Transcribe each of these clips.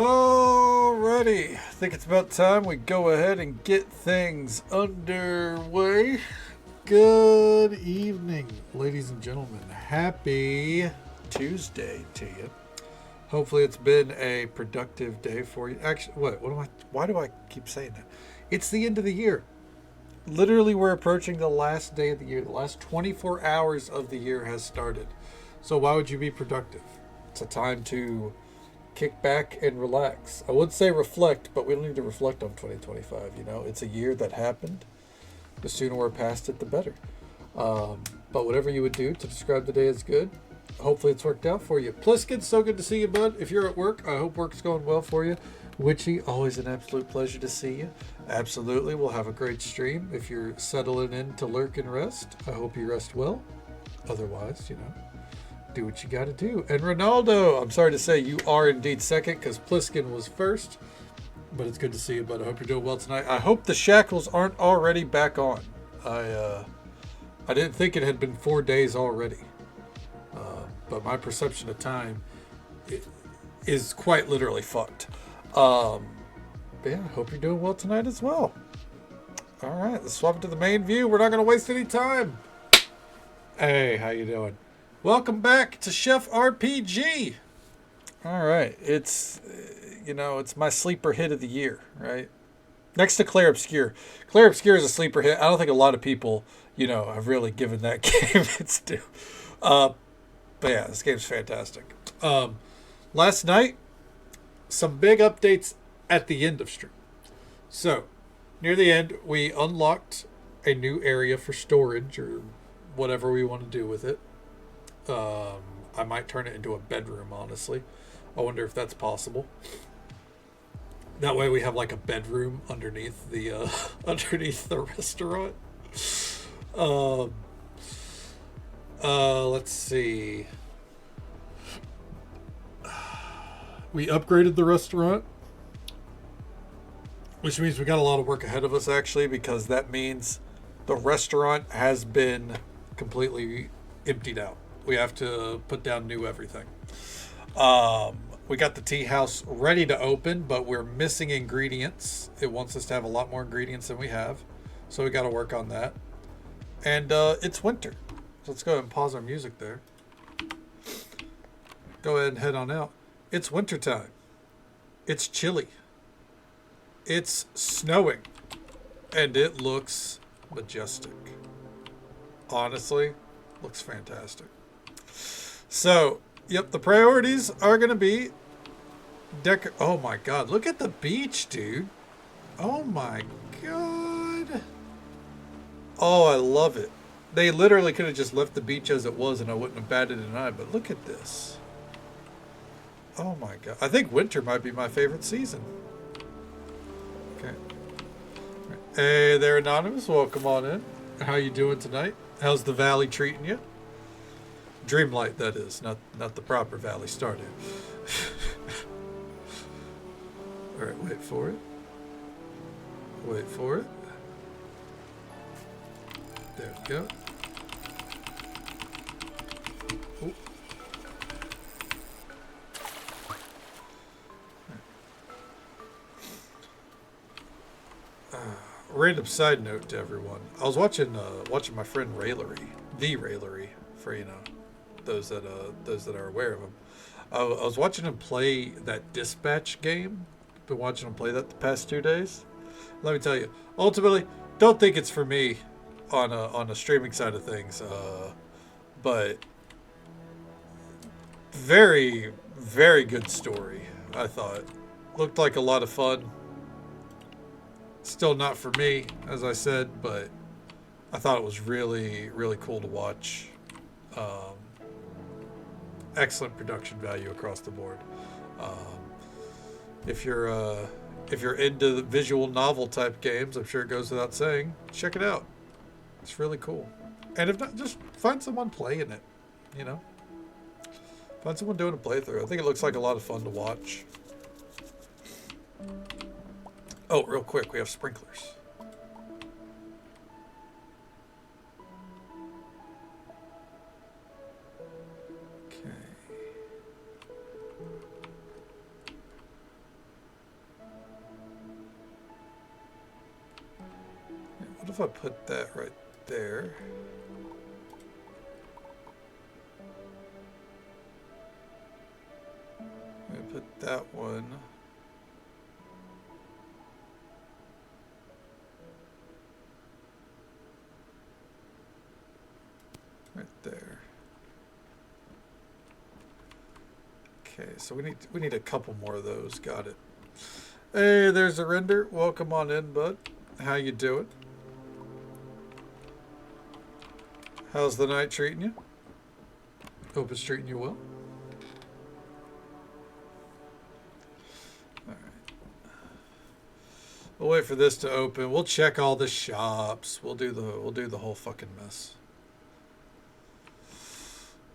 Alrighty, I think it's about time we go ahead and get things underway. Good evening, ladies and gentlemen. Happy Tuesday to you. Hopefully, it's been a productive day for you. Actually, why do I keep saying that? It's the end of the year. Literally, we're approaching the last day of the year. The last 24 hours of the year has started. So, why would you be productive? It's a time to kick back and relax. I would say reflect, but we don't need to reflect on 2025. You know, it's a year that happened. The sooner we're past it, the better. But whatever you would do to describe the day as good, hopefully it's worked out for you. Pliskin, so good to see you, bud. If you're at work, I hope work's going well for you. Witchy, always an absolute pleasure to see you. Absolutely, we'll have a great stream. If you're settling in to lurk and rest, I hope you rest well. Otherwise, do what you got to do. And Ronaldo, I'm sorry to say you are indeed second because Pliskin was first. But it's good to see you, bud. I hope you're doing well tonight. I hope the shackles aren't already back on. I didn't think it had been 4 days already. But my perception of time is quite literally fucked. But yeah, I hope you're doing well tonight as well. All right, let's swap it to the main view. We're not going to waste any time. Hey, how you doing? Welcome back to Chef RPG. All right, it's my sleeper hit of the year, right? Next to Clair Obscure. Clair Obscure is a sleeper hit. I don't think a lot of people, have really given that game its due. But yeah, this game's fantastic. Last night, some big updates at the end of stream. So, near the end, we unlocked a new area for storage or whatever we want to do with it. I might turn it into a bedroom, honestly. I wonder if that's possible. That way we have like a bedroom underneath the restaurant. Let's see. We upgraded the restaurant, which means we got a lot of work ahead of us actually, because that means the restaurant has been completely emptied out. We have to put down new everything. We got the tea house ready to open, but we're missing ingredients. It wants us to have a lot more ingredients than we have. So we got to work on that. And it's winter. So let's go ahead and pause our music there. Go ahead and head on out. It's winter time. It's chilly. It's snowing. And it looks majestic. Honestly, looks fantastic. So, yep, the priorities are going to be oh my god, look at the beach, dude. Oh my god. Oh, I love it. They literally could have just left the beach as it was and I wouldn't have batted an eye, but look at this. Oh my god. I think winter might be my favorite season. Okay. Hey there, Anonymous. Welcome on in. How you doing tonight? How's the valley treating you? Dreamlight, that is, not the proper Valley Stardew. All right, wait for it. Wait for it. There we go. Ooh. Random side note to everyone. I was watching my friend Railery, the Railery, for those that are aware of him. I was watching him play that dispatch game. Been watching him play that the past 2 days. Let me tell you, ultimately, don't think it's for me on a streaming side of things. But very, very good story. I thought looked like a lot of fun. Still not for me, as I said, but I thought it was really, really cool to watch. Excellent production value across the board. If you're into the visual novel type games, I'm sure it goes without saying, check it out. It's really cool. And if not, just find someone playing it. Find someone doing a playthrough. I think it looks like a lot of fun to watch. Oh, real quick, we have sprinklers. Okay. if I put that right there? I'm gonna put that one. Right there. Okay, so we need a couple more of those. Got it. Hey, there's a render. Welcome on in, bud. How you doing? How's the night treating you? Hope it's treating you well. All right. We'll wait for this to open. We'll check all the shops. We'll do the whole fucking mess.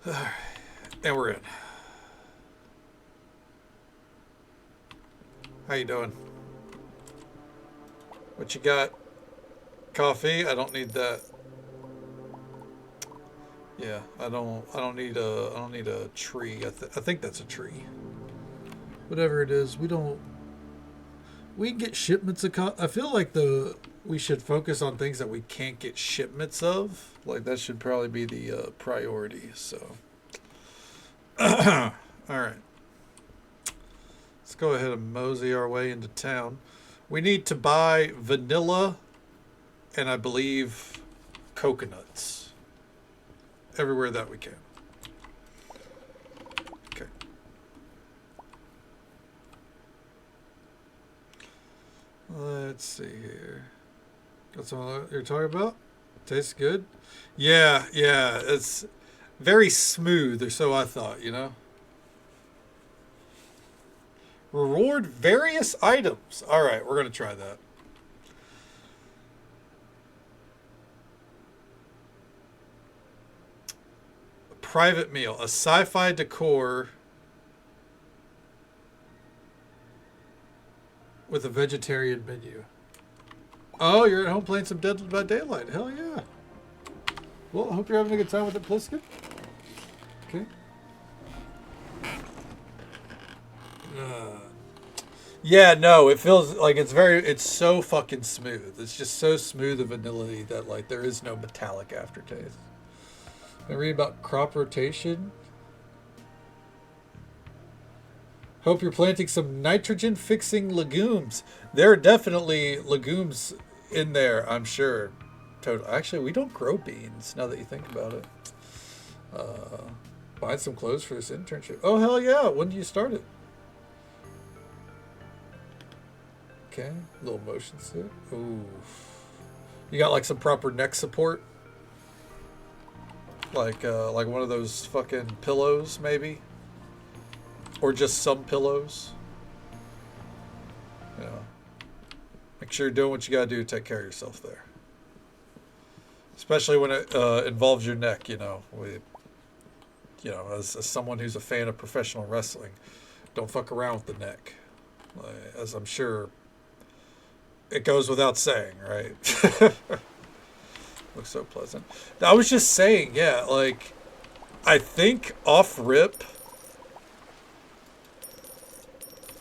All right. And we're in. How you doing? What you got? Coffee? I don't need that. Yeah, I don't need a tree. I think that's a tree. Whatever it is, we can get shipments of I feel like we should focus on things that we can't get shipments of. Like that should probably be the priority. So, all right. Let's go ahead and mosey our way into town. We need to buy vanilla and I believe coconuts everywhere that we can. Okay. Let's see here. Got some of that you're talking about? Tastes good? Yeah, it's very smooth, or so I thought, you know? Reward various items. All right, we're going to try that. A private meal. A sci-fi decor with a vegetarian menu. Oh, you're at home playing some Dead by Daylight. Hell yeah. Well, I hope you're having a good time with it, Pliskin. Okay. Yeah, no, it feels like it's so fucking smooth. It's just so smooth and vanilla-y that like there is no metallic aftertaste. I read about crop rotation. Hope you're planting some nitrogen fixing legumes. There are definitely legumes in there, I'm sure. Total. Actually, we don't grow beans now that you think about it. Find some clothes for this internship. Oh, hell yeah. When do you start it? Okay, little motion suit. Ooh. You got like some proper neck support? Like one of those fucking pillows, maybe? Or just some pillows? Yeah. Make sure you're doing what you gotta do to take care of yourself there. Especially when it involves your neck, you know. As someone who's a fan of professional wrestling, don't fuck around with the neck. As I'm sure it goes without saying, right? Looks so pleasant. I was just saying, yeah, like, I think off rip,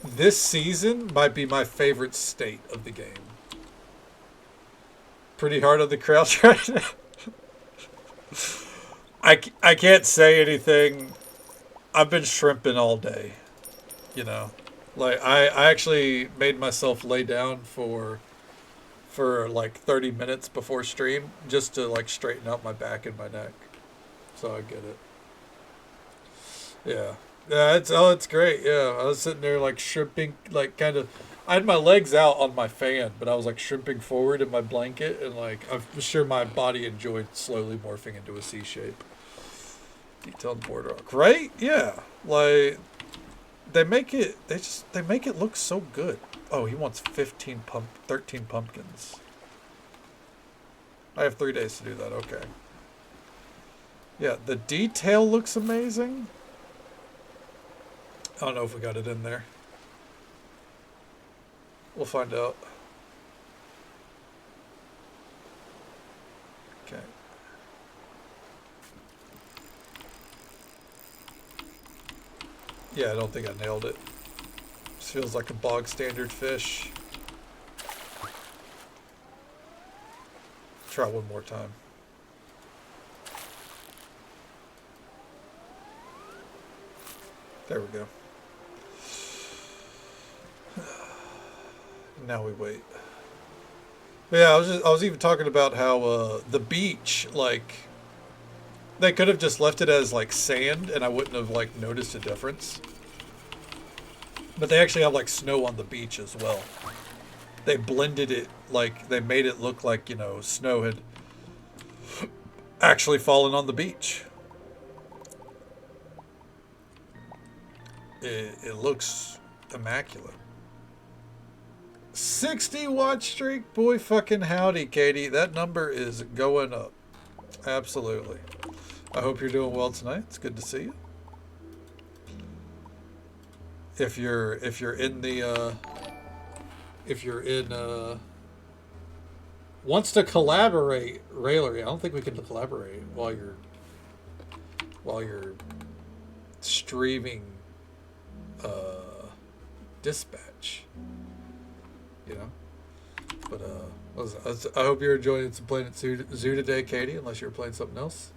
this season might be my favorite state of the game. Pretty hard on the crouch right now. I can't say anything. I've been shrimping all day, you know. Like, I actually made myself lay down for like 30 minutes before stream just to like straighten out my back and my neck. So I get it. Yeah. Yeah, it's great. Yeah. I was sitting there like shrimping, like kind of, I had my legs out on my fan, but I was like shrimping forward in my blanket and like, I'm sure my body enjoyed slowly morphing into a C shape. Detailed board rock. Right? Yeah. Like, they make it look so good. Oh, he wants 13 pumpkins. I have 3 days to do that. Okay. Yeah, the detail looks amazing. I don't know if we got it in there. We'll find out. Okay. Yeah, I don't think I nailed it. This feels like a bog standard fish. Try one more time. There we go. Now we wait. But yeah, I was even talking about how the beach, like, they could have just left it as like sand and I wouldn't have like noticed a difference. But they actually have like snow on the beach as well. They blended it, like they made it look like, you know, snow had actually fallen on the beach. It looks immaculate. 60 watch streak? Boy fucking howdy, Katie. That number is going up. Absolutely. I hope you're doing well tonight. It's good to see you. If you're in the wants to collaborate, Railery, I don't think we can collaborate while you're streaming Dispatch. You know? But I hope you're enjoying some playing at Zoo today, Katie, unless you're playing something else.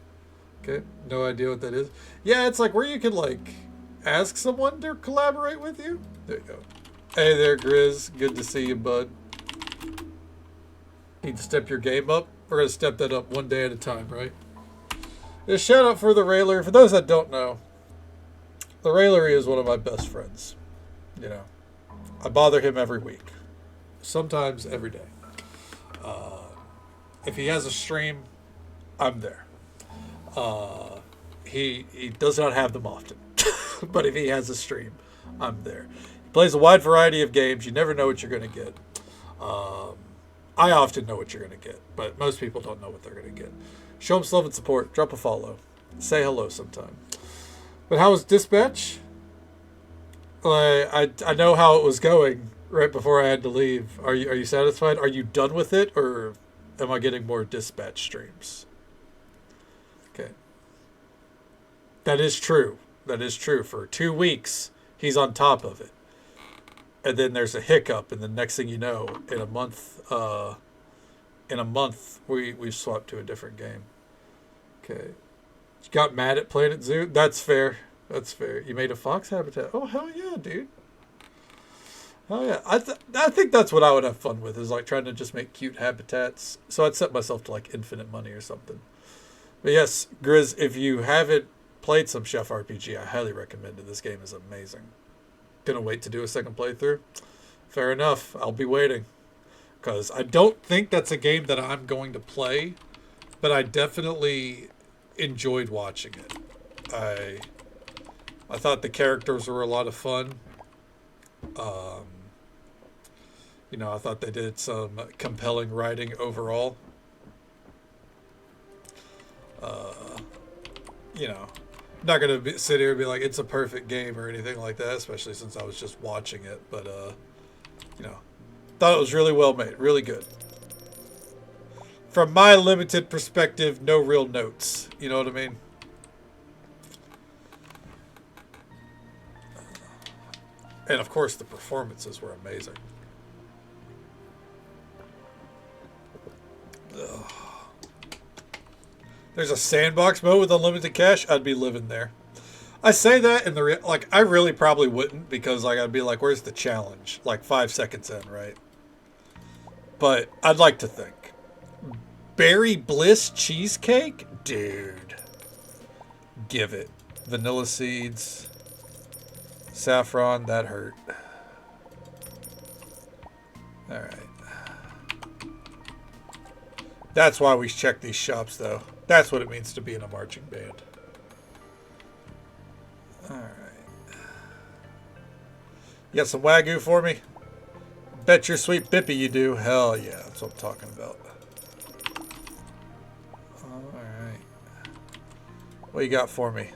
Okay, no idea what that is. Yeah, it's like where you can like ask someone to collaborate with you. There you go. Hey there, Grizz. Good to see you, bud. Need to step your game up? We're gonna step that up one day at a time, right? A shout out for the Railer. For those that don't know, the Railery is one of my best friends. You know, I bother him every week, sometimes every day. If he has a stream, I'm there. He does not have them often, but if he has a stream, I'm there. He plays a wide variety of games. You never know what you're going to get. I often know what you're going to get, but most people don't know what they're going to get. Show him some love and support. Drop a follow. Say hello sometime. But how was Dispatch? I know how it was going right before I had to leave. Are you satisfied? Are you done with it, or am I getting more Dispatch streams? Okay. That is true. That is true. For 2 weeks, he's on top of it. And then there's a hiccup, and the next thing you know, in a month, we've swapped to a different game. Okay. You got mad at Planet Zoo? That's fair. That's fair. You made a fox habitat. Oh, hell yeah, dude. Oh, yeah. I think that's what I would have fun with, is like trying to just make cute habitats. So I'd set myself to like infinite money or something. But yes, Grizz, if you haven't played some Chef RPG, I highly recommend it. This game is amazing. Gonna wait to do a second playthrough? Fair enough. I'll be waiting. Because I don't think that's a game that I'm going to play, but I definitely enjoyed watching it. I thought the characters were a lot of fun. You know, I thought they did some compelling writing overall. You know, I'm not going to sit here and be like, it's a perfect game or anything like that, especially since I was just watching it. But, you know, thought it was really well made, really good. From my limited perspective, no real notes. You know what I mean? And of course, the performances were amazing. Ugh. There's a sandbox mode with unlimited cash. I'd be living there. I say that in the like, I really probably wouldn't, because like I'd be like, where's the challenge? Like 5 seconds in, right? But I'd like to think. Berry Bliss cheesecake, dude. Give it. Vanilla seeds. Saffron, that hurt. Alright. That's why we check these shops, though. That's what it means to be in a marching band. Alright. You got some Wagyu for me? Bet your sweet bippy you do. Hell yeah, that's what I'm talking about. Alright. What you got for me?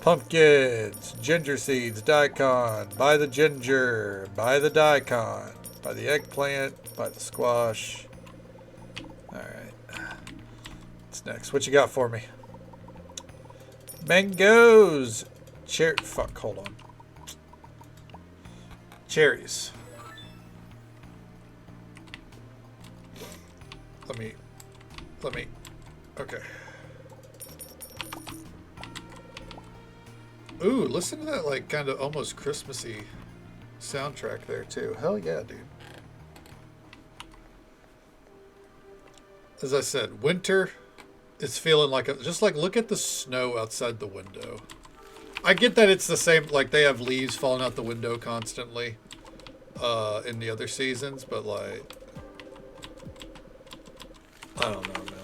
Pumpkins, ginger seeds, daikon, buy the ginger, buy the daikon, buy the eggplant, buy the squash. Alright. What's next? What you got for me? Mangoes! Fuck, hold on. Cherries. Let me... Okay. Ooh, listen to that, like, kind of almost Christmassy soundtrack there, too. Hell yeah, dude. As I said, winter is feeling like... just, like, look at the snow outside the window. I get that it's the same, like, they have leaves falling out the window constantly in the other seasons, but, like... I don't know, man.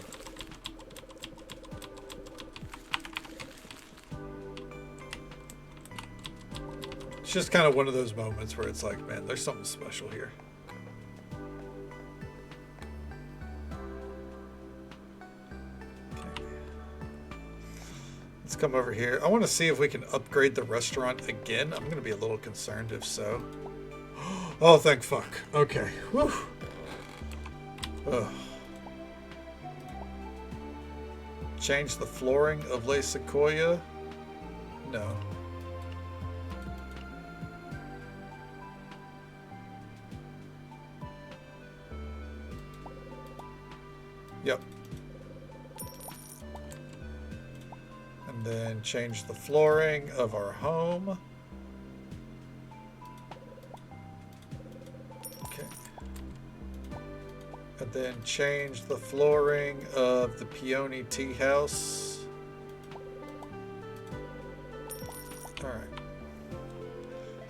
It's just kind of one of those moments where it's like, man, there's something special here. Okay. Let's come over here. I want to see if we can upgrade the restaurant again. I'm going to be a little concerned if so. Oh, thank fuck. Okay. Whew. Ugh. Change the flooring of Le Sequoia? No. Yep. And then change the flooring of our home. Okay. And then change the flooring of the Peony Tea House. Alright.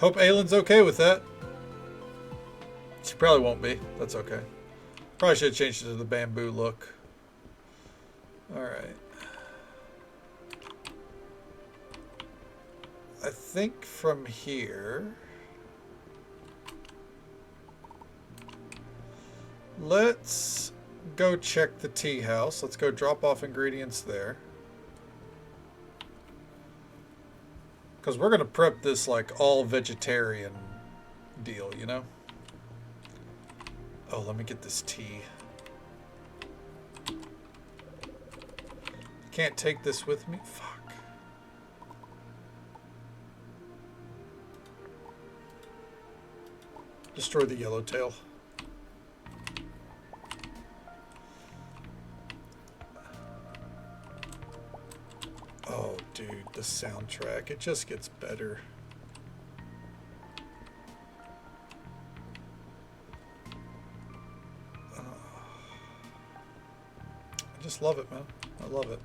Hope Aylin's okay with that. She probably won't be. That's okay. Probably should have changed it to the bamboo look. Alright. I think from here... let's go check the tea house. Let's go drop off ingredients there. Because we're going to prep this like all vegetarian deal, you know? Oh, let me get this tea. Can't take this with me? Fuck. Destroy the yellowtail. Oh, dude, the soundtrack. It just gets better. I just love it, man. I love it.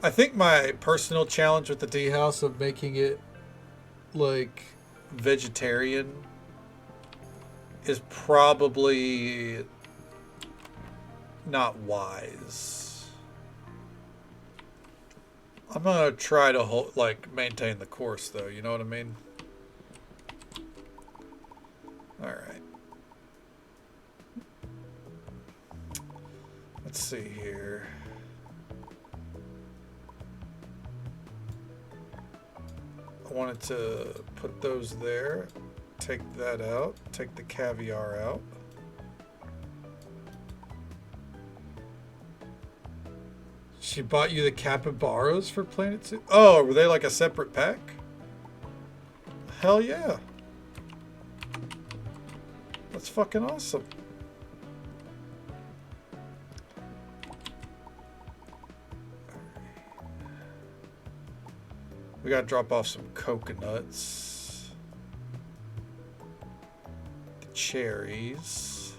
I think my personal challenge with the tea house of making it like vegetarian is probably not wise. I'm gonna try to maintain the course though, you know what I mean? Alright. Let's see here. I wanted to put those there, take that out, take the caviar out. She bought you the capybaras for Planet Zoo? Oh, were they like a separate pack? Hell yeah. That's fucking awesome. We gotta drop off some coconuts. The cherries.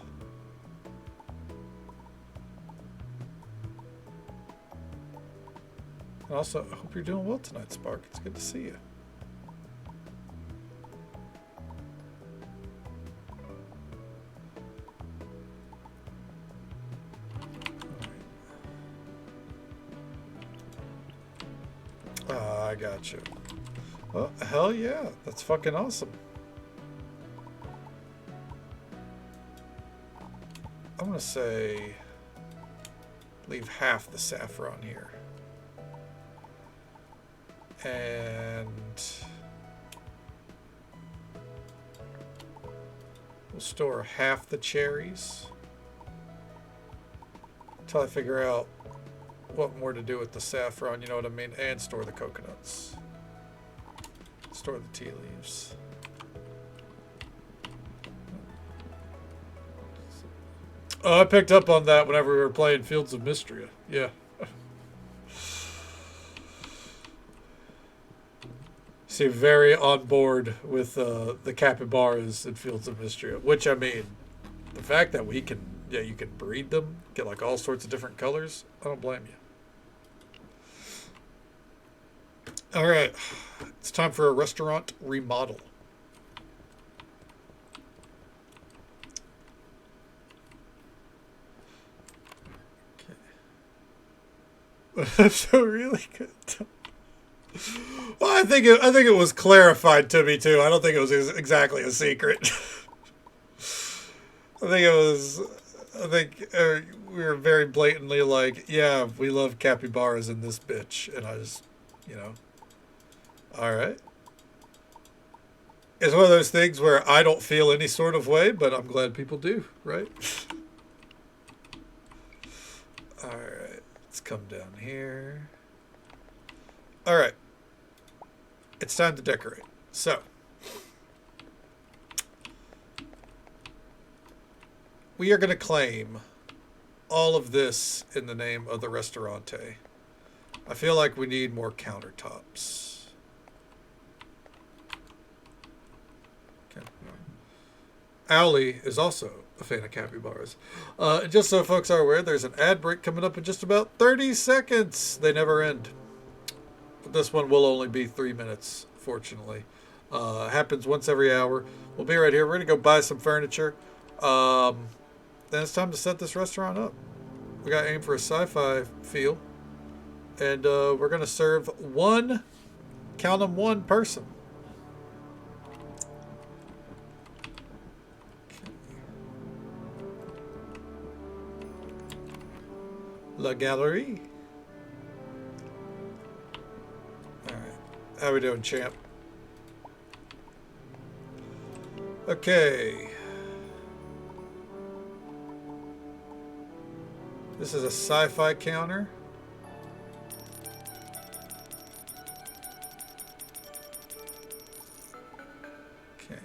And also, I hope you're doing well tonight, Spark. It's good to see you. I got you. Well, hell yeah. That's fucking awesome. I'm gonna say leave half the saffron here. And we'll store half the cherries until I figure out what more to do with the saffron, you know what I mean? And store the coconuts. Store the tea leaves. Oh, I picked up on that whenever we were playing Fields of Mystria. Yeah. Seem very on board with the capybaras in Fields of Mystria. Which, I mean, the fact that we can, yeah, you can breed them, get like all sorts of different colors, I don't blame you. All right. It's time for a restaurant remodel. Okay. So really good. Well, I think it was clarified to me too. I don't think it was exactly a secret. I think it was. I think we were very blatantly like, yeah, we love capybaras in this bitch, and I just, you know, all right. It's one of those things where I don't feel any sort of way, but I'm glad people do, right? All right, let's come down here. All right. It's time to decorate. So, we are going to claim all of this in the name of the restaurante. I feel like we need more countertops. Okay. Owly is also a fan of capybaras. Just so folks are aware, there's an ad break coming up in just about 30 seconds. They never end. This one will only be 3 minutes, fortunately. Happens once every hour. We'll be right here. We're going to go buy some furniture. Then it's time to set this restaurant up. We got to aim for a sci-fi feel. And we're going to serve one, count them, one person. La Galerie. How we doing, champ? Okay. This is a sci-fi counter. Okay.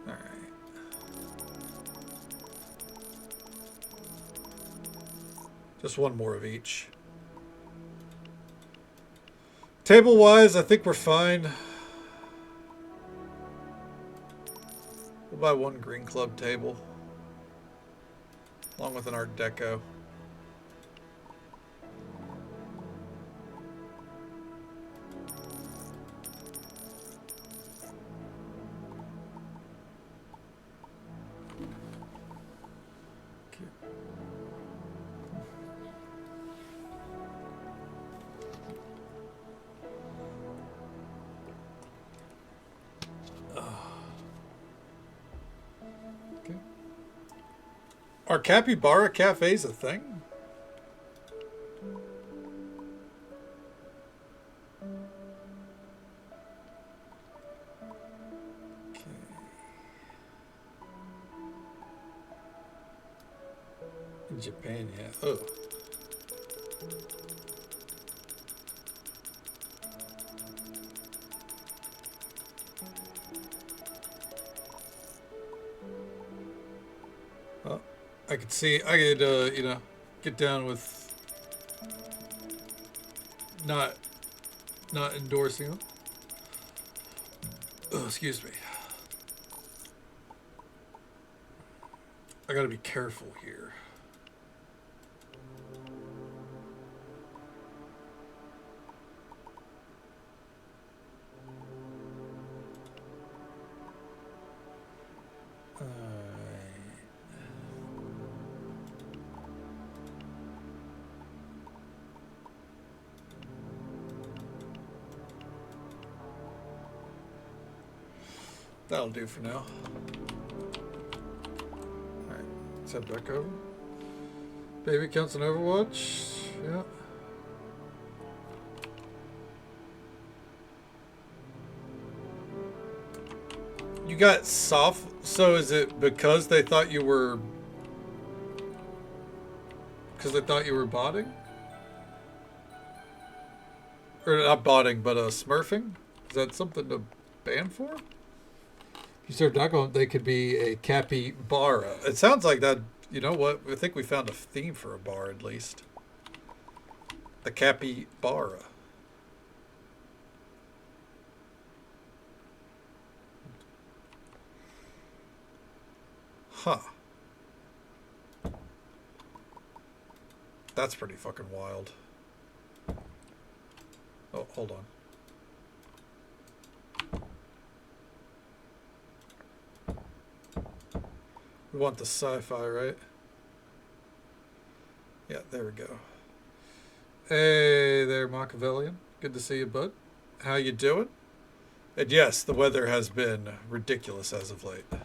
All right. Just one more of each. Table-wise, I think we're fine. We'll buy one Green Club table, along with an Art Deco. Are capybara cafes a thing? Okay. In Japan, yeah. Oh. I could see, I could, you know, get down with not endorsing them. Oh, excuse me. I gotta be careful here. That'll do for now. Alright, let's head back over. Baby counts on Overwatch. Yeah. You got soft, so is it because they thought you were... Because they thought you were botting? Or not botting, but smurfing? Is that something to ban for? If you serve alcohol, they could be a capybara. It sounds like that. You know what? I think we found a theme for a bar at least. The capybara. Huh. That's pretty fucking wild. Oh, hold on. We want the sci-fi, right? Yeah, there we go. Hey there, Machiavellian. Good to see you, bud. How you doing? And yes, the weather has been ridiculous as of late. Okay.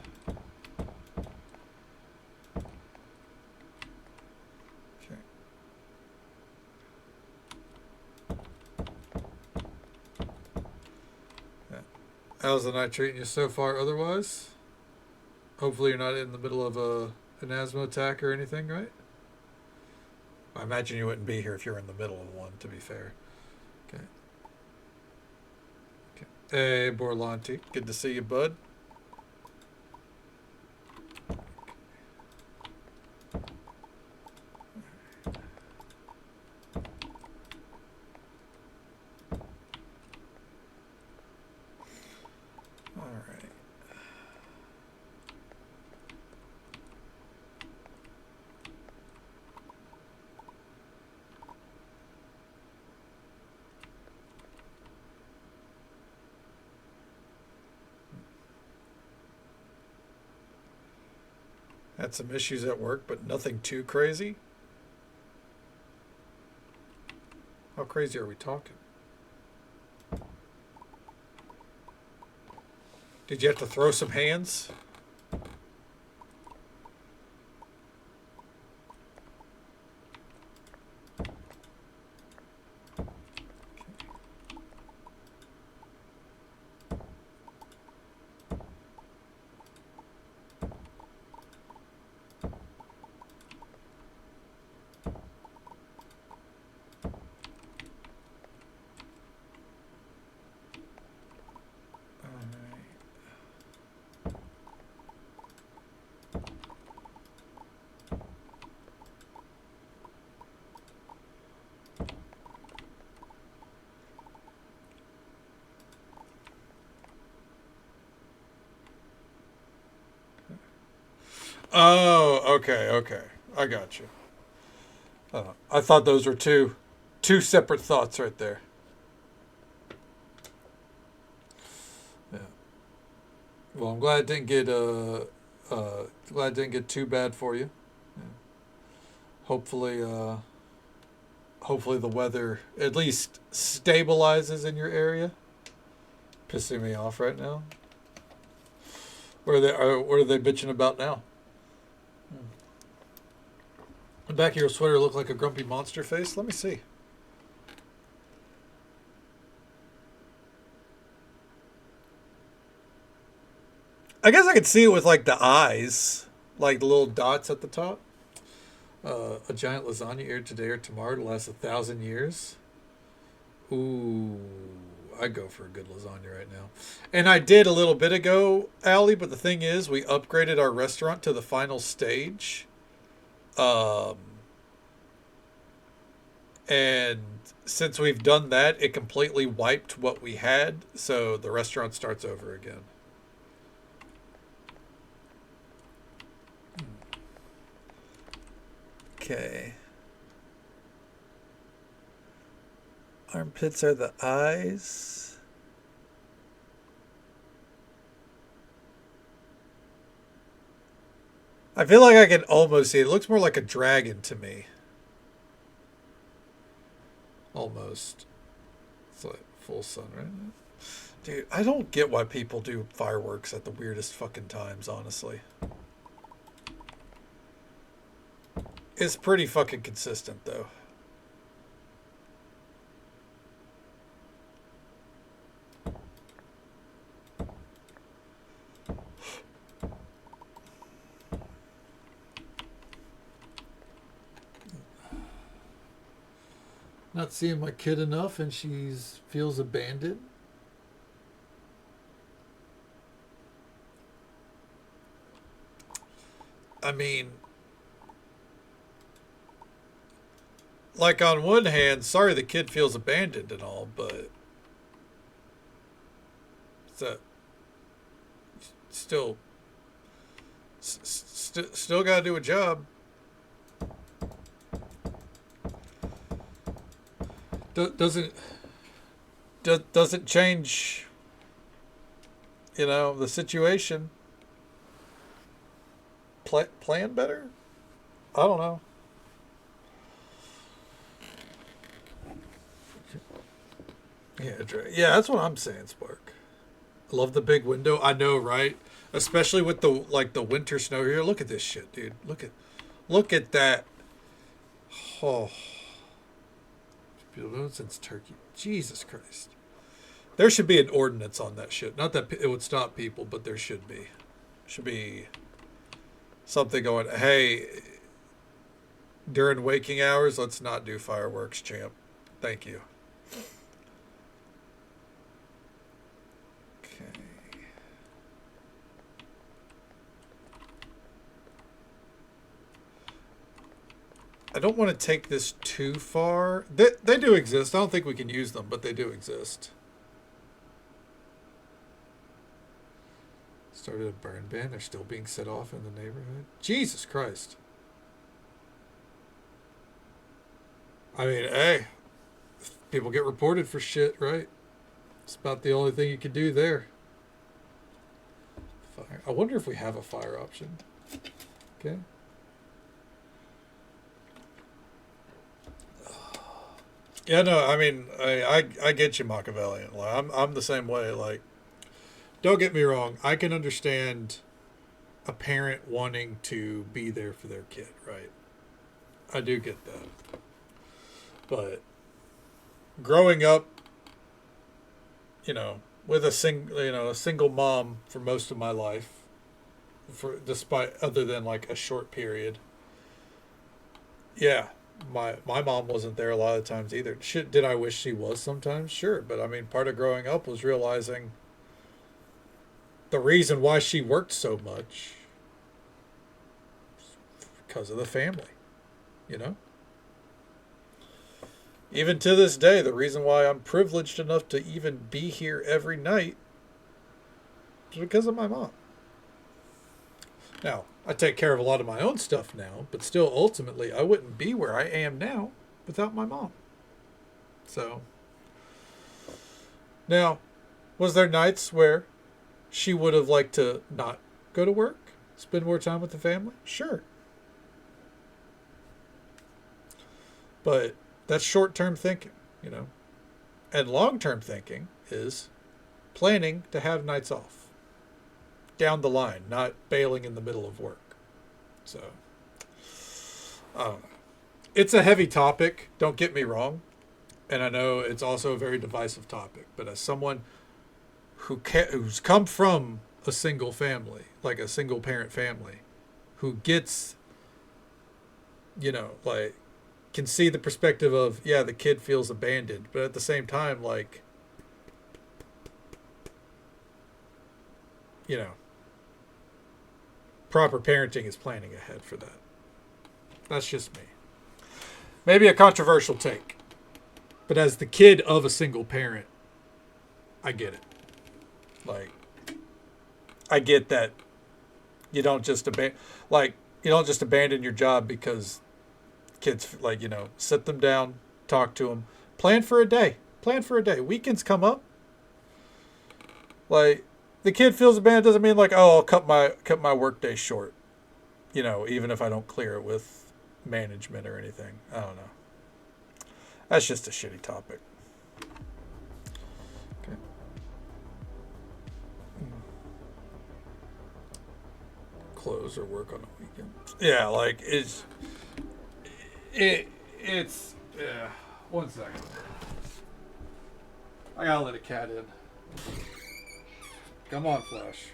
Yeah. How's the night treating you so far otherwise? Hopefully you're not in the middle of an asthma attack or anything, right? I imagine you wouldn't be here if you were in the middle of one, to be fair. Okay. Okay. Hey, Borlanti. Good to see you, bud. All right. Had some issues at work, but nothing too crazy. How crazy are we talking? Did you have to throw some hands? Oh, okay, okay. I got you. I thought those were two separate thoughts right there. Yeah. Well, I'm glad it didn't get glad it didn't get too bad for you. Yeah. Hopefully, hopefully the weather at least stabilizes in your area. Pissing me off right now. What are they bitching about now? The back of your sweater look like a grumpy monster face. Let me see. I guess I could see it with like the eyes, like the little dots at the top. A giant lasagna here today or tomorrow to last 1,000 years. Ooh, I'd go for a good lasagna right now. And I did a little bit ago, Allie, but the thing is, we upgraded our restaurant to the final stage. Um, and since we've done that, it completely wiped what we had, so the restaurant starts over again. Okay. Armpits are the eyes. I feel like I can almost see it. It looks more like a dragon to me. Almost. It's like full sun, right? Dude, I don't get why people do fireworks at the weirdest fucking times, honestly. It's pretty fucking consistent, though. not seeing my kid enough and she feels abandoned. I mean, like on one hand, sorry the kid feels abandoned and all, but it's a, still still got to do a job. Doesn't change, the situation. Plan better? I don't know. Yeah, that's what I'm saying, Spark. I love the big window. I know, right? Especially with the winter snow here. Look at this shit, dude. Look at that. Oh, since Turkey. Jesus Christ. There should be an ordinance on that shit. Not that it would stop people, but there should be. Should be something going, hey, during waking hours, let's not do fireworks, champ. Thank you. Okay. I don't want to take this too far. They do exist. I don't think we can use them, but they do exist. Started a burn ban. They're still being set off in the neighborhood. Jesus Christ. I mean, hey, people get reported for shit, right? It's about the only thing you can do there. Fire. I wonder if we have a fire option. Okay. Yeah, no, I mean, I get you, Machiavellian. Like, I'm the same way. Like, don't get me wrong. I can understand a parent wanting to be there for their kid, right? I do get that. But growing up, with a single mom for most of my life, despite other than like a short period. Yeah. My mom wasn't there a lot of times either. Did I wish she was sometimes? Sure. But I mean, part of growing up was realizing the reason why she worked so much because of the family, Even to this day, the reason why I'm privileged enough to even be here every night is because of my mom. Now, I take care of a lot of my own stuff now, but still, ultimately, I wouldn't be where I am now without my mom. So, now, was there nights where she would have liked to not go to work, spend more time with the family? Sure. But that's short-term thinking, And long-term thinking is planning to have nights off. Down the line, not bailing in the middle of work. So, I don't know. It's a heavy topic, don't get me wrong. And I know it's also a very divisive topic. But as someone who's come from a single family, like a single parent family, who gets, can see the perspective of, yeah, the kid feels abandoned. But at the same time, proper parenting is planning ahead for that. That's just me. Maybe a controversial take. But as the kid of a single parent, I get it. I get that you don't just abandon your job because kids, sit them down, talk to them, plan for a day. Weekends come up. The kid feels abandoned doesn't mean I'll cut my work day short. Even if I don't clear it with management or anything. I don't know. That's just a shitty topic. Okay. Close or work on a weekend. Yeah, it's yeah. 1 second. I gotta let a cat in. Come on, Flash.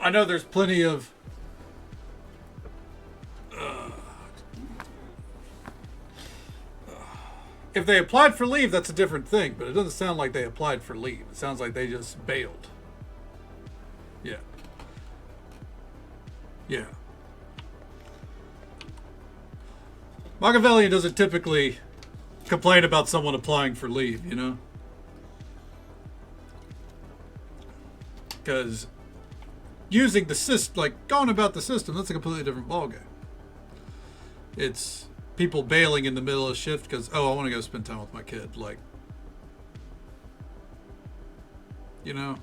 I know there's plenty of If they applied for leave, that's a different thing, but it doesn't sound like they applied for leave. It sounds like they just bailed. Yeah. Yeah. Machiavellian doesn't typically complain about someone applying for leave, you know? Because using the system, like going about the system, that's a completely different ballgame. It's people bailing in the middle of shift because, oh, I want to go spend time with my kid. Like, you know,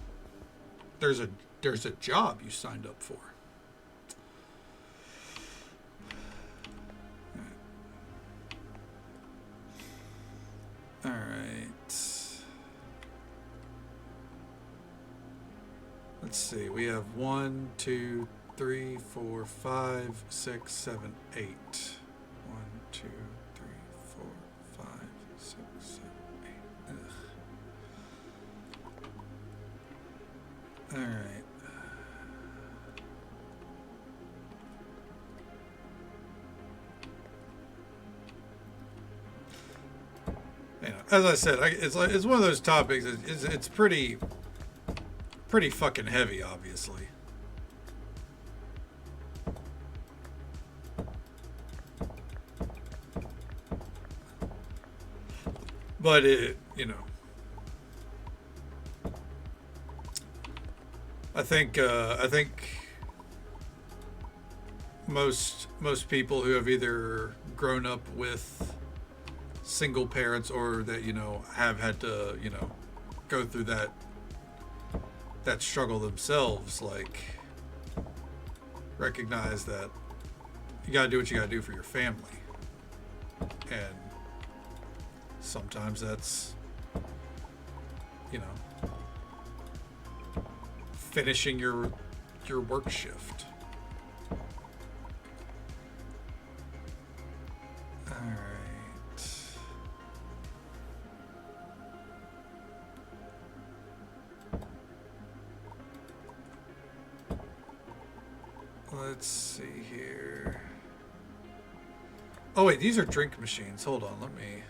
there's a job you signed up for. All right. Let's see. We have 1, 2, 3, 4, 5, 6, 7, 8. 1, 2, 3, 4, 5, 6, 7, 8. Ugh. All right. You know, as I said, it's one of those topics. It's pretty fucking heavy, obviously. But it, you know, I think most people who have either grown up with single parents or that, you know, have had to, you know, go through that struggle themselves, like, recognize that you gotta do what you gotta do for your family. And sometimes that's, you know, finishing your work shift. All right. Let's see here. Oh wait, these are drink machines. Hold on, let me.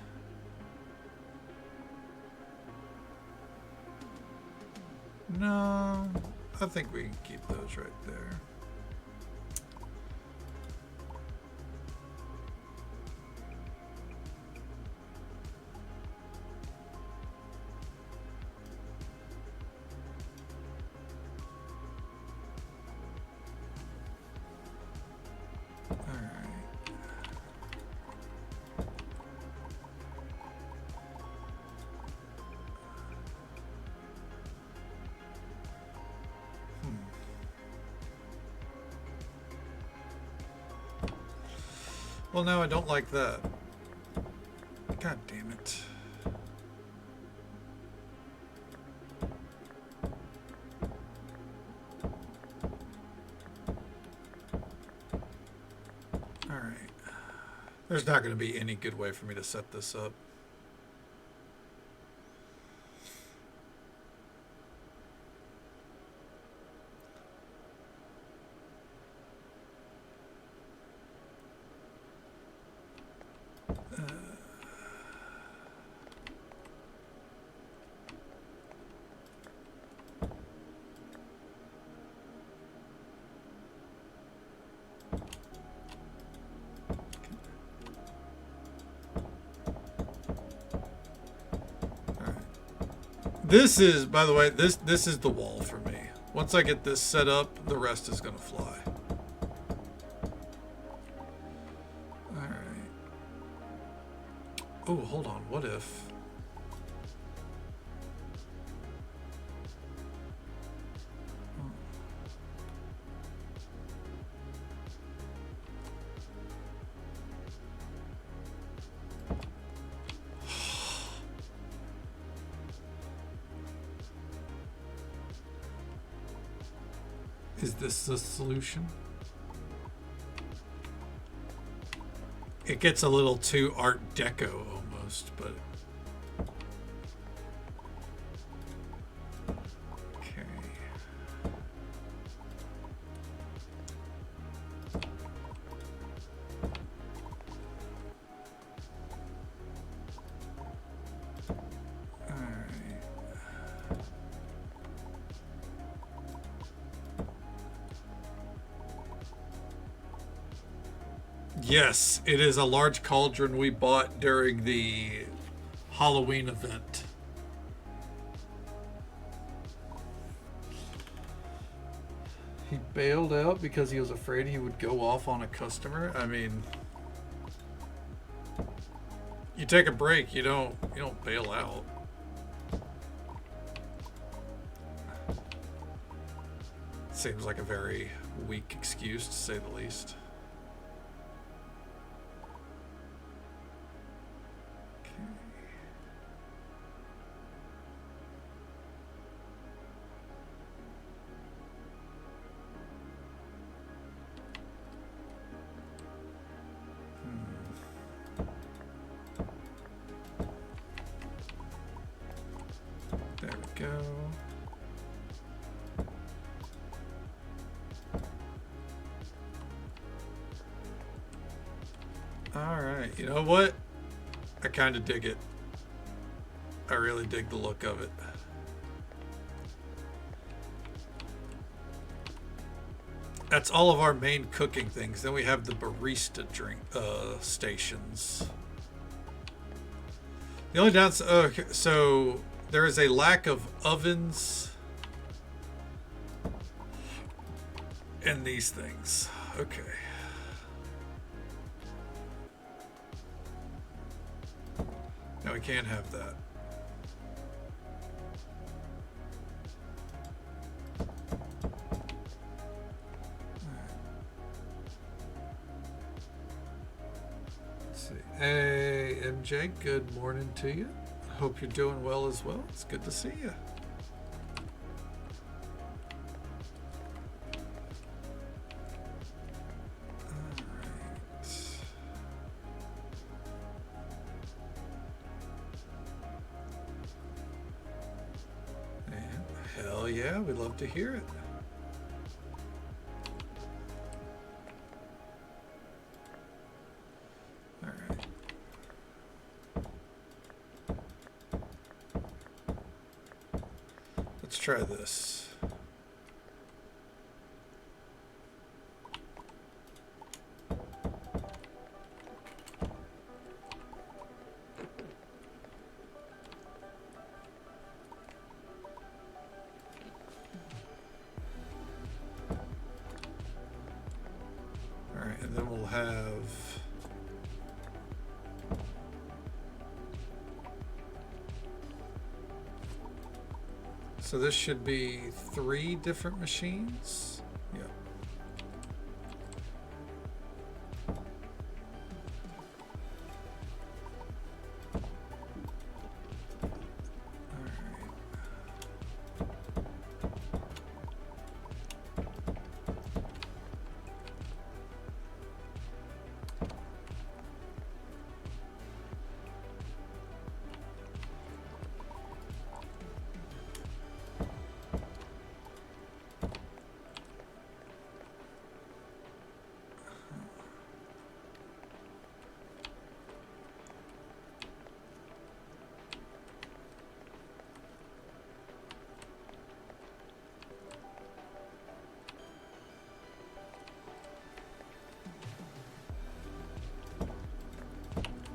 No, I think we can keep those right there. Well, no, I don't like that. God damn it. All right. There's not going to be any good way for me to set this up. This is, by the way, this is the wall for me. Once I get this set up, the rest is gonna fly. Alright. Oh, hold on, what if... Is this the solution? It gets a little too Art Deco almost, but... Okay. Yes, it is a large cauldron we bought during the Halloween event. He bailed out because he was afraid he would go off on a customer. I mean, you take a break, you don't bail out. Seems like a very weak excuse to say the least. There we go. Alright, you know what? I kind of dig it. I really dig the look of it. That's all of our main cooking things. Then we have the barista drink stations. The only downside, okay, so there is a lack of ovens in these things. Okay. Now we can't have that. Let's see. Hey, MJ, good morning to you. Hope you're doing well as well. It's good to see you. Hell yeah, we'd love to hear it. All right. Let's try this. And then we'll have so this should be 3 different machines. Yeah.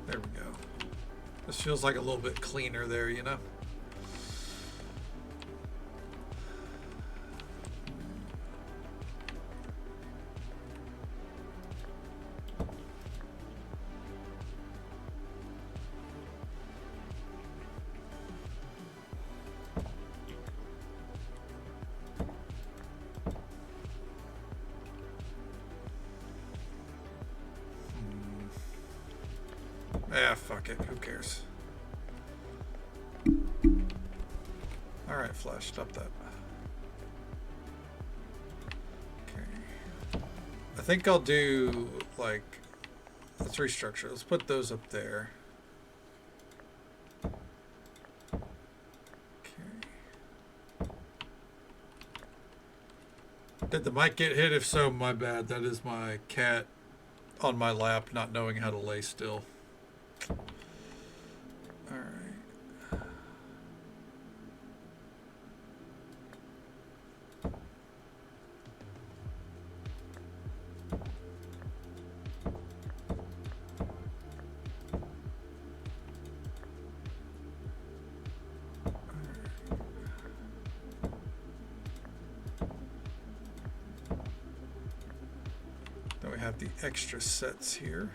There we go. This feels like a little bit cleaner there, you know? Ah, fuck it. Who cares? Alright, Flash, stop that. Okay. I think I'll do, like, let's restructure. Let's put those up there. Okay. Did the mic get hit? If so, my bad. That is my cat on my lap not knowing how to lay still. Alright. have the extra sets here.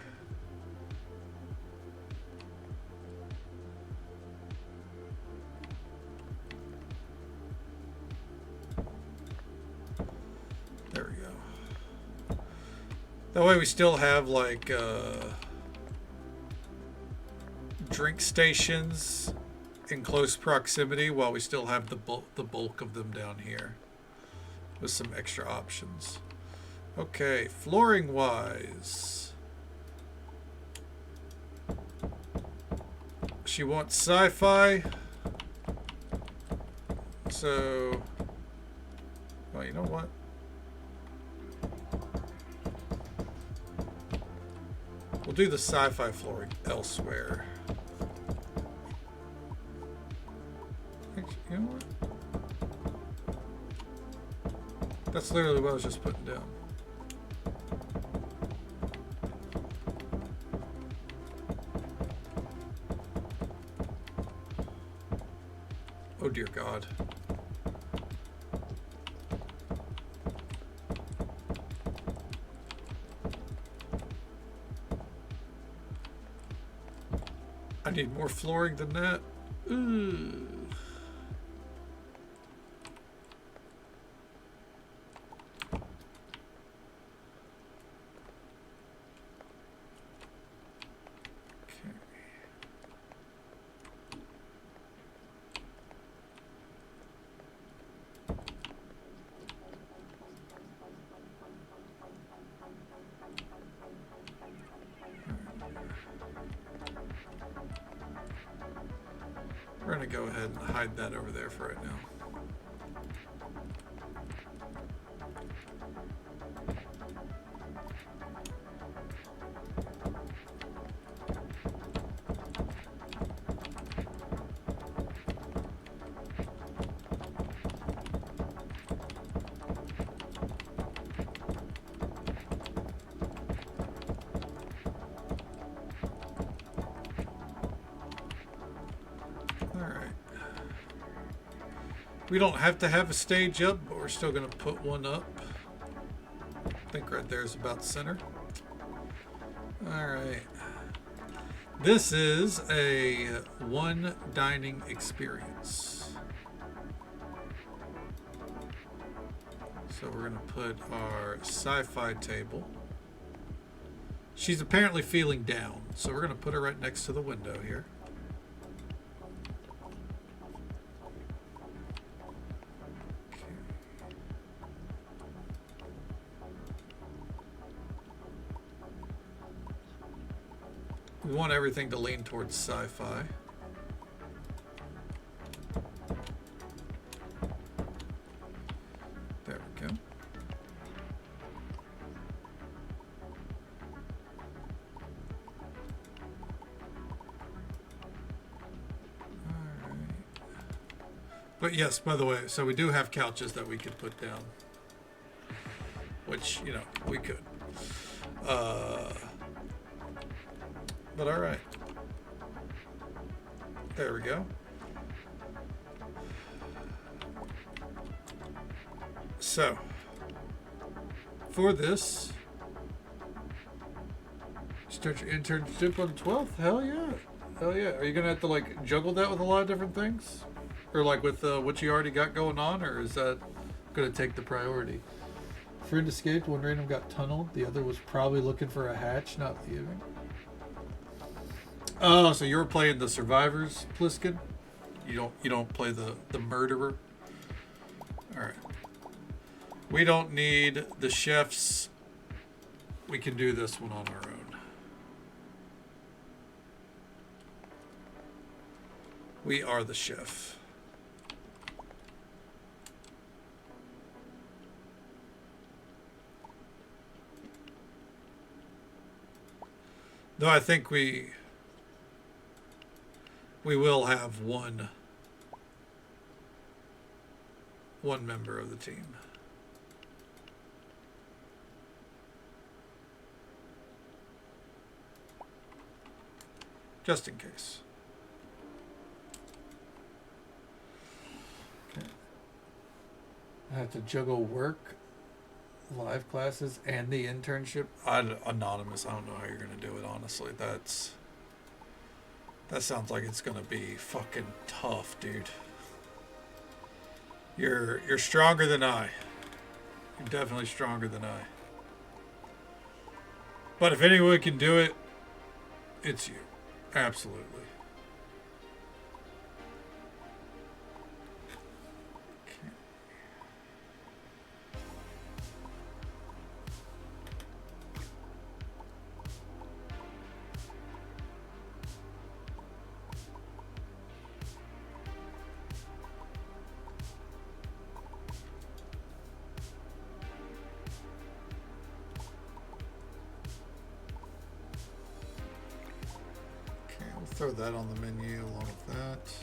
There we go. That way we still have like drink stations in close proximity while we still have the bulk of them down here with some extra options. Okay, flooring wise, she wants sci-fi, so well, you know what, we'll do the sci-fi flooring elsewhere. You know what? That's literally what I was just putting down. Oh dear God. I need more flooring than that. Ooh. We're going to go ahead and hide that over there for right now. We don't have to have a stage up, but we're still going to put one up. I think right there is about center. All right. This is a one dining experience. So we're going to put our sci-fi table. She's apparently feeling down, so we're going to put her right next to the window here. We want everything to lean towards sci-fi. There we go. All right. But yes, by the way, so we do have couches that we could put down, which, you know, we could. But all right. There we go. So, for this, start your internship on the 12th? Hell yeah. Hell yeah. Are you going to have to, like, juggle that with a lot of different things? Or, like, with what you already got going on? Or is that going to take the priority? Friend escaped. One random got tunneled. The other was probably looking for a hatch, not leaving. Oh, so you're playing the survivors, Pliskin? You don't play the murderer? Alright. We don't need the chefs. We can do this one on our own. We are the chef. Though I think we will have one member of the team. Just in case. Okay. I have to juggle work live classes and the internship. Anonymous. I don't know how you're gonna do it. Honestly, that sounds like it's gonna be fucking tough, dude. You're stronger than I. You're definitely stronger than I. But if anyone can do it, it's you. Absolutely. Throw that on the menu along with that.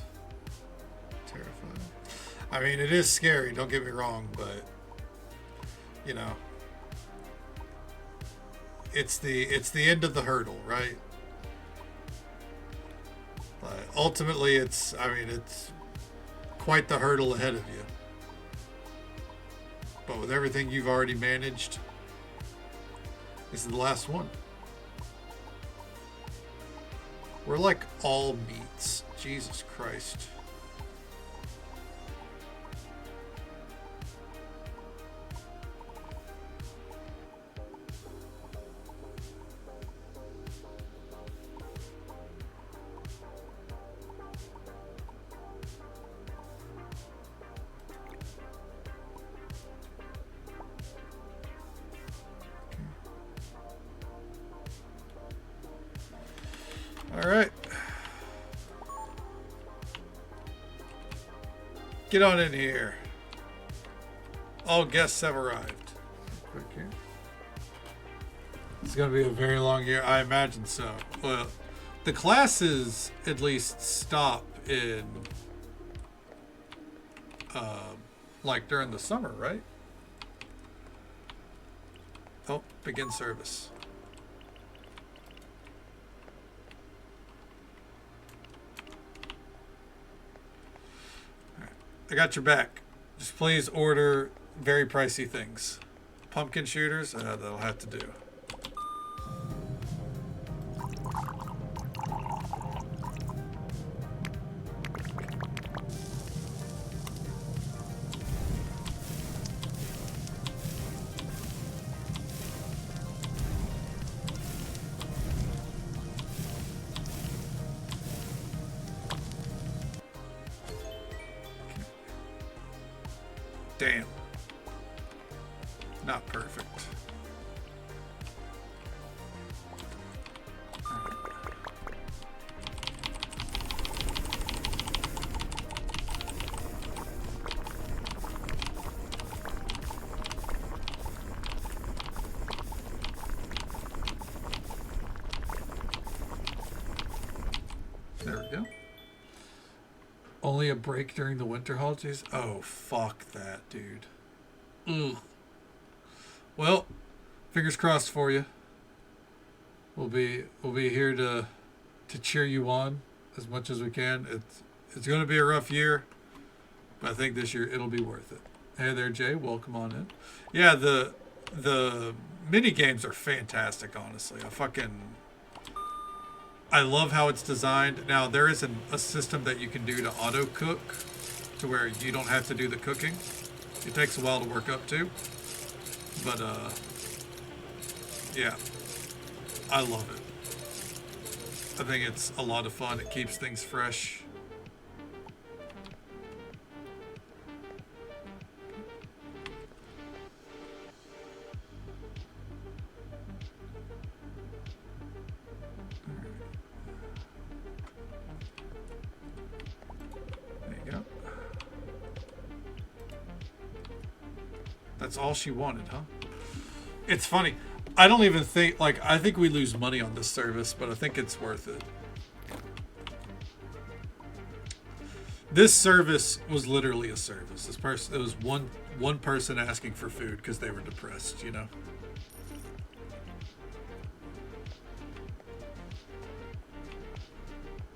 Terrifying. I mean, it is scary, don't get me wrong, but you know, it's the end of the hurdle, right? But ultimately it's quite the hurdle ahead of you. But with everything you've already managed, this is the last one. We're like all meats. Jesus Christ. All right. Get on in here. All guests have arrived. Quick here. It's going to be a very long year. I imagine so. Well, the classes at least stop in, like during the summer, right? Oh, begin service. I got your back. Just please order very pricey things. Pumpkin shooters, that'll have to do. Damn. Not perfect. There we go. Only a break during the winter holidays? Oh, fuck that, dude. Ugh. Well, fingers crossed for you. We'll be here to cheer you on as much as we can. It's going to be a rough year, but I think this year it'll be worth it. Hey there, Jay. Welcome on in. Yeah, the mini games are fantastic. Honestly, I love how it's designed. Now, there is a system that you can do to auto cook to where you don't have to do the cooking. It takes a while to work up to. But, yeah. I love it. I think it's a lot of fun. It keeps things fresh. That's all she wanted, huh? It's funny. I don't even think, I think we lose money on this service, but I think it's worth it. This service was literally a service. It was one person asking for food because they were depressed, you know?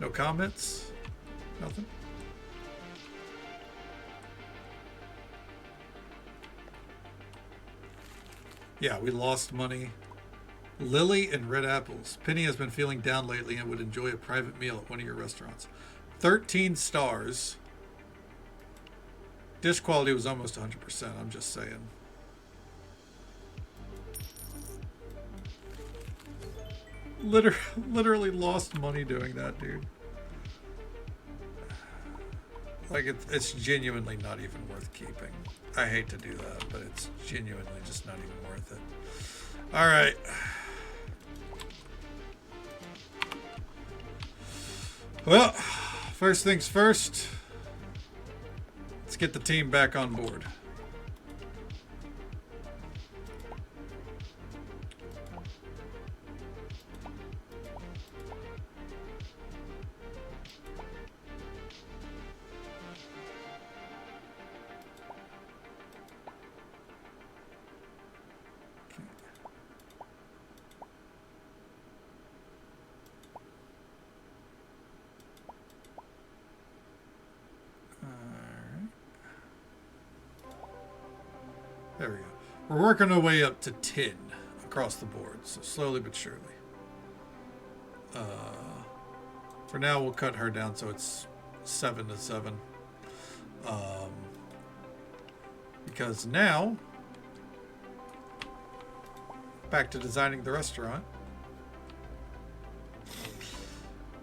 No comments? Nothing? Yeah, we lost money. Lily and Red Apples. Penny has been feeling down lately and would enjoy a private meal at one of your restaurants. 13 stars. Dish quality was almost 100%, I'm just saying. Literally lost money doing that, dude. Like, it's genuinely not even worth keeping. I hate to do that, but it's genuinely just not even worth it. All right. Well, first things first. Let's get the team back on board. There we go. We're working our way up to 10 across the board, so slowly but surely. For now, we'll cut her down so it's 7 to 7. Because now, back to designing the restaurant.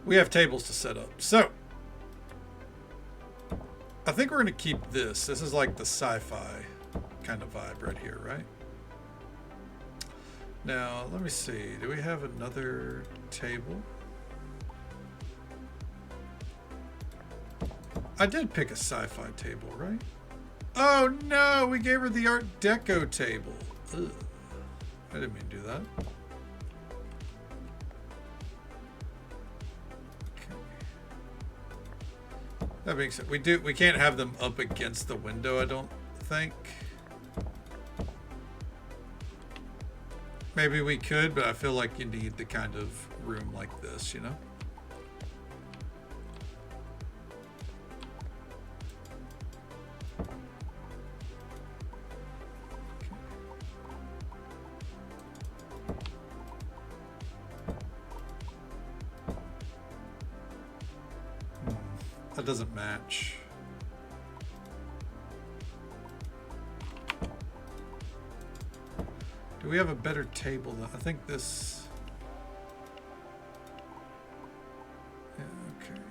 We have tables to set up. So, I think we're going to keep this. This is like the sci-fi kind of vibe right here, right? Now, let me see. Do we have another table? I did pick a sci-fi table, right? Oh no, we gave her the Art Deco table. Ugh. I didn't mean to do that. Okay. That being said, we can't have them up against the window, I don't think. Maybe we could, but I feel like you need the kind of room like this, you know? That doesn't match. Do we have a better table? I think this... Yeah, okay.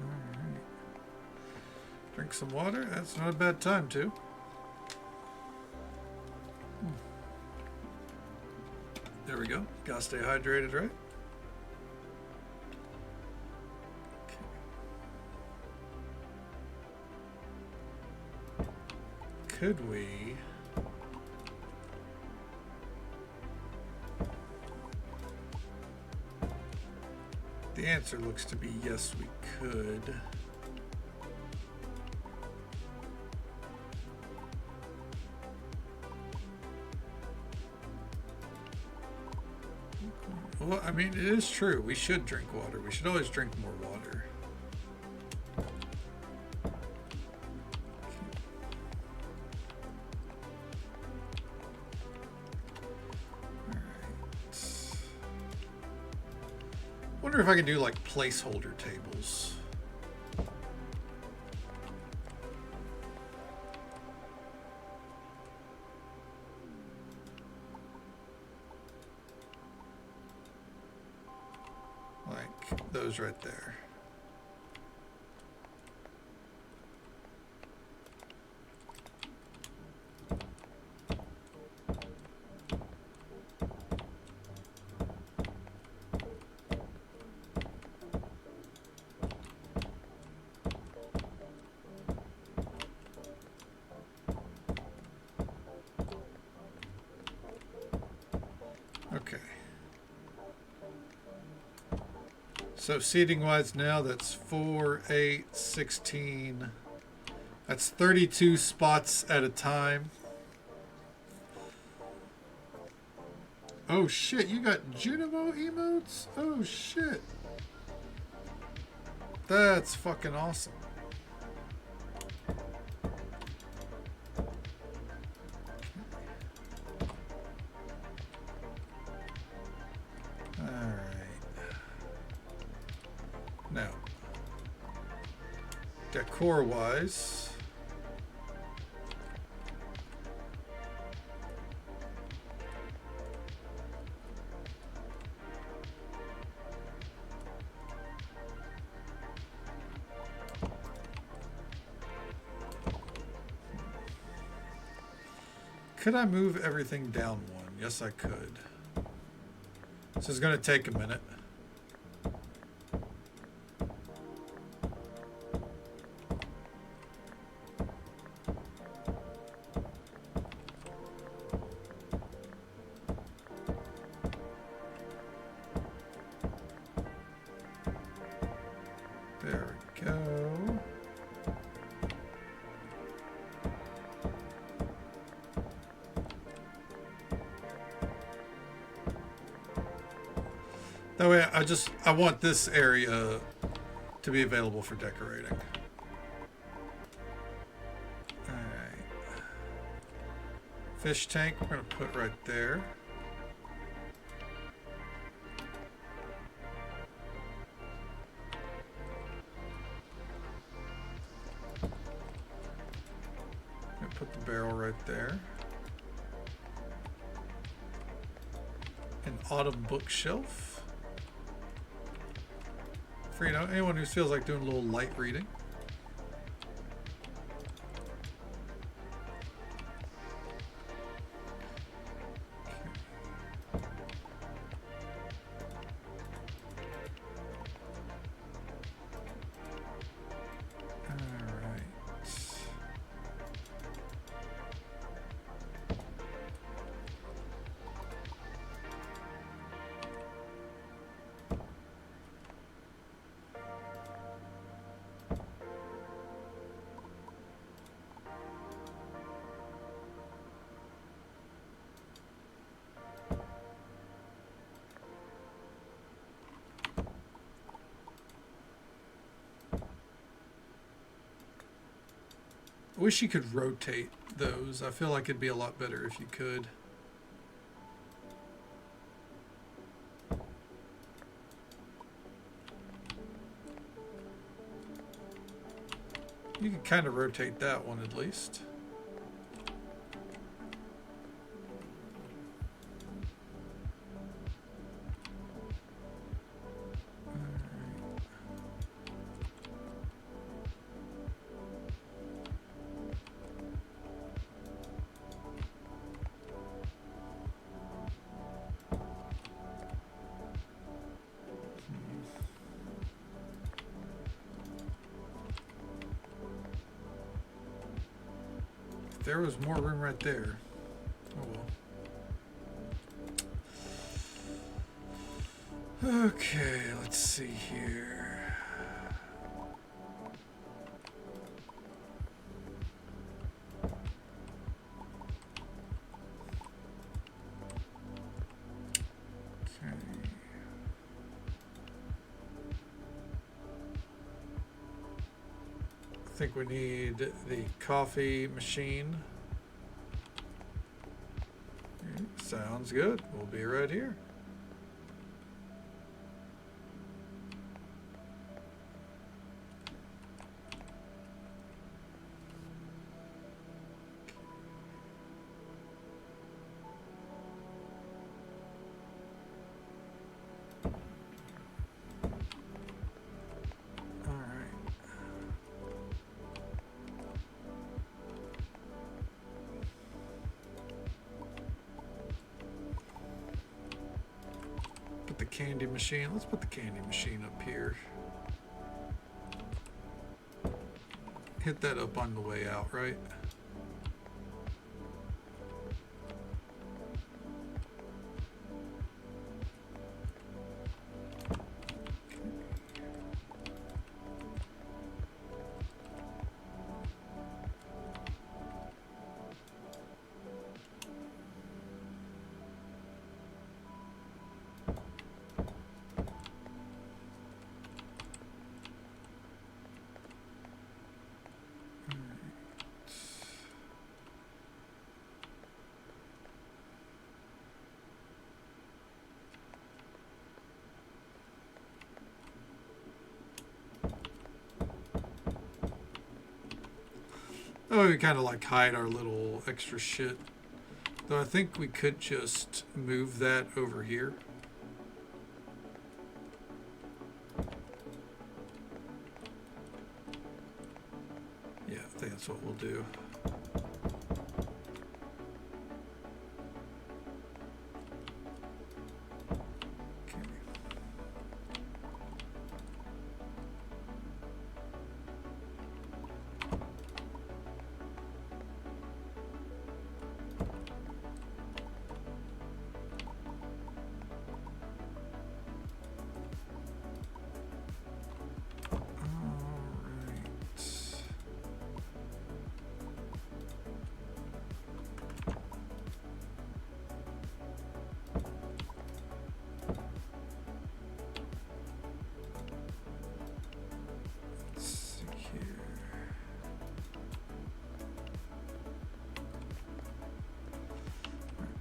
Alright. Drink some water. That's not a bad time, too. There we go. Gotta stay hydrated, right? Could we? The answer looks to be yes, we could. Well, I mean, it is true. We should drink water. We should always drink more water. Wonder if I can do like placeholder tables. Like those right there. So seating wise now, that's 4, 8, 16. That's 32 spots at a time. Oh shit, you got Junimo emotes? Oh shit. That's fucking awesome. Now, decor-wise, could I move everything down one? Yes, I could. This is going to take a minute. There we go. That way, I want this area to be available for decorating. Alright. Fish tank, we're going to put right there. Put the barrel right there. An autumn bookshelf. For, you know, anyone who feels like doing a little light reading. I wish you could rotate those. I feel like it'd be a lot better if you could. You can kind of rotate that one at least. There was more room right there. Oh well. Okay, let's see here. Okay. I think we need the coffee machine. Sounds good. We'll be right here. The candy machine. Let's put the candy machine up here. Hit that up on the way out, right? Oh, we kind of like hide our little extra shit. Though I think we could just move that over here. Yeah, I think that's what we'll do.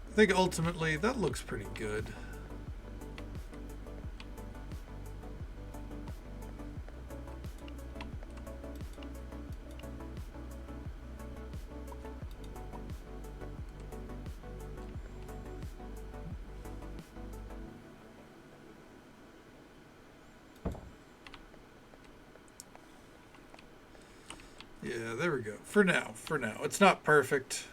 I think ultimately that looks pretty good. Yeah, there we go. For now. It's not perfect.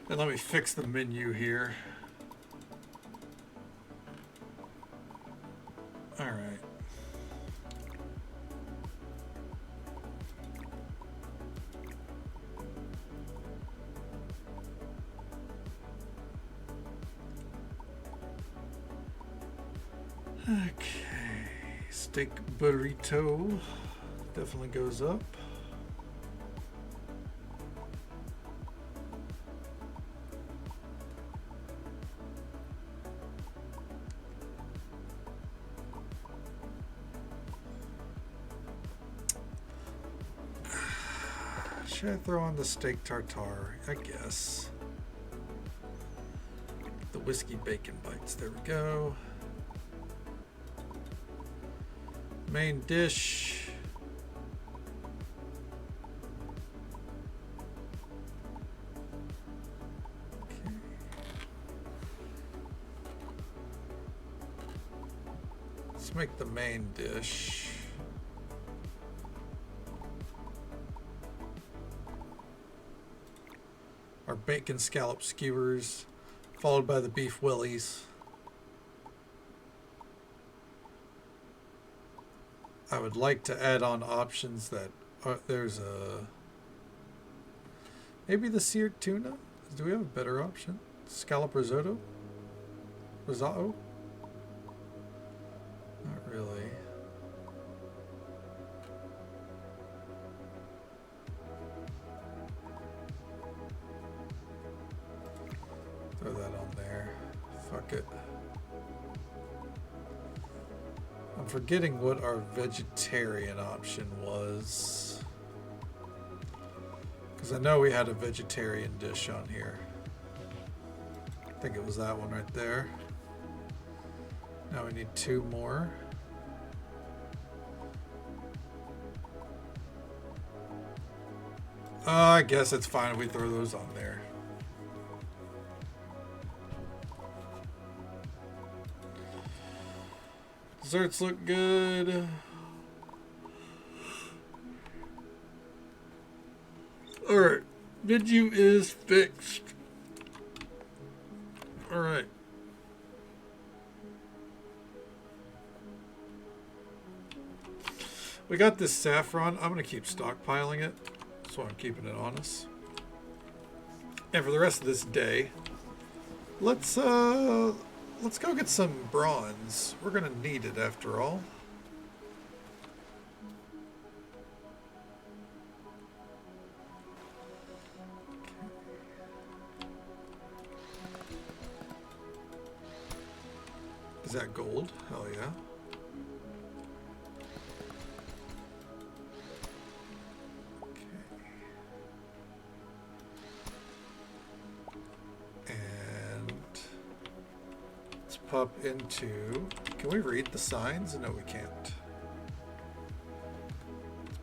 And let me fix the menu here. All right. Okay. Steak burrito definitely goes up. Should I throw on the steak tartare? I guess. The whiskey bacon bites. There we go. Main dish. Okay. Let's make the main dish. Our bacon scallop skewers, followed by the beef willies. I would like to add on options that there's a maybe the seared tuna. Do we have a better option? Scallop risotto? Risotto? Not really. Throw that on there. Fuck it. I'm forgetting what our vegetarian option was. Because I know we had a vegetarian dish on here. I think it was that one right there. Now we need 2 more. I guess it's fine if we throw those on there. Desserts look good. Alright. Menu is fixed. Alright. We got this saffron. I'm going to keep stockpiling it. So I'm keeping it on us. And for the rest of this day, let's go get some bronze. We're gonna need it after all. Is that gold? Hell yeah. Up into, can we read the signs? No, we can't.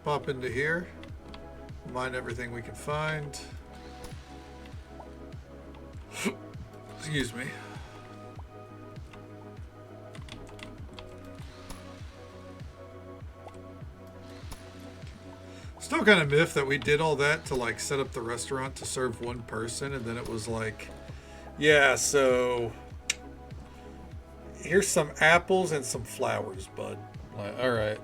Pop into here. Mine everything we can find. Excuse me. Still kind of miffed that we did all that to like set up the restaurant to serve one person, and then it was like, yeah, so here's some apples and some flowers, bud. Like, all right,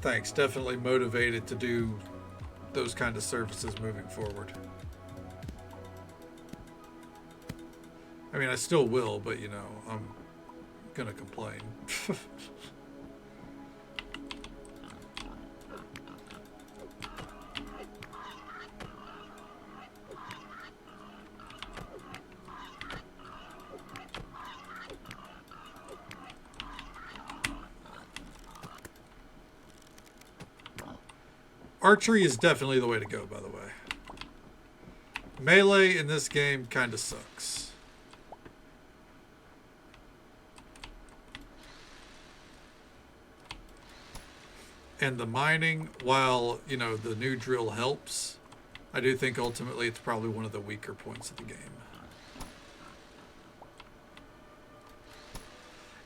thanks. Definitely motivated to do those kind of services moving forward. I mean, I still will, but you know, I'm gonna complain. Archery is definitely the way to go, by the way. Melee in this game kind of sucks. And the mining, while, you know, the new drill helps, I do think ultimately it's probably one of the weaker points of the game.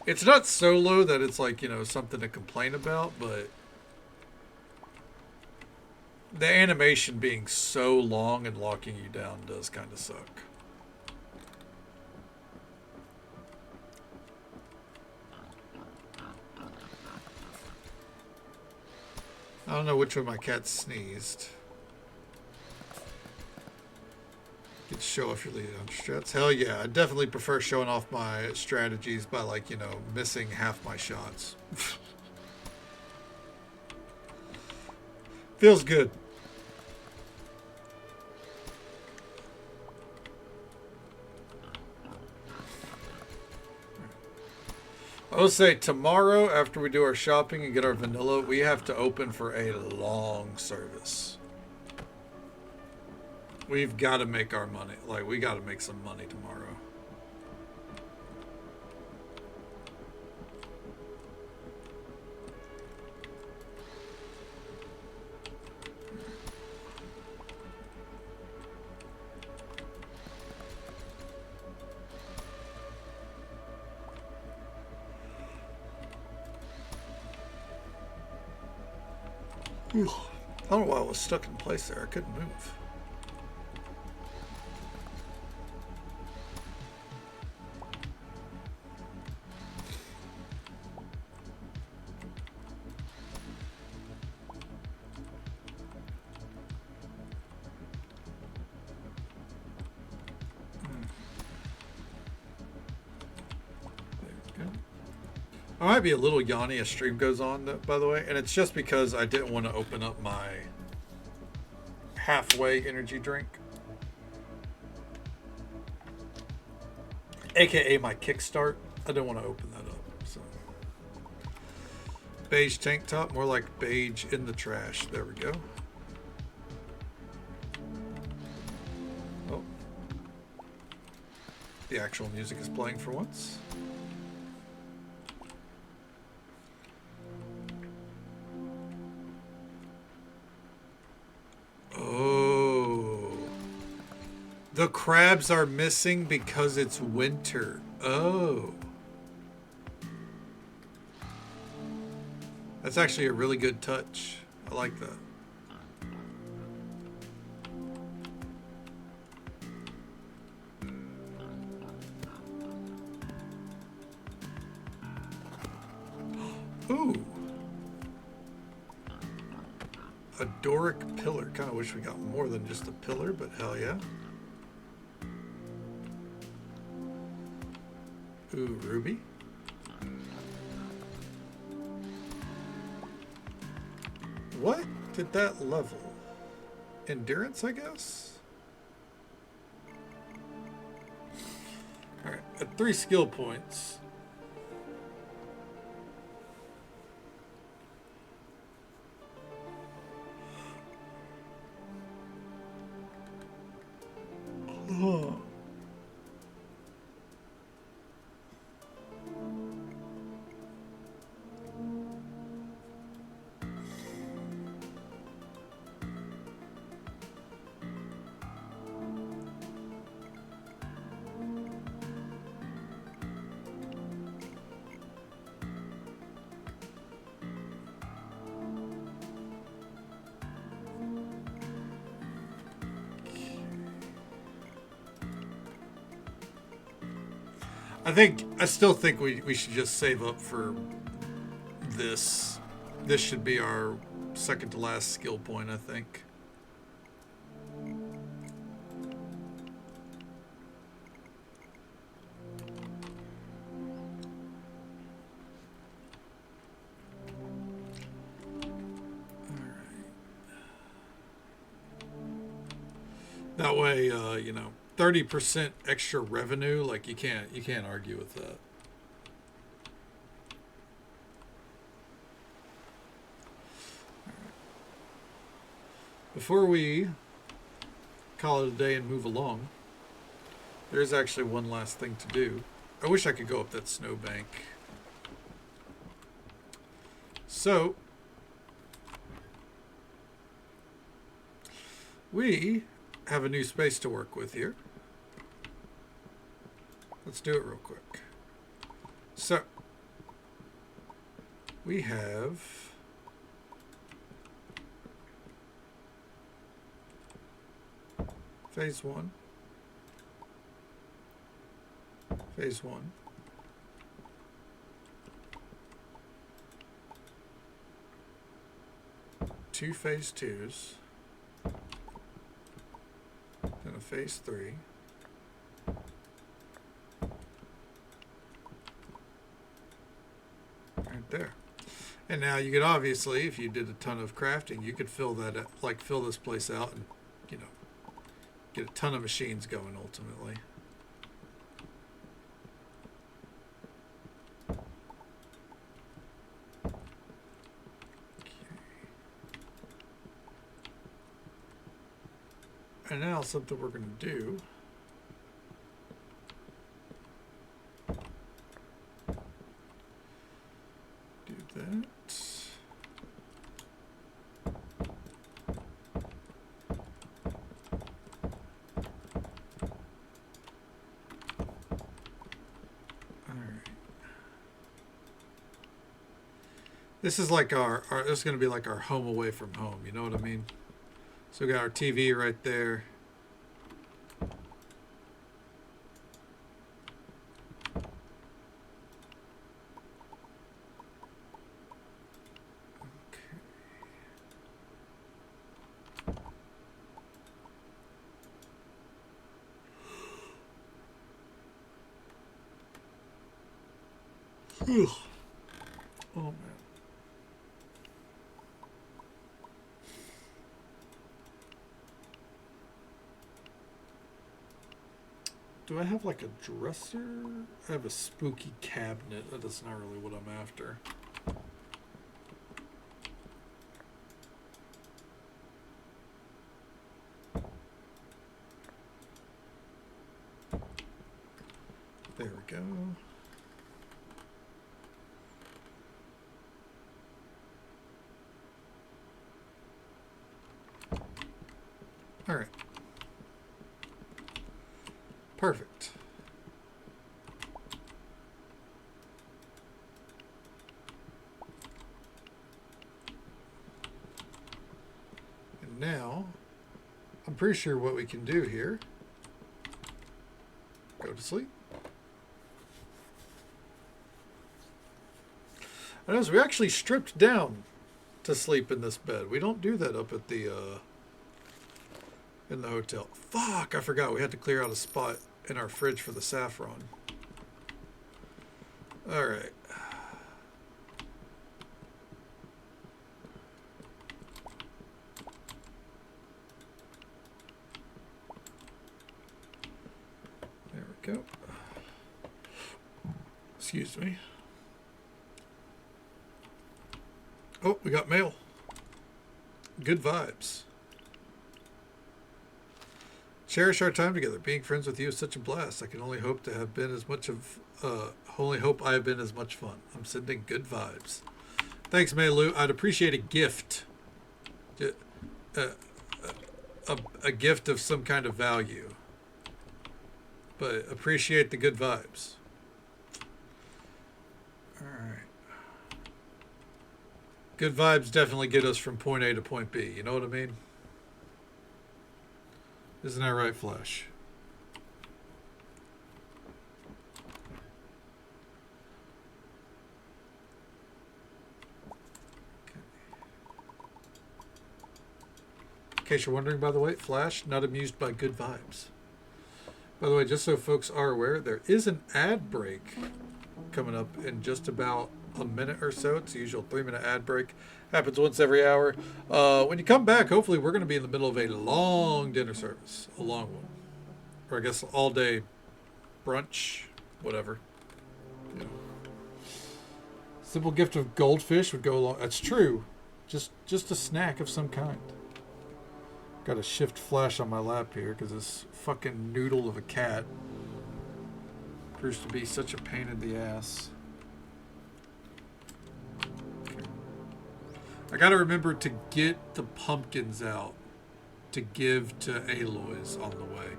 It's not so low that it's like, you know, something to complain about, but the animation being so long and locking you down does kind of suck. I don't know which one my cat sneezed. You could show off your lead on strats. Hell yeah, I definitely prefer showing off my strategies by, like, you know, missing half my shots. Feels good. I will say tomorrow, after we do our shopping and get our vanilla, we have to open for a long service. We've got to make our money. Like, we got to make some money tomorrow. I don't know why I was stuck in place there. I couldn't move. I might be a little yawny as stream goes on, by the way, and it's just because I didn't want to open up my halfway energy drink, aka my kickstart. I didn't want to open that up. So, beige tank top, more like beige in the trash. There we go. Oh, the actual music is playing for once. The crabs are missing because it's winter. Oh. That's actually a really good touch. I like that. Ooh. A Doric pillar. Kind of wish we got more than just a pillar, but hell yeah. Ooh, ruby. What did that level? Endurance, I guess? Alright, at 3 skill points. Oh. I still think we should just save up for this. This should be our second to last skill point, I think. That way, 30% extra revenue, like you can't argue with that. Before we call it a day and move along, there's actually one last thing to do. I wish I could go up that snowbank. So, we have a new space to work with here. Let's do it real quick. So, we have phase 1, phase 1, two phase 2s, then a phase 3, right there. And now you could obviously, if you did a ton of crafting, you could fill that, like fill this place out and, get a ton of machines going ultimately. And now something we're going to do that. This is like this is going to be like our home away from home, you know what I mean? So we got our TV right there. Okay. Oh man. Do I have like a dresser? I have a spooky cabinet. That is not really what I'm after. There we go. All right. Perfect. And now, I'm pretty sure what we can do here, go to sleep. I notice we actually stripped down to sleep in this bed. We don't do that up at the, in the hotel. Fuck, I forgot we had to clear out a spot in our fridge for the saffron. All right. There we go. Excuse me. Oh, we got mail. Good vibes. Cherish our time together. Being friends with you is such a blast. I can only hope to have been as much of, only hope I have been as much fun. I'm sending good vibes. Thanks, Melu. I'd appreciate a gift. A gift of some kind of value. But appreciate the good vibes. All right. Good vibes definitely get us from point A to point B. You know what I mean? Isn't that right, Flash? In case you're wondering, by the way, Flash, not amused by good vibes. By the way, just so folks are aware, there is an ad break coming up in just about a minute or so. It's the usual 3-minute ad break. Happens once every hour. When you come back, hopefully we're going to be in the middle of a long dinner service. A long one. Or I guess all day brunch, whatever. You know. Simple gift of goldfish would go along. That's true. Just a snack of some kind. Got a shift Flash on my lap here because this fucking noodle of a cat proves to be such a pain in the ass. Okay. I gotta remember to get the pumpkins out to give to Aloy's on the way.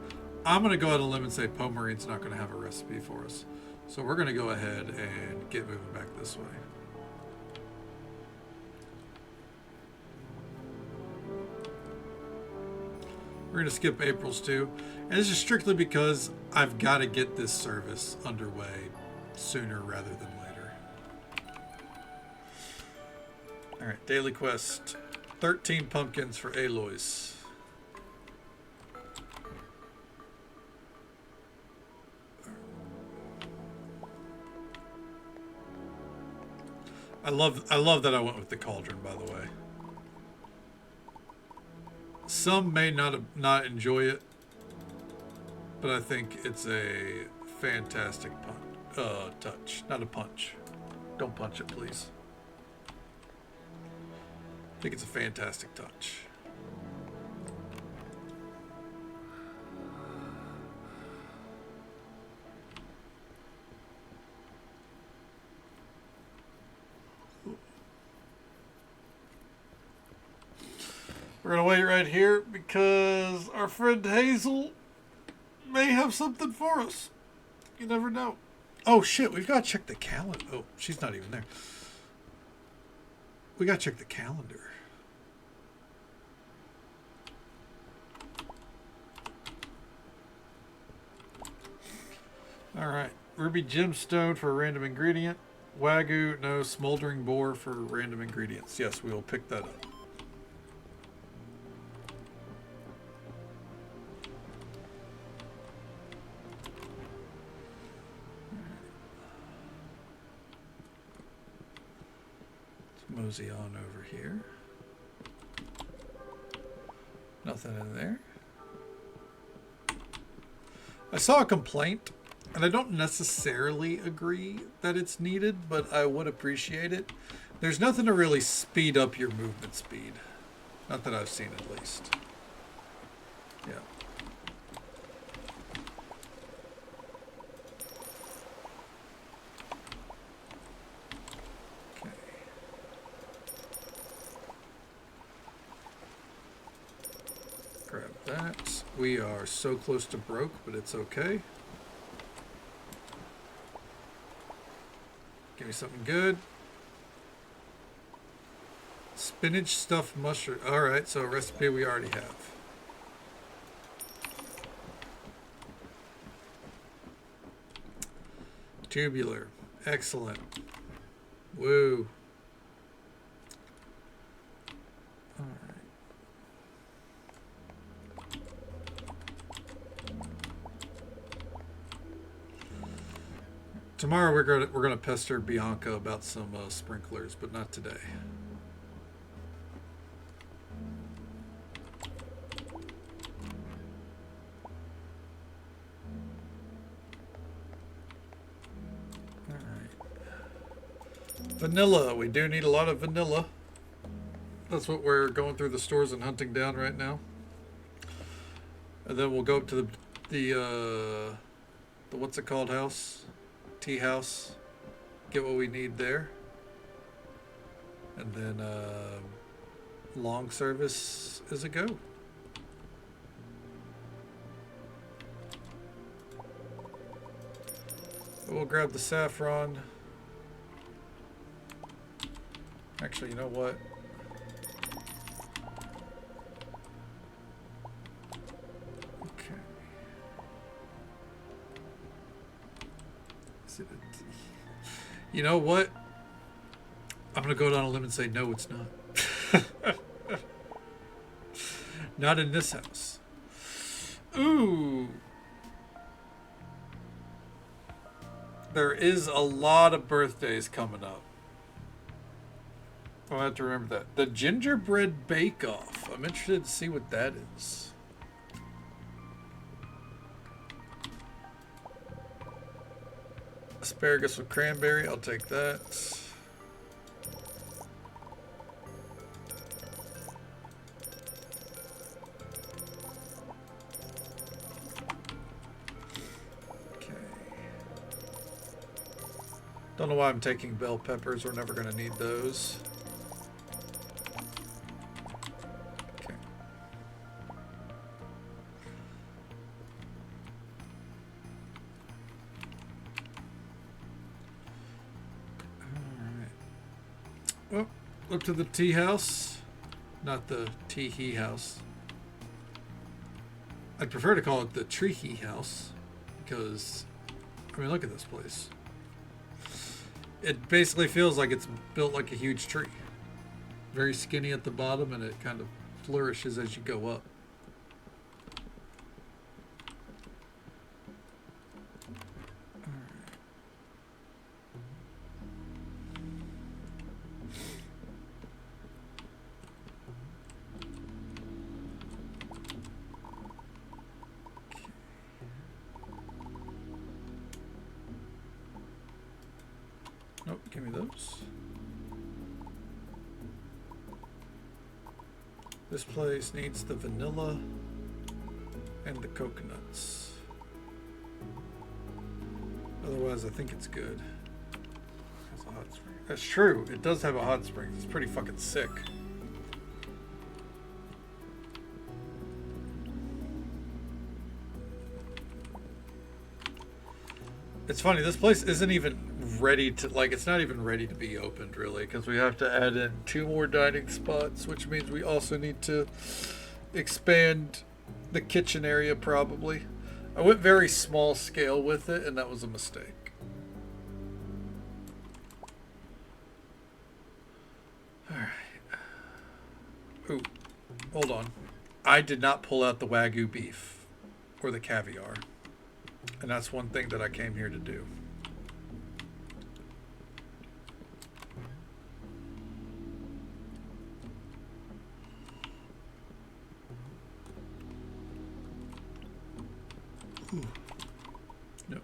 I'm gonna go out on a limb and say Pomarine's not gonna have a recipe for us. So we're gonna go ahead and get moving back this way. We're going to skip April's too. And this is strictly because I've got to get this service underway sooner rather than later. Alright, daily quest. 13 pumpkins for Aloy's. I love that I went with the cauldron, by the way. Some may not enjoy it, but I think it's a fantastic touch. Not a punch. Don't punch it, please. I think it's a fantastic touch. We're going to wait right here because our friend Hazel may have something for us. You never know. Oh, shit. We've got to check the calendar. Oh, she's not even there. We got to check the calendar. All right. Ruby gemstone for a random ingredient. Wagyu, no. Smoldering boar for random ingredients. Yes, we will pick that up. Mosey on over here. Nothing in there. I saw a complaint, and I don't necessarily agree that it's needed, but I would appreciate it. There's nothing to really speed up your movement speed. Not that I've seen, at least. Yeah. That. We are so close to broke, but it's okay. Give me something good. Spinach stuffed mushroom. Alright, so a recipe we already have. Tubular. Excellent. Woo. Tomorrow we're gonna pester Bianca about some sprinklers, but not today. All right. Vanilla. We do need a lot of vanilla. That's what we're going through the stores and hunting down right now. And then we'll go up to the what's it called house? Tea house, get what we need there, and then long service is a go. We'll grab the saffron. Actually, you know what? You know what? I'm going to go down a limb and say, no, it's not. Not in this house. Ooh. There is a lot of birthdays coming up. I'll have to remember that. The gingerbread bake-off. I'm interested to see what that is. Asparagus with cranberry. I'll take that. Okay. Don't know why I'm taking bell peppers. We're never going to need those. Up to the tea house, not the tee-hee house. I'd prefer to call it the tree-hee house because, I mean, look at this place. It basically feels like it's built like a huge tree. Very skinny at the bottom, and it kind of flourishes as you go up. Nope, give me those. This place needs the vanilla and the coconuts. Otherwise, I think it's good. It has a hot spring. That's true. It does have a hot spring. It's pretty fucking sick. It's funny, this place isn't even ready to, like, it's not even ready to be opened, really, because we have to add in 2 more dining spots, which means we also need to expand the kitchen area, probably. I went very small scale with it, and that was a mistake. Alright. Ooh, hold on. I did not pull out the Wagyu beef, or the caviar. And that's one thing that I came here to do. Ooh. Nope.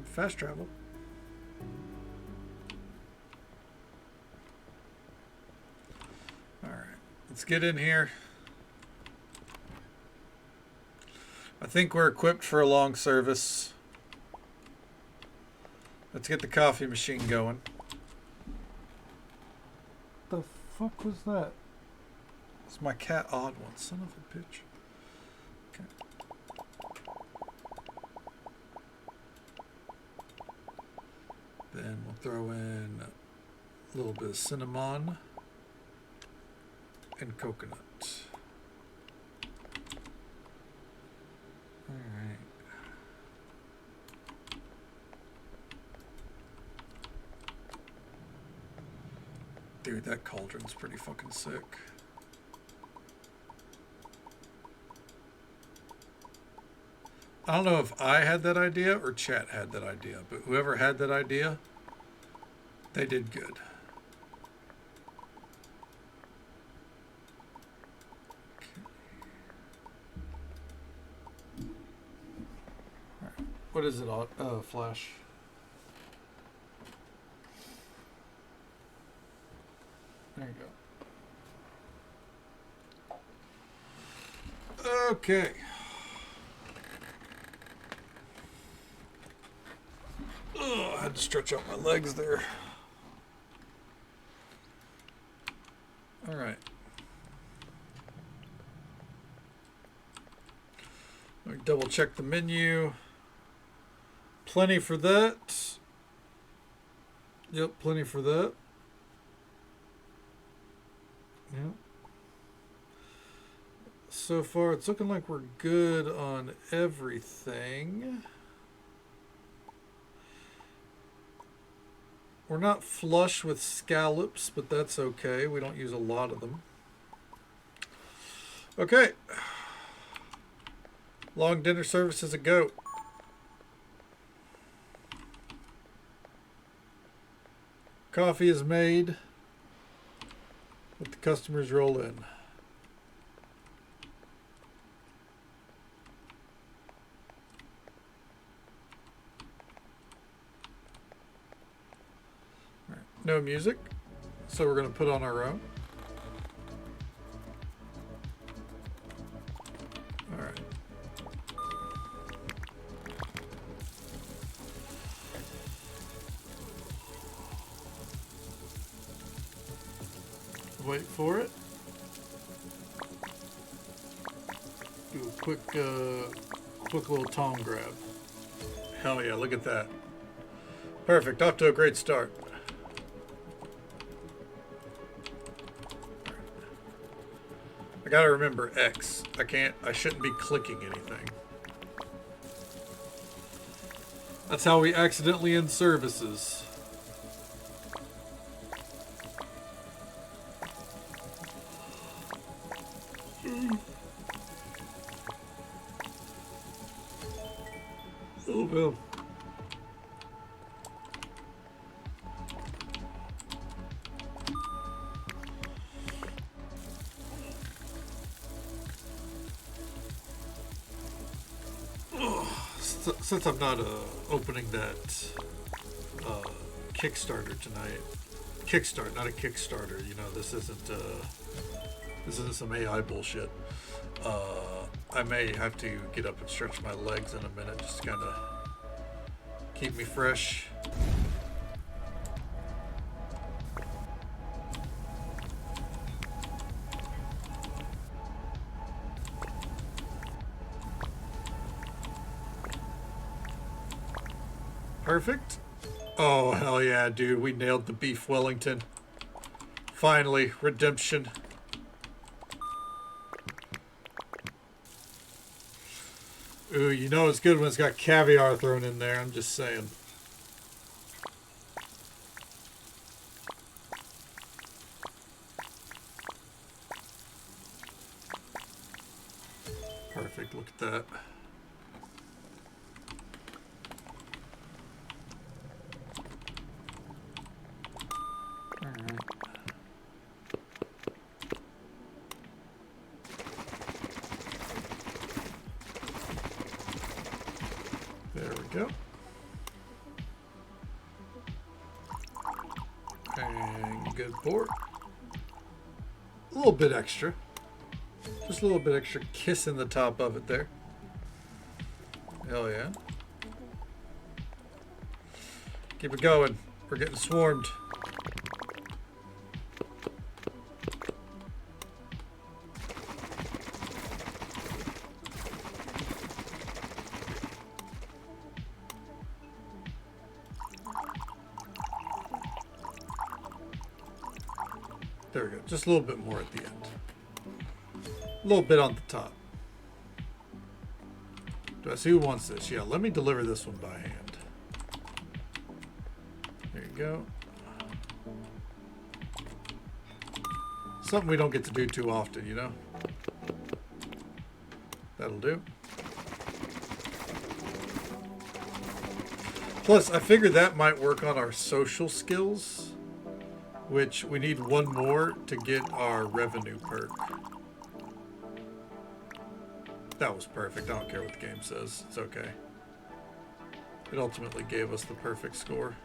Fast travel. All right, let's get in here. I think we're equipped for a long service. Let's get the coffee machine going. The fuck was that? It's my cat Odd One, son of a bitch. Okay. Then we'll throw in a little bit of cinnamon and coconut. All right. Dude, that cauldron's pretty fucking sick. I don't know if I had that idea or chat had that idea, but whoever had that idea, they did good. Okay. All right. What is it, Flash? There you go. Okay. I had to stretch out my legs there. All right. Let me double check the menu. Plenty for that. Yep, plenty for that. Yep. so far. It's looking like we're good on everything. We're not flush with scallops, but that's okay. We don't use a lot of them. Okay. Long dinner service is a go. Coffee is made. Let the customers roll in. All right. No music, so we're going to put on our own. All right. Wait for it. Do a quick little tongue grab. Hell yeah, look at that. Perfect, off to a great start. I gotta remember X. I shouldn't be clicking anything. That's how we accidentally end services. Oh, well. Since I'm not opening that Kickstarter tonight, Kickstart, not a Kickstarter. You know, this isn't some AI bullshit. I may have to get up and stretch my legs in a minute, just to kind of keep me fresh. Perfect. Oh, hell yeah, dude. We nailed the beef Wellington. Finally, redemption. Ooh, you know it's good when it's got caviar thrown in there. I'm just saying. Perfect. Look at that. Go. And good pork. A little bit extra. Just a little bit extra kiss in the top of it there. Hell yeah. Keep it going. We're getting swarmed. There we go. Just a little bit more at the end. A little bit on the top. Do I see who wants this? Yeah, let me deliver this one by hand. There you go. Something we don't get to do too often, you know? That'll do. Plus, I figured that might work on our social skills. Which we need one more to get our revenue perk. That was perfect. I don't care what the game says. It's okay. It ultimately gave us the perfect score.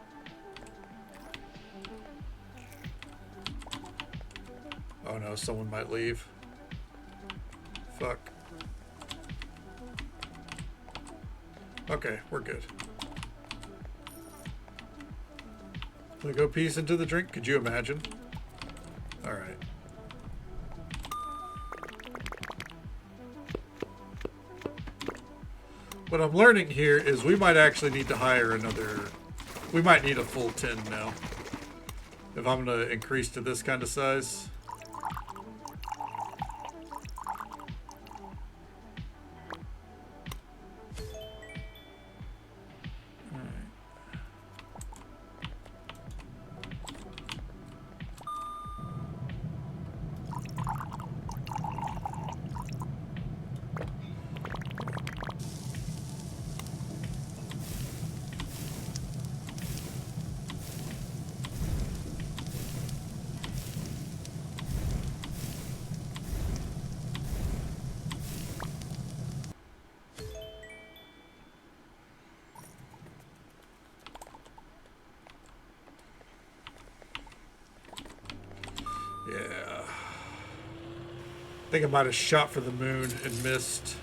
Oh no, someone might leave. Fuck. Okay, we're good. Can we go peace into the drink? Could you imagine? Alright. What I'm learning here is we might actually need to hire another... We might need a full 10 now. If I'm going to increase to this kind of size. Yeah. I think I might have shot for the moon and missed.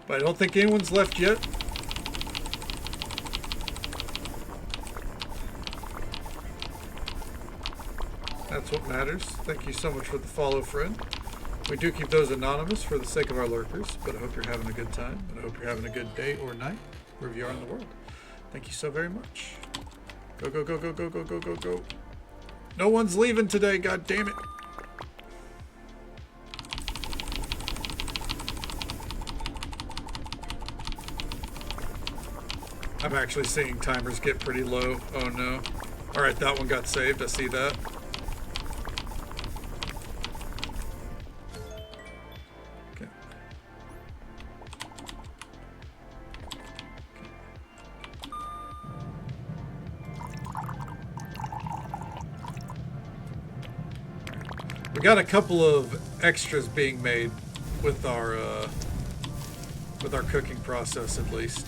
But I don't think anyone's left yet. That's what matters. Thank you so much for the follow, friend. We do keep those anonymous for the sake of our lurkers, but I hope you're having a good time, and I hope you're having a good day or night, wherever you are in the world. Thank you so very much. Go, go, go, go, go, go, go, go, go. No one's leaving today, god damn it. I'm actually seeing timers get pretty low. Oh no. Alright, that one got saved. I see that. Okay. We got a couple of extras being made with our cooking process, at least.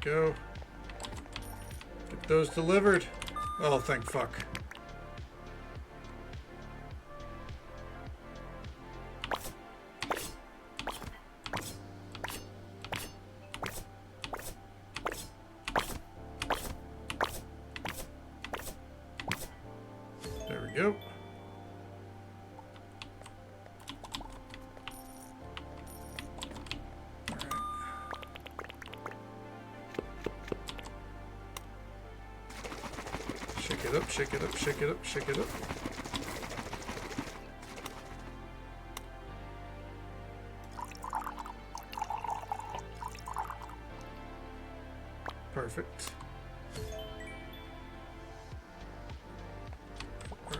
Go. Get those delivered. Oh, thank fuck. There we go. Shake it up, shake it up, shake it up, shake it up. Perfect. All right,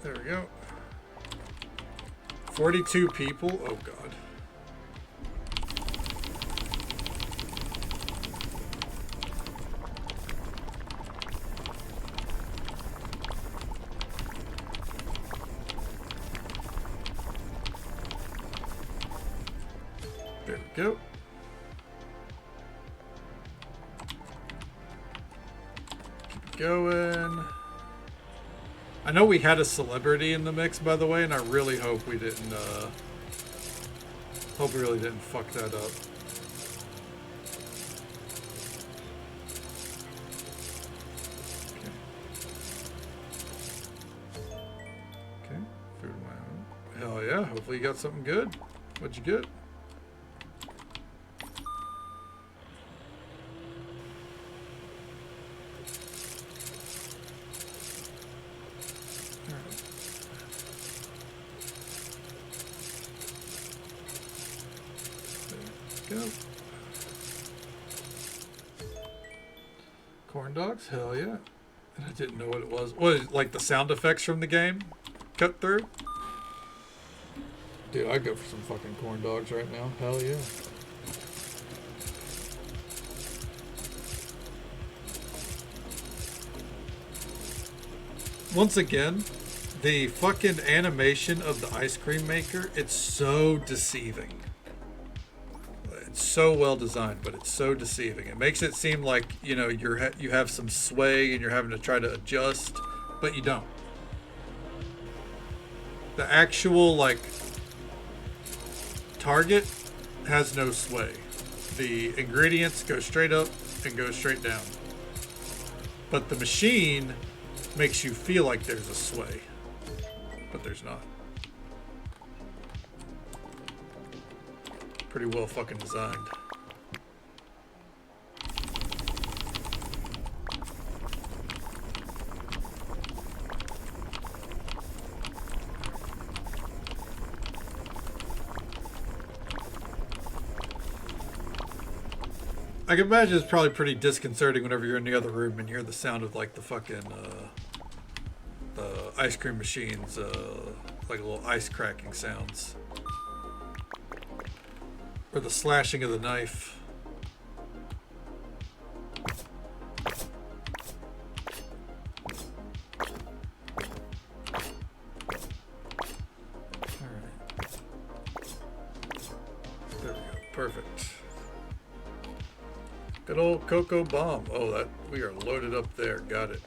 there we go. 42 people. Oh god. There we go. Keep it going. I know we had a celebrity in the mix, by the way, and I really hope we didn't, hope we really didn't fuck that up. Okay, food of my own. Hell yeah, hopefully you got something good. What'd you get? Go. Corn dogs? Hell yeah. I didn't know what it was. What, like the sound effects from the game? Cut through? Dude, I'd go for some fucking corn dogs right now. Hell yeah. Once again, the fucking animation of the ice cream maker, it's so deceiving. So well designed, but it's so deceiving. It makes it seem like, you know, you have some sway and you're having to try to adjust, but you don't. The actual like target has no sway. The ingredients go straight up and go straight down. But the machine makes you feel like there's a sway, but there's not. Pretty well fucking designed. I can imagine it's probably pretty disconcerting whenever you're in the other room and you hear the sound of like the fucking the ice cream machines, like little ice cracking sounds. Or the slashing of the knife. Alright. There we go. Perfect. Good old Cocoa Bomb. Oh, that we are loaded up there. Got it.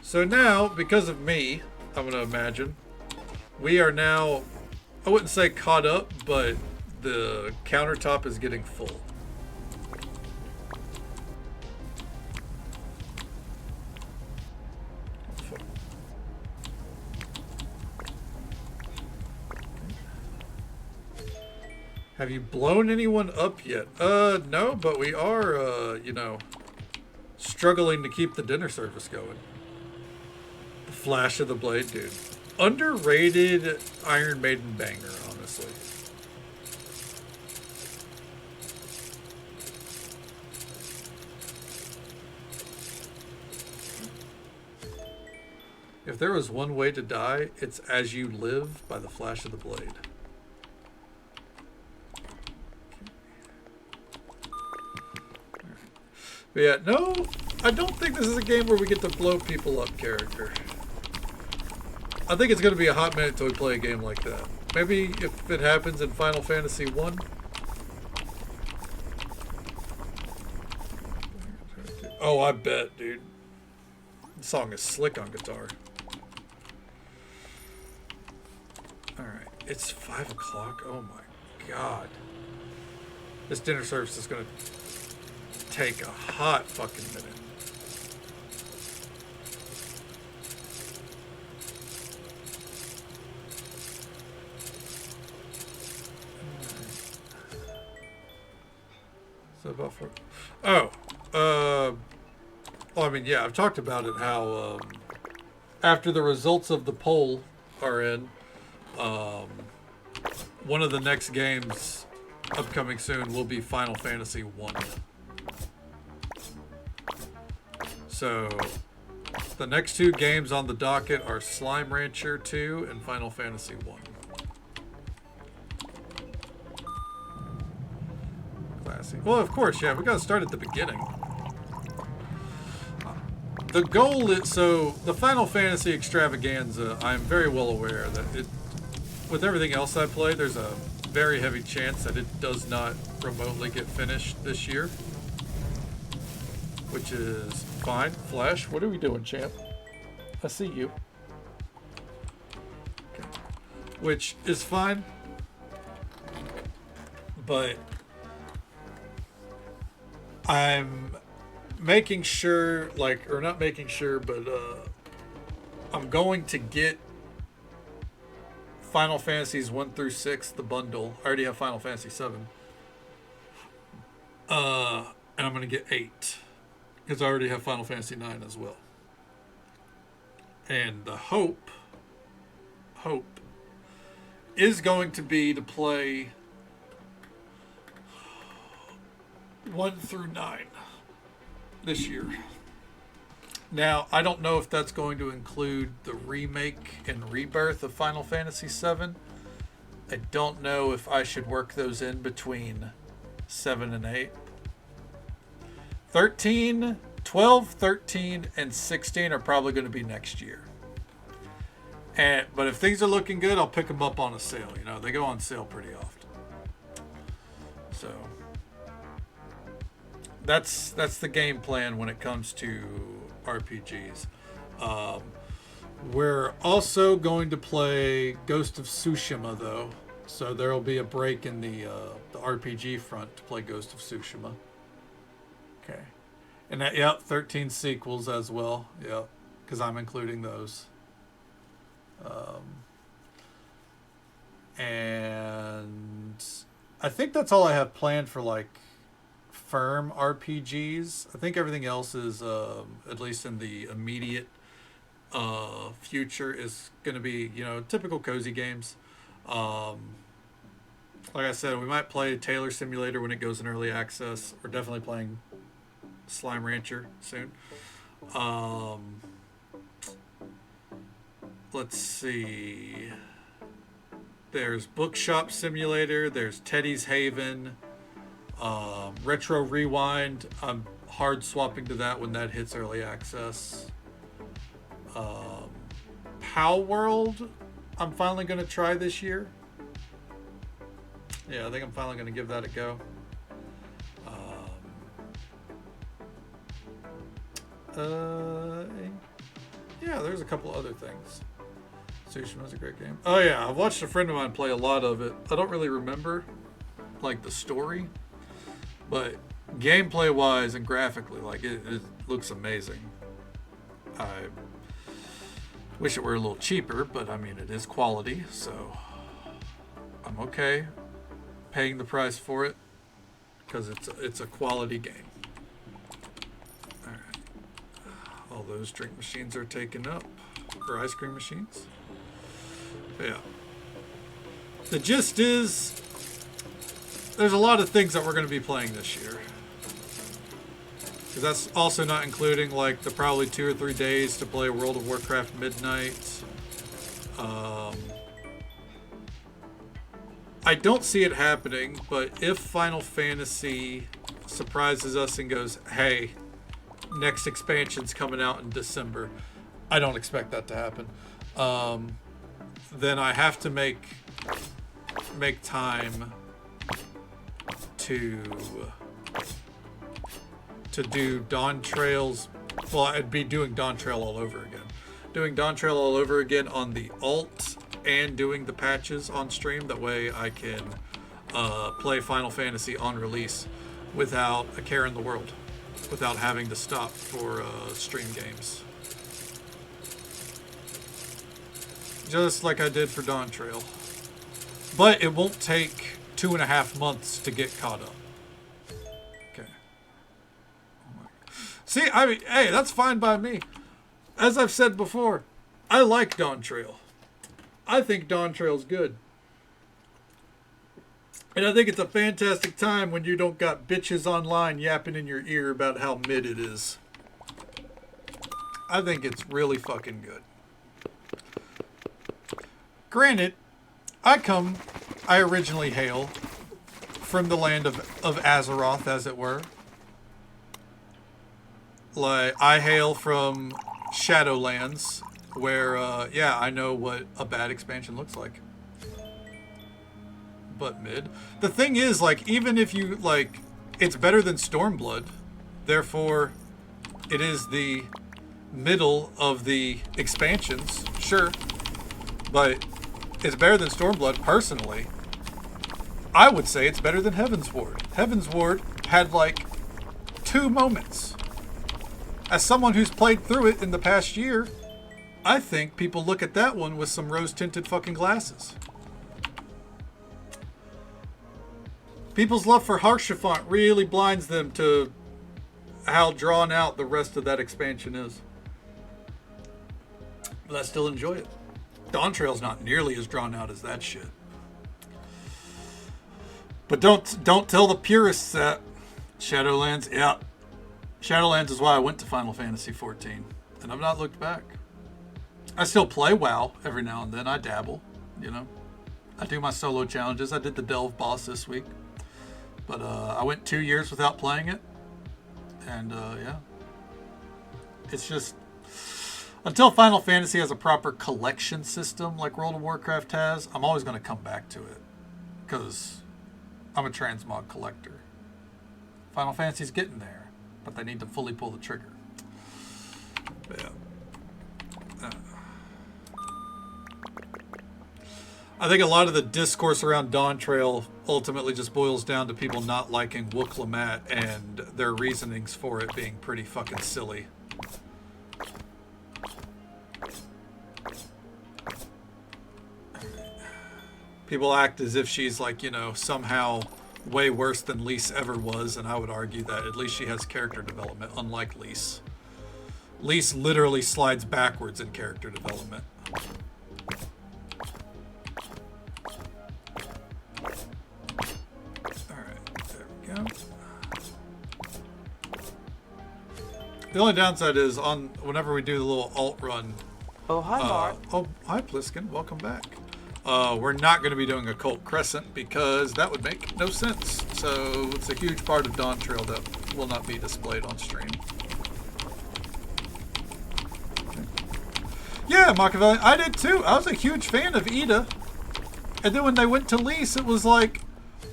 So now, because of me, I'm going to imagine, we are now, I wouldn't say caught up, but the countertop is getting full. Have you blown anyone up yet? No, but we are, you know, struggling to keep the dinner service going. The Flash of the Blade, dude. Underrated Iron Maiden banger, honestly. If there was one way to die, it's As You Live by the Flash of the Blade. But yeah, no, I don't think this is a game where we get to blow people up character. I think it's going to be a hot minute until we play a game like that. Maybe if it happens in Final Fantasy 1. Oh, I bet, dude. The song is slick on guitar. Alright, it's 5 o'clock. Oh my god. This dinner service is going to take a hot fucking minute. So about four. Oh, well, I mean, yeah, I've talked about it. How after the results of the poll are in, one of the next games upcoming soon will be Final Fantasy 1. So the next two games on the docket are Slime Rancher 2 and Final Fantasy 1. Classy. Well, of course, yeah, we gotta start at the beginning. The goal is, so the Final Fantasy extravaganza, I'm very well aware that it, with everything else I play, there's a very heavy chance that it does not remotely get finished this year. Which is fine. Flash, what are we doing, champ? I see you. Okay. Which is fine. But I'm making sure, like, or not making sure, but I'm going to get Final Fantasies 1 through 6, the bundle. I already have Final Fantasy 7. And I'm going to get 8. Because I already have Final Fantasy 9 as well. And the hope is going to be to play 1 through 9 this year. Now, I don't know if that's going to include the remake and rebirth of Final Fantasy 7. I don't know if I should work those in between 7 and 8. 13, 12, 13, and 16 are probably going to be next year. But if things are looking good, I'll pick them up on a sale. You know, they go on sale pretty often. So that's the game plan when it comes to RPGs. We're also going to play Ghost of Tsushima, though. So there will be a break in the RPG front to play Ghost of Tsushima. Okay. And that, yep, 13 sequels as well. Yep, because I'm including those. And I think that's all I have planned for, like, firm RPGs. I think everything else is, at least in the immediate future, is going to be, you know, typical cozy games. Like I said, we might play Taylor Simulator when it goes in early access. We're definitely playing Slime Rancher soon. Um, let's see. There's Bookshop Simulator. There's Teddy's Haven. Retro Rewind. I'm hard swapping to that when that hits early access. Pow World, I'm finally going to try this year. Yeah, I think I'm finally going to give that a go. Yeah, there's a couple other things. Tsushima's a great game. Oh yeah, I've watched a friend of mine play a lot of it. I don't really remember, like, the story, but gameplay wise and graphically, like, it looks amazing. I wish it were a little cheaper, but I mean, it is quality, so I'm okay paying the price for it because it's a quality game. All right, all those drink machines are taken up, or ice cream machines. But yeah, the gist is there's a lot of things that we're going to be playing this year. Because that's also not including, like, the probably 2 or 3 days to play World of Warcraft Midnight. I don't see it happening, but if Final Fantasy surprises us and goes, hey, next expansion's coming out in December, I don't expect that to happen. Then I have to make time to do Dawn Trails. Well, I'd be doing Dawn Trail all over again. Doing Dawn Trail all over again on the alt and doing the patches on stream. That way I can play Final Fantasy on release without a care in the world. Without having to stop for stream games. Just like I did for Dawn Trail. But it won't take 2.5 months to get caught up. See, I mean, hey, that's fine by me. As I've said before, I like Dawn Trail. I think Dawn Trail's good. And I think it's a fantastic time when you don't got bitches online yapping in your ear about how mid it is. I think it's really fucking good. Granted, I originally hail from the land of Azeroth, as it were. Like, I hail from Shadowlands, where, yeah, I know what a bad expansion looks like. But mid. The thing is, like, even if you, like, it's better than Stormblood, therefore, it is the middle of the expansions, sure. But it's better than Stormblood, personally. I would say it's better than Heavensward. Heavensward had, like, 2 moments. As someone who's played through it in the past year, I think people look at that one with some rose-tinted fucking glasses. People's love for Haurchefant really blinds them to how drawn out the rest of that expansion is. But I still enjoy it. Dawn Trail's not nearly as drawn out as that shit. But don't tell the purists that. Shadowlands, yeah. Shadowlands is why I went to Final Fantasy XIV, and I've not looked back. I still play WoW every now and then. I dabble, you know. I do my solo challenges. I did the Delve boss this week. But I went 2 years without playing it. And yeah. It's just, until Final Fantasy has a proper collection system like World of Warcraft has, I'm always going to come back to it. Because I'm a transmog collector. Final Fantasy's getting there. But they need to fully pull the trigger. But yeah. I think a lot of the discourse around Dawn Trail ultimately just boils down to people not liking Wuklammat and their reasonings for it being pretty fucking silly. People act as if she's, like, you know, somehow way worse than Lise ever was, and I would argue that at least she has character development, unlike Lise. Lise literally slides backwards in character development. Alright, there we go. The only downside is on whenever we do the little alt run. Oh, hi, Mark. Oh, hi, Pliskin. Welcome back. We're not going to be doing Occult Crescent because that would make no sense. So it's a huge part of Dawn Trail that will not be displayed on stream. Yeah, Machiavelli, I did too. I was a huge fan of Ida. And then when they went to Lise, it was like,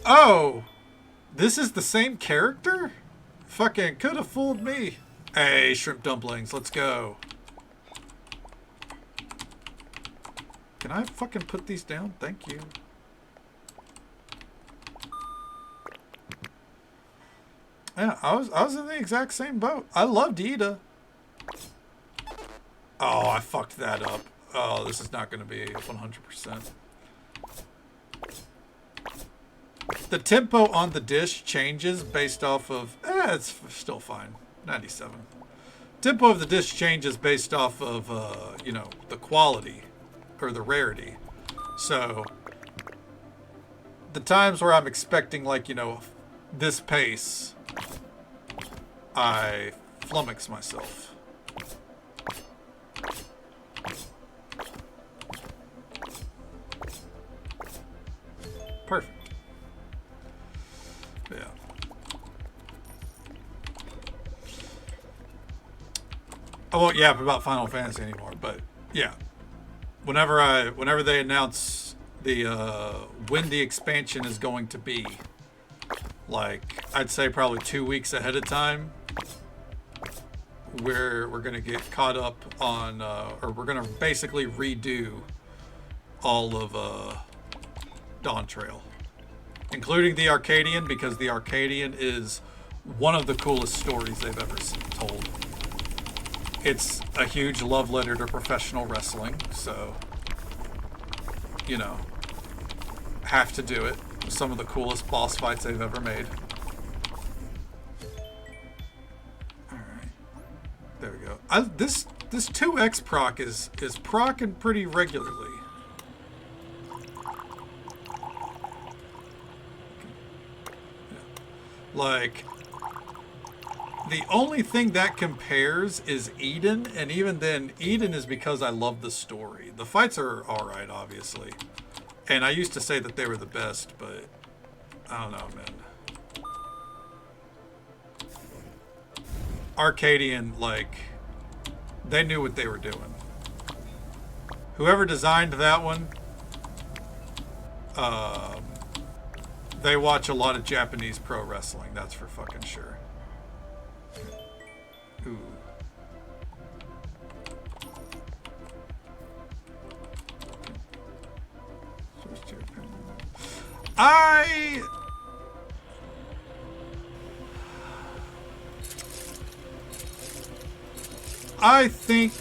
oh, this is the same character? Fucking could have fooled me. Hey, shrimp dumplings, let's go. Can I fucking put these down? Thank you. Yeah, I was in the exact same boat. I loved Ida. Oh, I fucked that up. Oh, this is not going to be 100%. The tempo on the dish changes based off of... it's still fine. 97. Tempo of the dish changes based off of, you know, the quality or the rarity. So, the times where I'm expecting, like, you know, this pace, I flummox myself. Perfect. Yeah. I won't yap about Final Fantasy anymore, but yeah. Whenever they announce the when the expansion is going to be, like I'd say probably 2 weeks ahead of time, we're gonna get caught up on, or we're gonna basically redo all of Dawn Trail, including the Arcadian, because the Arcadian is one of the coolest stories they've ever told. It's a huge love letter to professional wrestling, so, you know, have to do it. Some of the coolest boss fights they've ever made. Alright. There we go. This 2x proc is procking pretty regularly. Like, the only thing that compares is Eden, and even then, Eden is because I love the story. The fights are alright, obviously. And I used to say that they were the best, but I don't know, man. Arcadian, like, they knew what they were doing. Whoever designed that one, they watch a lot of Japanese pro wrestling, that's for fucking sure. Ooh. I think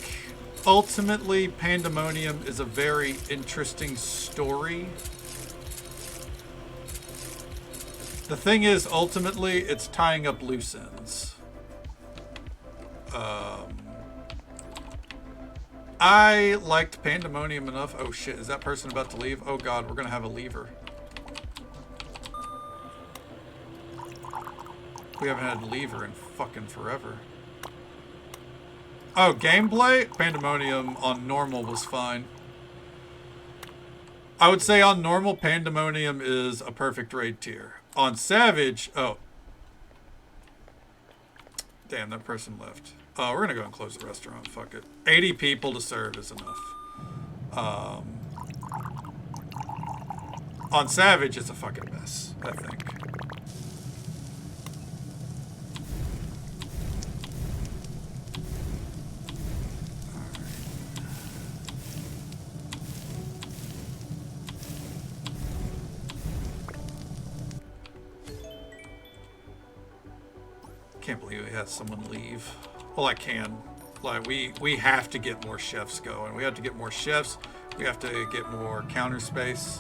ultimately Pandemonium is a very interesting story. The thing is, ultimately, it's tying up loose ends. I liked Pandemonium enough. Oh shit, is that person about to leave? Oh god, we're gonna have a leaver. We haven't had a leaver in fucking forever. Oh, gameplay? Pandemonium on normal was fine. I would say on normal, Pandemonium is a perfect raid tier. On Savage, oh. Damn, that person left. We're gonna go and close the restaurant, fuck it. 80 people to serve is enough. On Savage, it's a fucking mess, I think. Can't believe we had someone leave. Well, I can. Like, we have to get more chefs going. We have to get more chefs. We have to get more counter space.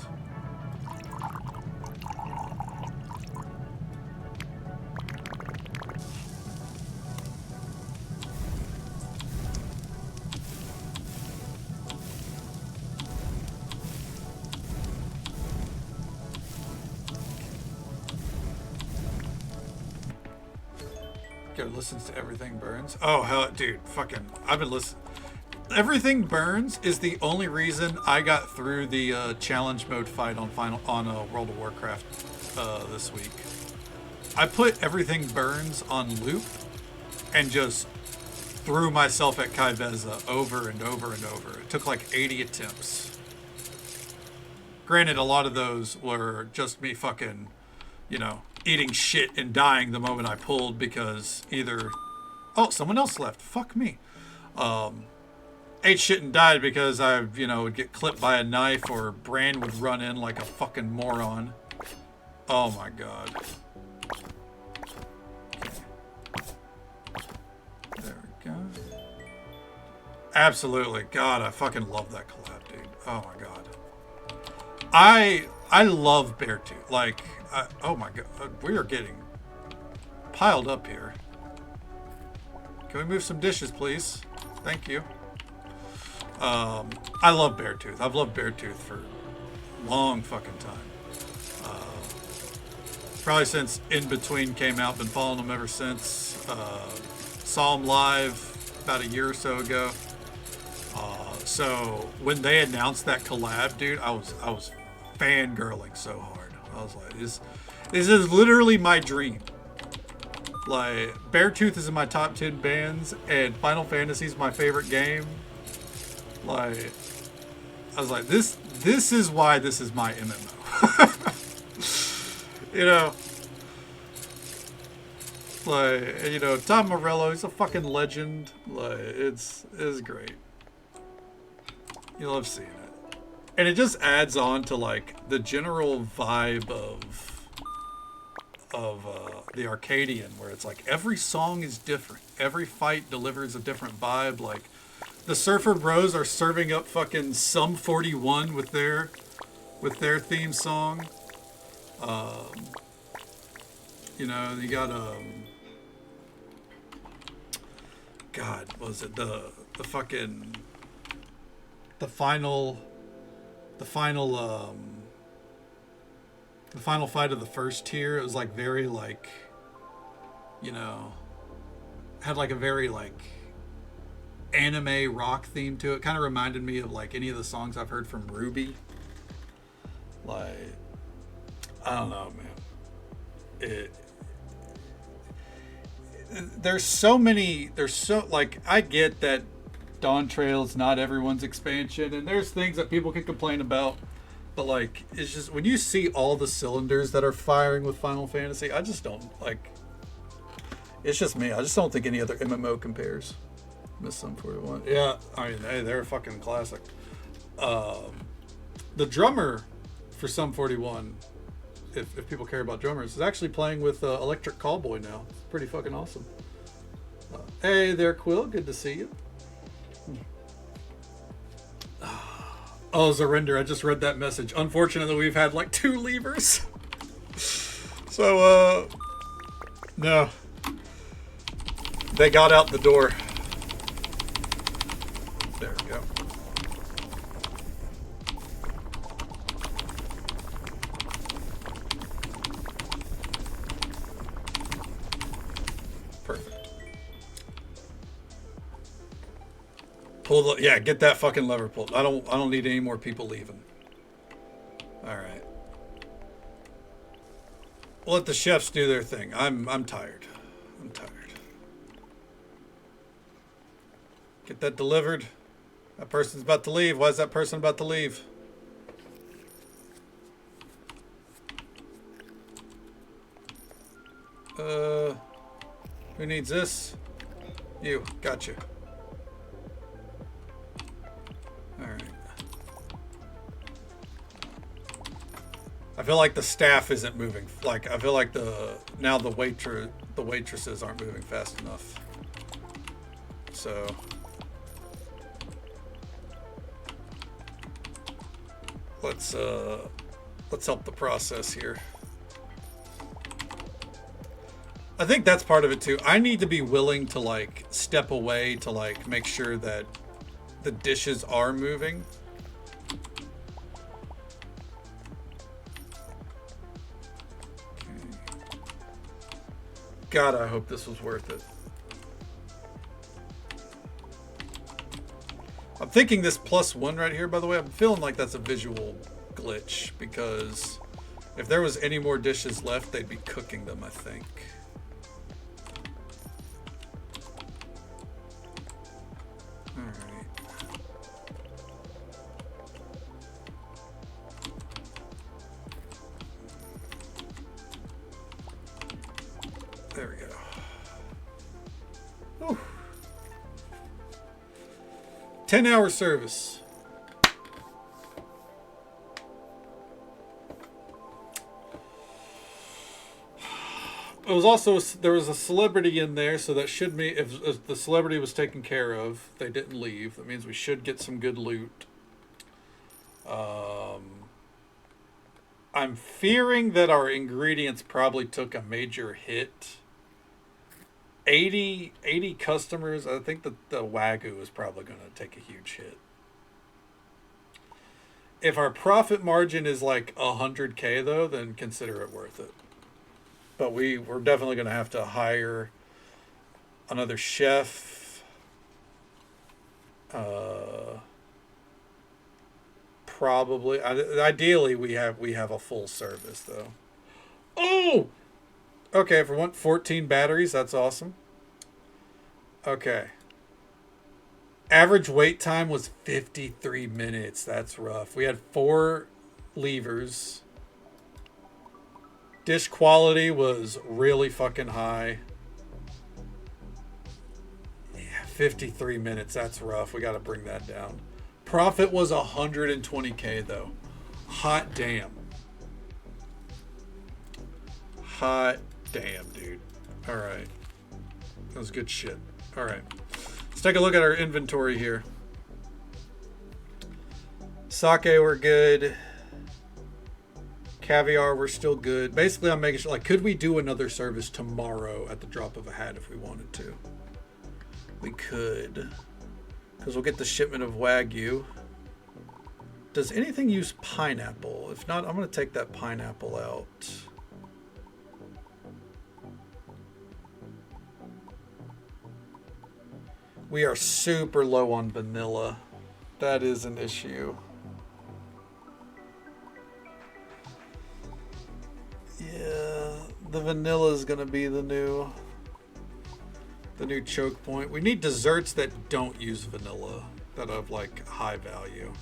Nico listens to Everything Burns. Oh hell, dude, fucking, I've been listening. Everything Burns is the only reason I got through the challenge mode fight on World of Warcraft this week. I put Everything Burns on loop and just threw myself at Kai'Veza over and over and over. It took like 80 attempts. Granted, a lot of those were just me fucking, you know, eating shit and dying the moment I pulled because either... Oh, someone else left. Fuck me. Ate shit and died because I, you know, would get clipped by a knife or Bran would run in like a fucking moron. Oh my god. Okay. There we go. Absolutely. God, I fucking love that collab, dude. Oh my god. I love Beartooth. Like, oh my god. We are getting piled up here. Can we move some dishes, please? Thank you. I love Beartooth. I've loved Beartooth for a long fucking time. Probably since In Between came out. Been following them ever since. Saw them live about a year or so ago. So when they announced that collab, dude, I was fangirling so hard. I was like, this is literally my dream. Like, Beartooth is in my top 10 bands, and Final Fantasy is my favorite game. Like, I was like, this is why this is my MMO. You know, like, you know, Tom Morello, he's a fucking legend. Like, it's great. You love seeing it, and it just adds on to like the general vibe of the Arcadian, where it's like every song is different, every fight delivers a different vibe. Like, the Surfer Bros are serving up fucking Sum 41 with their theme song. You know, you got God, what was it the fucking the final fight of the first tier? It was like very like, you know, had like a very like anime rock theme to it. Kind of reminded me of like any of the songs I've heard from Ruby. Like, I don't know, man. There's so like, I get that Dawn Trail's not everyone's expansion, and there's things that people can complain about, but like, it's just when you see all the cylinders that are firing with Final Fantasy, I just don't like. It's just me. I just don't think any other MMO compares. Miss Sum 41. Yeah, I mean, hey, they're a fucking classic. The drummer for Sum 41, if people care about drummers, is actually playing with Electric Callboy now. Pretty fucking awesome. Hey there, Quill. Good to see you. Oh, Zarender, I just read that message. Unfortunately, we've had like 2 leavers. So, no. They got out the door. There we go. Perfect. Pull the, yeah, get that fucking lever pulled. I don't need any more people leaving. All right. We'll let the chefs do their thing. I'm tired. I'm tired. Get that delivered. That person's about to leave. Why is that person about to leave? Who needs this? You. Gotcha. Alright. I feel like the staff isn't moving. Like, I feel like the waitresses aren't moving fast enough. So let's help the process here. I think that's part of it too. I need to be willing to like step away to like make sure that the dishes are moving. Okay. God, I hope this was worth it. I'm thinking this +1 right here, by the way, I'm feeling like that's a visual glitch because if there was any more dishes left, they'd be cooking them, I think. All right. There we go. Whew. 10-hour service. It was also, there was a celebrity in there, so that should be, if the celebrity was taken care of, they didn't leave. That means we should get some good loot. I'm fearing that our ingredients probably took a major hit. 80 customers. I think that the Wagyu is probably going to take a huge hit. If our profit margin is like 100K though, then consider it worth it. But we're definitely going to have to hire another chef. Probably. Ideally, we have a full service though. Oh, okay. If we want 14 batteries, that's awesome. Okay. Average wait time was 53 minutes. That's rough. We had 4 levers. Dish quality was really fucking high. Yeah, 53 minutes. That's rough. We got to bring that down. Profit was 120K though. Hot damn. Hot damn, dude. All right. That was good shit. All right. Let's take a look at our inventory here. Sake, we're good. Caviar, we're still good. Basically, I'm making sure, like, could we do another service tomorrow at the drop of a hat if we wanted to? We could. Because we'll get the shipment of Wagyu. Does anything use pineapple? If not, I'm going to take that pineapple out. We are super low on vanilla. That is an issue. Yeah, the vanilla is going to be the new choke point. We need desserts that don't use vanilla, that have like high value.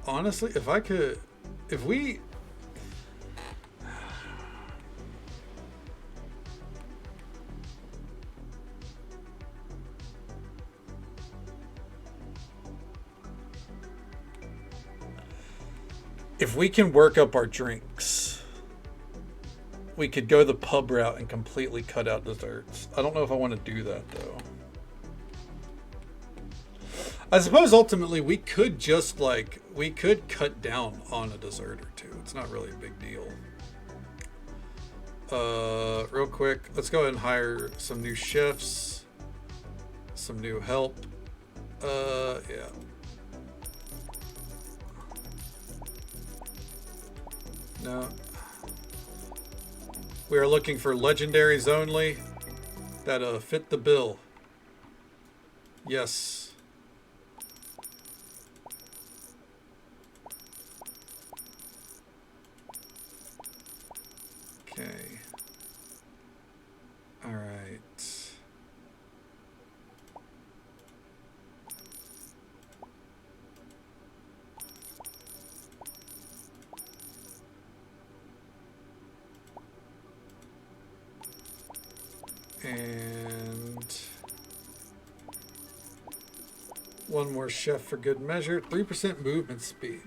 Honestly, if we can work up our drinks, we could go the pub route and completely cut out desserts. I don't know if I want to do that though. I suppose ultimately we could just we could cut down on a dessert or two. It's not really a big deal. Real quick, let's go ahead and hire some new chefs, some new help. Yeah. No. We are looking for legendaries only that fit the bill. Yes. Okay. All right. And one more chef for good measure. 3% movement speed.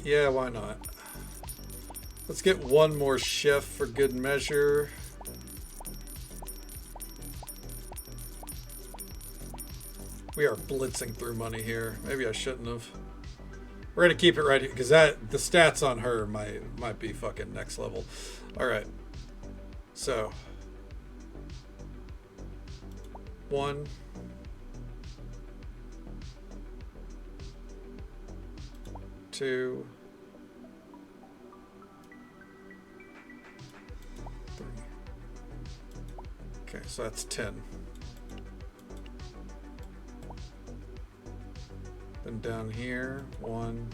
Yeah, why not? Let's get one more chef for good measure. We are blitzing through money here. Maybe I shouldn't have. We're gonna keep it right here because the stats on her might be fucking next level. All right. So 1, 2, 3. Okay, so that's 10. Then down here, 1,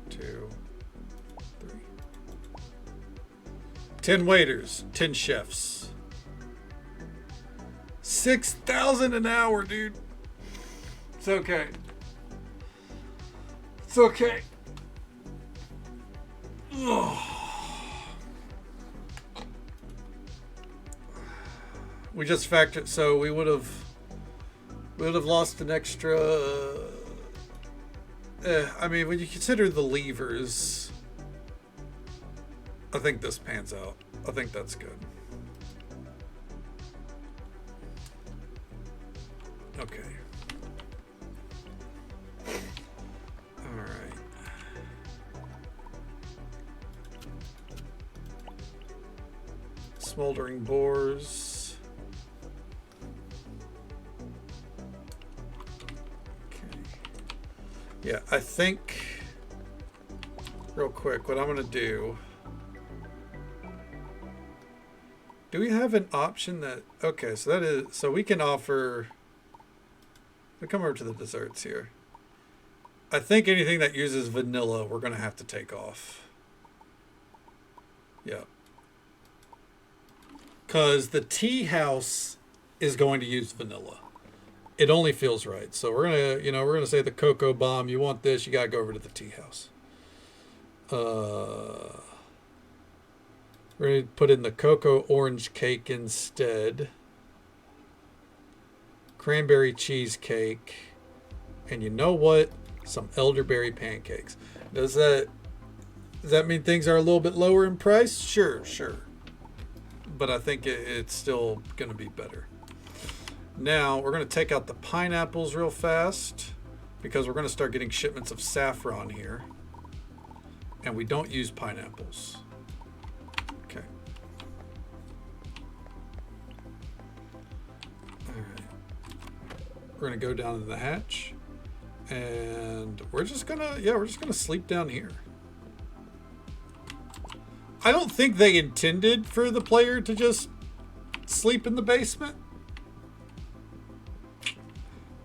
2, 3. 10 waiters, 10 chefs. 6,000 an hour, dude. It's okay. It's okay. Ugh. We just factored, so we would have lost an extra. I mean, when you consider the levers, I think this pans out. I think that's good. Okay. All right. Smoldering boars. Okay. Yeah, I think, real quick, what I'm going to do. Do we have an option that, okay, so that is, so we can offer, we come over to the desserts here. I think anything that uses vanilla, we're going to have to take off. Yeah. Because the tea house is going to use vanilla. It only feels right. So we're going to, you know, we're going to say the cocoa bomb, you want this, you got to go over to the tea house. We're going to put in the cocoa orange cake instead. Cranberry cheesecake. And you know what? Some elderberry pancakes. Does that mean things are a little bit lower in price? Sure. But I think it's still going to be better. Now, we're going to take out the pineapples real fast because we're going to start getting shipments of saffron here. And we don't use pineapples. Okay. All right. We're going to go down to the hatch. And we're just going to sleep down here. I don't think they intended for the player to just sleep in the basement.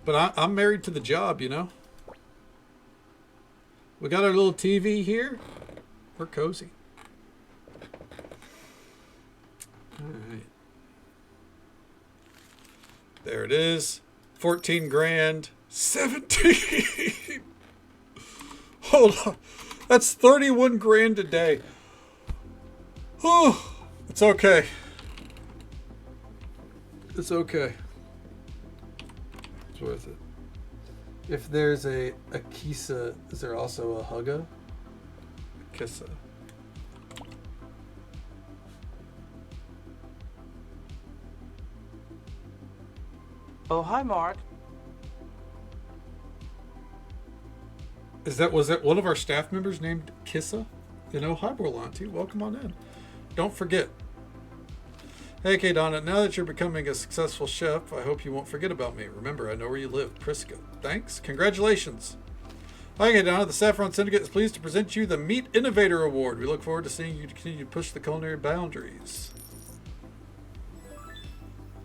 But I'm married to the job, you know. We got our little TV here. We're cozy. All right. There it is. 14 grand. 17. Hold on. That's 31 grand a day. Oh, it's okay. It's okay. It's worth it. If there's a kisa, is there also a hugga? A kissa. Oh, hi, Mark. Was that one of our staff members named Kissa? You know, hi, Borlanti. Welcome on in. Don't forget. Hey, K-Donna, now that you're becoming a successful chef, I hope you won't forget about me. Remember, I know where you live, Prisca. Thanks. Congratulations. Hi, K-Donna. The Saffron Syndicate is pleased to present you the Meat Innovator Award. We look forward to seeing you continue to push the culinary boundaries.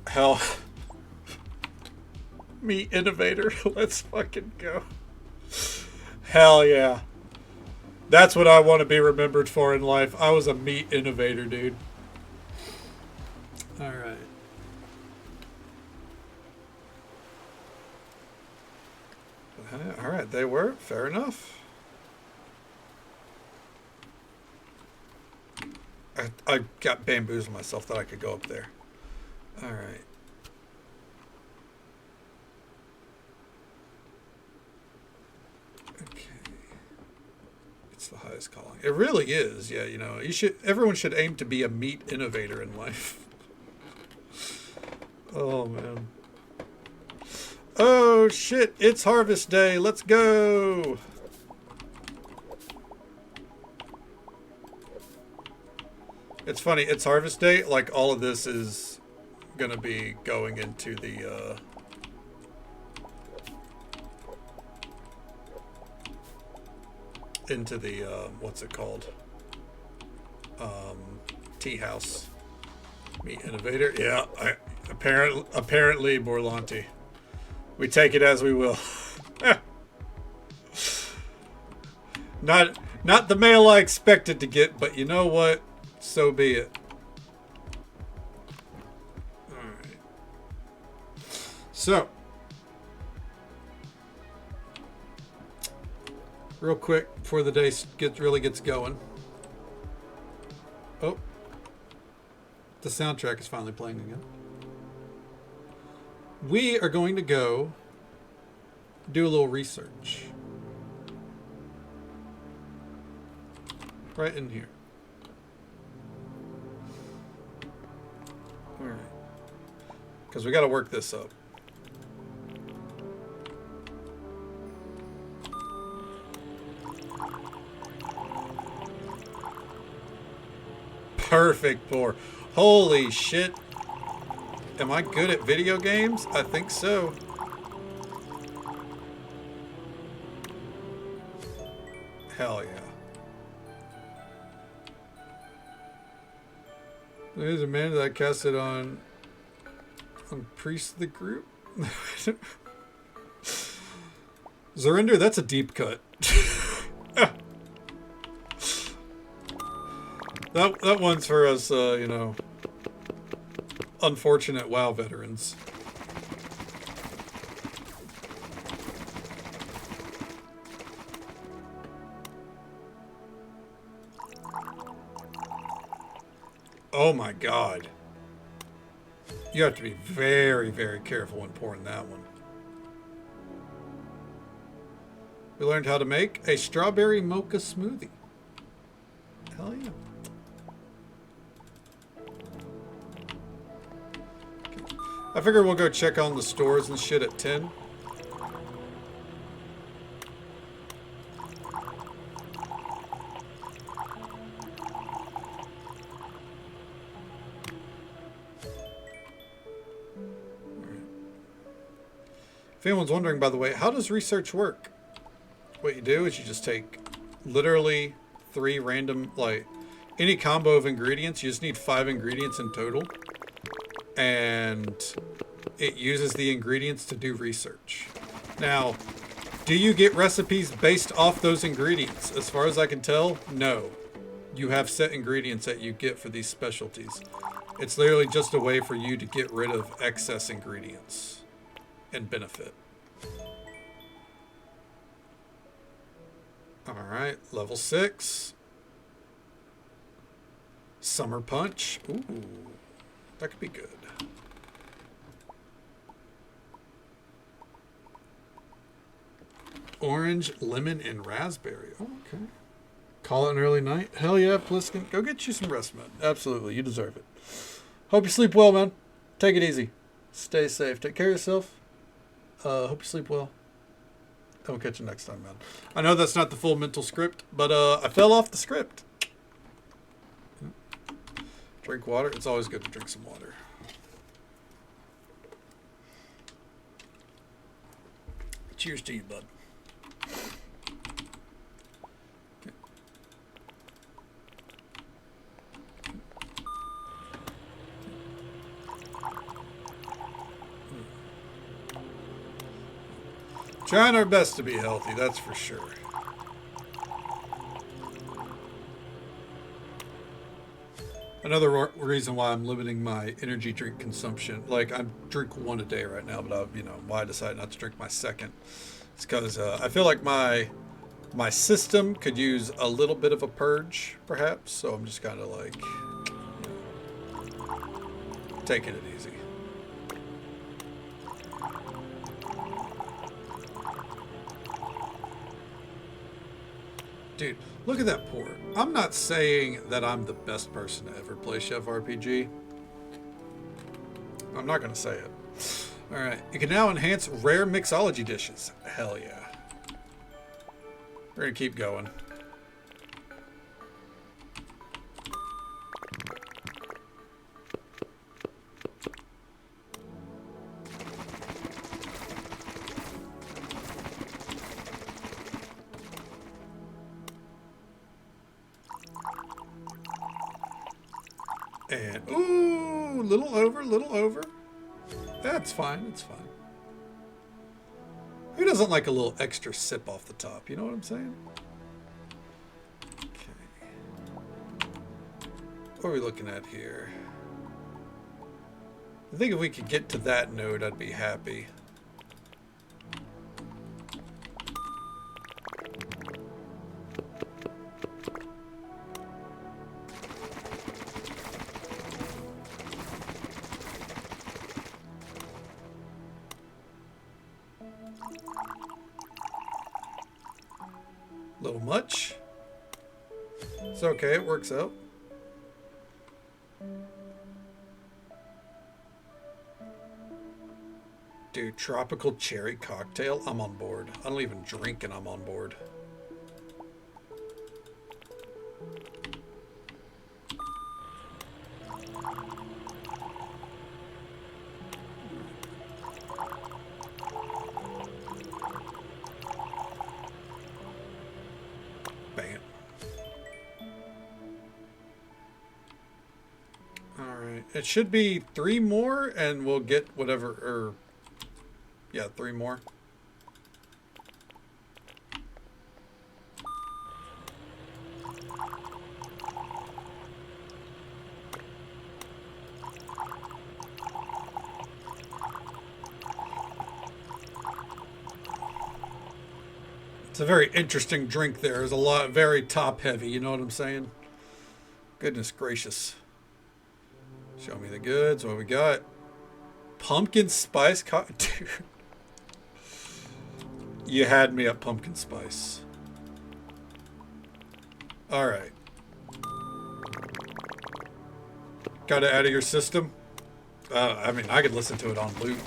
Hell. Meat Innovator. Let's fucking go. Hell yeah. That's what I want to be remembered for in life. I was a meat innovator, dude. All right. All right, they were. Fair enough. I got bamboozled myself that I could go up there. All right. Okay. It's the highest calling. It really is. Yeah, you know, everyone should aim to be a meat innovator in life. Oh man. Oh shit, it's harvest day. Let's go. It's funny, it's harvest day, like all of this is gonna be going into the into the what's it called? Tea house. Meet innovator. Yeah, apparently Borlanti. We take it as we will. Not the mail I expected to get, but you know what? So be it. Alright. So, real quick before the day really gets going. Oh, the soundtrack is finally playing again. We are going to go do a little research. Right in here. Alright. Because we got to work this up. Perfect pour. Holy shit. Am I good at video games? I think so. Hell yeah. There's a man that I casted on Priest of the Group. Zurinder, that's a deep cut. That one's for us, you know, unfortunate WoW veterans. Oh my god. You have to be very, very careful when pouring that one. We learned how to make a strawberry mocha smoothie. Hell yeah. I figure we'll go check on the stores and shit at 10. If anyone's wondering, by the way, how does research work? What you do is you just take literally 3 random, like, any combo of ingredients. You just need 5 ingredients in total. And it uses the ingredients to do research. Now, do you get recipes based off those ingredients? As far as I can tell, no. You have set ingredients that you get for these specialties. It's literally just a way for you to get rid of excess ingredients and benefit. Alright, level 6. Summer Punch. Ooh, that could be good. Orange, lemon, and raspberry. Oh, okay. Call it an early night. Hell yeah, Pliskin. Go get you some rest, man. Absolutely, you deserve it. Hope you sleep well, man. Take it easy. Stay safe. Take care of yourself. Hope you sleep well. And we'll catch you next time, man. I know that's not the full mental script, but I fell off the script. Drink water. It's always good to drink some water. Cheers to you, bud. Trying our best to be healthy, that's for sure. Another reason why I'm limiting my energy drink consumption. Like, I drink 1 a day right now, but why I decided not to drink my second. It's because I feel like my system could use a little bit of a purge, perhaps. So I'm just kind of like, taking it easy. Dude, look at that pour. I'm not saying that I'm the best person to ever play Chef RPG. I'm not going to say it. Alright, you can now enhance rare mixology dishes. Hell yeah. We're going to keep going. And, ooh, little over. That's fine, it's fine. Who doesn't like a little extra sip off the top? You know what I'm saying? Okay. What are we looking at here? I think if we could get to that node, I'd be happy. Little much. It's okay, it works out. Dude, tropical cherry cocktail, I'm on board. I don't even drink and I'm on board. Bam. Alright, it should be 3 more and we'll get whatever, or yeah, 3 more. It's a very interesting drink there. There's a lot, very top heavy, you know what I'm saying? Goodness gracious. Show me the goods. What we got? Pumpkin spice dude. You had me at pumpkin spice. Alright. Got it out of your system? I mean, I could listen to it on loop.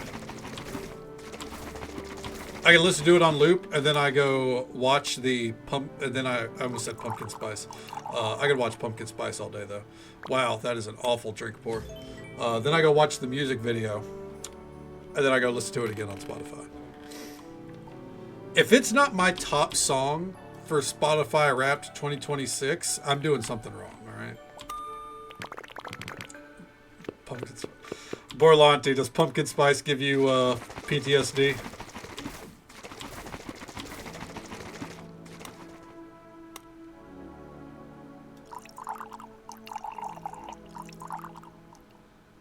I can listen to it on loop, and then I go watch the and then I almost said pumpkin spice. I could watch pumpkin spice all day, though. Wow, that is an awful drink pour. Then I go watch the music video, and then I go listen to it again on Spotify. If it's not my top song for Spotify Wrapped 2026, I'm doing something wrong, all right? Pumpkin spice. Borlanti, does pumpkin spice give you PTSD?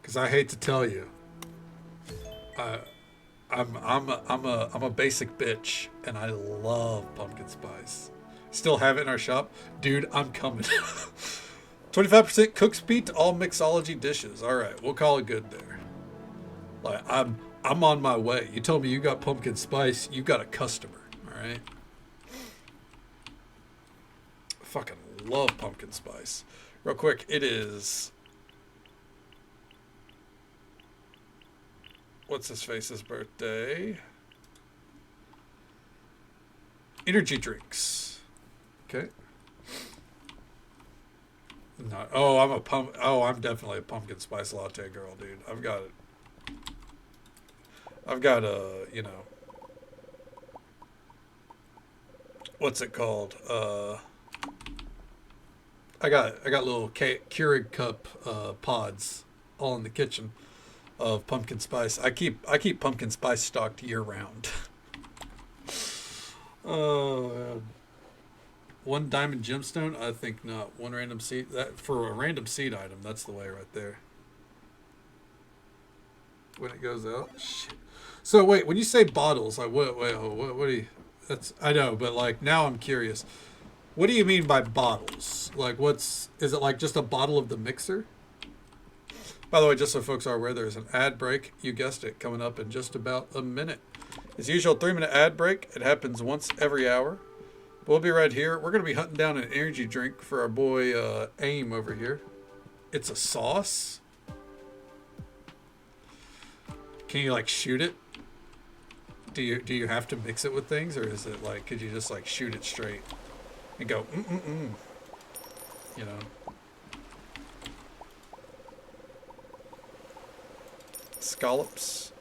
Because I hate to tell you, I'm a basic bitch, and I love pumpkin spice. Still have it in our shop, dude. I'm coming. 25% cook speed to all mixology dishes. All right, we'll call it good there. Like I'm on my way. You told me you got pumpkin spice. You got a customer. All right. I fucking love pumpkin spice. Real quick, it is. What's his face's birthday? Energy drinks. Okay. No, oh, I'm definitely a pumpkin spice latte girl, dude. I've got a, you know, what's it called? I got little Keurig cup pods all in the kitchen of pumpkin spice. I keep pumpkin spice stocked year round. Oh man. One diamond gemstone? I think not. One random seed. That for a random seed item, that's the way right there. When it goes out. Shit. So wait, when you say bottles, like what do you? That's I know, but like now I'm curious. What do you mean by bottles? Like is it like just a bottle of the mixer? By the way, just so folks are aware, there's an ad break. You guessed it, coming up in just about a minute. As usual, 3-minute ad break. It happens once every hour. We'll be right here. We're going to be hunting down an energy drink for our boy AIM over here. It's a sauce. Can you like shoot it? Do you have to mix it with things, or is it like could you just like shoot it straight and go you know? Scallops.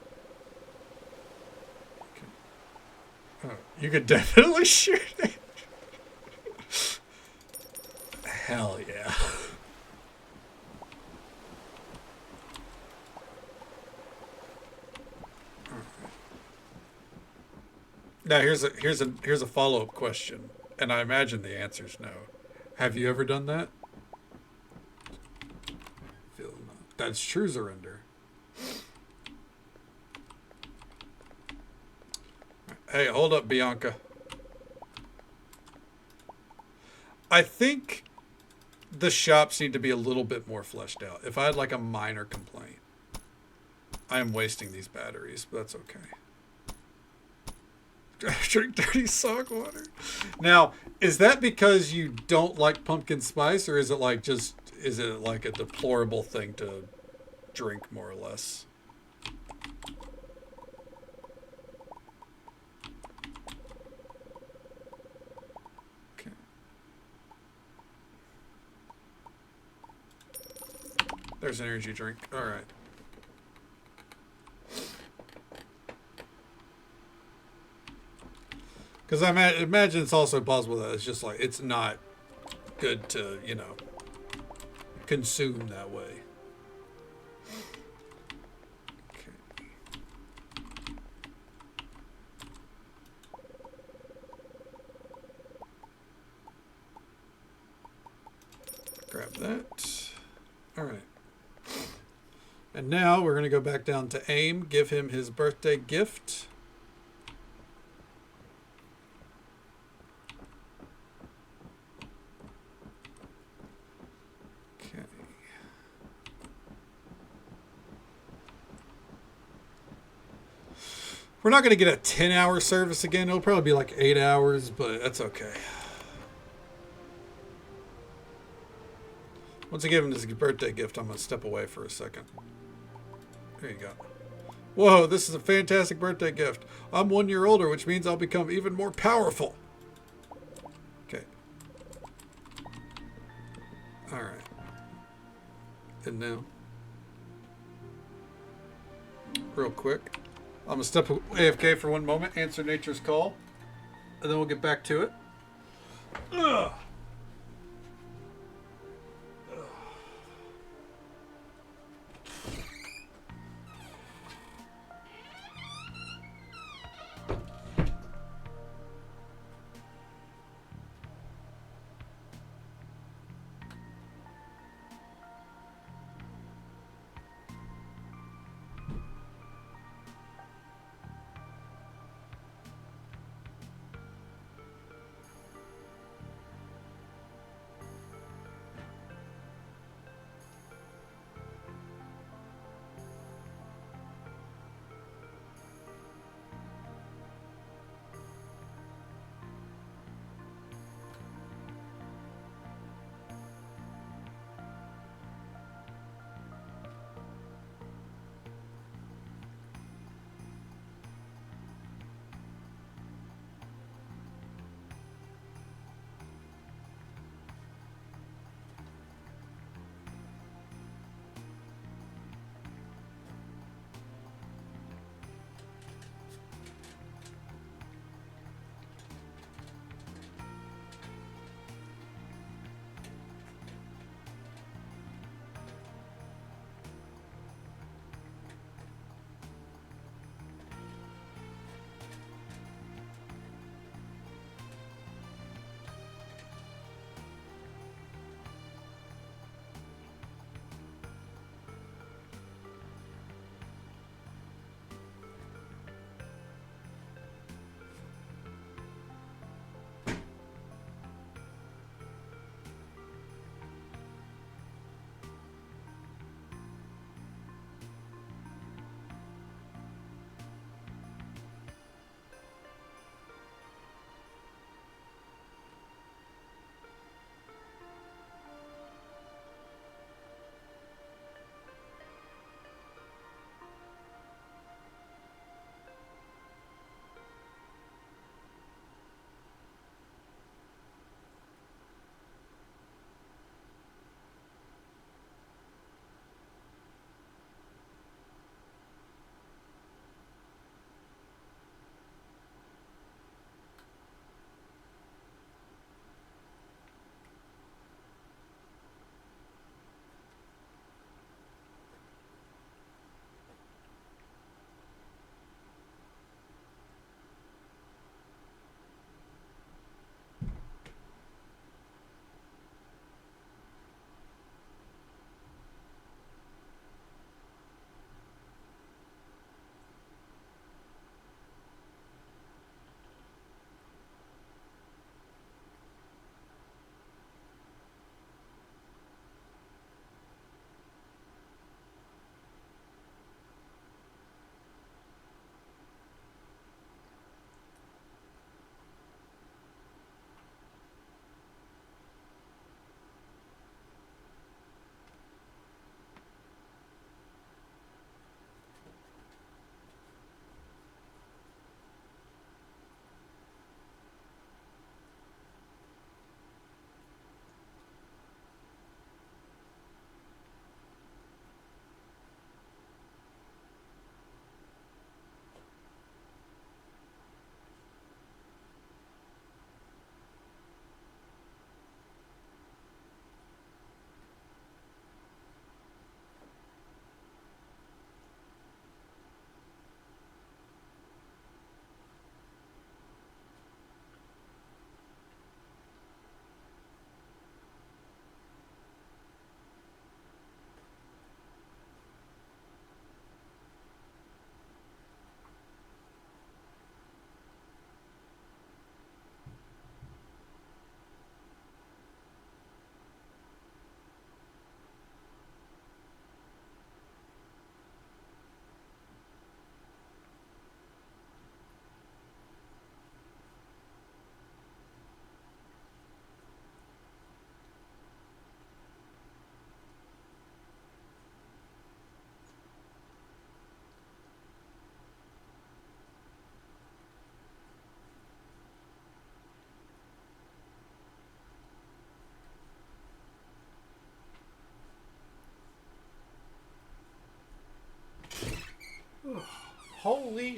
Oh, you could definitely shoot it. Hell yeah. Now here's a follow up question, and I imagine the answer is no. Have you ever done that? That's true surrender. Hey, hold up, Bianca. I think the shops need to be a little bit more fleshed out. If I had like a minor complaint, I am wasting these batteries, but that's okay. Drink dirty sock water. Now, is that because you don't like pumpkin spice, or is it like a deplorable thing to drink, more or less? Okay. There's an energy drink. All right. Because I imagine it's also possible that it's just like, it's not good to, consume that way. Okay. Grab that. All right. And now we're going to go back down to AIM, give him his birthday gift. We're not going to get a 10-hour service again. It'll probably be like 8 hours, but that's okay. Once I give him this birthday gift, I'm going to step away for a second. There you go. Whoa, this is a fantastic birthday gift. I'm 1 year older, which means I'll become even more powerful. Okay. All right. And now, real quick, I'm going to step AFK for 1 moment, answer nature's call, and then we'll get back to it. Ugh.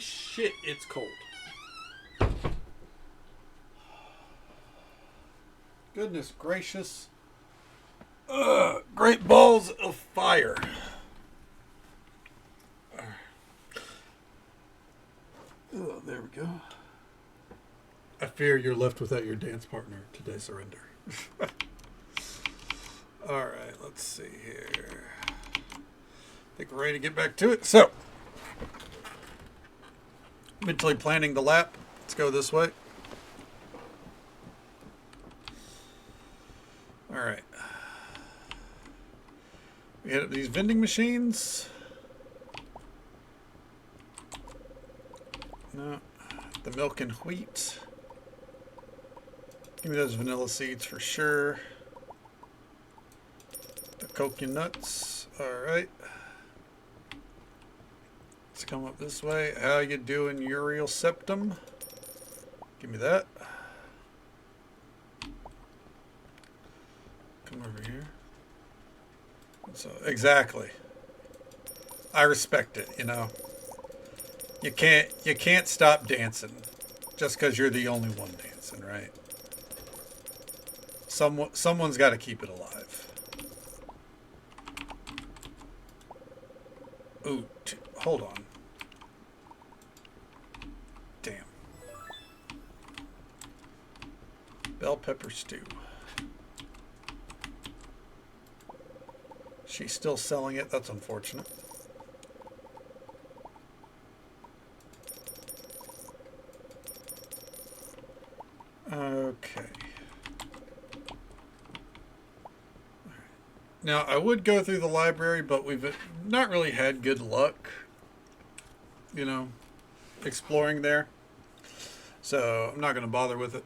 shit, it's cold. Goodness gracious. Great balls of fire. Oh, there we go. I fear you're left without your dance partner today, Surrender. Alright, let's see here. I think we're ready to get back to it. So, mentally planning the lap. Let's go this way. Alright. We hit up these vending machines. No. The milk and wheat. Give me those vanilla seeds for sure. The coconuts. Alright. Let's come up this way. How you doing, Uriel Septum? Give me that. Come over here. So exactly. I respect it, you know. You can't stop dancing just because you're the only one dancing, right? Someone's got to keep it alive. Ooh, hold on. Damn. Bell pepper stew. She's still selling it. That's unfortunate. Okay. Now, I would go through the library, but we've not really had good luck, you know, exploring there. So I'm not going to bother with it.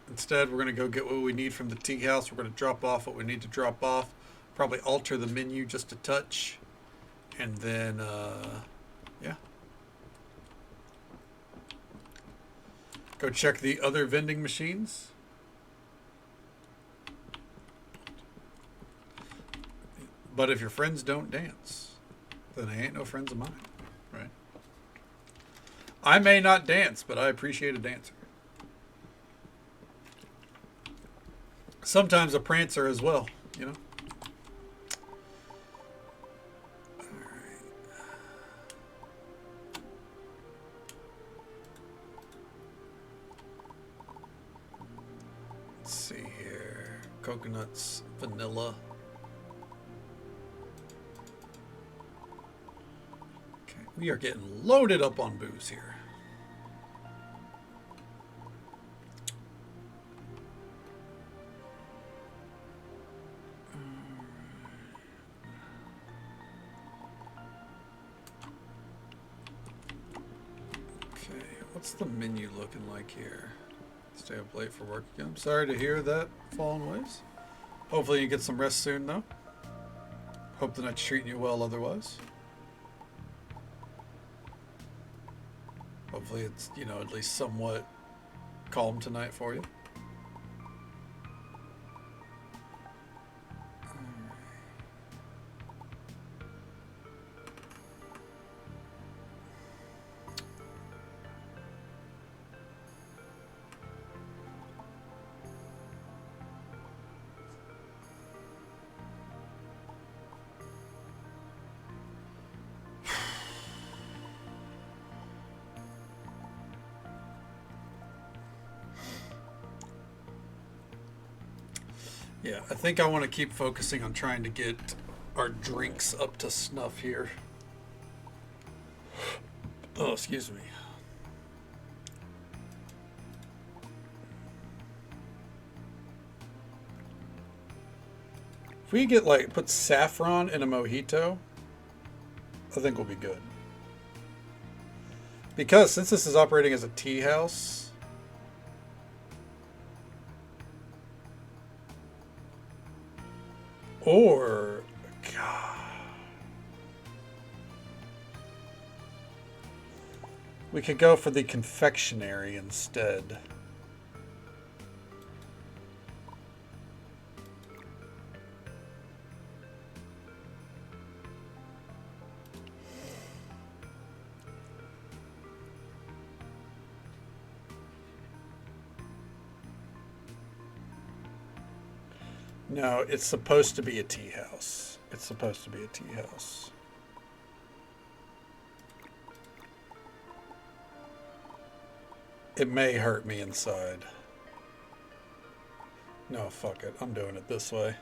Instead, we're going to go get what we need from the tea house. We're going to drop off what we need to drop off. Probably alter the menu just a touch. And then, yeah. Go check the other vending machines. But if your friends don't dance, then they ain't no friends of mine, right? I may not dance, but I appreciate a dancer. Sometimes a prancer as well, you know? Let's see here. Coconuts, vanilla. Okay, we are getting loaded up on booze here. Okay, what's the menu looking like here? Stay up late for work again. I'm sorry to hear that, Fallen Ways. Hopefully you get some rest soon, though. Hope the night's treating you well otherwise. Hopefully it's, you know, at least somewhat calm tonight for you. Yeah, I think I want to keep focusing on trying to get our drinks up to snuff here. Oh, excuse me. If we get, like, put saffron in a mojito, I think we'll be good. Because since this is operating as a tea house, or, God, we could go for the confectionery instead. No, it's supposed to be a tea house. It's supposed to be a tea house. It may hurt me inside. No, fuck it. I'm doing it this way.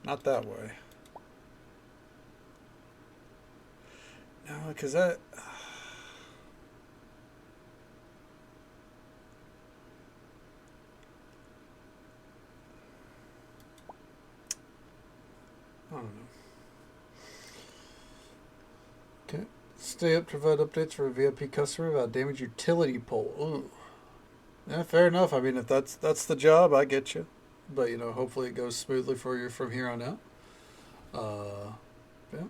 Not that way. No, because that... I don't know. Okay. Stay up to provide updates for a VIP customer about damaged utility pole. Ooh. Yeah, fair enough. I mean, if that's the job, I get you. But, you know, hopefully it goes smoothly for you from here on out. Yeah.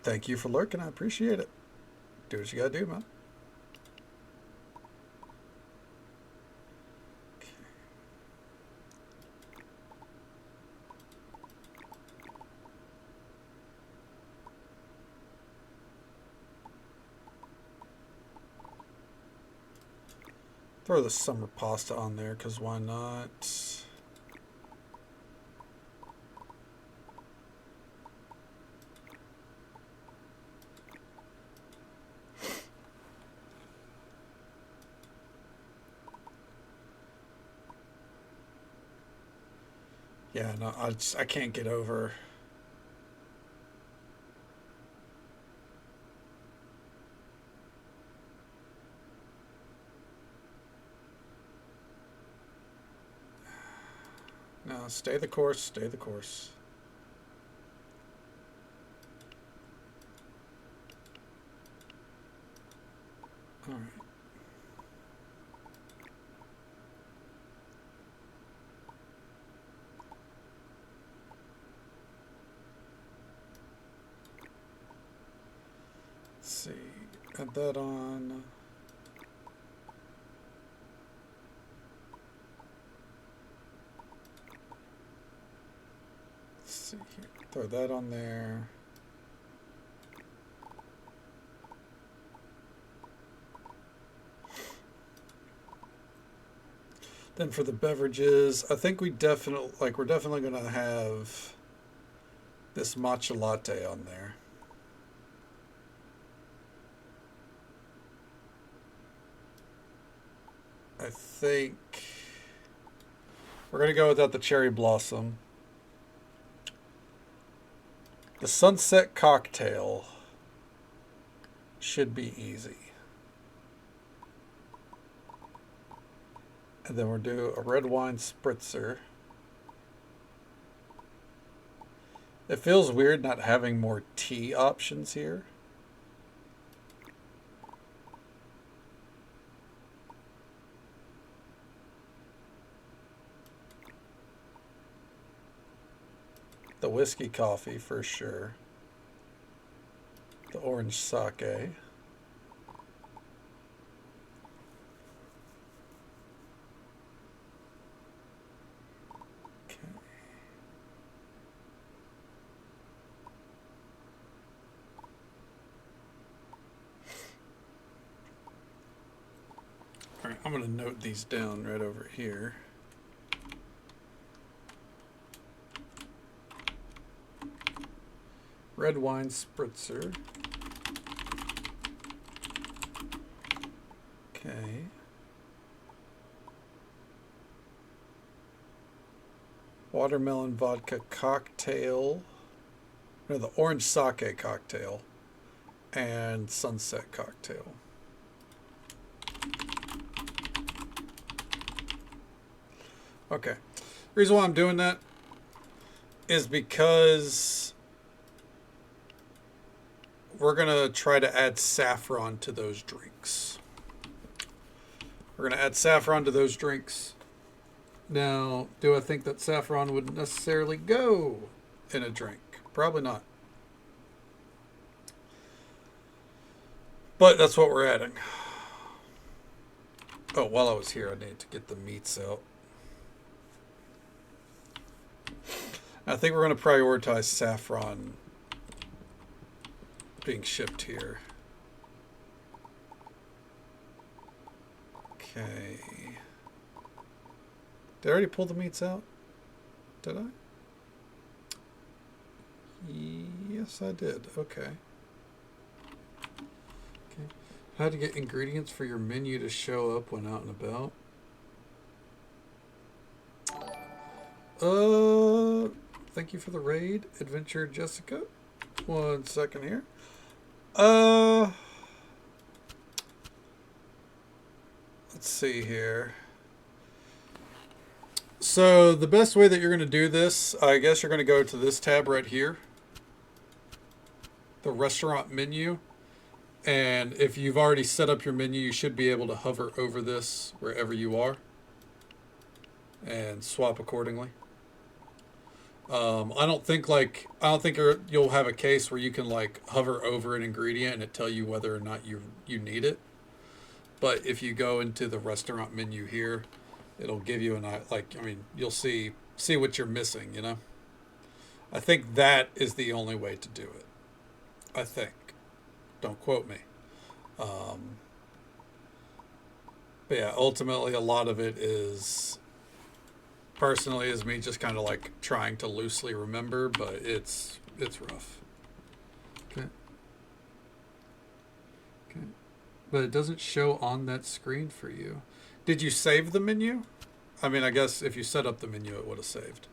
Thank you for lurking. I appreciate it. Do what you gotta do, man. Throw the summer pasta on there, because why not? Yeah, no, I can't get over. No, stay the course, stay the course. All right. Let's see. Add that on. Let's see here. Throw that on there. Then for the beverages, I think we're definitely going to have this matcha latte on there. I think we're going to go without the cherry blossom. The sunset cocktail should be easy. And then we'll do a red wine spritzer. It feels weird not having more tea options here. The whiskey coffee for sure. The orange sake. Okay. All right, I'm going to note these down right over here. Red wine spritzer. Okay. Watermelon vodka cocktail. No, the orange sake cocktail. And sunset cocktail. Okay. Reason why I'm doing that is because we're going to try to add saffron to those drinks. We're going to add saffron to those drinks. Now, do I think that saffron would necessarily go in a drink? Probably not. But that's what we're adding. Oh, while I was here, I need to get the meats out. I think we're going to prioritize saffron being shipped here. Okay. Did I already pull the meats out? Did I? Yes, I did. Okay. Okay. How to get ingredients for your menu to show up when out and about? Thank you for the raid, Adventure Jessica. 1 second here. Let's see here. So the best way that you're going to do this, I guess you're going to go to this tab right here, the restaurant menu. And if you've already set up your menu, you should be able to hover over this wherever you are and swap accordingly. I don't think you'll have a case where you can like hover over an ingredient and it tell you whether or not you need it. But if you go into the restaurant menu here, it'll give you you'll see what you're missing, you know? I think that is the only way to do it. I think. Don't quote me. But yeah, ultimately a lot of it is me just kind of like trying to loosely remember, but it's rough. Okay. Okay. But it doesn't show on that screen for you. Did you save the menu? I mean, I guess if you set up the menu, it would have saved.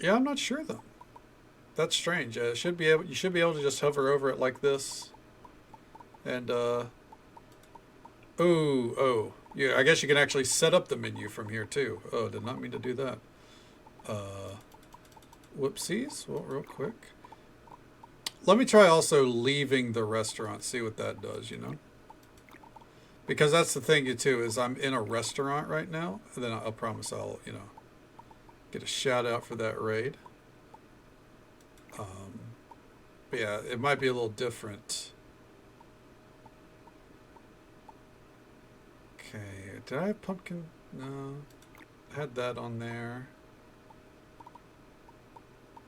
Yeah, I'm not sure though. That's strange. You should be able to just hover over it like this. And yeah, I guess you can actually set up the menu from here too. Oh, did not mean to do that. Whoopsies. Well, real quick. Let me try also leaving the restaurant, see what that does, you know? Because that's the thing too, is I'm in a restaurant right now, and then I'll promise I'll, you know, get a shout out for that raid. But yeah, it might be a little different. Okay, did I have pumpkin? No, I had that on there.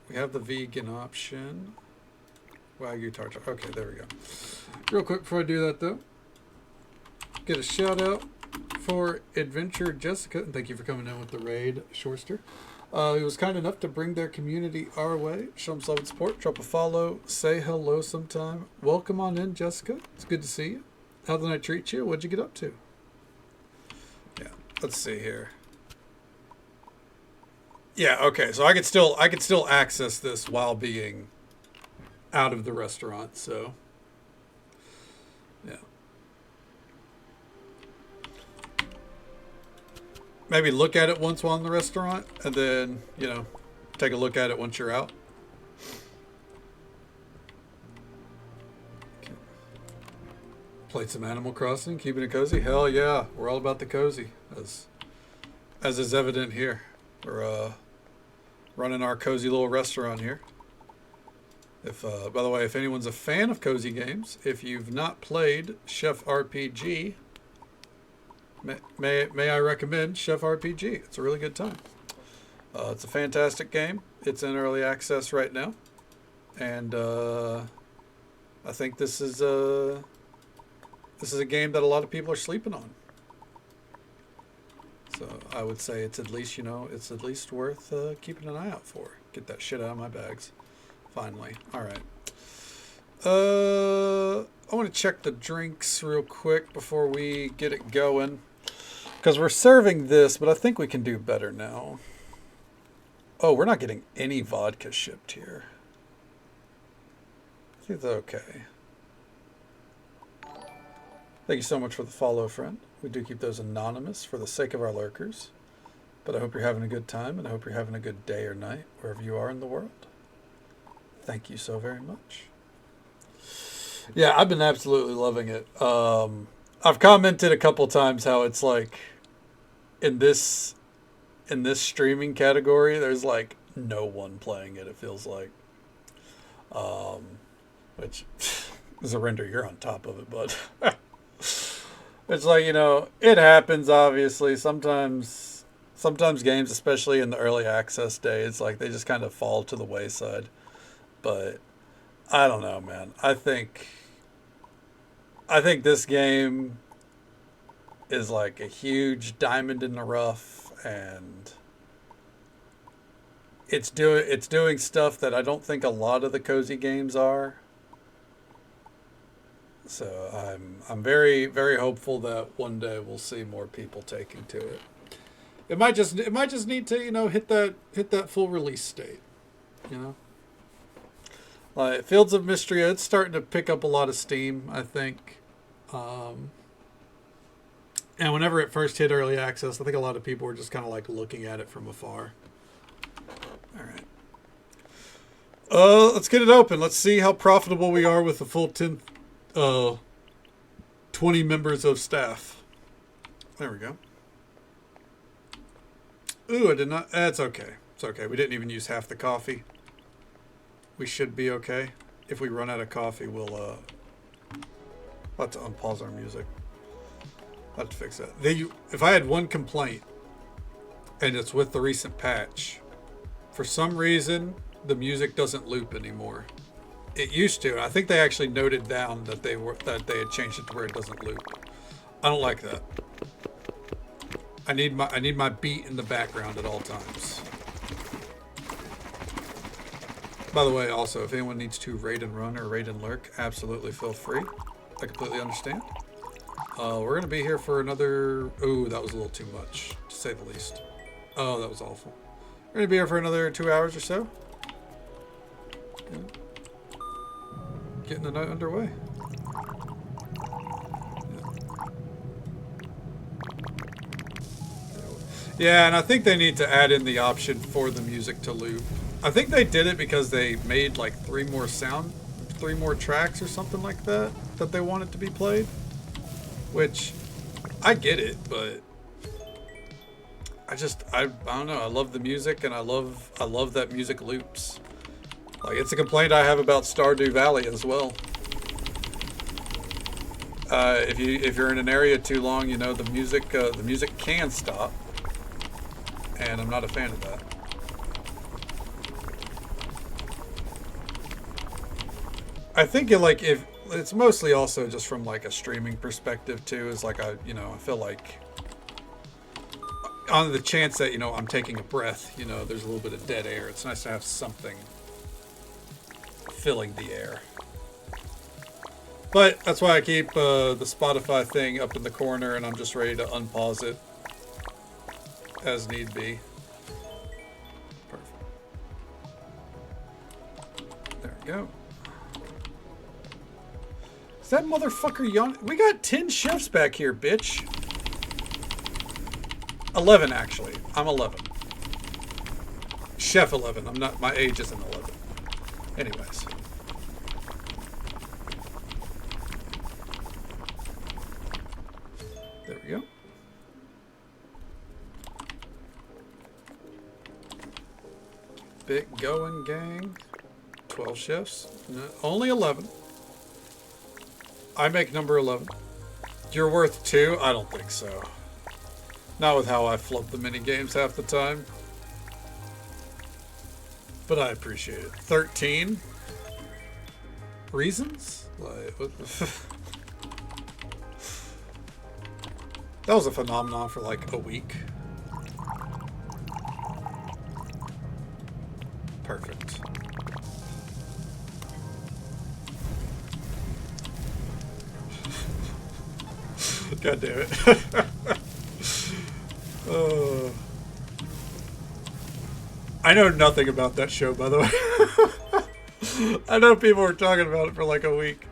We have the vegan option. Wagyu tartar. Okay, there we go. Real quick before I do that though, get a shout out for Adventure Jessica, and thank you for coming in with the raid, Shorster. He was kind enough to bring their community our way. Show them love and support. Drop a follow. Say hello sometime. Welcome on in, Jessica. It's good to see you. How did I treat you? What'd you get up to? Yeah, let's see here. Yeah, okay. So I could still access this while being out of the restaurant. So yeah. Maybe look at it once while in the restaurant, and then, you know, take a look at it once you're out. Okay. Played some Animal Crossing, keeping it cozy. Hell yeah, we're all about the cozy, as is evident here. We're running our cozy little restaurant here. If by the way, if anyone's a fan of cozy games, if you've not played Chef RPG, may I recommend Chef RPG? It's a really good time. It's a fantastic game. It's in early access right now, and I think this is a game that a lot of people are sleeping on. So I would say it's at least, you know, it's at least worth keeping an eye out for. Get that shit out of my bags. Finally. All right. I want to check the drinks real quick before we get it going. Because we're serving this, but I think we can do better now. Oh, we're not getting any vodka shipped here. I think that's okay. Thank you so much for the follow, friend. We do keep those anonymous for the sake of our lurkers. But I hope you're having a good time, and I hope you're having a good day or night, wherever you are in the world. Thank you so very much. Yeah, I've been absolutely loving it. I've commented a couple times how it's like, in this streaming category, there's like no one playing it, it feels like. Which is a render, you're on top of it, but it's like, you know, it happens obviously. Sometimes games, especially in the early access days, like they just kind of fall to the wayside. But I don't know, man. I think I think this game is like a huge diamond in the rough, and it's doing stuff that I don't think a lot of the cozy games are. So I'm very very hopeful that one day we'll see more people taking to it. It might just need to hit that full release state, you know. Like Fields of Mystery, it's starting to pick up a lot of steam, I think. Um, and whenever it first hit early access, I think a lot of people were just kind of like looking at it from afar. All right. Let's get it open. Let's see how profitable we are with the full 10, 20 members of staff. There we go. Ooh, I did not. That's okay. It's okay. We didn't even use half the coffee. We should be okay. If we run out of coffee, we'll have to unpause our music. I'll have to fix that. If I had one complaint, and it's with the recent patch, for some reason the music doesn't loop anymore. It used to. I think they actually noted down that they had changed it to where it doesn't loop. I don't like that. I need my beat in the background at all times. By the way, also, if anyone needs to raid and run or raid and lurk, absolutely feel free. I completely understand. We're going to be here for another... Ooh, that was a little too much, to say the least. Oh, that was awful. We're going to be here for another 2 hours or so. Yeah. Getting the night underway. Yeah, and I think they need to add in the option for the music to loop. I think they did it because they made like 3 more tracks or something like that they wanted to be played. Which, I get it, but I don't know. I love the music, and I love that music loops. Like, it's a complaint I have about Stardew Valley as well. If you're in an area too long, the music can stop, and I'm not a fan of that. I think if it's mostly also just from like a streaming perspective too, is like I feel like on the chance that I'm taking a breath, there's a little bit of dead air. It's nice to have something filling the air. But that's why I keep the Spotify thing up in the corner, and I'm just ready to unpause it as need be. Perfect. There we go. Is that motherfucker yawn? We got 10 chefs back here, bitch. 11, actually. I'm 11. Chef 11. I'm not. My age isn't 11. Anyways. There we go. Big going, gang. 12 chefs. No, only 11. I make number 11. You're worth 2? I don't think so. Not with how I flub the mini games half the time. But I appreciate it. 13? Reasons? Like, what the that was a phenomenon for like a week. Perfect. God damn it. I know nothing about that show, by the way. I know people were talking about it for like a week.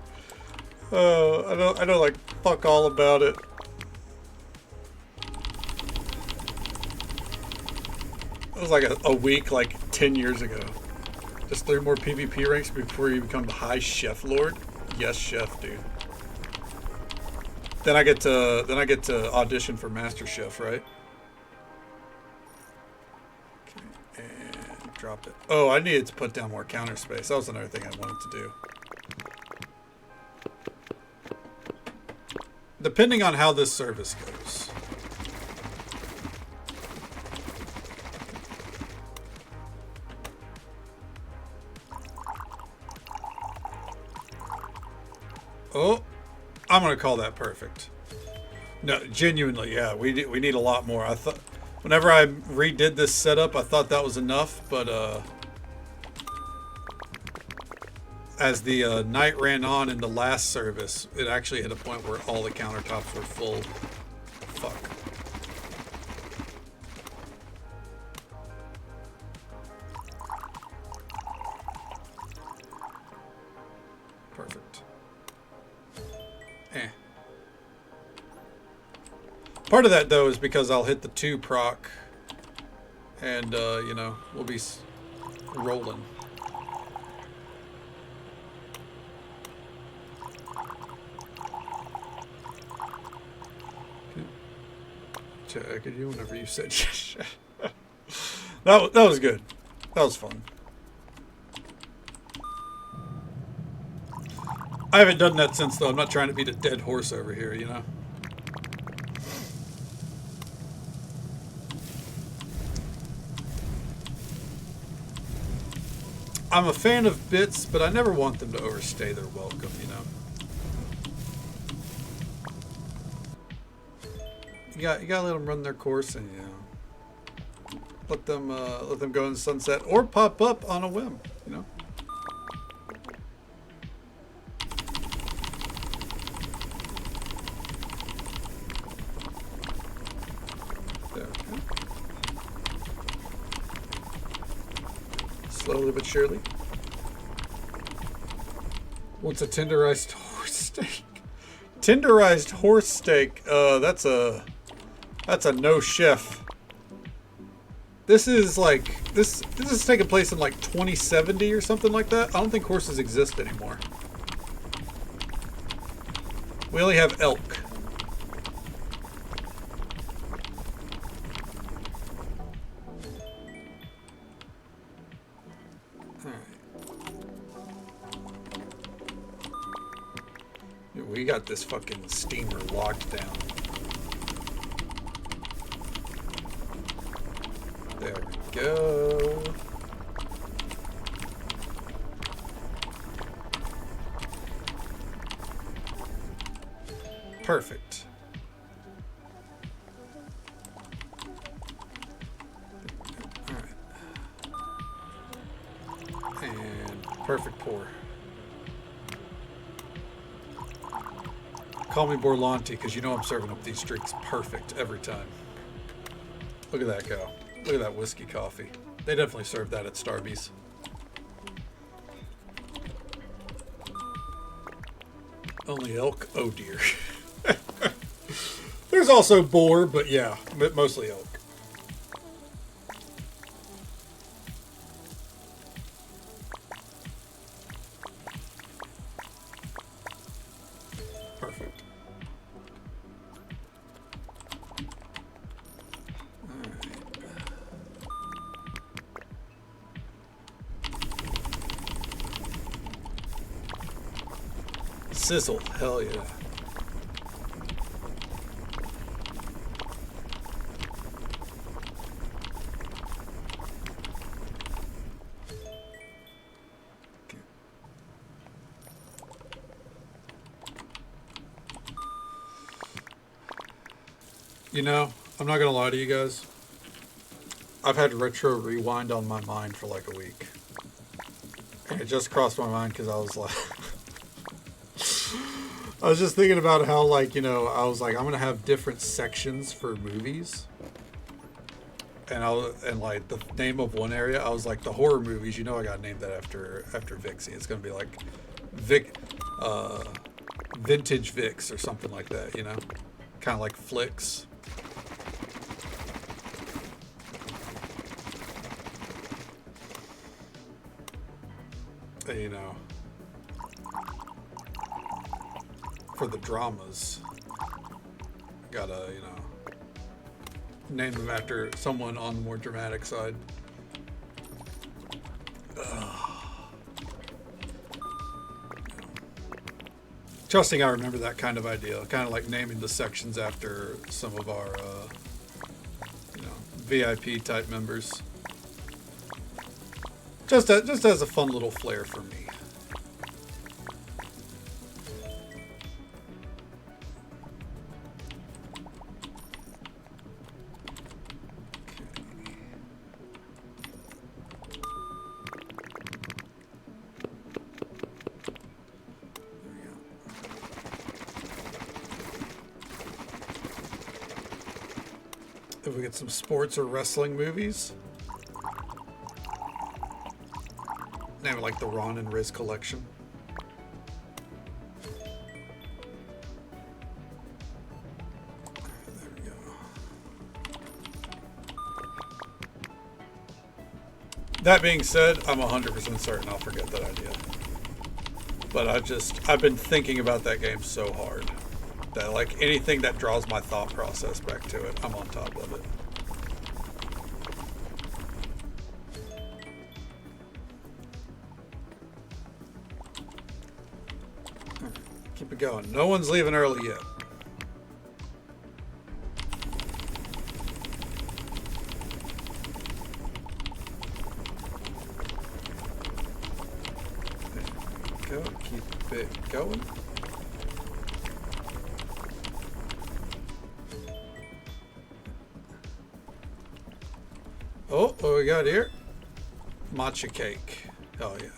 I know like fuck all about it. It was like a week like 10 years ago. Just 3 more PvP ranks before you become the High Chef Lord. Yes, chef, dude. Then I get to audition for Master Chef, right? Okay, and drop it. Oh, I needed to put down more counter space. That was another thing I wanted to do. Depending on how this service goes. Oh, I'm gonna call that perfect. No, genuinely, yeah. We need a lot more. I thought whenever I redid this setup, I thought that was enough, but as the night ran on in the last service, it actually hit a point where all the countertops were full. Fuck. Perfect. Eh. Part of that, though, is because I'll hit the 2 proc, and, you know, we'll be rolling. I could do whenever you said that was good. That was fun. I haven't done that since, though. I'm not trying to beat a dead horse over here, you know? I'm a fan of bits, but I never want them to overstay their welcome, you know? You gotta let them run their course, and you know, let them go in the sunset or pop up on a whim, you know. There we go. Slowly but surely. What's a tenderized horse steak? Tenderized horse steak. That's a no chef. This is like this is taking place in like 2070 or something like that. I don't think horses exist anymore. We only have elk. Alright. We got this fucking steamer locked down. There we go. Perfect. All right. And perfect pour. Call me Borlanti, because you know I'm serving up these drinks perfect every time. Look at that go. Look at that whiskey coffee. They definitely serve that at Starbucks. Only elk? Oh dear. There's also boar, but yeah, mostly elk. Perfect. Sizzle, hell yeah. Okay. You know, I'm not gonna lie to you guys. I've had Retro Rewind on my mind for like a week. And it just crossed my mind because I was like... I was just thinking about how, like, you know, I was like, I'm gonna have different sections for movies, and like the name of one area, I was like, the horror movies. You know, I got named that after Vixie. It's gonna be like Vintage Vix or something like that. You know, kind of like flicks. And, you know. For the dramas, gotta, you know, name them after someone on the more dramatic side. Trusting I remember that kind of idea, kind of like naming the sections after some of our, you know, VIP type members. Just as a fun little flair for me. if we get some sports or wrestling movies. Name it like the Ron and Riz collection. There we go. That being said, I'm 100% certain I'll forget that idea. But I've been thinking about that game so hard that like anything that draws my thought process back to it, I'm on top of it. Keep it going. No one's leaving early yet. There we go. Keep it going. Oh, what do we got here? Matcha cake. Oh, yeah.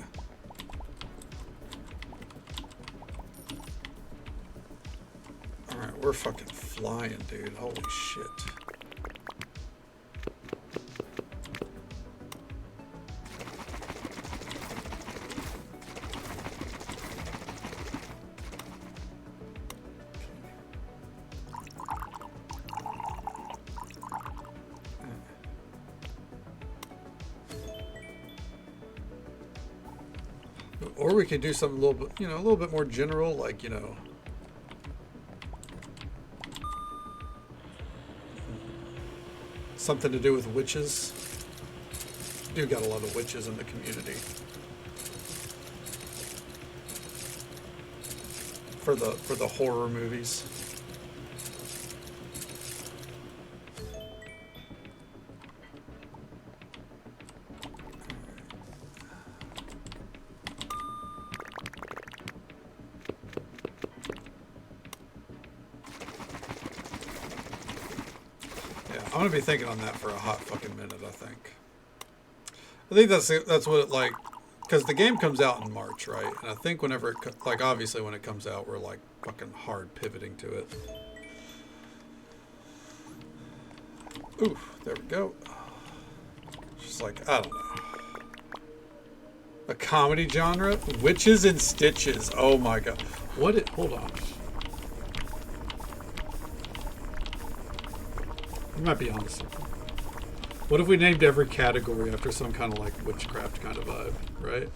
Alright, we're fucking flying, dude. Holy shit. Or we could do something a little bit, a little bit more general, like, something to do with witches. Do got a lot of witches in the community. For the horror movies. I'm gonna be thinking on that for a hot fucking minute. I think that's what it like, because the game comes out in March, right? And I think whenever it obviously when it comes out, we're like fucking hard pivoting to it. Ooh, there we go. Just like, I don't know, a comedy genre, Witches and Stitches. Oh my god, hold on. You might be onto something. What if we named every category after some kind of like witchcraft kind of vibe, right?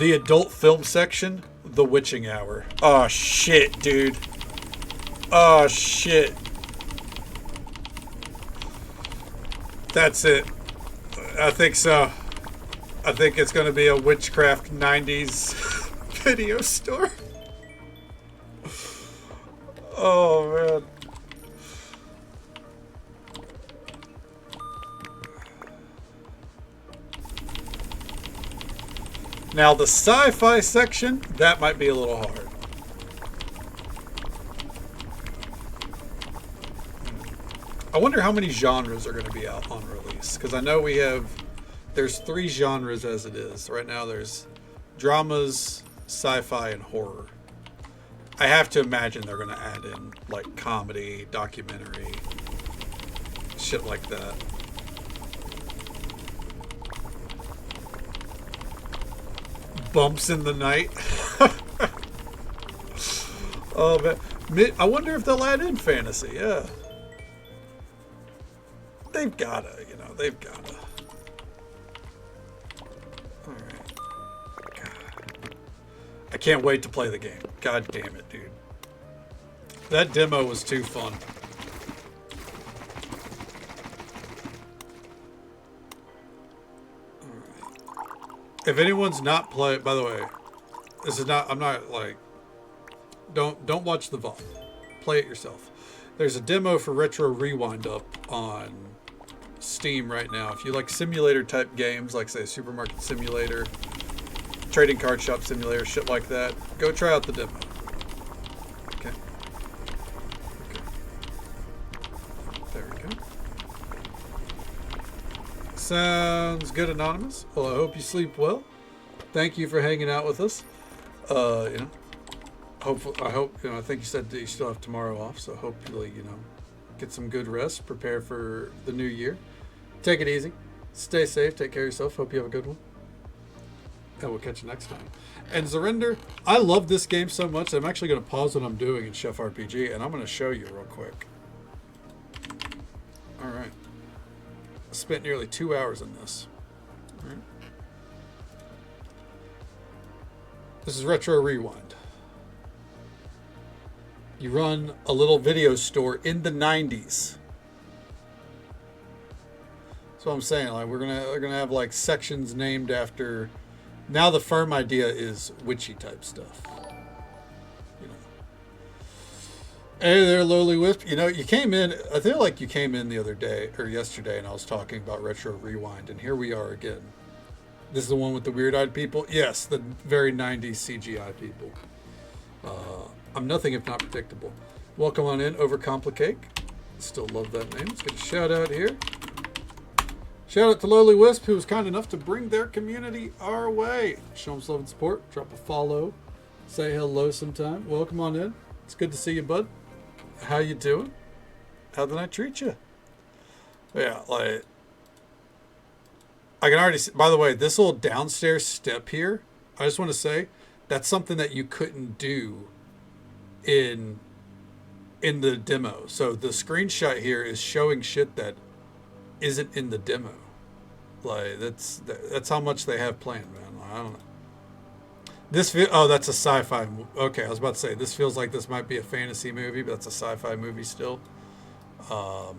The adult film section, The Witching Hour. Oh shit, dude. Oh shit. That's it. I think so. I think it's going to be a witchcraft 90s video store. Oh, man. Now, the sci-fi section, that might be a little hard. I wonder how many genres are going to be out on release, because I know there's 3 genres as it is. Right now there's dramas, sci-fi, and horror. I have to imagine they're going to add in like comedy, documentary, shit like that. Bumps in the night. Oh man, I wonder if they'll add in fantasy. Yeah, they've gotta, they've gotta. Alright. I can't wait to play the game. God damn it, dude. That demo was too fun. Alright. If anyone's not played, by the way, I'm not like, don't watch the VOD. Play it yourself. There's a demo for Retro Rewind up on Steam right now. If you like simulator type games, like say Supermarket Simulator, Trading Card Shop Simulator, shit like that, go try out the demo. Okay. There we go. Sounds good, Anonymous. Well, I hope you sleep well. thank you for hanging out with us. You know, I hope, you know, I think you said that you still have tomorrow off, so hopefully, you know, get some good rest, prepare for the new year. Take it easy. Stay safe. Take care of yourself. Hope you have a good one. And we'll catch you next time. And Zarinder, I love this game so much, I'm actually going to pause what I'm doing in Chef RPG, and I'm going to show you real quick. All right. I spent nearly 2 hours in this. All right. This is Retro Rewind. You run a little video store in the 90s. That's what I'm saying. Like we're gonna have like sections named after. Now the firm idea is witchy type stuff. You know. Hey there, Lowly Wisp. You know, you came in. I feel like you came in the other day or yesterday, and I was talking about Retro Rewind, and here we are again. This is the one with the weird-eyed people. Yes, the very 90s CGI people. I'm nothing if not predictable. Welcome on in, Overcomplicate. Still love that name. Let's get a shout out here. Shout out to Lowly Wisp, who was kind enough to bring their community our way. Show them some love and support. Drop a follow. Say hello sometime. Welcome on in. It's good to see you, bud. How you doing? How did I treat you? Yeah, like... I can already see... By the way, this little downstairs step here, I just want to say, that's something that you couldn't do in the demo. So the screenshot here is showing shit that isn't in the demo. Like that's how much they have planned, man. I don't know. Oh, that's a sci-fi. Okay, I was about to say this feels like this might be a fantasy movie, but that's a sci-fi movie still. But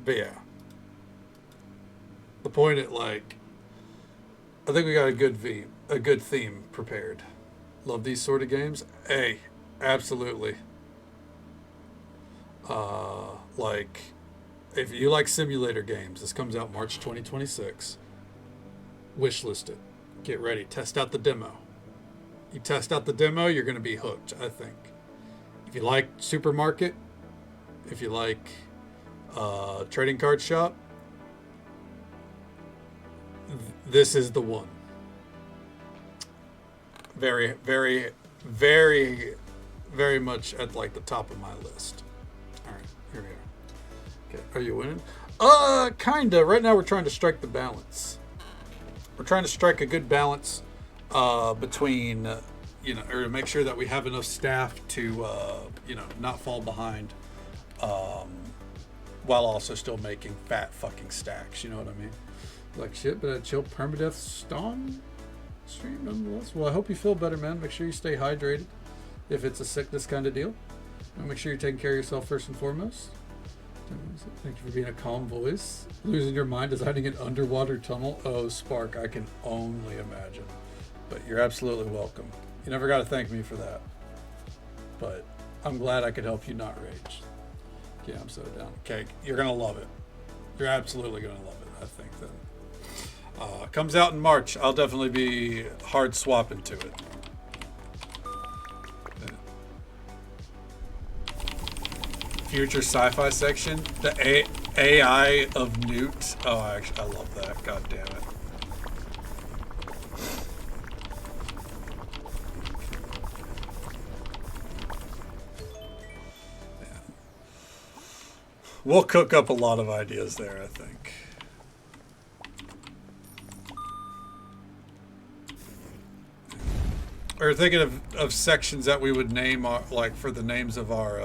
yeah, the point at like, I think we got a good theme prepared. Love these sort of games. Hey, absolutely. Like, if you like simulator games, this comes out March 2026. Wishlist it. Get ready. Test out the demo. You test out the demo, you're going to be hooked, I think. If you like Supermarket, if you like Trading Card Shop, this is the one. Very, very, very, very much at like the top of my list. All right, here we are. Okay, are you winning? Kinda. Right now we're trying to strike the balance. We're trying to strike a good balance between, you know, or to make sure that we have enough staff to, you know, not fall behind, while also still making fat fucking stacks. You know what I mean? Like shit, but a chill permadeath stone stream nonetheless. Well, I hope you feel better, man. Make sure you stay hydrated if it's a sickness kind of deal. And make sure you're taking care of yourself first and foremost. Thank you for being a calm voice. Losing your mind is hiding an underwater tunnel. Oh, Spark, I can only imagine. But you're absolutely welcome. You never got to thank me for that. But I'm glad I could help you not rage. Yeah, I'm so down. Okay, you're going to love it. You're absolutely going to love it, I think, then. Comes out in March. I'll definitely be hard swapping to it. Future sci-fi section. The AI of Newt. Oh, I love that. God damn it. Yeah. We'll cook up a lot of ideas there, I think. Or thinking of sections that we would name like for the names of our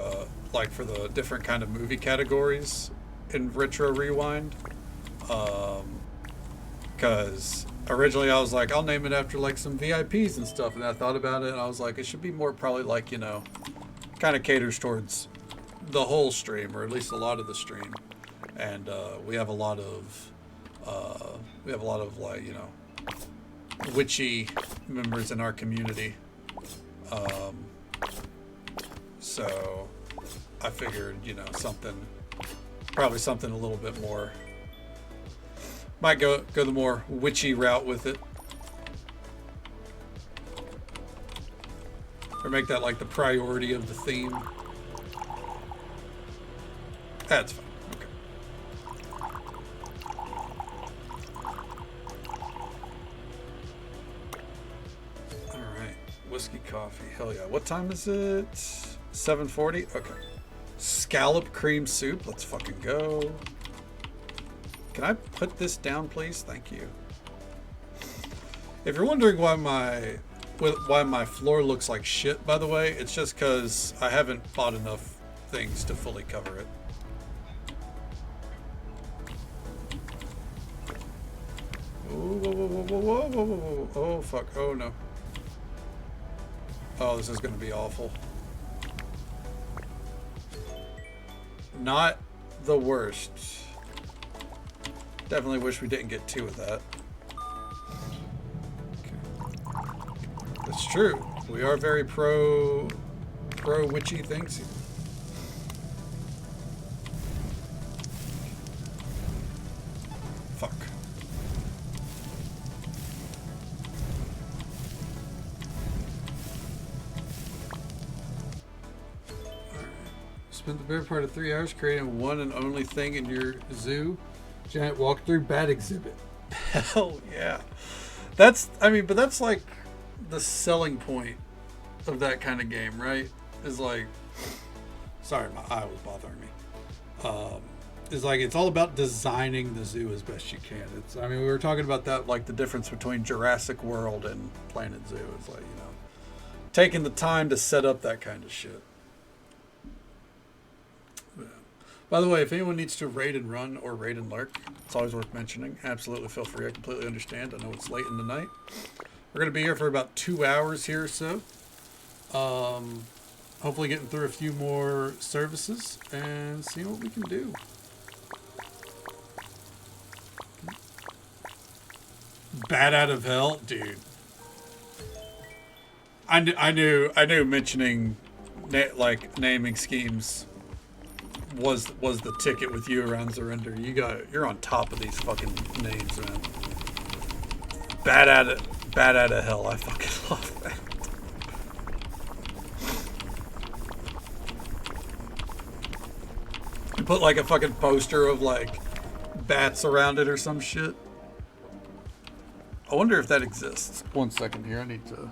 like for the different kind of movie categories in Retro Rewind. Because originally I was like, I'll name it after like some VIPs and stuff, and I thought about it and I was like, it should be more probably like, you know, kind of caters towards the whole stream, or at least a lot of the stream. And we have a lot of like, you know, witchy members in our community, so I figured, you know, probably something a little bit more, might go the more witchy route with it, or make that like the priority of the theme. That's fine. whiskey coffee. Hell yeah. What time is it? 7:40? Okay. Scallop cream soup. Let's fucking go. Can I put this down, please? Thank you. If you're wondering why my floor looks like shit, by the way, it's just because I haven't bought enough things to fully cover it. Whoa, whoa, whoa, whoa, whoa, whoa, whoa, whoa. Oh, fuck. Oh, no. Oh, this is going to be awful. Not the worst. Definitely wish we didn't get 2 of that. Okay. That's true. We are very pro witchy things here. Fuck. Spent the better part of 3 hours creating one and only thing in your zoo. Giant walkthrough bat exhibit. Hell yeah. But that's like the selling point of that kind of game, right? Is like, sorry, my eye was bothering me. Is like, it's all about designing the zoo as best you can. We were talking about that, like the difference between Jurassic World and Planet Zoo. It's like, taking the time to set up that kind of shit. By the way, if anyone needs to raid and run or raid and lurk, it's always worth mentioning. Absolutely feel free. I completely understand. I know it's late in the night. We're going to be here for about 2 hours here or so. Hopefully getting through a few more services and seeing what we can do. Bat out of hell? Dude. I knew mentioning naming schemes was the ticket with you around Surrender. You're on top of these fucking names, man. Bat out of hell. I fucking love that. You put like a fucking poster of like bats around it or some shit. I wonder if that exists. 1 second here. I need to.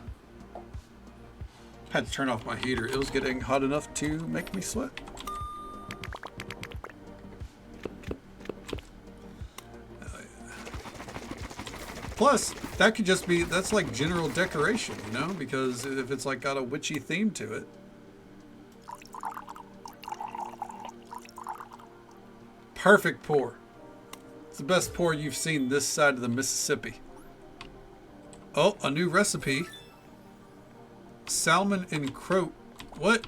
Had to turn off my heater. It was getting hot enough to make me sweat. Plus, that could just be, that's like general decoration, because if it's like got a witchy theme to it. Perfect pour. It's the best pour you've seen this side of the Mississippi. Oh, a new recipe. Salmon and croat. What?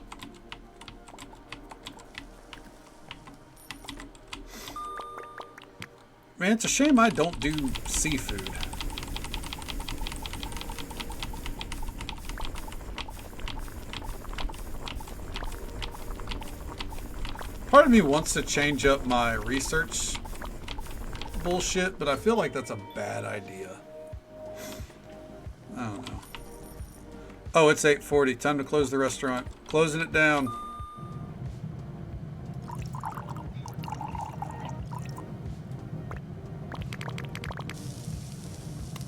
Man, it's a shame I don't do seafood. Part of me wants to change up my research bullshit, but I feel like that's a bad idea. I don't know. Oh, it's 8:40. Time to close the restaurant. Closing it down.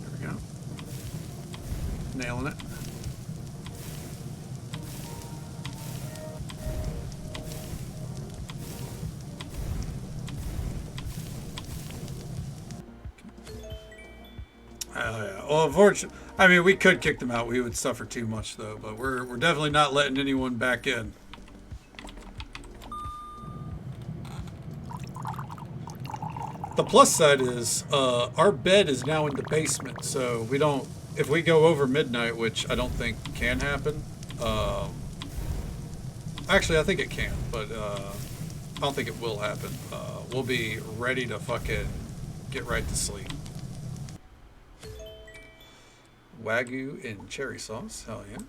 There we go. Nailing it. Oh yeah. Well, unfortunately, we could kick them out. We would suffer too much though. But we're definitely not letting anyone back in. The plus side is our bed is now in the basement, so we don't. If we go over midnight, which I don't think can happen. Actually, I think it can, but I don't think it will happen. We'll be ready to fucking get right to sleep. Wagyu in cherry sauce. Hell yeah.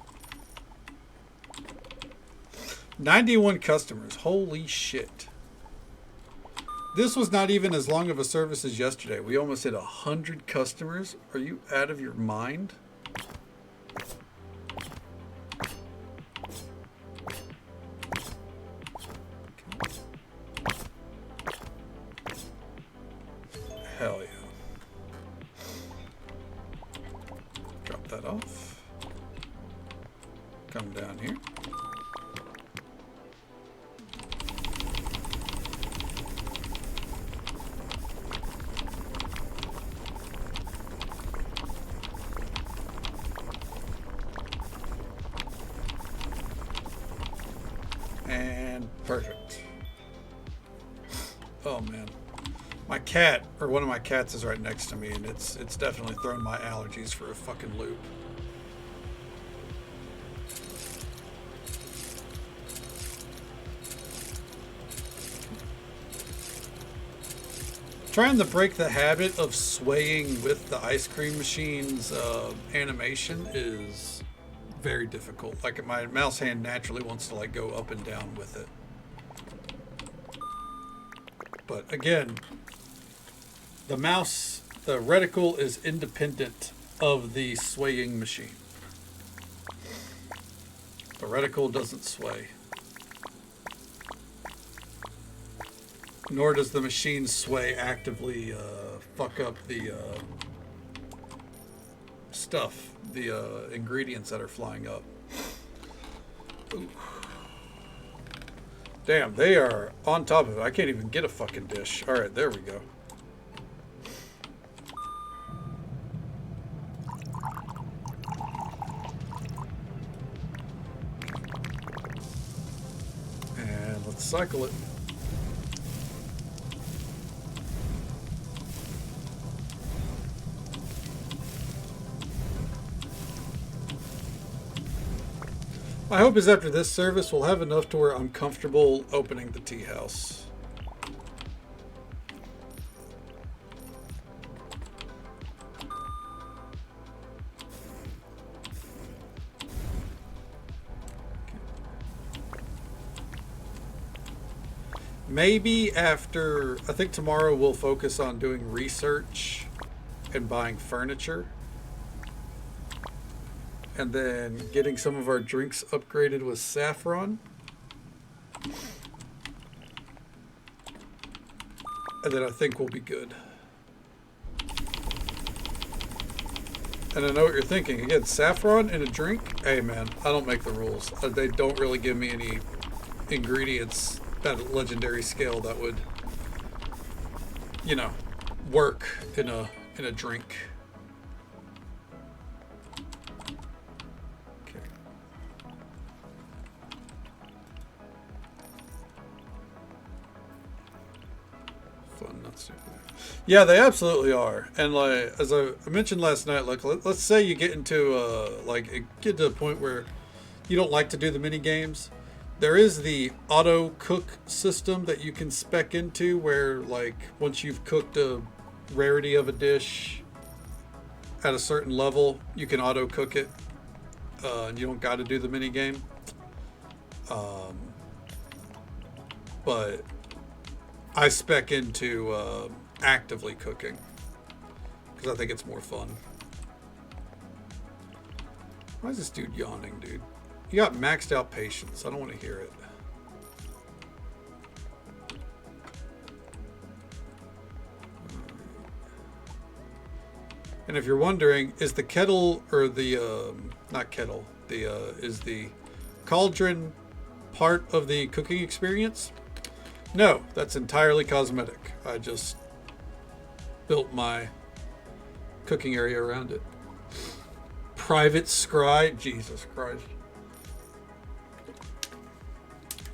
91 customers. Holy shit. This was not even as long of a service as yesterday. We almost hit 100 customers. Are you out of your mind? Hell yeah. Drop that off. Come down here. And perfect. Oh man. My cat, or one of my cats, is right next to me, and it's definitely thrown my allergies for a fucking loop. Trying to break the habit of swaying with the ice cream machine's animation is very difficult. Like, my mouse hand naturally wants to like go up and down with it. But again, the mouse, the reticle is independent of the swaying machine. The reticle doesn't sway. Nor does the machine sway actively fuck up the stuff, the ingredients that are flying up. Ooh. Damn, they are on top of it. I can't even get a fucking dish. All right, there we go. And let's cycle it. My hope is after this service, we'll have enough to where I'm comfortable opening the tea house. Maybe after, I think tomorrow we'll focus on doing research and buying furniture. And then getting some of our drinks upgraded with saffron. And then I think we'll be good. And I know what you're thinking. Again, saffron in a drink? Hey man, I don't make the rules. They don't really give me any ingredients at legendary scale that would, you know, work in a drink. Yeah, they absolutely are. And like, as I mentioned last night, like, let's say you get into get to a point where you don't like to do the mini games. There is the auto cook system that you can spec into, where like once you've cooked a rarity of a dish at a certain level, you can auto cook it, and you don't got to do the mini game. But I spec into actively cooking because I think it's more fun. Why is this dude yawning, dude? You got maxed out patience. I don't want to hear it. And if you're wondering, is the kettle or the not kettle, the is the cauldron part of the cooking experience? No, that's entirely cosmetic. I just built my cooking area around it. Private scry, Jesus Christ.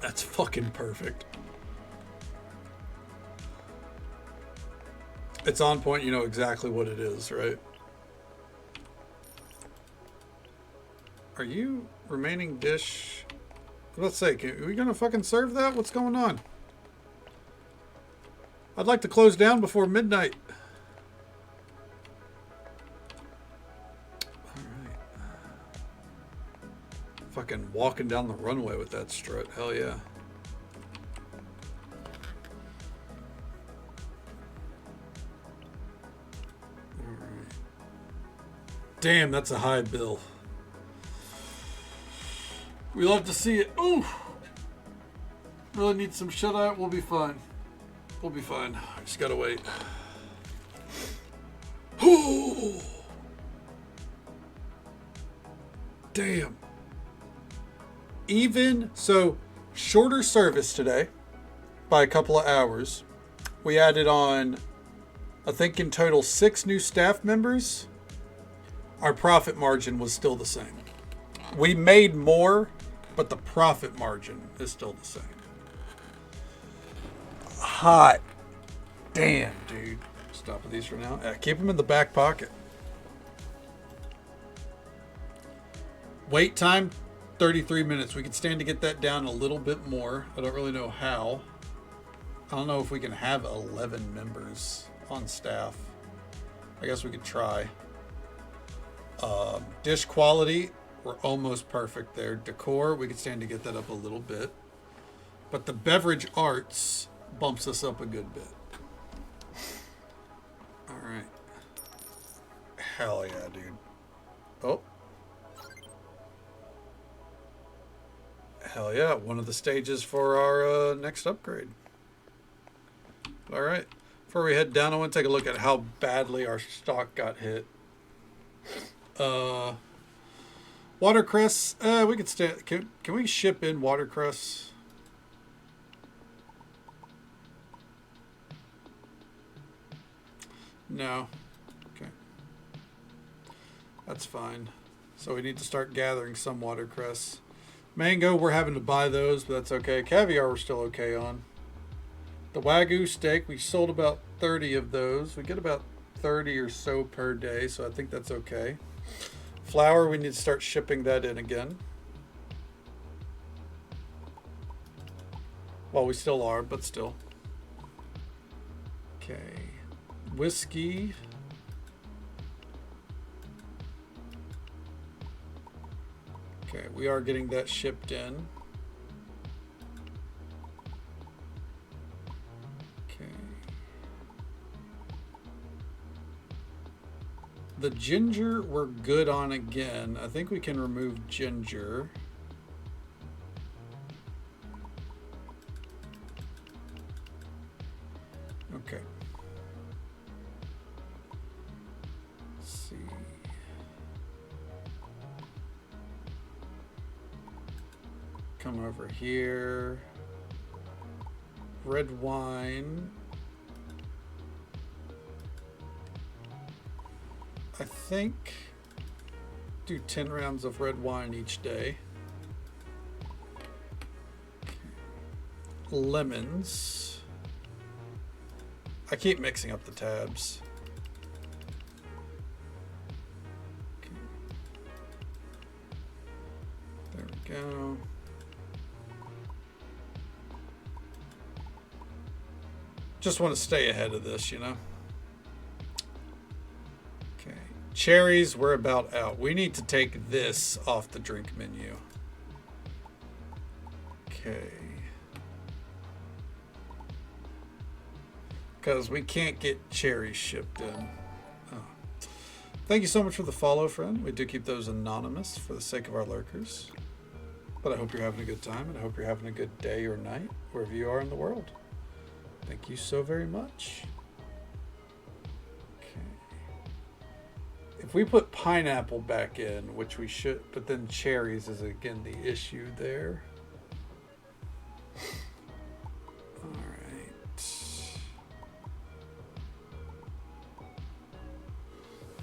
That's fucking perfect. It's on point, you know exactly what it is, right? Are you remaining dish? Let's say, are we gonna fucking serve that? What's going on? I'd like to close down before midnight. Alright. Fucking walking down the runway with that strut. Hell yeah. Alright. Damn, that's a high bill. We love to see it. Ooh! Really need some shut-eye. We'll be fine. We'll be fine. Just gotta wait. Damn. Even so, shorter service today by a couple of hours. We added on, I think in total, 6 new staff members. Our profit margin was still the same. We made more, but the profit margin is still the same. Hot damn, dude. Stop with these for now. Yeah, keep them in the back pocket. Wait time, 33 minutes. We could stand to get that down a little bit more. I don't really know how. I don't know if we can have 11 members on staff. I guess we could try. Dish quality, we're almost perfect there. Decor, we could stand to get that up a little bit. But the beverage arts bumps us up a good bit. All right. Hell yeah, dude. Oh. Hell yeah, one of the stages for our next upgrade. All right. Before we head down, I want to take a look at how badly our stock got hit. Watercress, we could stay. Can we ship in watercress? No. Okay. That's fine. So we need to start gathering some watercress. Mango, we're having to buy those, but that's okay. Caviar, we're still okay on. The Wagyu steak, we sold about 30 of those. We get about 30 or so per day, so I think that's okay. Flour, we need to start shipping that in again. Well, we still are, but still. Okay. Whiskey. Okay, we are getting that shipped in. Okay. The ginger we're good on again. I think we can remove ginger. Okay. Let's see. Come over here. Red wine. I think do 10 rounds of red wine each day. Okay. Lemons. I keep mixing up the tabs. Okay. There we go. Just want to stay ahead of this, you know. Okay. Cherries, we're about out. We need to take this off the drink menu. Okay. Because we can't get cherries shipped in. Oh. Thank you so much for the follow, friend. We do keep those anonymous for the sake of our lurkers. But I hope you're having a good time, and I hope you're having a good day or night, wherever you are in the world. Thank you so very much. Okay. If we put pineapple back in, which we should, but then cherries is again the issue there. All right.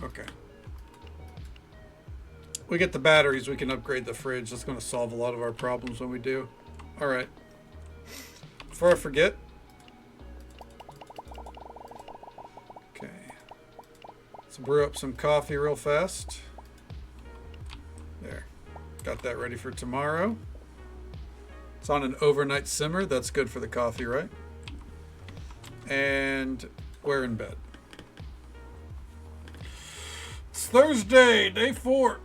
Okay. We get the batteries, we can upgrade the fridge. That's going to solve a lot of our problems when we do. All right. Before I forget. Okay. Let's brew up some coffee real fast. There. Got that ready for tomorrow. It's on an overnight simmer. That's good for the coffee, right? And we're in bed. It's Thursday, day 4.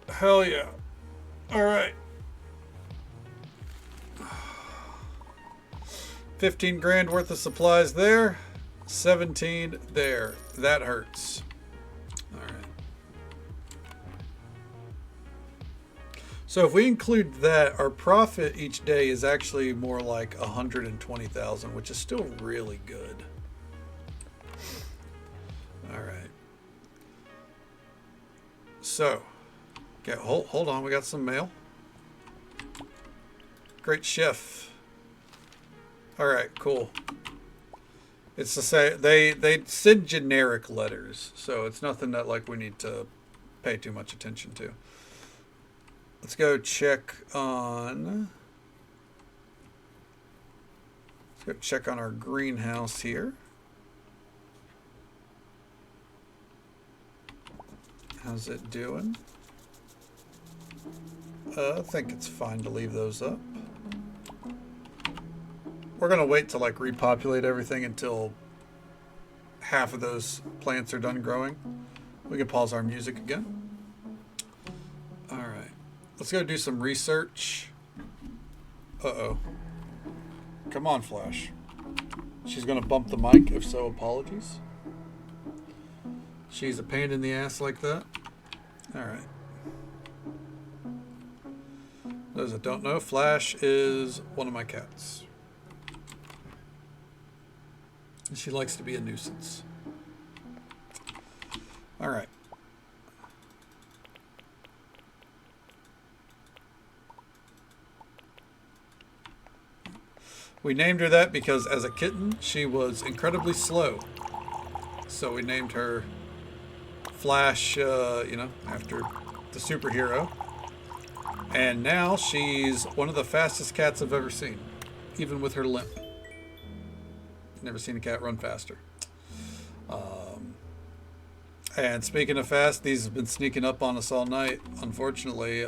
Hell yeah. All right. 15 grand worth of supplies there. 17 there. That hurts. All right. So if we include that, our profit each day is actually more like 120,000, which is still really good. All right. So, okay, hold on. We got some mail. Great chef. All right, cool. It's the same. They send generic letters, so it's nothing that like we need to pay too much attention to. Let's go check on. Let's go check on our greenhouse here. How's it doing? I think it's fine to leave those up. We're gonna wait to like repopulate everything until half of those plants are done growing. We can pause our music again. All right, let's go do some research. Uh-oh. Come on, Flash. She's gonna bump the mic, if so, apologies. She's a pain in the ass like that. All right. Those that don't know, Flash is one of my cats. And she likes to be a nuisance. All right. We named her that because as a kitten, she was incredibly slow. So we named her Flash, after the superhero. And now she's one of the fastest cats I've ever seen, even with her limp. Never seen a cat run faster. And speaking of fast, these have been sneaking up on us all night. Unfortunately,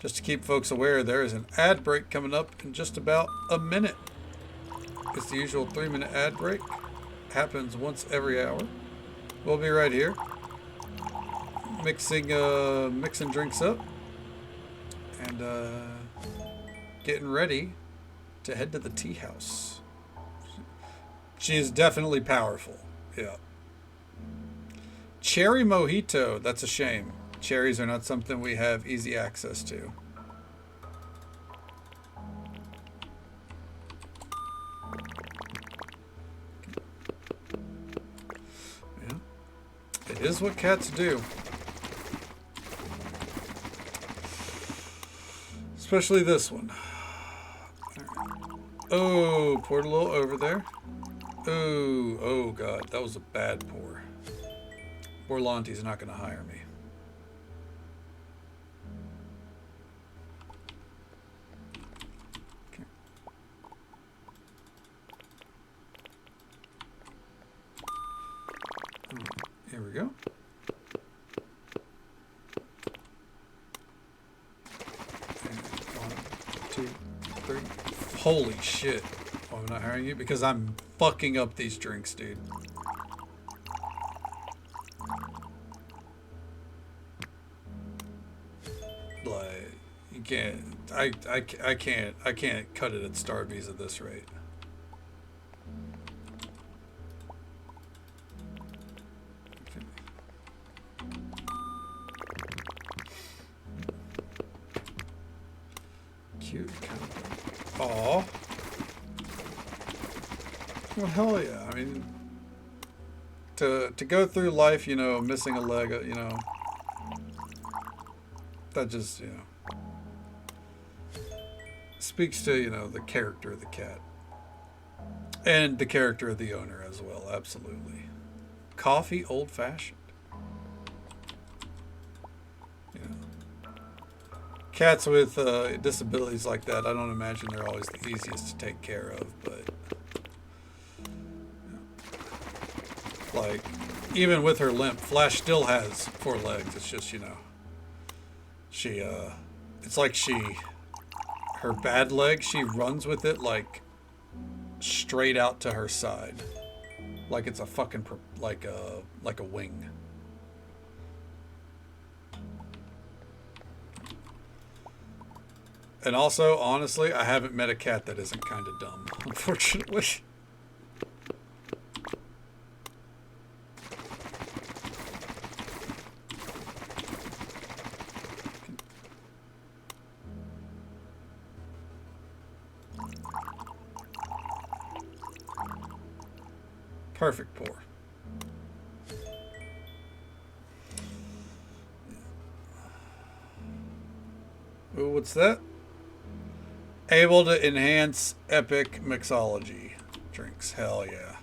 just to keep folks aware, there is an ad break coming up in just about a minute. It's the usual 3-minute ad break. Happens once every hour. We'll be right here, mixing drinks up, and getting ready to head to the tea house. She is definitely powerful. Yeah. Cherry mojito. That's a shame. Cherries are not something we have easy access to. Yeah. It is what cats do. Especially this one. Oh, poured a little over there. Oh God, that was a bad pour. Borlanti's not going to hire me. Okay. Here we go. And 1, 2, 3. Holy shit. Oh, I'm not hiring you because I'm fucking up these drinks, dude. Like, you can't. I can't cut it at Starbucks at this rate. Okay. Cute. Aw. Well, hell yeah. I mean, to go through life, missing a leg, that just, speaks to, the character of the cat. And the character of the owner as well, absolutely. Coffee, old-fashioned. Cats with disabilities like that, I don't imagine they're always the easiest to take care of, but... Like, even with her limp, Flash still has 4 legs. It's just, it's like her bad leg, she runs with it, like, straight out to her side. Like it's a fucking, like a wing. And also, honestly, I haven't met a cat that isn't kind of dumb, unfortunately. Perfect pour. Oh, what's that? Able to enhance epic mixology drinks. Hell yeah.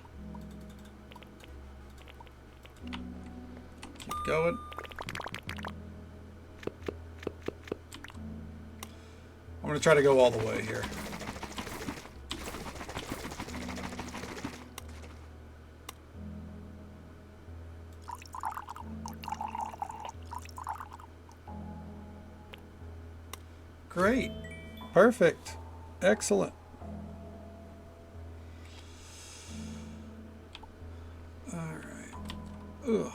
Keep going. I'm going to try to go all the way here. Great. Perfect. Excellent. All right. Ugh.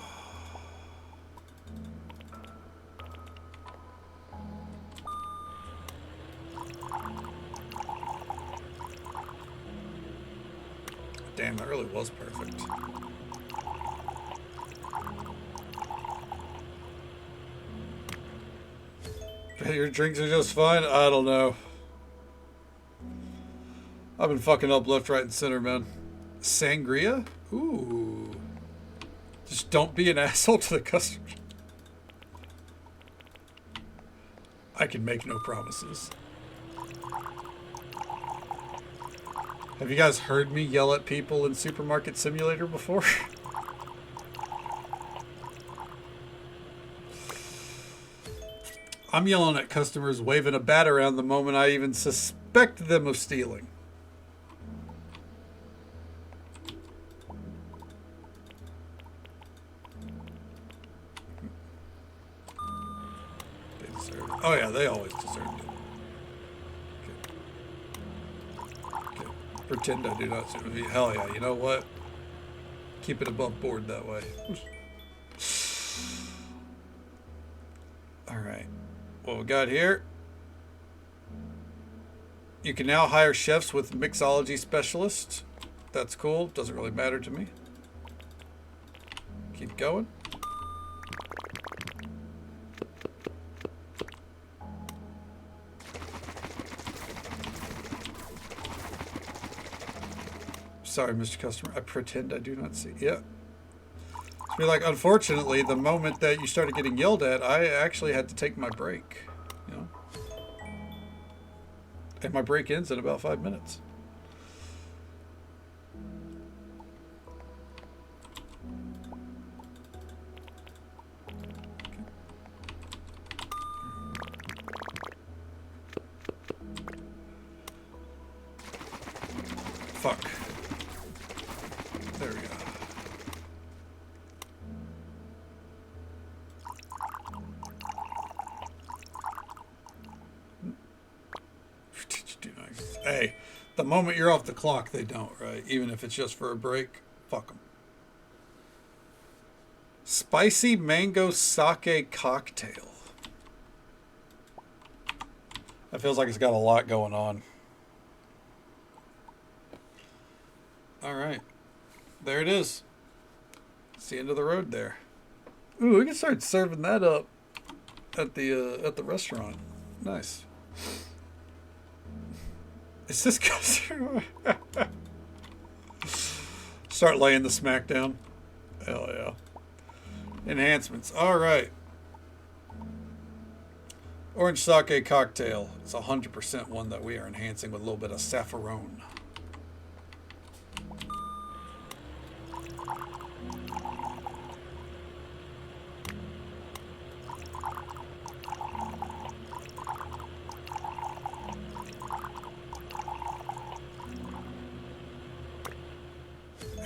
Damn, that really was perfect. Your drinks are just fine? I don't know. I've been fucking up left, right, and center, man. Sangria? Ooh. Just don't be an asshole to the customers. I can make no promises. Have you guys heard me yell at people in Supermarket Simulator before? I'm yelling at customers waving a bat around the moment I even suspect them of stealing. They deserve it. Oh yeah, they always deserved it. Okay. Pretend I do not see it. Hell yeah, you know what? Keep it above board that way. Alright. What we got here? You can now hire chefs with mixology specialists. That's cool. Doesn't really matter to me. Keep going. Sorry, Mr. Customer. I pretend I do not see. Yeah. Be like, unfortunately, the moment that you started getting yelled at, I actually had to take my break. You know? And my break ends in about 5 minutes. Fuck. There we go. Hey, the moment you're off the clock, they don't, right? Even if it's just for a break, fuck them. Spicy mango sake cocktail. That feels like it's got a lot going on. All right, there it is. It's the end of the road there. Ooh, we can start serving that up at the restaurant. Nice. Is this customer? Start laying the smack down. Hell yeah. Enhancements. All right. Orange sake cocktail. It's 100% one that we are enhancing with a little bit of saffron.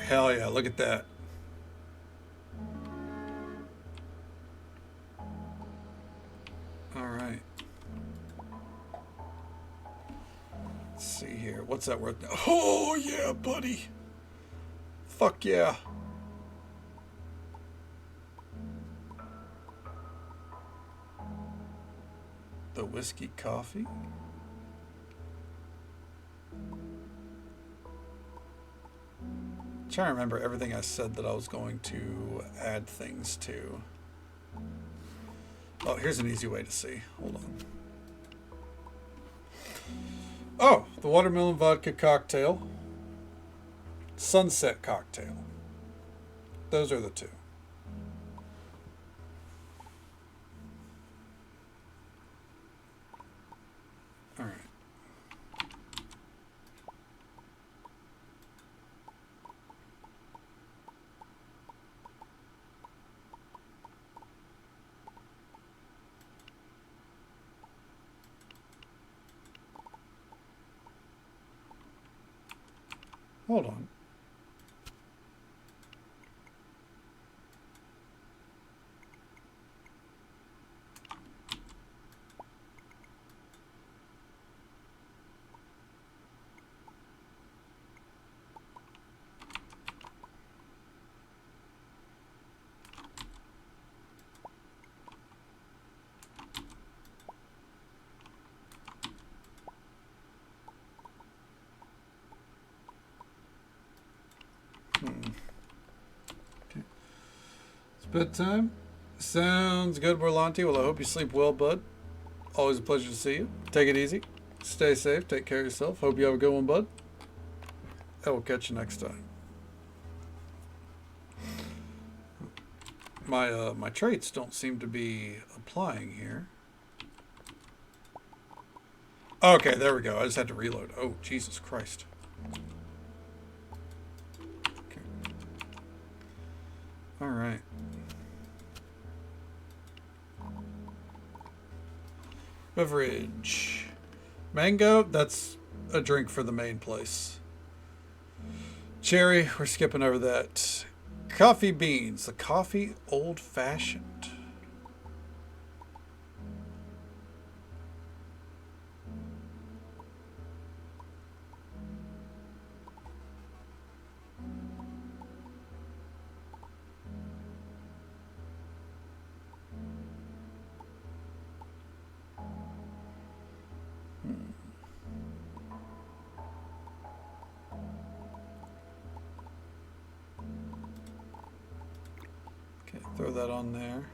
Hell yeah, look at that. All right. Let's see here. What's that worth? Oh, yeah, buddy. Fuck yeah. The whiskey coffee. Trying to remember everything I said that I was going to add things to. Oh, here's an easy way to see. Hold on. Oh, the watermelon vodka cocktail. Sunset cocktail. Those are the two. All right. Hold on. Okay. It's bedtime. Sounds good, Berlanti. Well, I hope you sleep well, bud. Always a pleasure to see you. Take it easy. Stay safe. Take care of yourself. Hope you have a good one, bud. I will catch you next time. My traits don't seem to be applying here. Okay, there we go. I just had to reload. Oh, Jesus Christ. Okay. All right. Beverage. Mango, that's a drink for the main place. Cherry, we're skipping over that. Coffee beans, the coffee old fashioned. Throw that on there.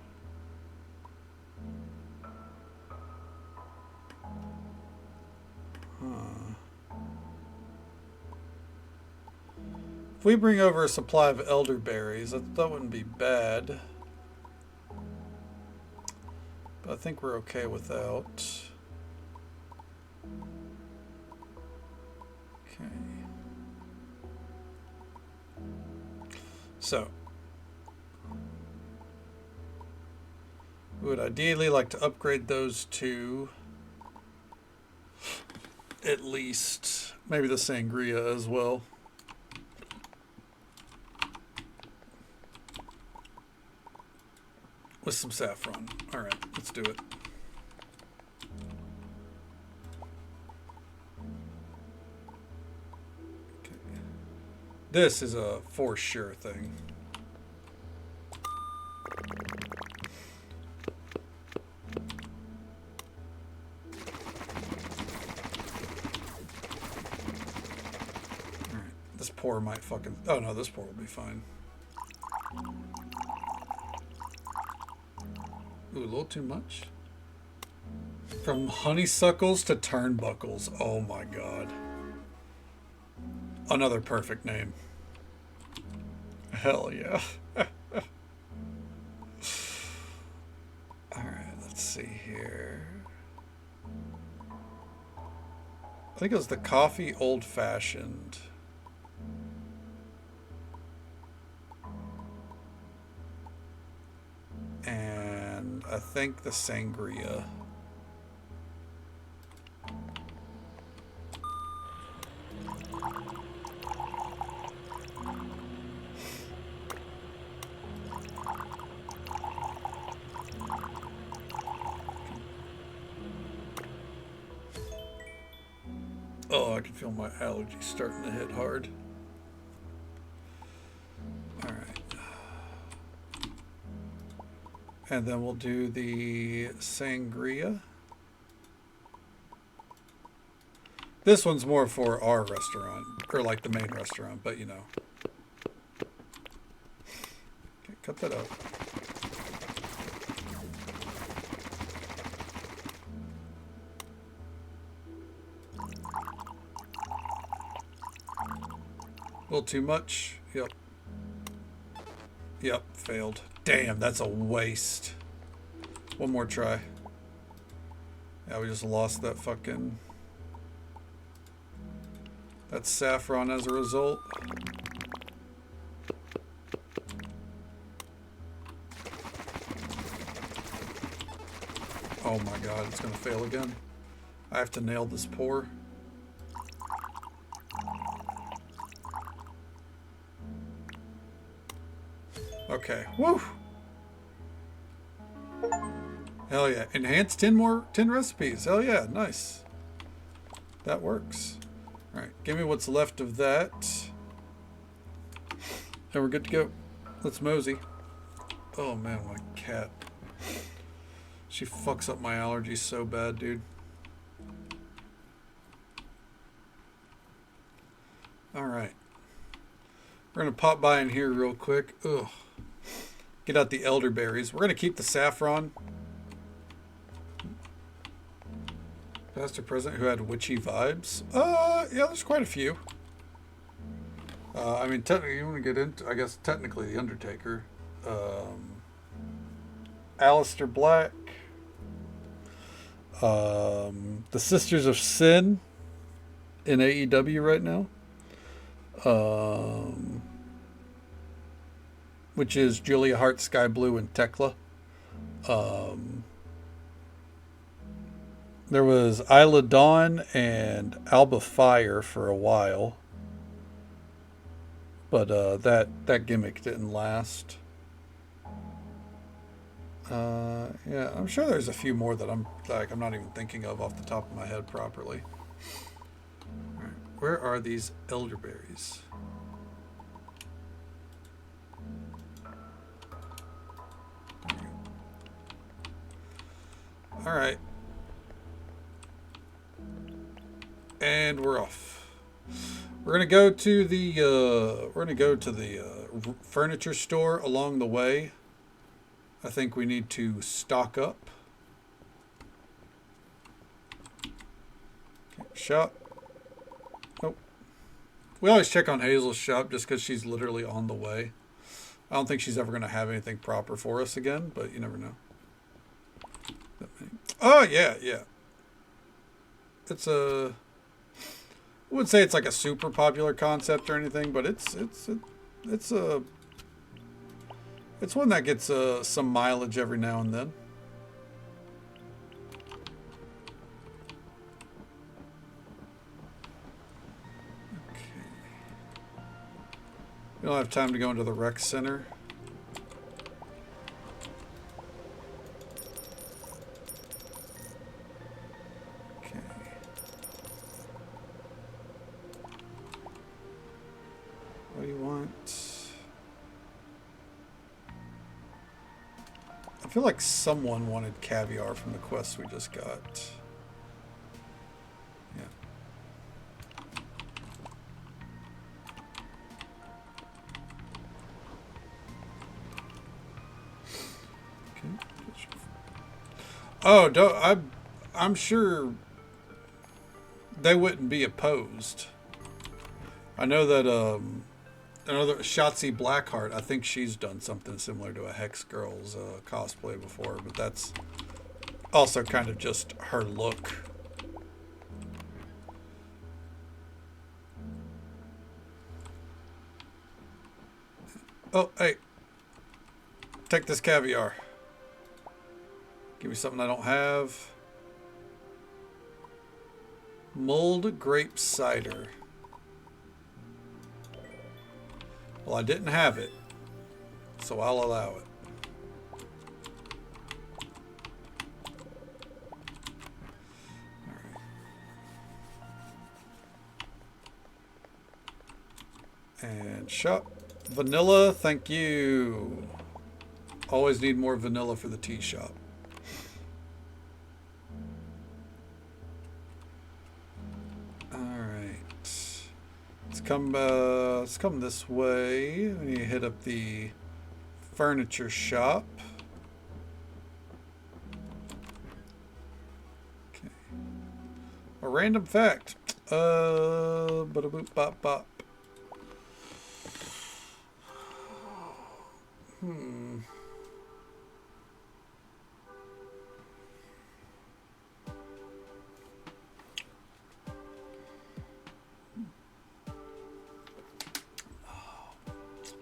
If we bring over a supply of elderberries, that wouldn't be bad. But I think we're okay without. Okay. So. We would ideally like to upgrade those to at least maybe the sangria as well. With some saffron. All right, let's do it. Okay. This is a for sure thing. Pour might fucking... Oh no, this pour will be fine. Ooh, a little too much. From honeysuckles to turnbuckles. Oh my god. Another perfect name. Hell yeah. Alright, let's see here. I think it was the coffee old fashioned. And I think the sangria. Oh, I can feel my allergies starting to hit hard. And then we'll do the sangria. This one's more for our restaurant, or like the main restaurant, but you know. Okay, cut that out. A little too much. Yep. Yep, failed. Damn, that's a waste. One more try. Yeah, we just lost that fucking... That saffron as a result. Oh my god, it's gonna fail again. I have to nail this pour. Okay. Woo! Hell yeah. Enhance 10 recipes. Hell yeah. Nice. That works. Alright. Give me what's left of that. And we're good to go. Let's mosey. Oh man, my cat. She fucks up my allergies so bad, dude. Alright. We're going to pop by in here real quick. Ugh. Get out the elderberries. We're going to keep the saffron. Past or present who had witchy vibes? Yeah, there's quite a few. I mean, technically, you want to get into, I guess, technically, The Undertaker. Aleister Black. The Sisters of Sin in AEW right now. Which is Julia Hart, Sky Blue, and Tekla. There was Isla Dawn and Alba Fire for a while. But that gimmick didn't last. Yeah, I'm sure there's a few more that I'm not even thinking of off the top of my head properly. All right, where are these elderberries? All right, and we're off. We're gonna go to the furniture store along the way. I think we need to stock up. Okay, shop. Nope. We always check on Hazel's shop just because she's literally on the way. I don't think she's ever going to have anything proper for us again, but you never know. Oh, yeah, yeah. It's a... I wouldn't say it's like a super popular concept or anything, but it's one that gets some mileage every now and then. Okay. We don't have time to go into the rec center. Okay. What do you want? I feel like someone wanted caviar from the quest we just got. Yeah. Okay. Oh, I'm sure they wouldn't be opposed. I know that another Shotzi Blackheart, I think she's done something similar to a Hex Girl's cosplay before, but that's also kind of just her look. Oh, hey. Take this caviar. Give me something I don't have. Mulled grape cider. Well, I didn't have it, so I'll allow it. All right. And shop. Vanilla, thank you. Always need more vanilla for the tea shop. Let's come this way. We need to hit up the furniture shop. Okay. A random fact. Bada boop bop bop.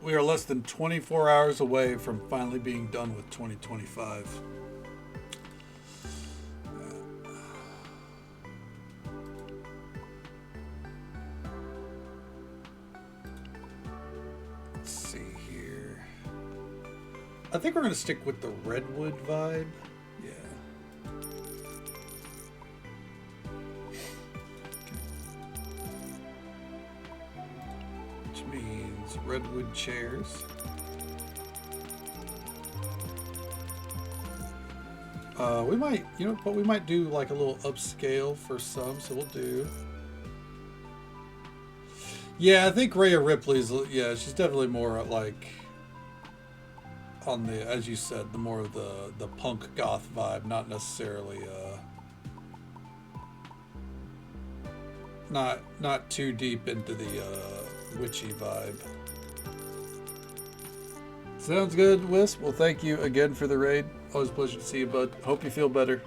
We are less than 24 hours away from finally being done with 2025. Let's see here. I think we're going to stick with the redwood vibe. Yeah. Which means redwood chairs. We might, you know, but we might do like a little upscale for some, so we'll do. Yeah, I think Rhea Ripley's, yeah, she's definitely more like on the, as you said, the more of the punk goth vibe, not necessarily not too deep into the witchy vibe. Sounds good, Wisp. Well, thank you again for the raid. Always a pleasure to see you, bud. Hope you feel better.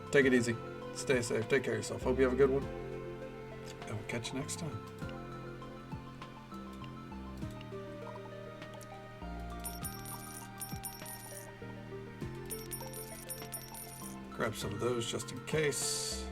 Take it easy. Stay safe. Take care of yourself. Hope you have a good one. And we'll catch you next time. Grab some of those just in case.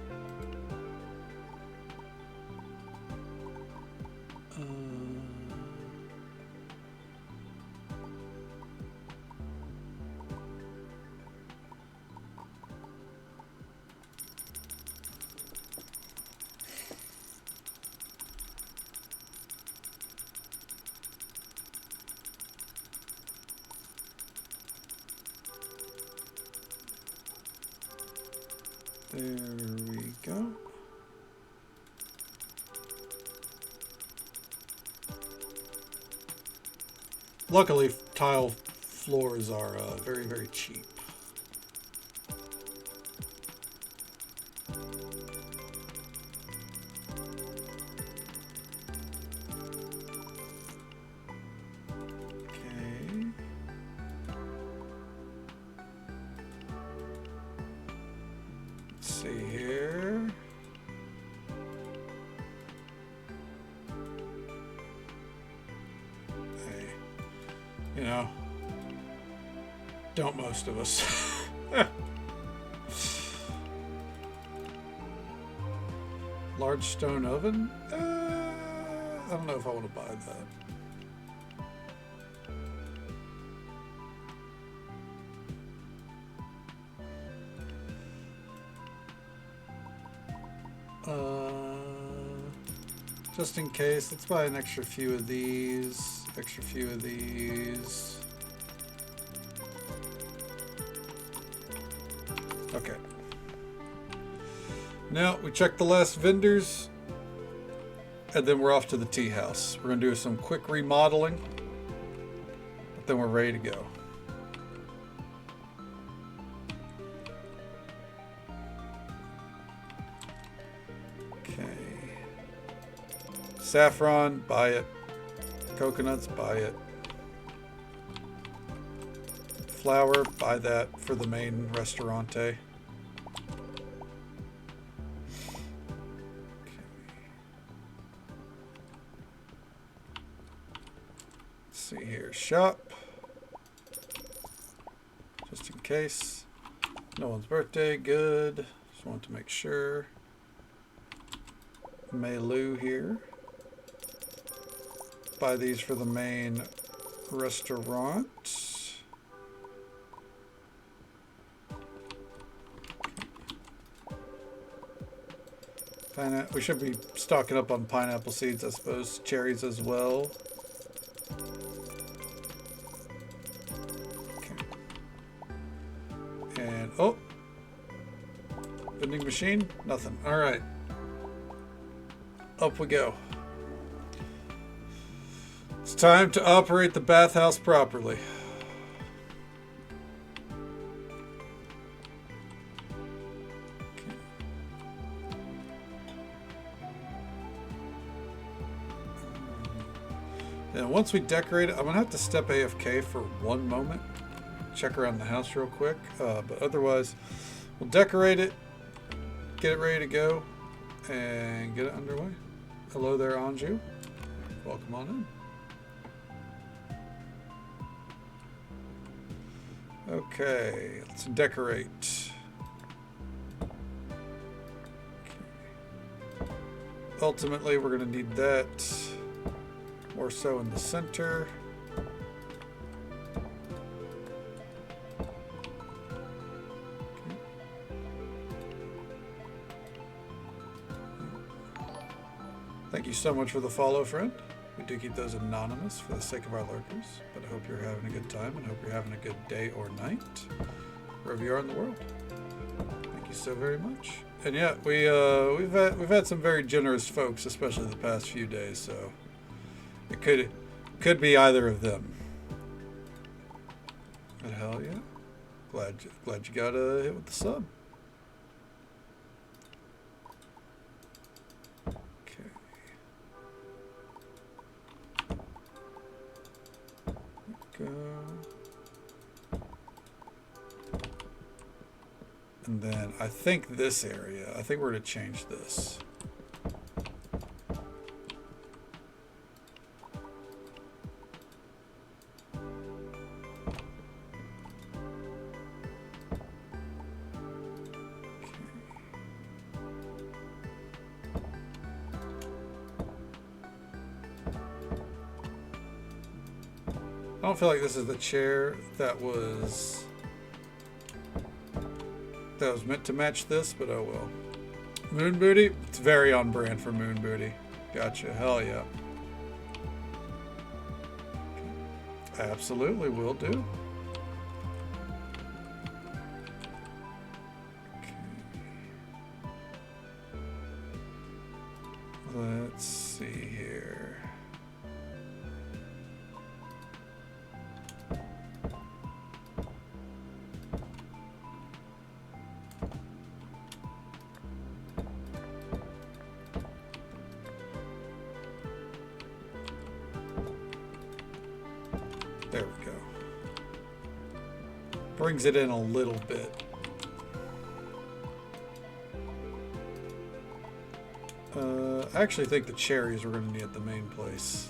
There we go. Luckily, tile floors are very, very cheap. Okay. Let's see here. Hey, you know, don't most of us. Large stone oven? I don't know if I want to buy that. Just in case, let's buy an extra few of these. Extra few of these. Okay. Now we check the last vendors, and then we're off to the tea house. We're gonna do some quick remodeling, but then we're ready to go. Saffron, buy it. Coconuts, buy it. Flour, buy that for the main restaurante. Okay. Let's see here. Shop. Just in case. No one's birthday. Good. Just want to make sure. Melu here. Buy these for the main restaurant. We should be stocking up on pineapple seeds, I suppose. Cherries as well. Okay. And, oh! Vending machine? Nothing. Alright. Up we go. It's time to operate the bathhouse properly. Okay. And once we decorate it, I'm going to have to step AFK for one moment. Check around the house real quick. But otherwise, we'll decorate it, get it ready to go, and get it underway. Hello there, Anju. Welcome on in. Okay, let's decorate. Okay. Ultimately, we're going to need that more so in the center. Thank you so much for the follow, friend. We do keep those anonymous for the sake of our lurkers, but I hope you're having a good time and hope you're having a good day or night, wherever you are in the world. Thank you so very much. And yeah, we've had some very generous folks, especially the past few days, so it could be either of them. But hell yeah, glad you got hit with the sub. Go. And then I think this area, I think we're going to change this. I don't feel like this is the chair that was meant to match this, but oh well. Moon Booty? It's very on brand for Moon Booty. Gotcha. Hell yeah. Absolutely will do. Okay. Let's see here. There we go. Brings it in a little bit. I actually think the cherries we're going to need at the main place.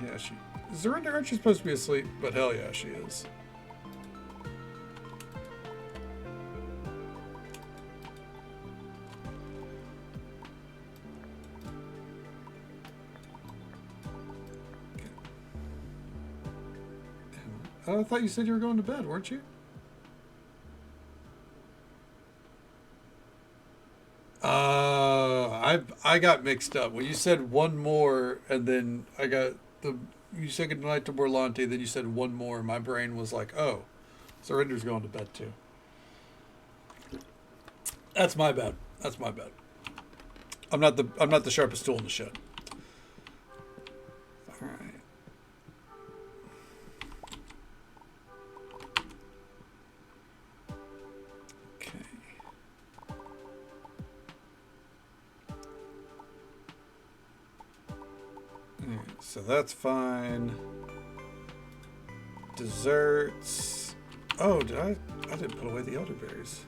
Yeah, Zurinder, aren't you supposed to be asleep? But hell yeah, she is. I thought you said you were going to bed, weren't you? I got mixed up. Well, you said one more, and then you said goodnight to Borlante, then you said one more. My brain was like, oh, Surrender's going to bed too. That's my bad. That's my bad. I'm not the sharpest tool in the shed. All right. So that's fine. Desserts. Oh, I didn't put away the elderberries.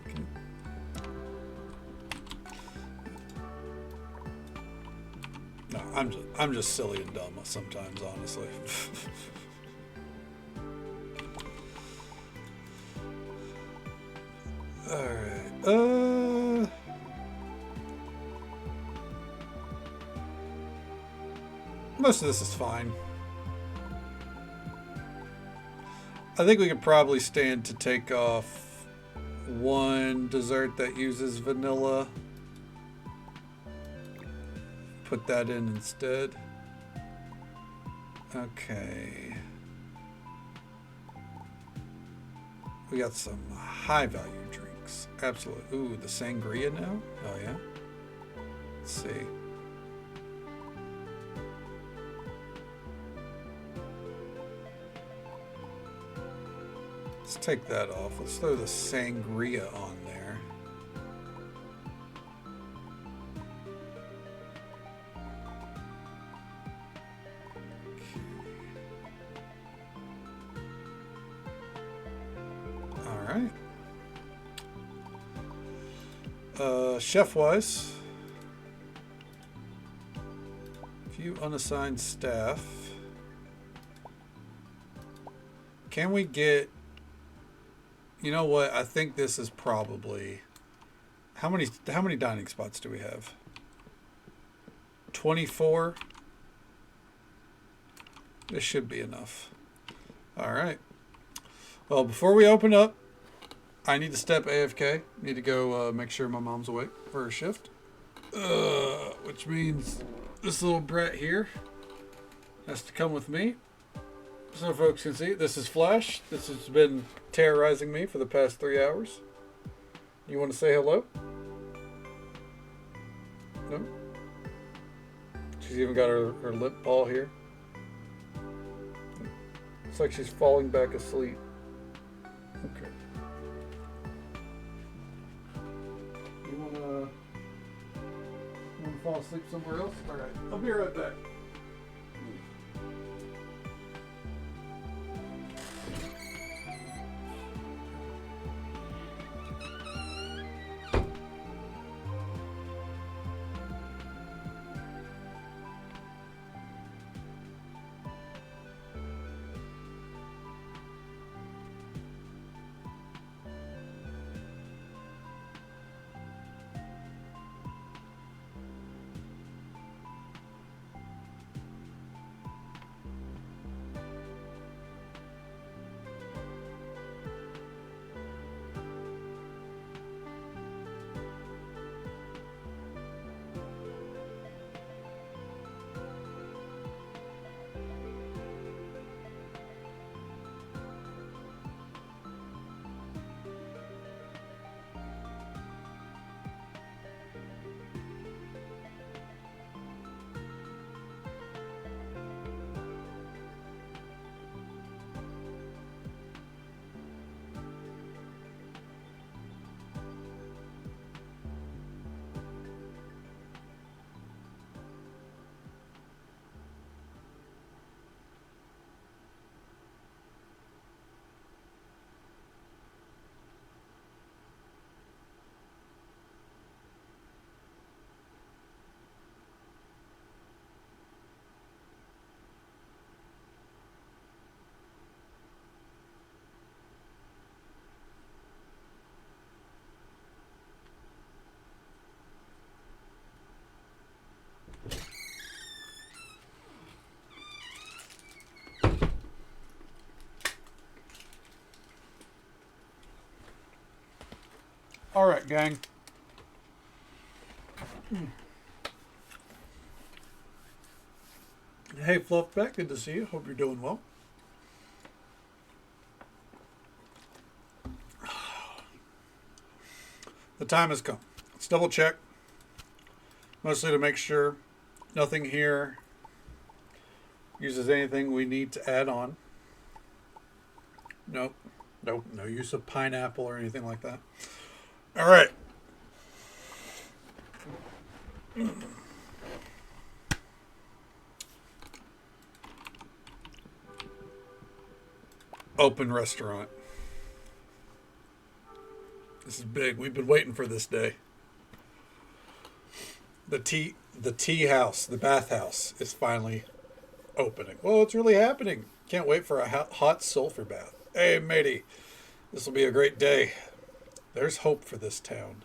Okay. No, I'm just silly and dumb sometimes, honestly. All right. Most of this is fine. I think we could probably stand to take off one dessert that uses vanilla. Put that in instead. Okay. We got some high value drinks. Absolutely. Ooh, the sangria now? Oh yeah. Let's see. Let's take that off. Let's throw the sangria on there. All right. Chef-wise, few unassigned staff. Can we get... You know what? I think this is probably... How many dining spots do we have? 24? This should be enough. All right. Well, before we open up, I need to step AFK. Need to go make sure my mom's awake for her shift. Which means this little brat here has to come with me. So folks can see, this is Flash. This has been terrorizing me for the past 3 hours. You want to say hello? No? She's even got her lip ball here. Looks like she's falling back asleep. Okay. You wanna fall asleep somewhere else? Alright, I'll be right back. All right, gang. Hey, Fluffback, good to see you. Hope you're doing well. The time has come. Let's double check. Mostly to make sure nothing here uses anything we need to add on. Nope. Nope. No use of pineapple or anything like that. All right. Open restaurant. This is big. We've been waiting for this day. The tea house, the bathhouse is finally opening. Well, it's really happening. Can't wait for a hot sulfur bath. Hey, matey. This will be a great day. There's hope for this town.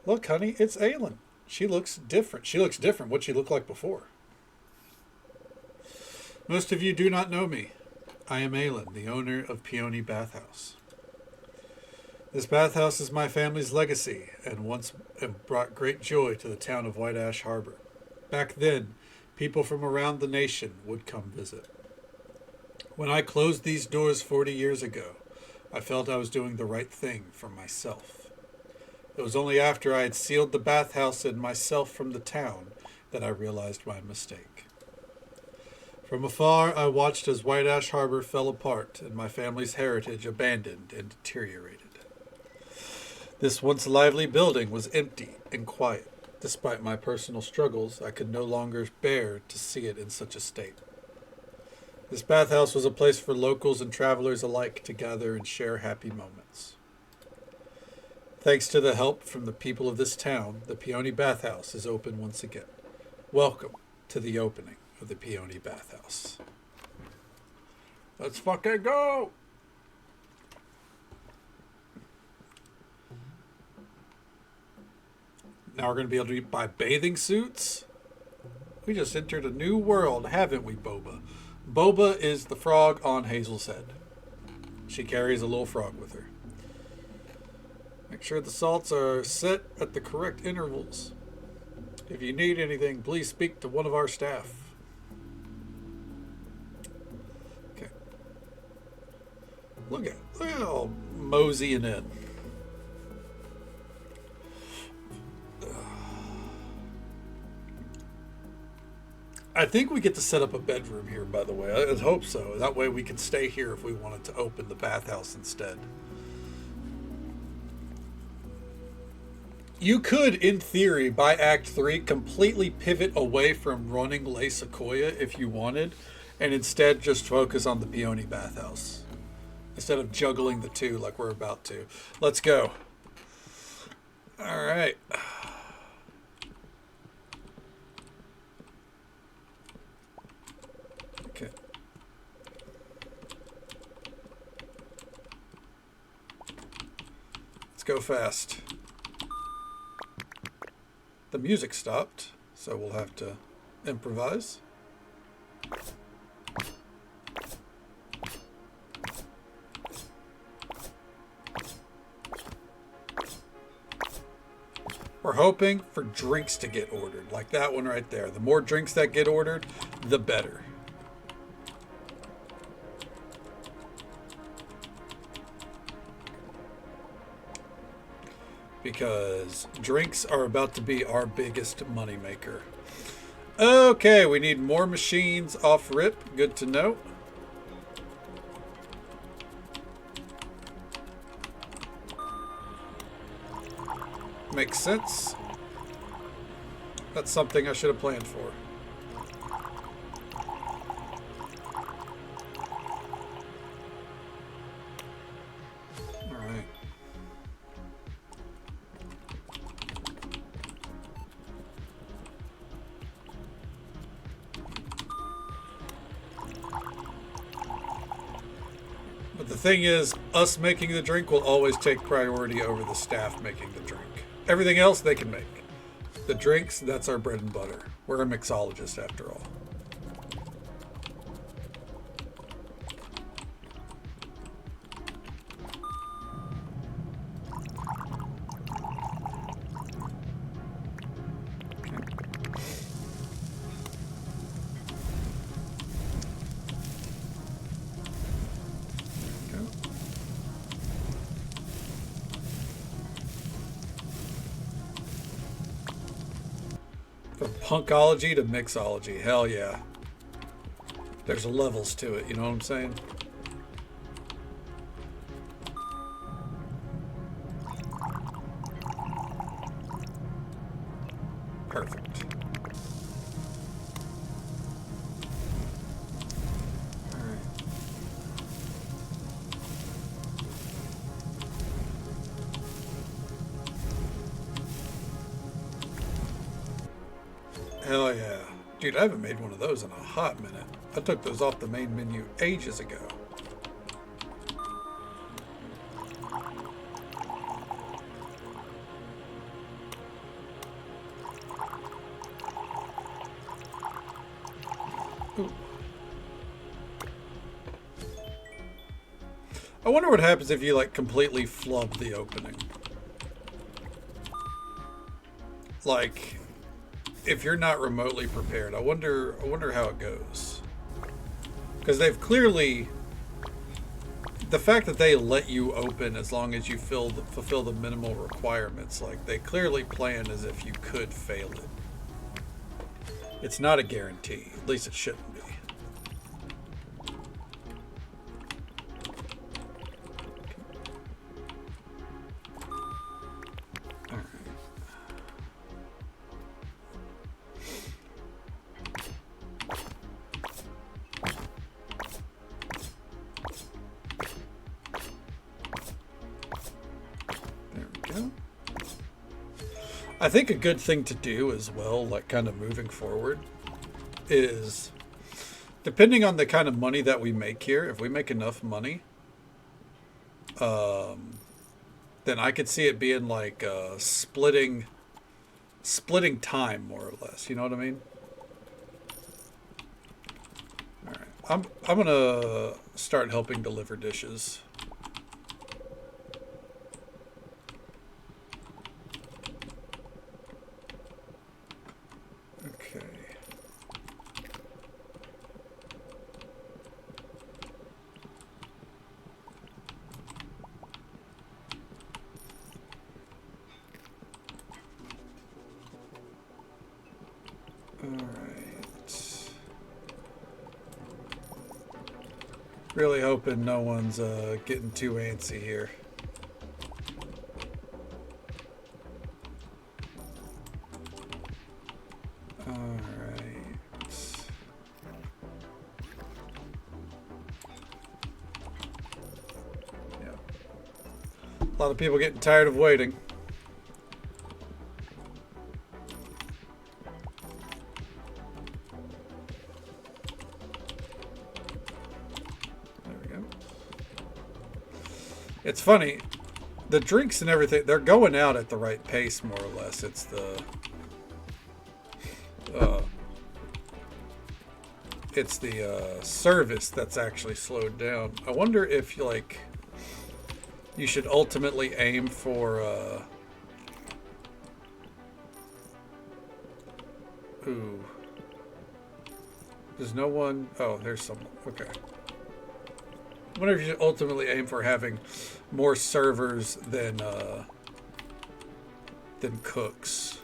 Look, honey, it's Aylin. She looks different. She looks different what she looked like before. Most of you do not know me. I am Aylin, the owner of Peony Bathhouse. This bathhouse is my family's legacy and once brought great joy to the town of White Ash Harbor. Back then, people from around the nation would come visit. When I closed these doors 40 years ago, I felt I was doing the right thing for myself. It was only after I had sealed the bathhouse and myself from the town that I realized my mistake. From afar, I watched as White Ash Harbor fell apart and my family's heritage abandoned and deteriorated. This once lively building was empty and quiet. Despite my personal struggles, I could no longer bear to see it in such a state. This bathhouse was a place for locals and travelers alike to gather and share happy moments. Thanks to the help from the people of this town, the Peony Bathhouse is open once again. Welcome to the opening of the Peony Bathhouse. Let's fucking go! Now we're going to be able to buy bathing suits. We just entered a new world, haven't we, Boba? Boba is the frog on Hazel's head. She carries a little frog with her. Make sure the salts are set at the correct intervals. If you need anything, please speak to one of our staff. Okay. Look at all moseying in. I think we get to set up a bedroom here, by the way. I hope so. That way we could stay here if we wanted to open the bathhouse instead. You could, in theory, by Act 3, completely pivot away from running Le Sequoia if you wanted, and instead just focus on the Peony bathhouse. Instead of juggling the two like we're about to. Let's go. Alright. Okay. Let's go fast. The music stopped, so we'll have to improvise. We're hoping for drinks to get ordered, like that one right there. The more drinks that get ordered, the better. Because drinks are about to be our biggest moneymaker. Okay, we need more machines off rip. Good to know. Makes sense. That's something I should have planned for. Alright. But the thing is, us making the drink will always take priority over the staff making the drink. Everything else they can make. The drinks, that's our bread and butter. We're a mixologist after all. From punkology to mixology. Hell yeah. There's levels to it, you know what I'm saying? Perfect. Alright. Hell yeah. Dude, I haven't made one of those in a hot minute. I took those off the main menu ages ago. Ooh. I wonder what happens if you like completely flub the opening. Like, if you're not remotely prepared, I wonder how it goes. Because they've clearly, the fact that they let you open as long as you fulfill the minimal requirements, like they clearly plan as if you could fail it. It's not a guarantee. At least it shouldn't be. I think a good thing to do as well, like kind of moving forward, is depending on the kind of money that we make here, if we make enough money, then I could see it being like splitting time more or less. You know what I mean? All right, I'm gonna start helping deliver dishes. Really hoping no one's getting too antsy here. Alright. Yeah. A lot of people getting tired of waiting. It's funny, the drinks and everything, they're going out at the right pace, more or less. It's the service that's actually slowed down. I wonder if you should ultimately aim for ooh. There's no one. Oh, there's someone. Okay. I wonder if you should ultimately aim for having more servers than cooks.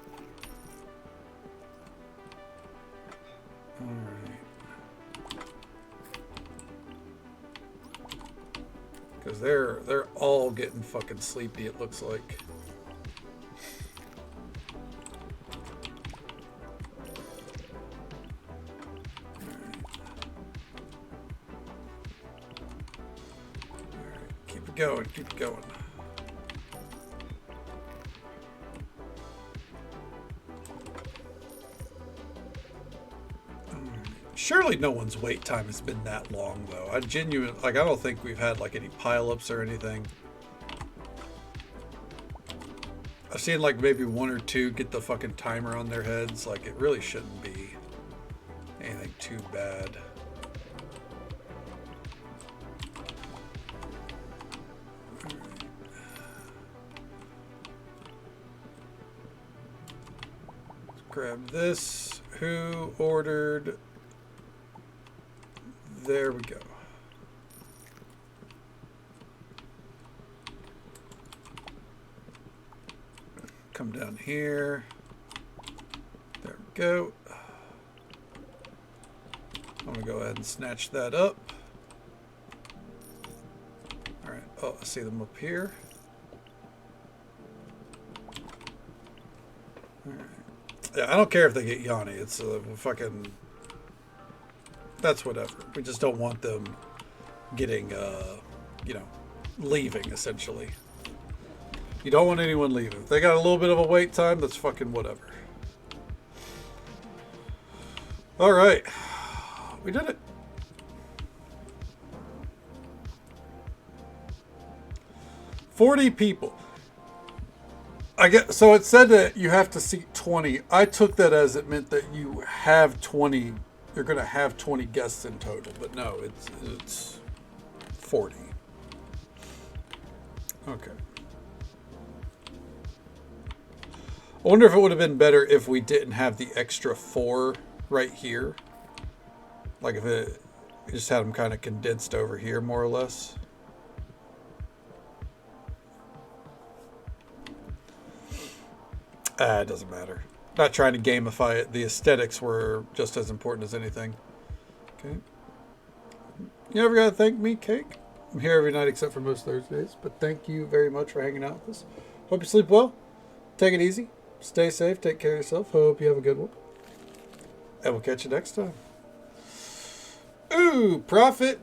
All right. Because they're all getting fucking sleepy, it looks like. Keep it going. Surely no one's wait time has been that long, though. I don't think we've had any pileups or anything. I've seen maybe one or two get the fucking timer on their heads. It really shouldn't be anything too bad. Grab this. Who ordered? There we go. Come down here. There we go. I'm gonna go ahead and snatch that up. All right. Oh, I see them up here. All right. Yeah, I don't care if they get Yanni. It's fucking... That's whatever. We just don't want them getting, leaving, essentially. You don't want anyone leaving. If they got a little bit of a wait time, that's fucking whatever. All right. We did it. $40 people. So it said that you have to seat 20. I took that as it meant that you have 20. You're going to have 20 guests in total, but no, it's 40. Okay. I wonder if it would have been better if we didn't have the extra 4 right here. If it just had them kind of condensed over here, more or less. It doesn't matter. Not trying to gamify it. The aesthetics were just as important as anything. Okay. You never gotta thank me, Cake. I'm here every night except for most Thursdays. But thank you very much for hanging out with us. Hope you sleep well. Take it easy. Stay safe. Take care of yourself. Hope you have a good one. And we'll catch you next time. Ooh, profit.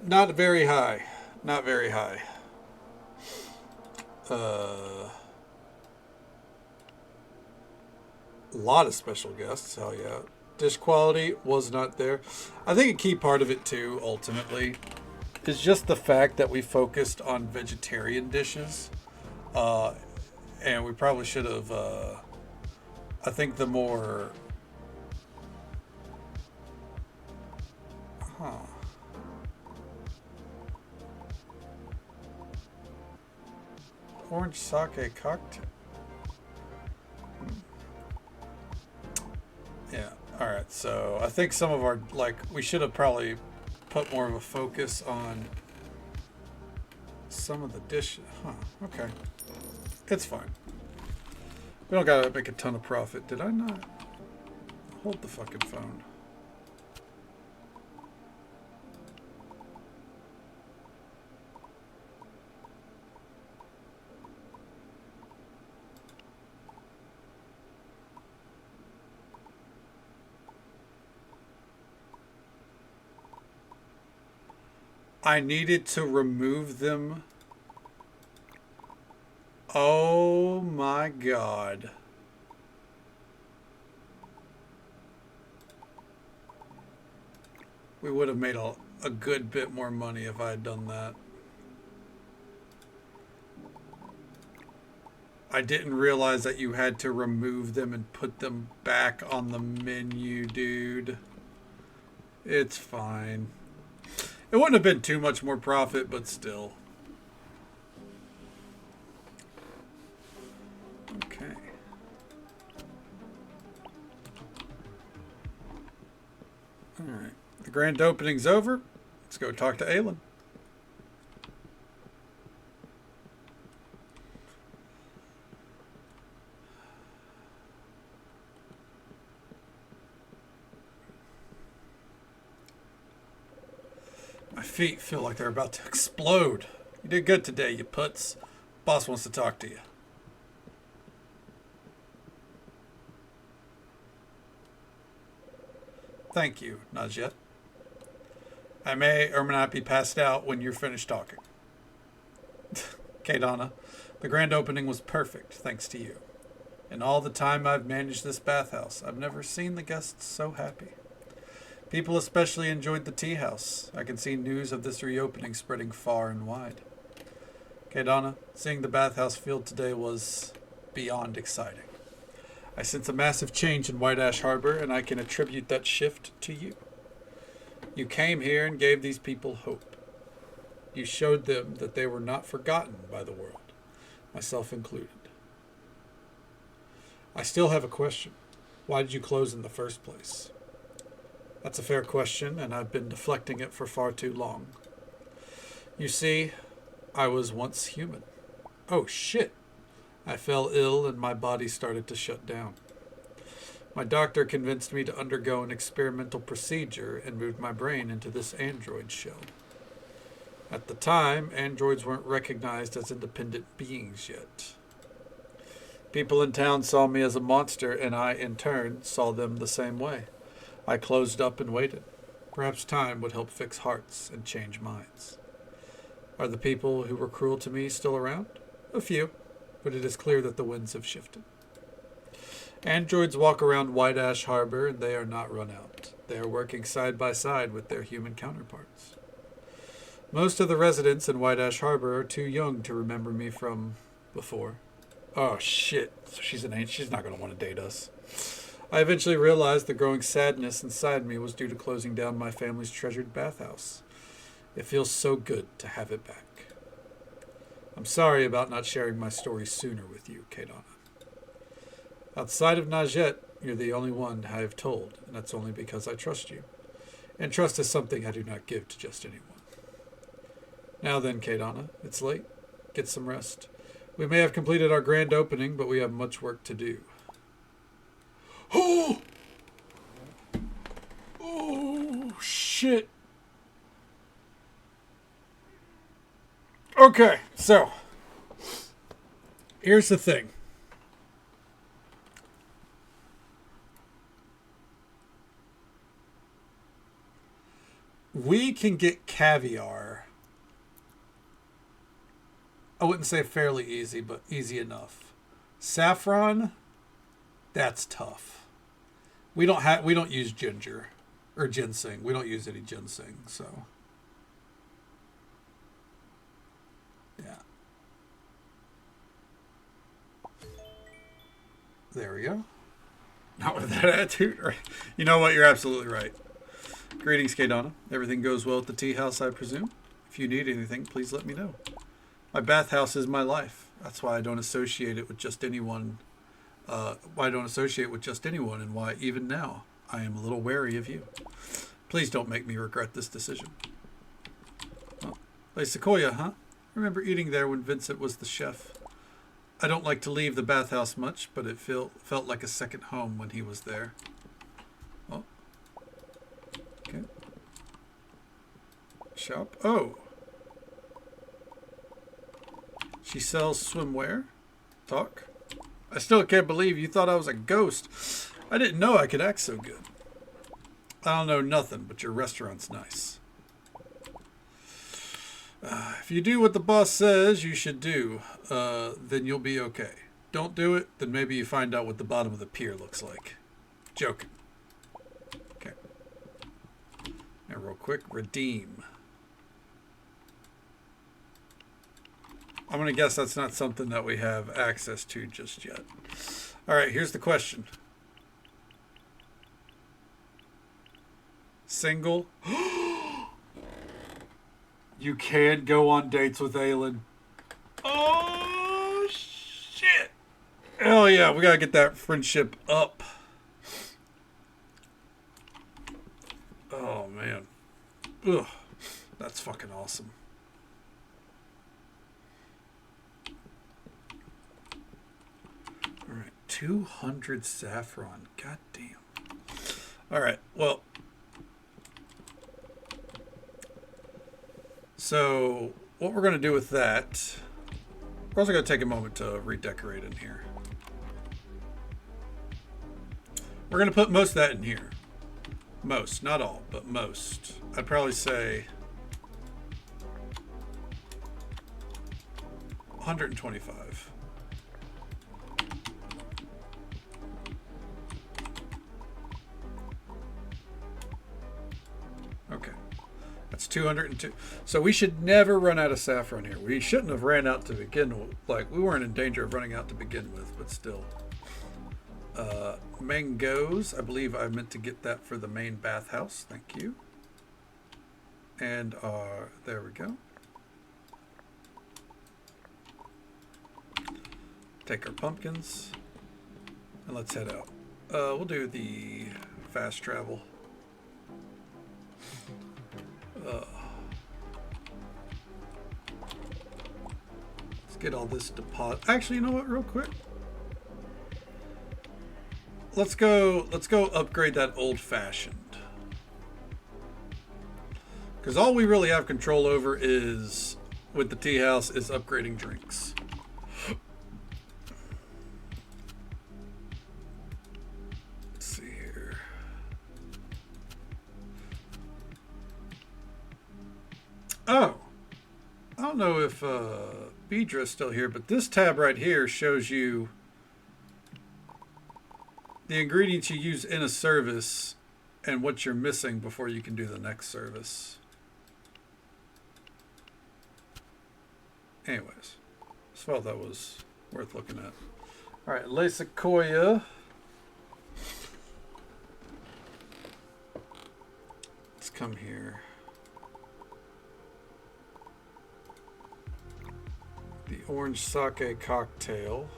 Not very high. Not very high. A lot of special guests, hell yeah. Dish quality was not there. I think a key part of it too, ultimately, is just the fact that we focused on vegetarian dishes. And we probably should have, I think the more... Orange sake cocktail. Yeah, alright, so I think some of our, we should have probably put more of a focus on some of the dishes. Okay. It's fine. We don't gotta make a ton of profit. Did I not? Hold the fucking phone. I needed to remove them. Oh my God. We would have made a good bit more money if I had done that. I didn't realize that you had to remove them and put them back on the menu, dude. It's fine. It wouldn't have been too much more profit, but still. Okay. Alright. The grand opening's over. Let's go talk to Aylin. My feet feel like they're about to explode. You did good today, you putz. Boss wants to talk to you. Thank you, Najette. I may or may not be passed out when you're finished talking. Kadana, the grand opening was perfect, thanks to you. In all the time I've managed this bathhouse, I've never seen the guests so happy. People especially enjoyed the tea house. I can see news of this reopening spreading far and wide. Kadana, seeing the bathhouse field today was beyond exciting. I sense a massive change in White Ash Harbor, and I can attribute that shift to you. You came here and gave these people hope. You showed them that they were not forgotten by the world, myself included. I still have a question. Why did you close in the first place? That's a fair question, and I've been deflecting it for far too long. You see, I was once human. Oh, shit. I fell ill and my body started to shut down. My doctor convinced me to undergo an experimental procedure and moved my brain into this android shell. At the time, androids weren't recognized as independent beings yet. People in town saw me as a monster, and I, in turn, saw them the same way. I closed up and waited. Perhaps time would help fix hearts and change minds. Are the people who were cruel to me still around? A few, but it is clear that the winds have shifted. Androids walk around White Ash Harbor, and they are not run out. They are working side by side with their human counterparts. Most of the residents in White Ash Harbor are too young to remember me from before. Oh, shit. So she's not going to want to date us. I eventually realized the growing sadness inside me was due to closing down my family's treasured bathhouse. It feels so good to have it back. I'm sorry about not sharing my story sooner with you, Kadana. Outside of Najette, you're the only one I have told, and that's only because I trust you. And trust is something I do not give to just anyone. Now then, Kadana, it's late. Get some rest. We may have completed our grand opening, but we have much work to do. Oh! Oh, shit. Okay, so here's the thing. We can get caviar. I wouldn't say fairly easy, but easy enough. Saffron, that's tough. We don't use ginger or ginseng. We don't use any ginseng, so yeah. There we go. Not with that attitude. You know what? You're absolutely right. Greetings, Kadana. Everything goes well at the tea house, I presume? If you need anything, please let me know. My bathhouse is my life. That's why I don't associate it with just anyone. Why I don't associate with just anyone, and why even now I am a little wary of you. Please don't make me regret this decision. Oh, Les Sequoia, huh? Remember eating there when Vincent was the chef. I don't like to leave the bathhouse much, but it felt like a second home when he was there. Oh. Okay. Shop. Oh. She sells swimwear. Talk. I still can't believe you thought I was a ghost. I didn't know I could act so good. I don't know nothing, but your restaurant's nice. If you do what the boss says you should do, then you'll be okay. Don't do it, then maybe you find out what the bottom of the pier looks like. Joking. Okay. Now real quick, redeem. I'm going to guess that's not something that we have access to just yet. All right, here's the question. Single. You can go on dates with Aelin. Oh, shit. Hell yeah, we got to get that friendship up. Oh, man. Ugh, that's fucking awesome. All right, 200 saffron. God damn. All right, well. So, what we're going to do with that, we're also going to take a moment to redecorate in here. We're going to put most of that in here. Most, not all, but most. I'd probably say 125. Okay. That's 202. So we should never run out of saffron here. We shouldn't have ran out to begin with. Like, we weren't in danger of running out to begin with, but still. Mangoes. I believe I meant to get that for the main bathhouse. Thank you. And there we go. Take our pumpkins. And let's head out. We'll do the fast travel. Let's get all this deposit. Actually, you know what? Real quick, let's go upgrade that old-fashioned. Because all we really have control over is with the tea house is upgrading drinks. Let's see here. Oh, I don't know if Bedra's still here, but this tab right here shows you the ingredients you use in a service and what you're missing before you can do the next service. Anyways, just felt that was worth looking at. All right, Le Sequoia. Let's come here. The orange sake cocktail.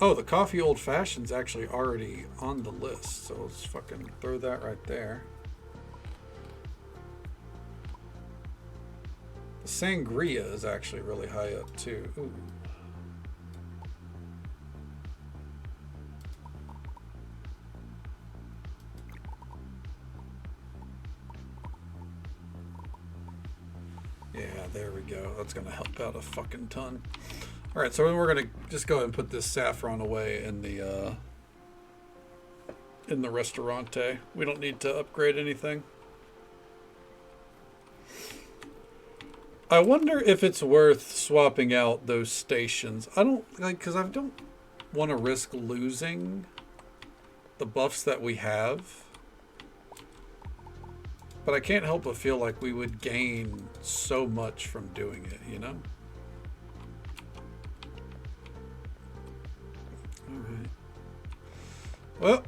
Oh, the coffee old fashioned's actually already on the list, so let's fucking throw that right there. The sangria is actually really high up too. Ooh. Yeah, there we go. That's gonna help out a fucking ton. All right, so we're gonna just go ahead and put this saffron away in the restaurante. We don't need to upgrade anything. I wonder if it's worth swapping out those stations. I don't like, because I don't want to risk losing the buffs that we have. But I can't help but feel like we would gain so much from doing it, you know? Alright. Well,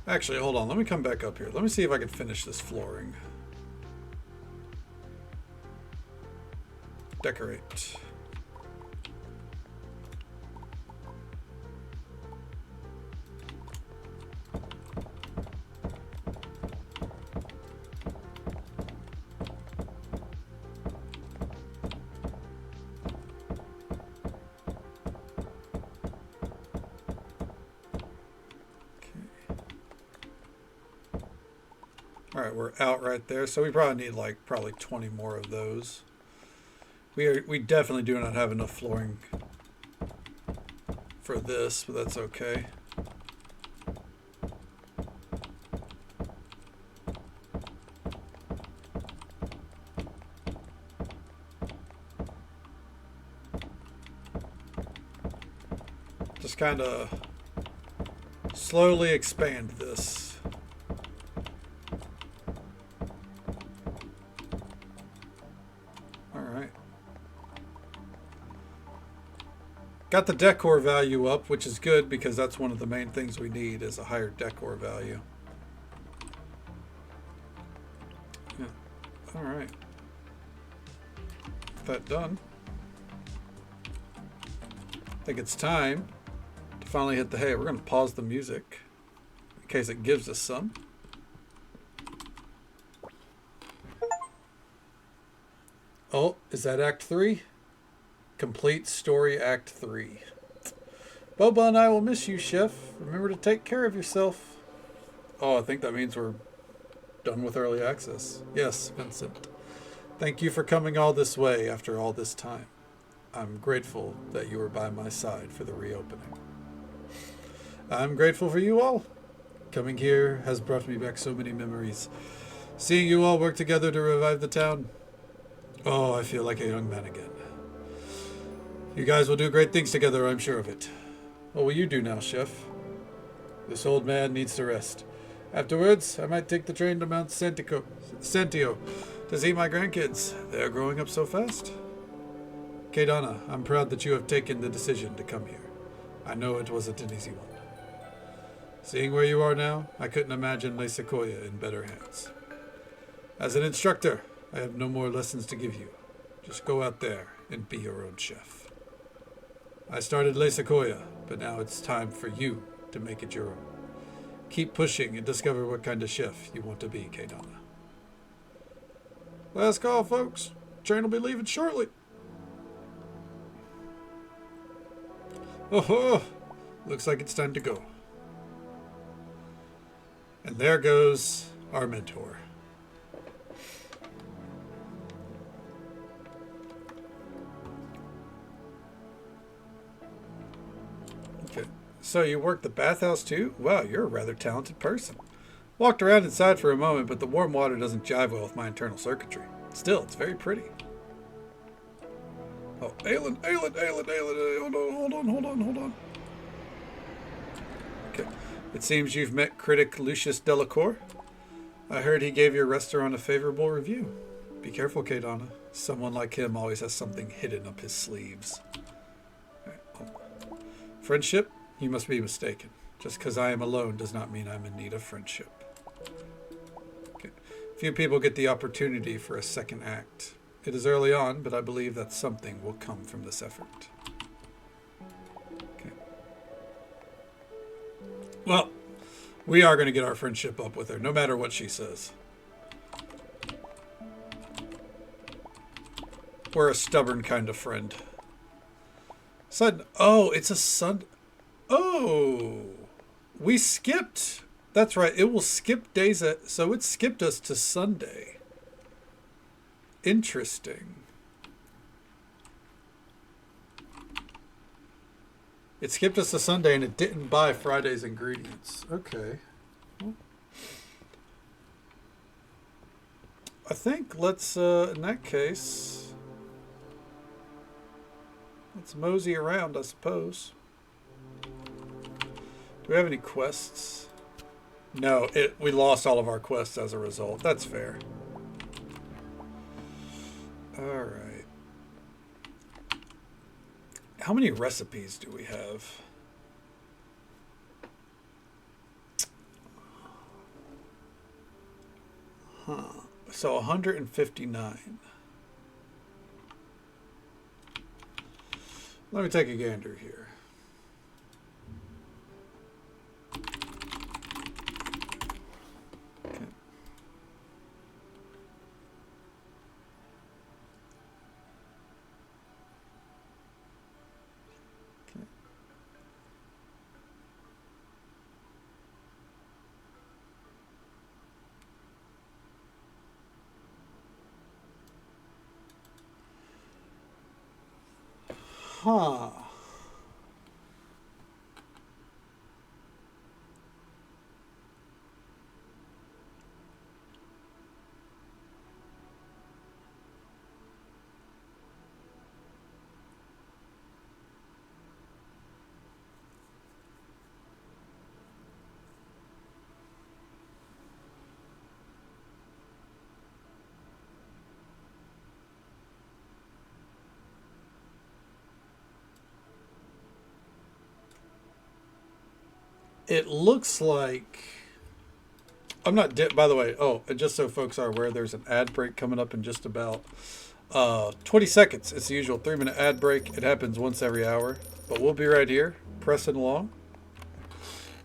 actually, hold on. Let me come back up here. Let me see if I can finish this flooring. Decorate. All right, we're out right there. So we probably need like probably 20 more of those. We definitely do not have enough flooring for this, but that's okay. Just kind of slowly expand this. All right. Got the decor value up, which is good because that's one of the main things we need is a higher decor value. Yeah. All right. That done. I think it's time to finally hit the hay. We're going to pause the music in case it gives us some. Oh, is that Act 3? Complete story Act 3. Boba and I will miss you, Chef. Remember to take care of yourself. Oh, I think that means we're done with early access. Yes, Vincent. Thank you for coming all this way after all this time. I'm grateful that you were by my side for the reopening. I'm grateful for you all. Coming here has brought me back so many memories. Seeing you all work together to revive the town. Oh, I feel like a young man again. You guys will do great things together, I'm sure of it. What will you do now, Chef? This old man needs to rest. Afterwards, I might take the train to Mount Santio to see my grandkids. They are growing up so fast. Kaydana, I'm proud that you have taken the decision to come here. I know it wasn't an easy one. Seeing where you are now, I couldn't imagine Le Sequoia in better hands. As an instructor, I have no more lessons to give you. Just go out there and be your own chef. I started Le Sequoia, but now it's time for you to make it your own. Keep pushing and discover what kind of chef you want to be, Kaydana. Last call, folks. Train will be leaving shortly. Oh, looks like it's time to go. And there goes our mentor. Okay, so you work the bathhouse too? Wow, you're a rather talented person. Walked around inside for a moment, but the warm water doesn't jive well with my internal circuitry. Still, it's very pretty. Oh, Aelin, hold on. Okay, it seems you've met critic Lucius Delacour. I heard he gave your restaurant a favorable review. Be careful, Kaydana. Someone like him always has something hidden up his sleeves. Right, oh. Friendship? You must be mistaken. Just because I am alone does not mean I'm in need of friendship. Okay. Few people get the opportunity for a second act. It is early on, but I believe that something will come from this effort. Okay. Well, we are going to get our friendship up with her, no matter what she says. We're a stubborn kind of friend. Oh, it's a Sunday. Oh, we skipped. That's right. It will skip days. So it skipped us to Sunday. Interesting. It skipped us to Sunday and it didn't buy Friday's ingredients. Okay. Well, I think let's, in that case, let's mosey around, I suppose. Do we have any quests? No, we lost all of our quests as a result. That's fair. All right. How many recipes do we have? Huh. So 159. Let me take a gander here. Huh. It looks like I'm not by the way. Oh, and just so folks are aware, there's an ad break coming up in just about 20 seconds. It's the usual 3-minute ad break. It happens once every hour, but we'll be right here pressing along,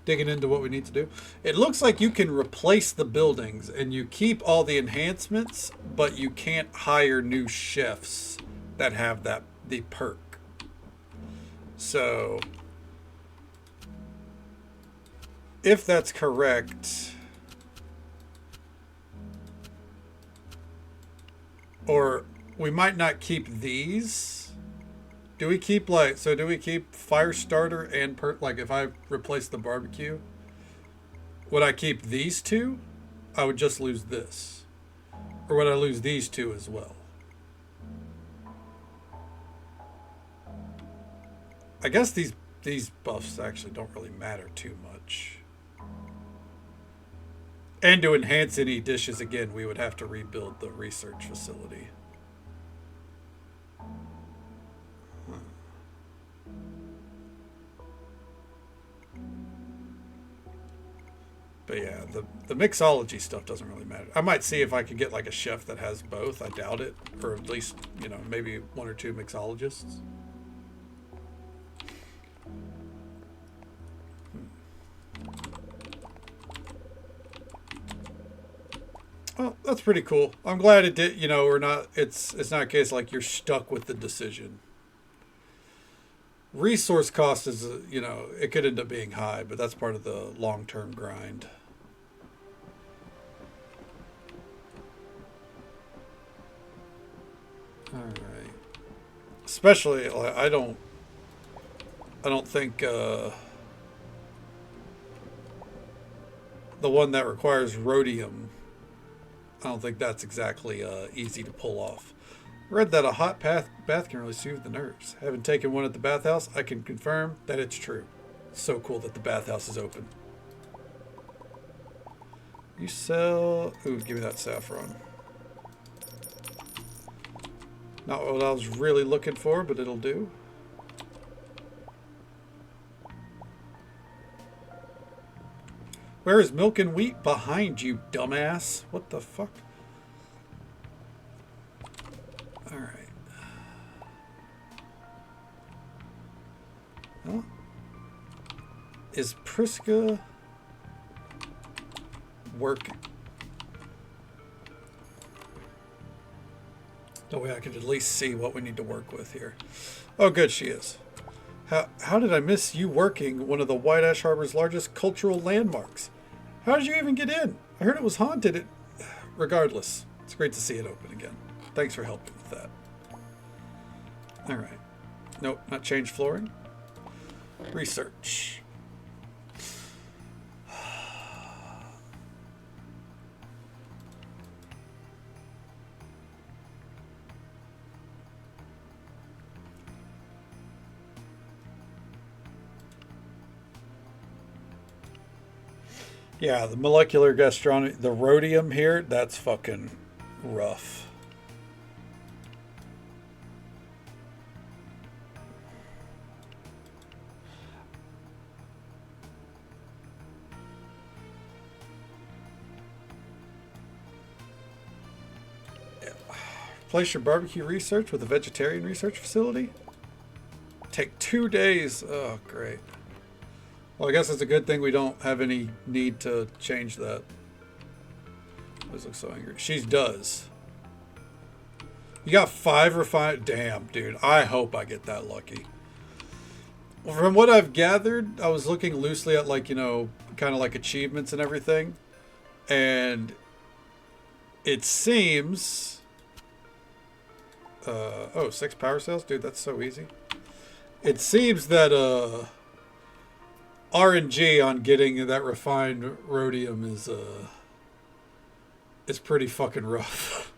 digging into what we need to do. It looks like you can replace the buildings and you keep all the enhancements, but you can't hire new chefs that have the perk. So if that's correct, or we might not keep these. Do we keep do we keep fire starter and like if I replace the barbecue, would I keep these two? I would just lose this. Or would I lose these two as well? I guess these buffs actually don't really matter too much. And to enhance any dishes again, we would have to rebuild the research facility. But yeah, the mixology stuff doesn't really matter. I might see if I could get like a chef that has both. I doubt it. Or at least, maybe 1 or 2 mixologists. Well, that's pretty cool. I'm glad it did, we're not it's not a case like you're stuck with the decision. Resource cost is, it could end up being high, but that's part of the long-term grind. All right. Especially, I don't think the one that requires rhodium, I don't think that's exactly easy to pull off. Read that a hot bath can really soothe the nerves. Having taken one at the bathhouse, I can confirm that it's true. So cool that the bathhouse is open. You sell... Ooh, give me that saffron. Not what I was really looking for, but it'll do. Where is milk and wheat? Behind you, dumbass. What the fuck? Alright. Well, is Priska working? That way I can at least see what we need to work with here. Oh, good, she is. How did I miss you working one of the White Ash Harbor's largest cultural landmarks? How did you even get in? I heard it was haunted. Regardless, it's great to see it open again. Thanks for helping with that. All right. Nope, not change flooring. Research. Yeah, the molecular gastronomy, the rhodium here, that's fucking rough. Place your barbecue research with a vegetarian research facility? Take 2 days. Oh, great. Well, I guess it's a good thing we don't have any need to change that. Liz looks so angry. She does. You got 5 refined. Damn, dude. I hope I get that lucky. Well, from what I've gathered, I was looking loosely at kind of like achievements and everything. And it seems... 6 power cells? Dude, that's so easy. It seems that RNG on getting that refined rhodium is pretty fucking rough.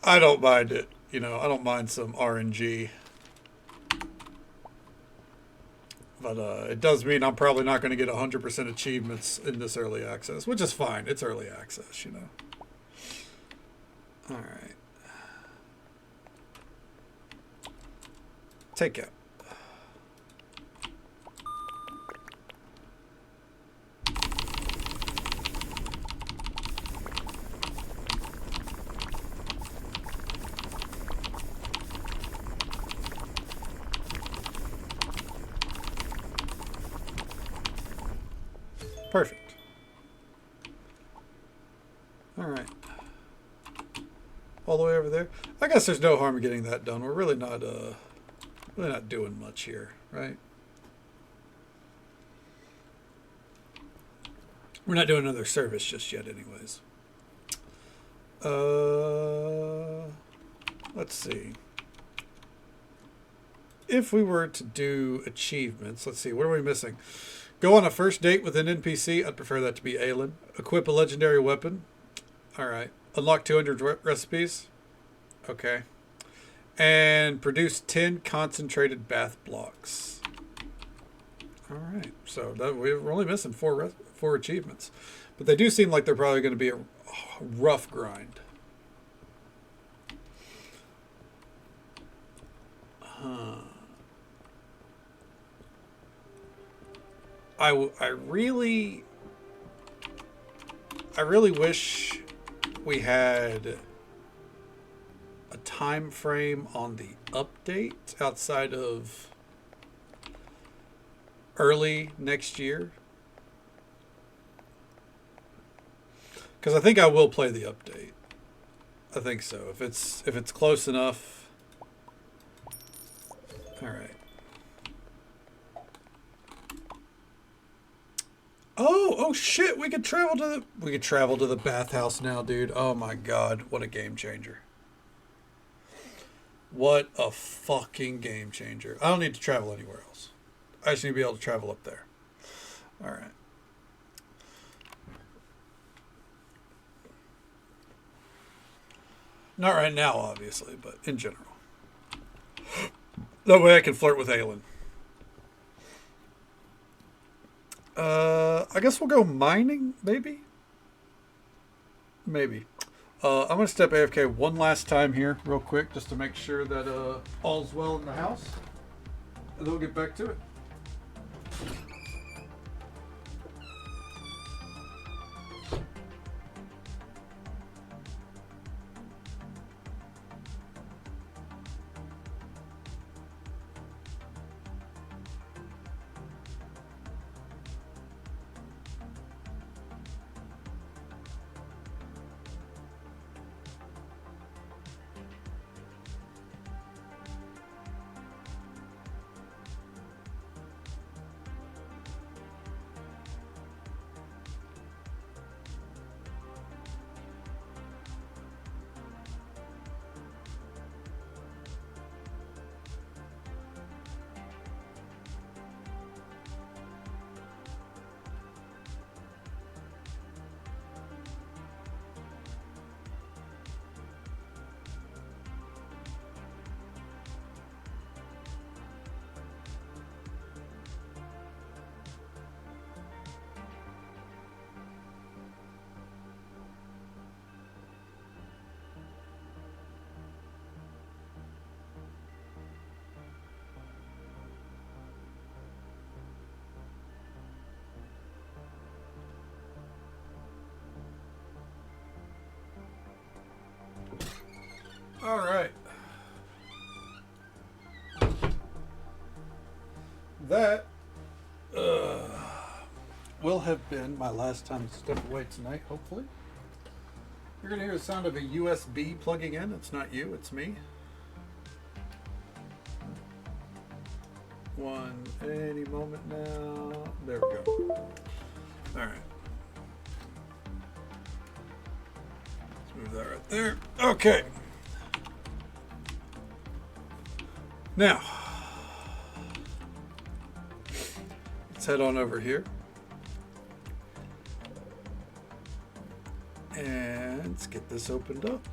I don't mind it. You know, I don't mind some RNG. But it does mean I'm probably not going to get 100% achievements in this early access, which is fine. It's early access, you know. All right. Take it. Perfect. All right. All the way over there. I guess there's no harm in getting that done. We're really not doing much here, right? We're not doing another service just yet, anyways. Let's see. If we were to do achievements, let's see, what are we missing? Go on a first date with an NPC. I'd prefer that to be Aelin. Equip a legendary weapon. All right. Unlock 200 recipes. Okay. And produce 10 concentrated bath blocks. All right. So we're only missing four achievements. But they do seem like they're probably going to be a rough grind. I really wish we had a time frame on the update outside of early next year, because I think I will play the update. I think so. If it's close enough. All right. Oh shit, we could travel to the bathhouse now, dude. Oh my god, what a game changer. What a fucking game changer. I don't need to travel anywhere else. I just need to be able to travel up there. All right. Not right now, obviously, but in general. That way I can flirt with Aelin. I guess we'll go mining, maybe? Maybe. I'm going to step AFK one last time here, real quick, just to make sure that all's well in the house. And then we'll get back to it. All right. That will have been my last time to step away tonight, hopefully. You're going to hear the sound of a USB plugging in. It's not you, it's me. One any moment now. There we go. All right. Let's move that right there. Okay. Now, let's head on over here. And let's get this opened up.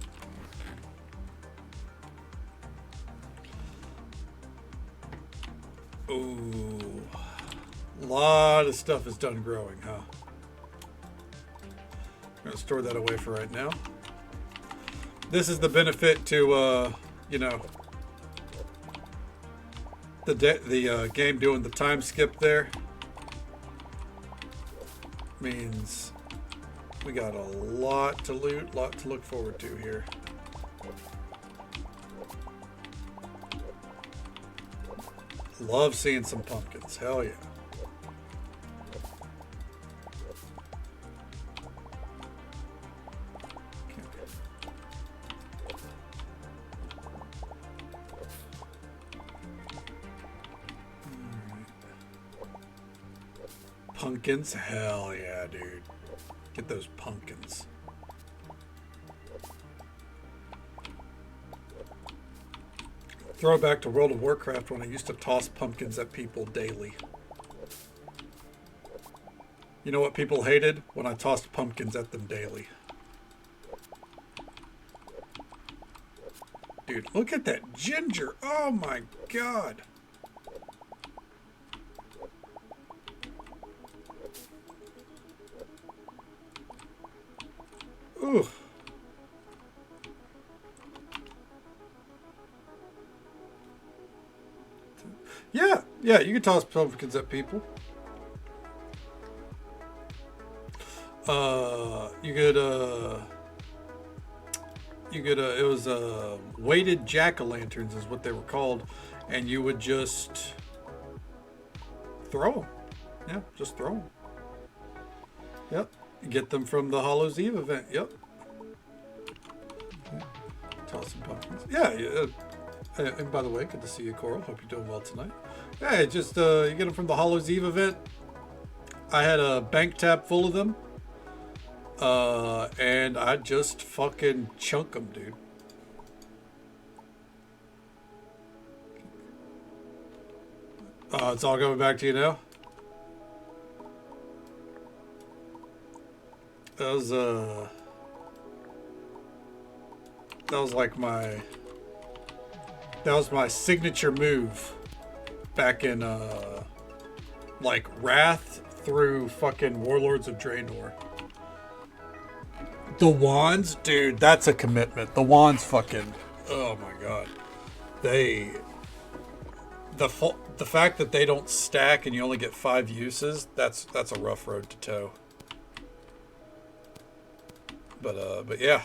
Ooh, a lot of stuff is done growing, huh? I'm gonna store that away for right now. This is the benefit to, you know, the game doing the time skip there. Means we got a lot to loot, lot to look forward to here. Love seeing some pumpkins. Hell yeah. Pumpkins? Hell yeah, dude. Get those pumpkins. Throwback to World of Warcraft when I used to toss pumpkins at people daily. You know what people hated? When I tossed pumpkins at them daily. Dude, look at that ginger. Oh my god. Ooh. Yeah, you can toss pumpkins at people. It was weighted jack-o'-lanterns is what they were called, and you would just throw them. Yeah, just throw them. Yep, you get them from the Hallows Eve event. Yep. Okay. Toss some pumpkins. Yeah. And by the way, good to see you, Coral. Hope you're doing well tonight. Yeah, just you get them from the Hallows Eve event. I had a bank tab full of them. And I just fucking chunk them, dude. It's all coming back to you now. That was my signature move back in like Wrath through fucking Warlords of Draenor. The wands, dude, that's a commitment. The wands fucking, oh my god. The fact that they don't stack and you only get 5 uses, that's a rough road to toe. But yeah.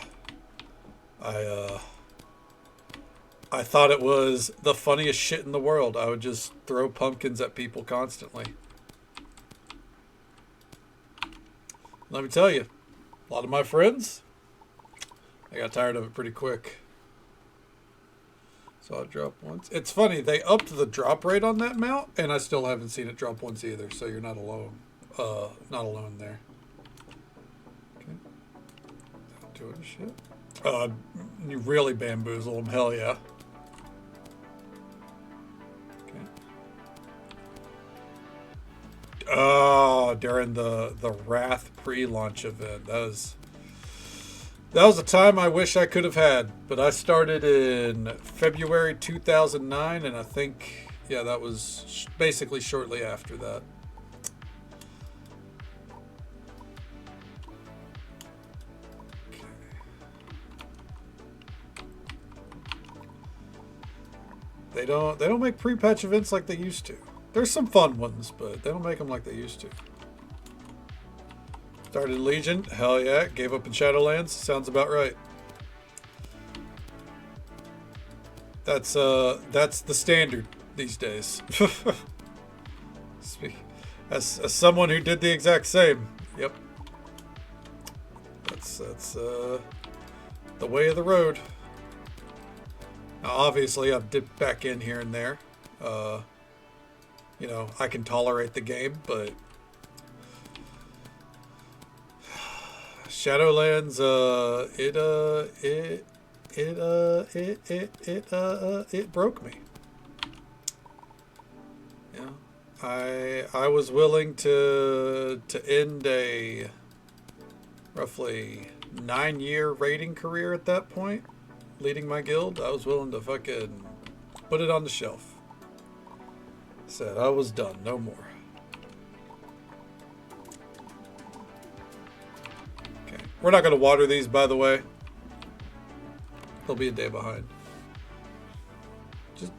I thought it was the funniest shit in the world. I would just throw pumpkins at people constantly. Let me tell you, a lot of my friends, I got tired of it pretty quick. So I dropped once. It's funny, they upped the drop rate on that mount, and I still haven't seen it drop once either, so you're not alone. Not alone there. Okay. Doing shit. You really bamboozle them, hell yeah. Oh, during the Wrath pre-launch event. That was a time I wish I could have had. But I started in February 2009, and I think, yeah, that was basically shortly after that. Okay. They don't make pre-patch events like they used to. There's some fun ones, but they don't make them like they used to. Started Legion, hell yeah. Gave up in Shadowlands, sounds about right. That's the standard these days. As someone who did the exact same, yep. That's the way of the road. Now, obviously, I've dipped back in here and there. You know, I can tolerate the game, but Shadowlands, it broke me. I was willing to end a roughly 9-year raiding career at that point, leading my guild. I was willing to fucking put it on the shelf. Said I was done, no more. Okay, we're not gonna water these, by the way. They'll be a day behind.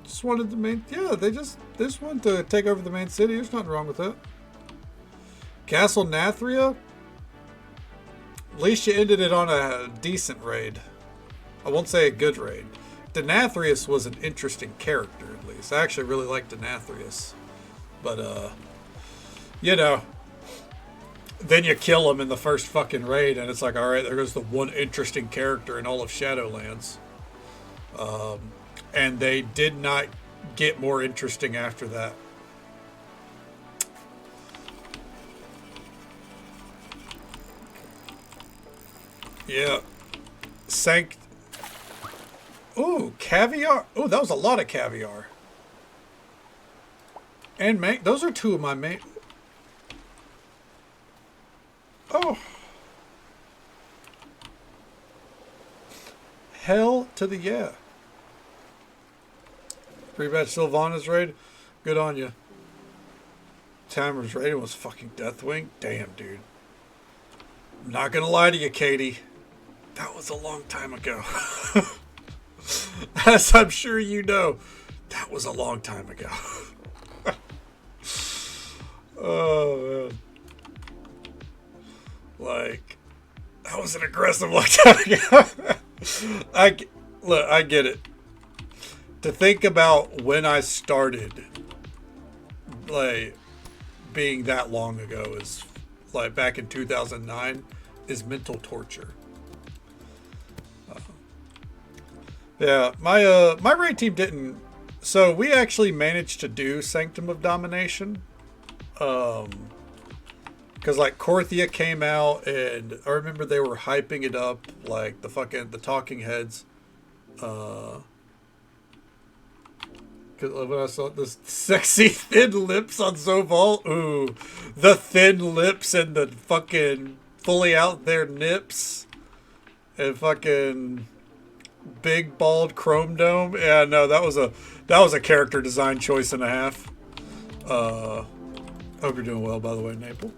Just wanted the main. Yeah, they just wanted to take over the main city. There's nothing wrong with that. Castle Nathria. At least you ended it on a decent raid. I won't say a good raid. Denathrius was an interesting character, at least. I actually really liked Denathrius. But, you know, then you kill him in the first fucking raid, and it's like, alright, there goes the one interesting character in all of Shadowlands. And they did not get more interesting after that. Yeah. Ooh, caviar. Ooh, that was a lot of caviar. And those are two of my main. Oh. Hell to the yeah. Pre-batch Sylvanas raid. Good on you. Timer's raid was fucking Deathwing. Damn, dude. I'm not gonna lie to you, Katie. That was a long time ago. As I'm sure you know, that was a long time ago. Oh, man. Like, that was an aggressive long time ago. I get it. To think about when I started, like, being that long ago is, like, back in 2009, is mental torture. Yeah, my raid team didn't. So we actually managed to do Sanctum of Domination. Because, like, Korthia came out, and I remember they were hyping it up, like, the talking heads. Because when I saw this sexy thin lips on Zoval, ooh, the thin lips and the fucking fully out there nips, and fucking big bald chrome dome. Yeah, no, that was a character design choice and a half. Hope you're doing well, by the way, Naple.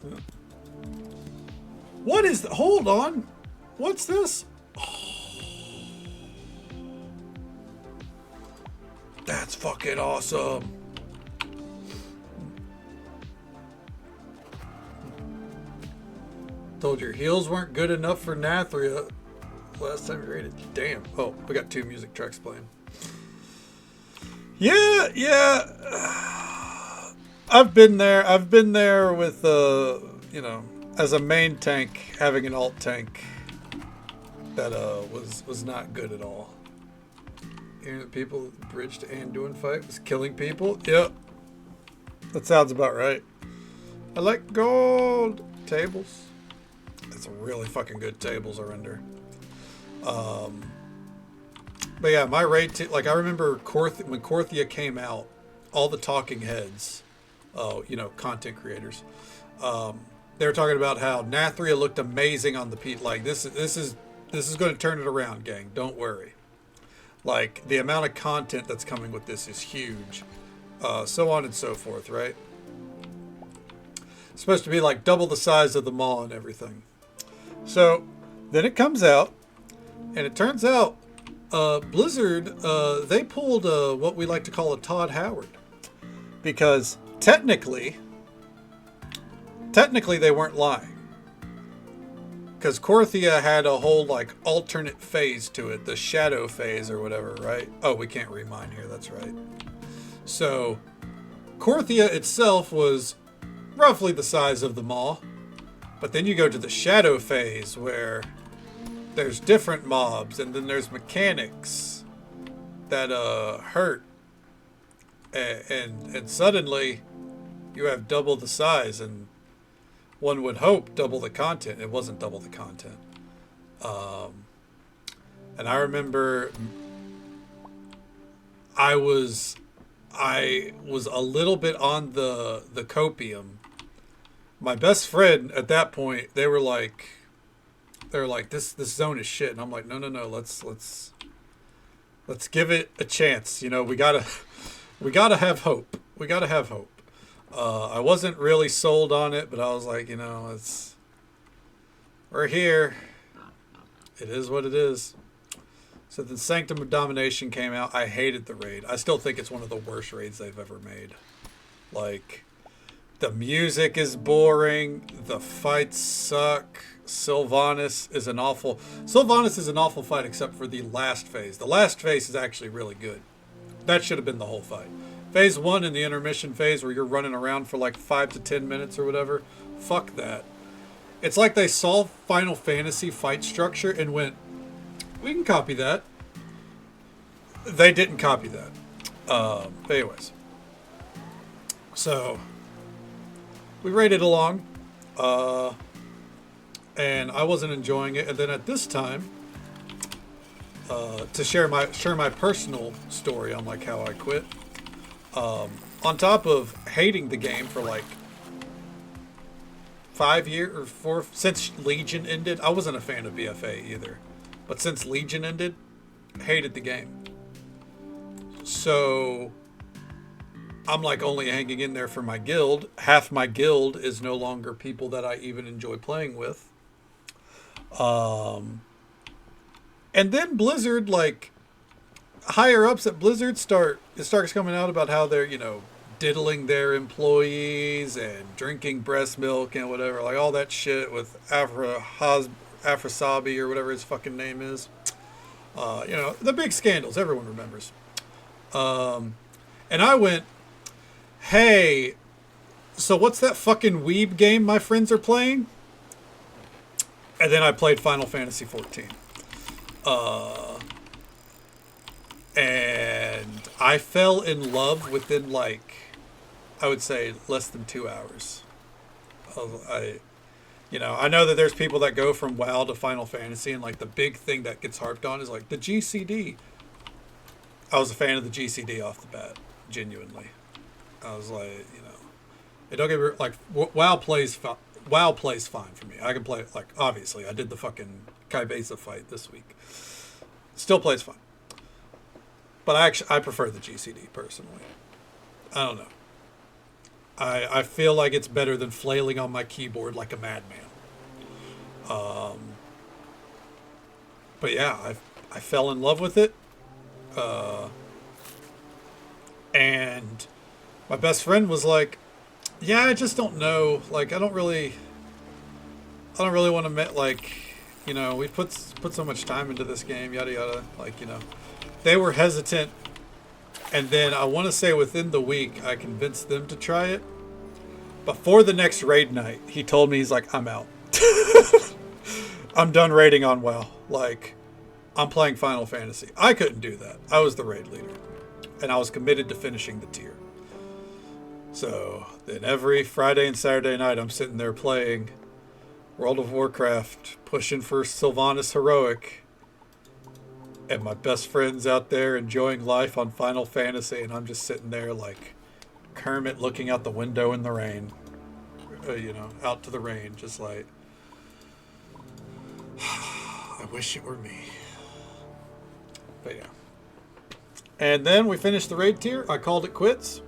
Yeah. What is? Hold on, what's this? That's fucking awesome. Told your heels weren't good enough for Nathria last time we raided. Damn. Oh, we got 2 music tracks playing. Yeah. I've been there. I've been there with, you know, as a main tank, having an alt tank that was not good at all. Hearing the people at the bridge to Anduin fight was killing people. Yep. That sounds about right. I like gold tables. That's really fucking good tables are under. But yeah, my raid like I remember when Korthia came out, all the talking heads, you know, content creators, they were talking about how Nathria looked amazing on the like this is going to turn it around, gang. Don't worry. Like, the amount of content that's coming with this is huge. So on and so forth, right? It's supposed to be like double the size of the mall and everything. So, then it comes out, and it turns out, Blizzard, they pulled what we like to call a Todd Howard. Because technically they weren't lying. Because Korthia had a whole, like, alternate phase to it. The shadow phase or whatever, right? Oh, we can't read mine here. That's right. So, Korthia itself was roughly the size of the mall. But then you go to the shadow phase where there's different mobs. And then there's mechanics that hurt. And suddenly you have double the size. And one would hope double the content. It wasn't double the content. And I remember I was I was a little bit on the copium. My best friend at that point, they were like, this zone is shit, and I'm like, no, let's give it a chance. We gotta have hope. We gotta have hope. I wasn't really sold on it, but I was like, we're here. It is what it is. So then Sanctum of Domination came out. I hated the raid. I still think it's one of the worst raids they've ever made. Like, the music is boring. The fights suck. Sylvanas is an awful fight except for the last phase. The last phase is actually really good. That should have been the whole fight. Phase 1 in the intermission phase where you're running around for like 5 to 10 minutes or whatever. Fuck that. It's like they saw Final Fantasy fight structure and went, we can copy that. They didn't copy that. But anyways. So, we raided along. And I wasn't enjoying it. And then at this time, to share my personal story on like how I quit. On top of hating the game for like 5 years or 4 since Legion ended. I wasn't a fan of BFA either, but since Legion ended, hated the game. So I'm like only hanging in there for my guild. Half my guild is no longer people that I even enjoy playing with. And then Blizzard, like higher ups at Blizzard starts coming out about how they're, diddling their employees and drinking breast milk and whatever, like all that shit with Afrasabi or whatever his fucking name is. The big scandals everyone remembers. And I went, hey, so what's that fucking weeb game my friends are playing? And then I played Final Fantasy 14. And I fell in love within I would say less than 2 hours. I know that there's people that go from WoW to Final Fantasy, and like the big thing that gets harped on is like the GCD. I was a fan of the GCD off the bat, genuinely. I was like, it don't get me like WoW plays fine for me. I can play it, like, obviously I did the fucking Kybeza fight this week. Still plays fine. But I prefer the GCD personally. I don't know. I feel like it's better than flailing on my keyboard like a madman. But yeah, I fell in love with it. And my best friend was like, yeah, I just don't know. Like, I don't really want to admit, we put so much time into this game, yada yada. They were hesitant, and then I want to say within the week I convinced them to try it. Before the next raid night, he told me, he's like, I'm out. I'm done raiding on WoW. Like, I'm playing Final Fantasy. I couldn't do that. I was the raid leader, and I was committed to finishing the tier. So then every Friday and Saturday night, I'm sitting there playing World of Warcraft, pushing for Sylvanas Heroic, and my best friend's out there enjoying life on Final Fantasy, and I'm just sitting there like Kermit looking out the window in the rain, out to the rain, just like, I wish it were me. But yeah. And then we finished the raid tier. I called it quits.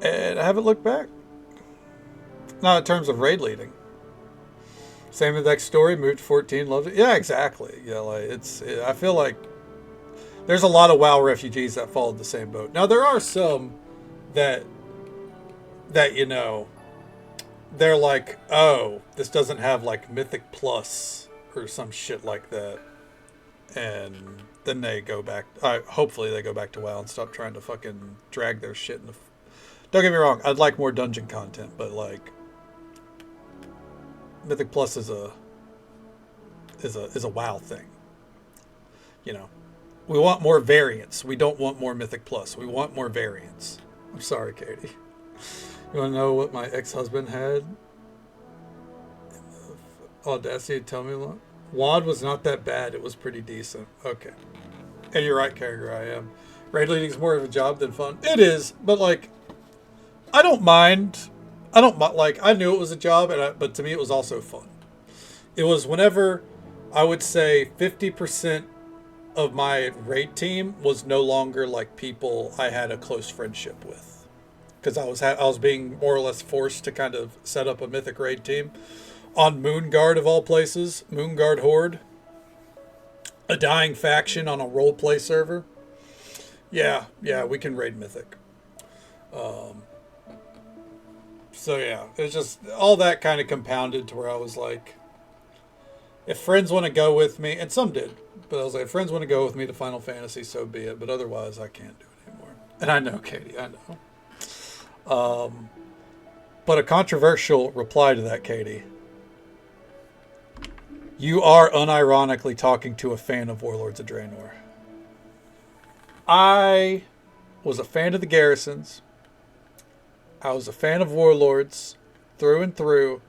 And I haven't looked back. Not in terms of raid leading. Same exact story, moved to 14, loved it. Yeah, exactly. Yeah, I feel like there's a lot of WoW refugees that followed the same boat. Now there are some that they're like, oh, this doesn't have like Mythic Plus or some shit like that. And then they go back, hopefully they go back to WoW and stop trying to fucking drag their shit in the... Don't get me wrong, I'd like more dungeon content, but like Mythic Plus is a WoW thing. We want more variants. We don't want more Mythic Plus. We want more variants. I'm sorry, Katie. You want to know what my ex-husband had? Audacity to tell me what? WoD was not that bad. It was pretty decent. Okay. And you're right, Carragher, I am. Raid leading is more of a job than fun. It is, but like, I don't mind. I don't like. I knew it was a job, but to me, it was also fun. It was whenever I would say 50% of my raid team was no longer like people I had a close friendship with, because I was being more or less forced to kind of set up a mythic raid team on Moonguard of all places, Moonguard Horde, a dying faction on a roleplay server. Yeah, we can raid mythic. So yeah, it's just all that kind of compounded to where I was like, if friends want to go with me, and some did, but I was like, if friends want to go with me to Final Fantasy, so be it. But otherwise, I can't do it anymore. And I know, Katie, I know. But a controversial reply to that, Katie. You are unironically talking to a fan of Warlords of Draenor. I was a fan of the Garrisons. I was a fan of Warlords through and through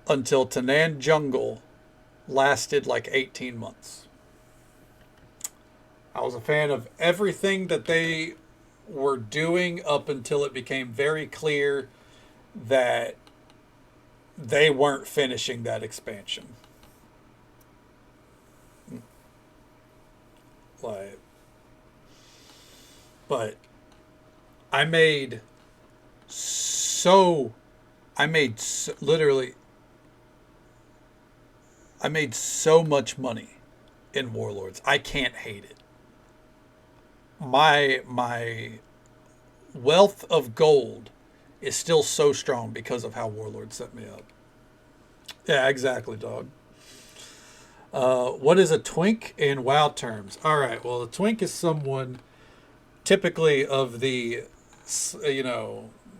until Tanaan Jungle lasted like 18 months. I was a fan of everything that they were doing up until it became very clear that they weren't finishing that expansion. Like, but I made literally, I made so much money in Warlords. I can't hate it. My wealth of gold is still so strong because of how Warlords set me up. Yeah, exactly, dog. What is a twink in WoW terms? All right, well, a twink is someone typically of the,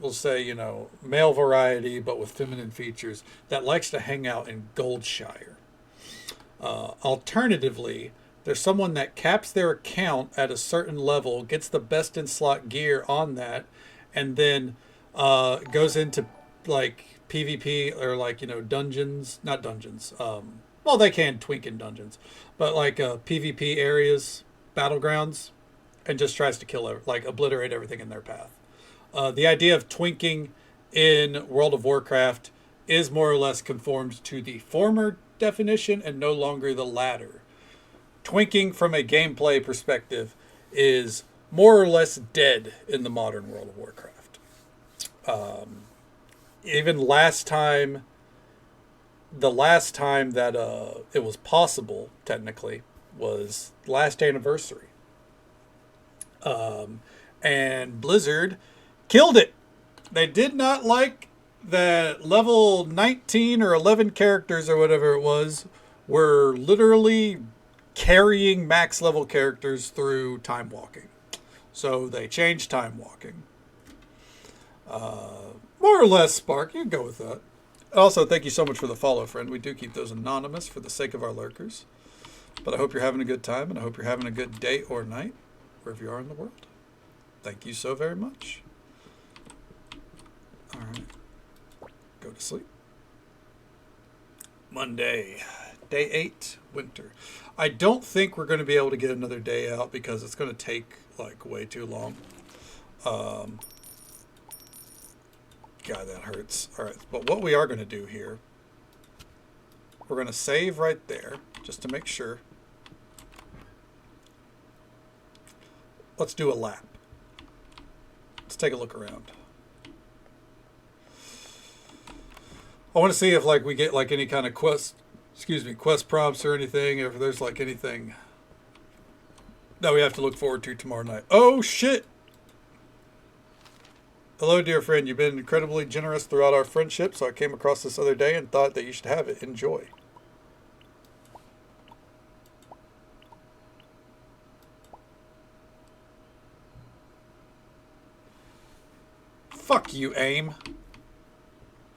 we'll say, male variety, but with feminine features, that likes to hang out in Goldshire. Alternatively, there's someone that caps their account at a certain level, gets the best in slot gear on that, and then goes into like PvP or like, dungeons, not dungeons. Well, they can twink in dungeons, but like PvP areas, battlegrounds, and just tries to kill, like obliterate everything in their path. The idea of twinking in World of Warcraft is more or less conformed to the former definition and no longer the latter. Twinking from a gameplay perspective is more or less dead in the modern World of Warcraft. Even the last time that it was possible, technically, was last anniversary. And Blizzard killed it. They did not like that level 19 or 11 characters or whatever it was were literally carrying max level characters through time walking. So they changed time walking. More or less, Spark, you can go with that. Also, thank you so much for the follow, friend. We do keep those anonymous for the sake of our lurkers. But I hope you're having a good time, and I hope you're having a good day or night, wherever you are in the world. Thank you so very much. All right. Go to sleep. Monday, day 8, winter. I don't think we're going to be able to get another day out because it's going to take like way too long. God, that hurts. All right, but what we are going to do here, we're going to save right there just to make sure. Let's do a lap. Let's take a look around. I want to see if like we get like any kind of quest prompts or anything, if there's like anything that we have to look forward to tomorrow night. Oh shit! Hello, dear friend. You've been incredibly generous throughout our friendship, so I came across this other day and thought that you should have it. Enjoy. Fuck you, AIM.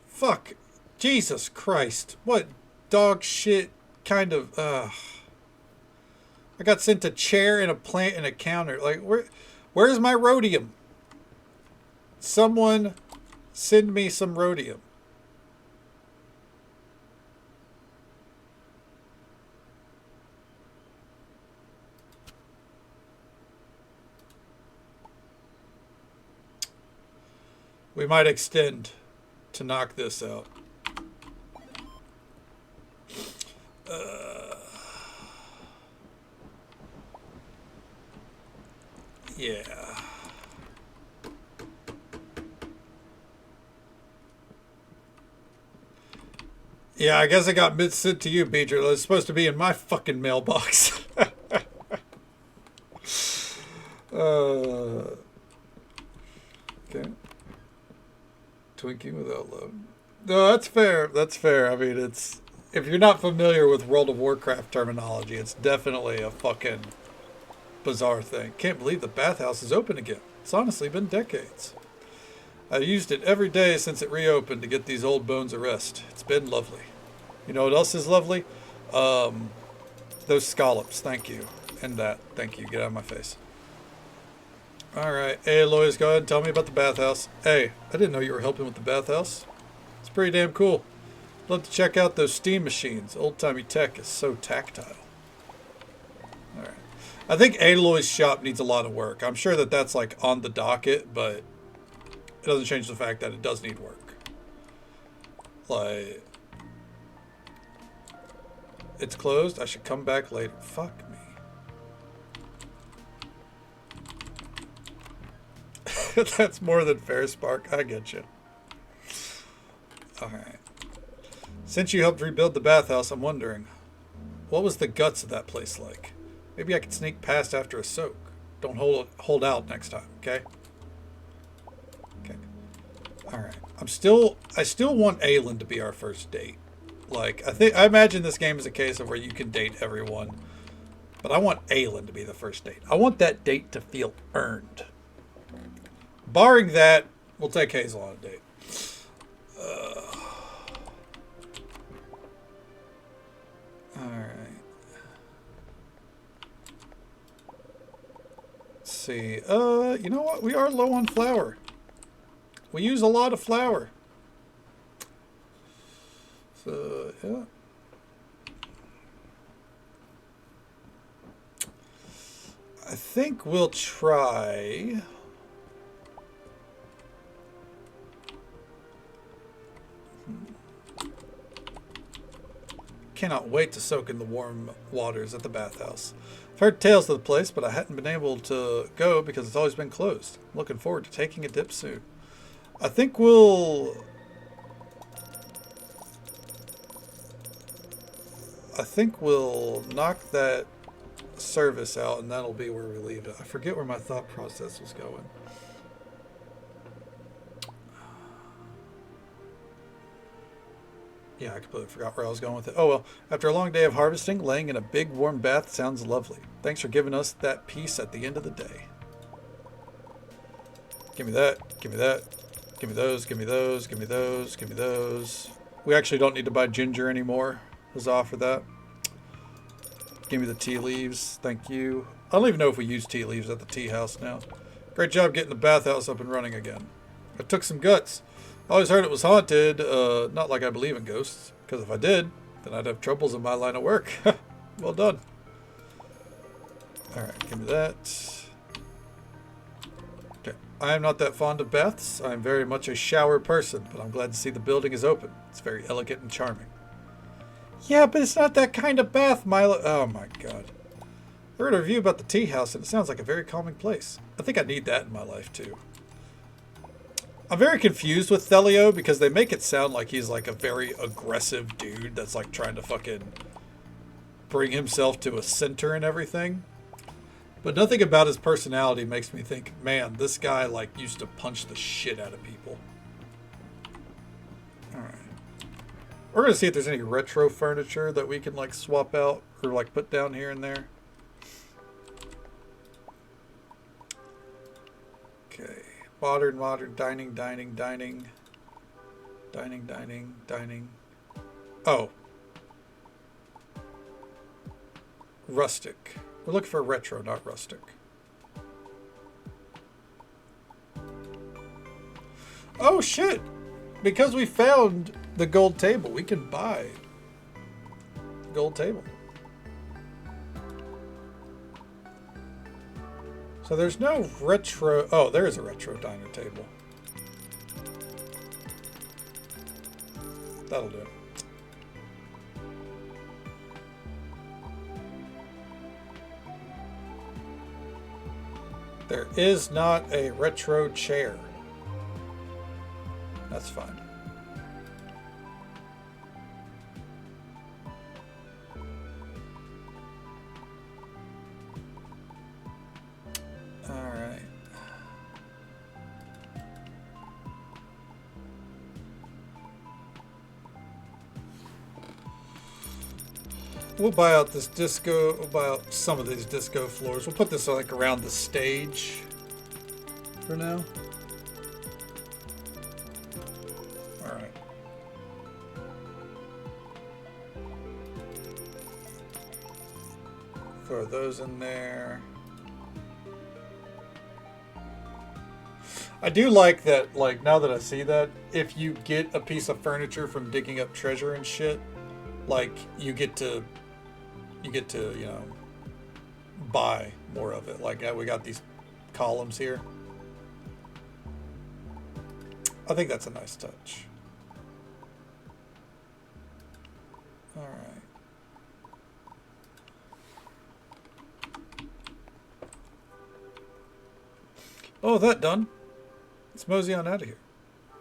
Fuck. Jesus Christ. What dog shit kind of... I got sent a chair and a plant and a counter. Like, where's my rhodium? Someone send me some rhodium. we might extend to knock this out. Yeah. Yeah, I guess I got mid-sent to you, Beecher. It's supposed to be in my fucking mailbox. Okay. Twinking without love. No, that's fair. That's fair. I mean, it's... If you're not familiar with World of Warcraft terminology, it's definitely a fucking bizarre thing. Can't believe the bathhouse is open again. It's honestly been decades. I've used it every day since it reopened to get these old bones a rest. It's been lovely. You know what else is lovely? Those scallops. Thank you. And that. Thank you. Get out of my face. Alright. Hey, Lois, go ahead and tell me about the bathhouse. Hey, I didn't know you were helping with the bathhouse. It's pretty damn cool. Love to check out those steam machines. Old-timey tech is so tactile. Alright. I think Aloy's shop needs a lot of work. I'm sure that that's like on the docket, but it doesn't change the fact that it does need work. Like, it's closed. I should come back later. Fuck me. That's more than fair, Spark. I get you. Alright. Since you helped rebuild the bathhouse, I'm wondering, what was the guts of that place like? Maybe I could sneak past after a soak. Don't hold out next time, okay? Okay. Alright. I still want Aelin to be our first date. Like, I imagine this game is a case of where you can date everyone. But I want Aelin to be the first date. I want that date to feel earned. Barring that, we'll take Hazel on a date. Alright. Let's see. You know what? We are low on flour. We use a lot of flour. So, yeah. I think we'll try... Cannot wait to soak in the warm waters at the bathhouse. I've heard tales of the place, but I hadn't been able to go because it's always been closed. I'm looking forward to taking a dip soon. I think we'll knock that service out, and that'll be where we leave it. I forget where my thought process was going. Yeah, I completely forgot where I was going with it. Oh well, after a long day of harvesting, laying in a big warm bath sounds lovely. Thanks for giving us that peace at the end of the day. Give me that, give me that, give me those, give me those, give me those, give me those. We actually don't need to buy ginger anymore. Huzzah for that. Give me the tea leaves, thank you. I don't even know if we use tea leaves at the tea house now. Great job getting the bathhouse up and running again. It took some guts. I always heard it was haunted, not like I believe in ghosts, because if I did, then I'd have troubles in my line of work. Well done. Alright, give me that. Okay, I am not that fond of baths. I am very much a shower person, but I'm glad to see the building is open. It's very elegant and charming. Yeah, but it's not that kind of bath, Milo. Oh my god. I heard a review about the tea house, and it sounds like a very calming place. I think I need that in my life, too. I'm very confused with Thelio because they make it sound like he's like a very aggressive dude that's like trying to fucking bring himself to a center and everything. But nothing about his personality makes me think, man, this guy like used to punch the shit out of people. Alright. We're going to see if there's any retro furniture that we can like swap out or like put down here and there. Okay. Modern, dining. Oh. Rustic. We're looking for retro, not rustic. Oh shit! Because we found the gold table, we can buy the gold table. So there's no retro... Oh, there is a retro diner table. That'll do. There is not a retro chair. That's fine. All right. We'll buy out this disco. We'll buy out some of these disco floors. We'll put this like around the stage for now. All right. Throw those in there. I do like that, like, now that I see that, if you get a piece of furniture from digging up treasure and shit, like, you get to, you know, buy more of it. Like, we got these columns here. I think that's a nice touch. All right. Oh, that done. Let's mosey on out of here.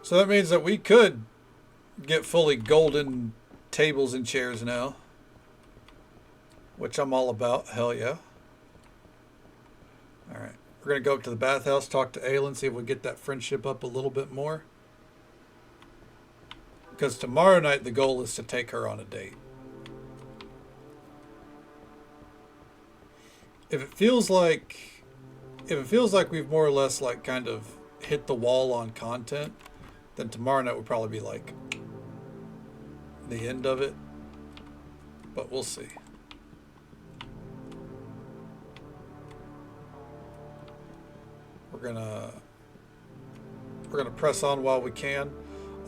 So that means that we could get fully golden tables and chairs now, which I'm all about. Hell yeah. All right. We're going to go up to the bathhouse, talk to Aelin, see if we get that friendship up a little bit more. Because tomorrow night the goal is to take her on a date. If it feels like we've more or less like kind of hit the wall on content, then tomorrow night would probably be like the end of it. But we'll see. We're gonna press on while we can.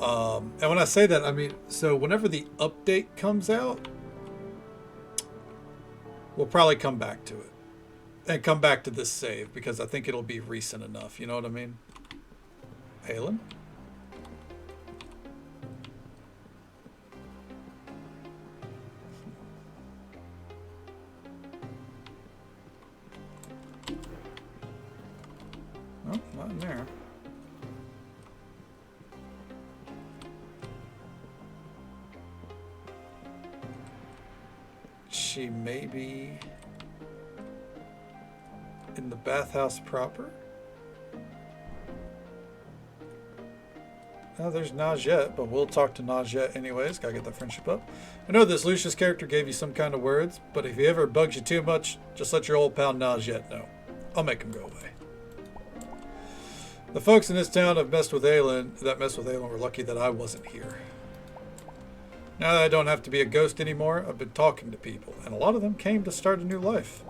And when I say that, I mean, so whenever the update comes out, we'll probably come back to it. And come back to this save, because I think it'll be recent enough. You know what I mean? Aelin? Oh, not in there. She may be in the bathhouse proper. No, there's Najette, but we'll talk to Najette anyways. Gotta get that friendship up. I know this Lucius character gave you some kind of words, but if he ever bugs you too much, just let your old pal Najette know. I'll make him go away. The folks in this town have messed with Aelin. That messed with Aelin were lucky that I wasn't here. Now that I don't have to be a ghost anymore, I've been talking to people, and a lot of them came to start a new life.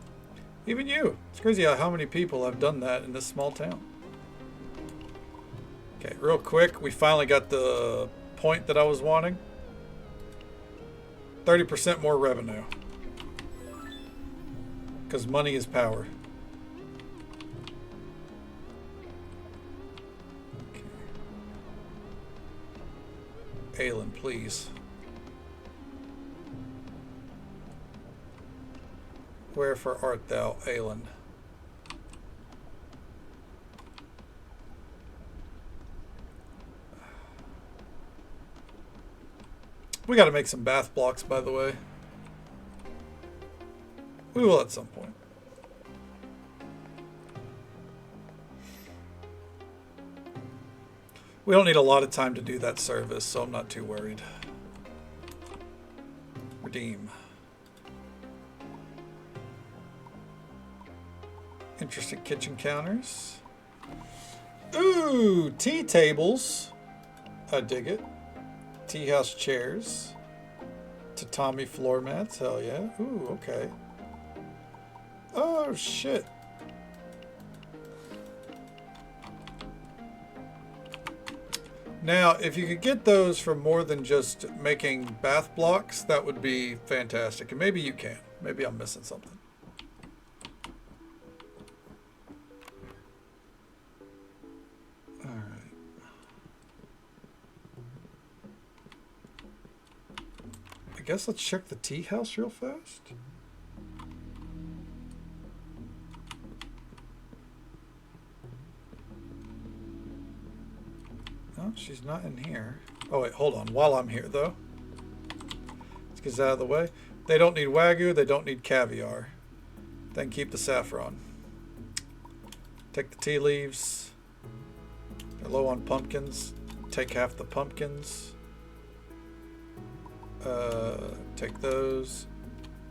Even you. It's crazy how many people have done that in this small town. Okay, real quick, we finally got the point that I was wanting. 30% more revenue. Because money is power. Okay. Aelin, please. Wherefore art thou, Aelin? We gotta make some bath blocks, by the way. We will at some point. We don't need a lot of time to do that service, so I'm not too worried. Redeem. Interesting kitchen counters. Ooh, tea tables. I dig it. Tea house chairs. Tatami floor mats. Hell yeah. Ooh, okay. Oh, shit. Now, if you could get those for more than just making bath blocks, that would be fantastic. And maybe you can. Maybe I'm missing something. guess let's check the tea house real fast. No, she's not in here. Oh, wait, hold on. While I'm here, though. Let's get this out of the way. They don't need Wagyu. They don't need caviar. Then keep the saffron. Take the tea leaves. They're low on pumpkins. Take half the pumpkins. Take those.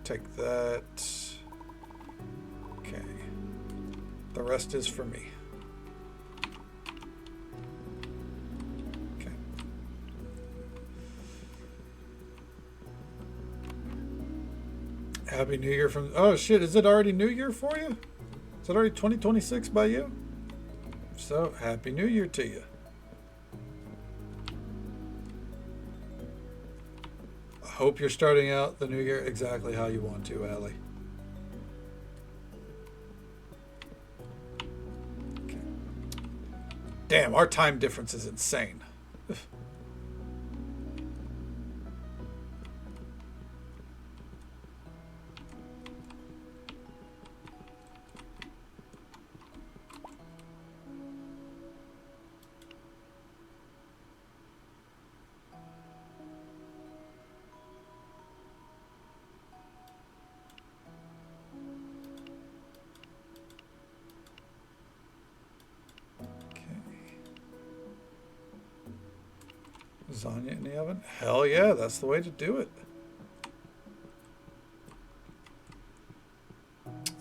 Take that. Okay. The rest is for me. Okay. Happy New Year from... Oh, shit. Is it already New Year for you? Is it already 2026 by you? So, Happy New Year to you. I hope you're starting out the new year exactly how you want to, Allie. Okay. Damn, our time difference is insane. Lasagna in the oven? Hell yeah, that's the way to do it.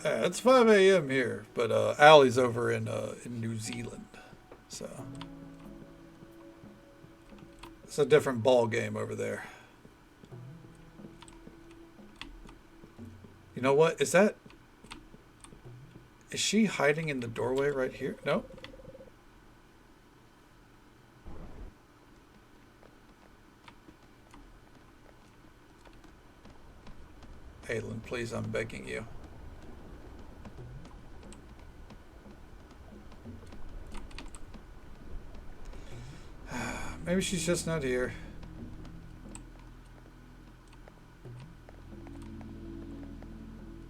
It's 5 a.m. here, but Allie's over in New Zealand, so it's a different ball game over there. You know what? Is she hiding in the doorway right here? No. Aylin, please, I'm begging you. Maybe she's just not here.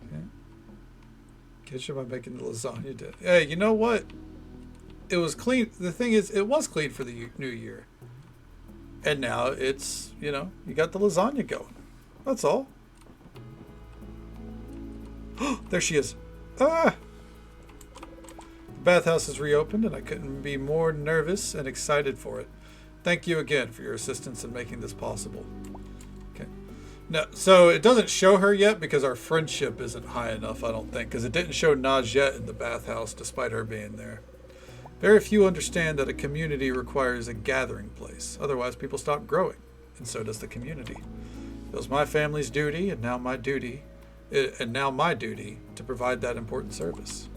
Okay. Catch her by making the lasagna. Hey, you know what? It was clean. The thing is, it was clean for the new year. And now it's, you know, you got the lasagna going. That's all. There she is. Ah! The bathhouse is reopened, and I couldn't be more nervous and excited for it. Thank you again for your assistance in making this possible. Okay. No, so it doesn't show her yet because our friendship isn't high enough, I don't think, because it didn't show Najette in the bathhouse despite her being there. Very few understand that a community requires a gathering place. Otherwise, people stop growing, and so does the community. It was my family's duty, and now my duty to provide that important service.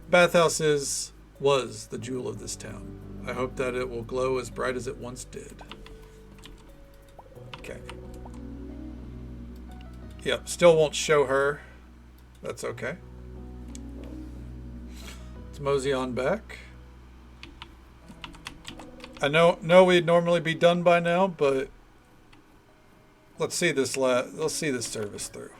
Bathhouse was the jewel of this town. I hope that it will glow as bright as it once did. Okay. Yep, still won't show her. That's okay. Let's mosey on back. I know we'd normally be done by now, but let's see this service through.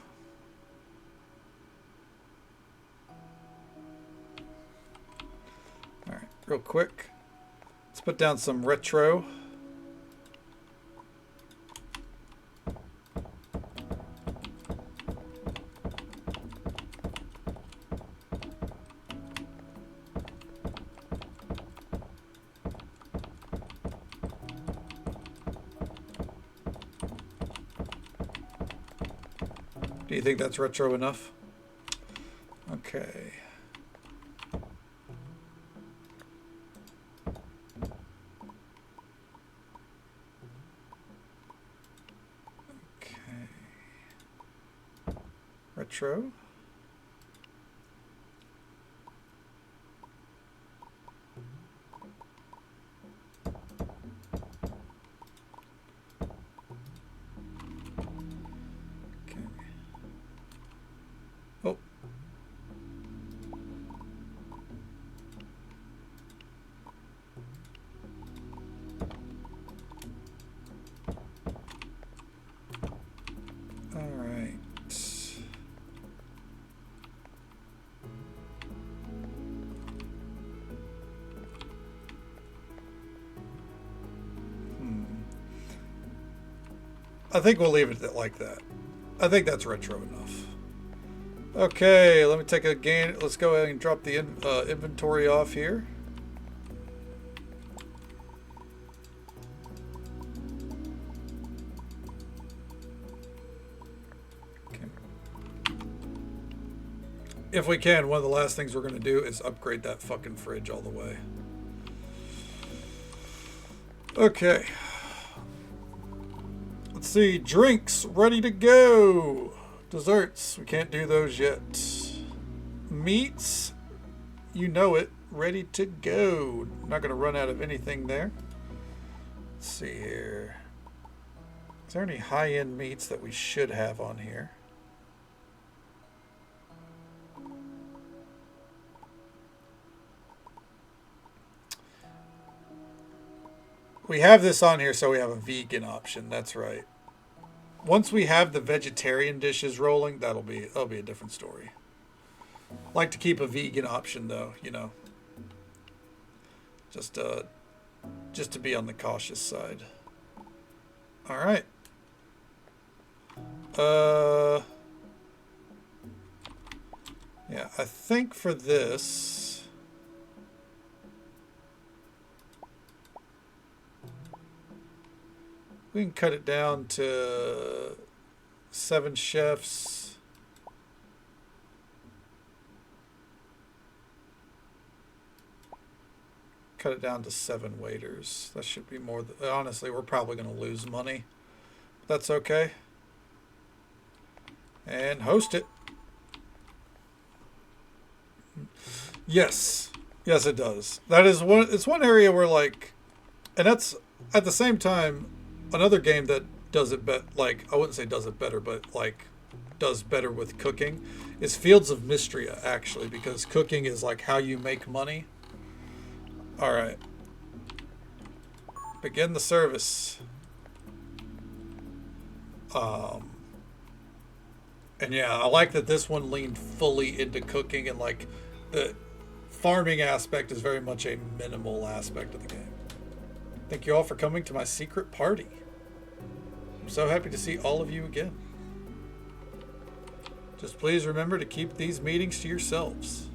All right, real quick. Let's put down some retro. Do you think that's retro enough? Okay. Retro. Okay. Oh. I think we'll leave it like that. I think that's retro enough. Okay, let me take a gain. Let's go ahead and drop the inventory off here. If we can, one of the last things we're going to do is upgrade that fucking fridge all the way. Okay. Let's see. Drinks ready to go. Desserts. We can't do those yet. Meats. You know it. Ready to go. Not going to run out of anything there. Let's see here. Is there any high-end meats that we should have on here? We have this on here, so we have a vegan option. That's right. Once we have the vegetarian dishes rolling, that'll be a different story. Like to keep a vegan option, though. You know, just to be on the cautious side. All right. Yeah, I think for this. We can cut it down to 7 chefs. Cut it down to 7 waiters. That should be more. Honestly, we're probably going to lose money. That's okay. And host it. Yes. Yes, it does. That is one. It's one area where, like, and that's at the same time. Another game that does it like I wouldn't say does it better, but like does better with cooking is Fields of Mystria, actually, because cooking is like how you make money. All right. Begin the service. And yeah, I like that this one leaned fully into cooking, and like the farming aspect is very much a minimal aspect of the game. Thank you all for coming to my secret party. I'm so happy to see all of you again. Just please remember to keep these meetings to yourselves.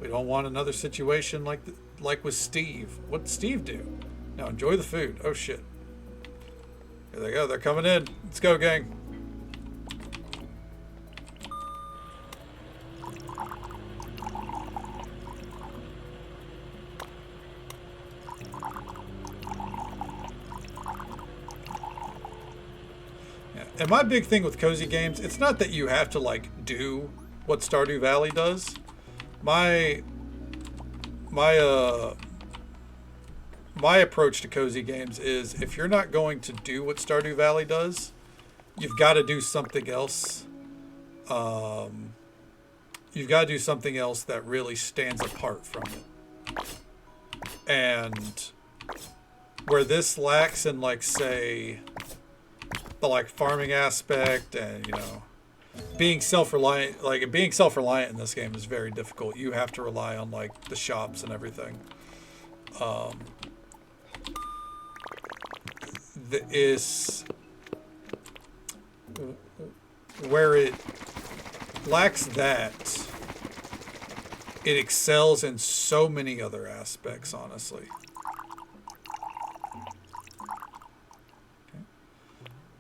We don't want another situation like with Steve. What did Steve do? Now enjoy the food. Oh shit. Here they go. They're coming in. Let's go, gang. And my big thing with cozy games, it's not that you have to like do what Stardew Valley does. My approach to cozy games is if you're not going to do what Stardew Valley does, you've got to do something else. You've got to do something else that really stands apart from it. And where this lacks in, like, say, the like farming aspect and, you know, being self-reliant, like being self-reliant in this game is very difficult. You have to rely on like the shops and everything. Is where it lacks that, it excels in so many other aspects, honestly.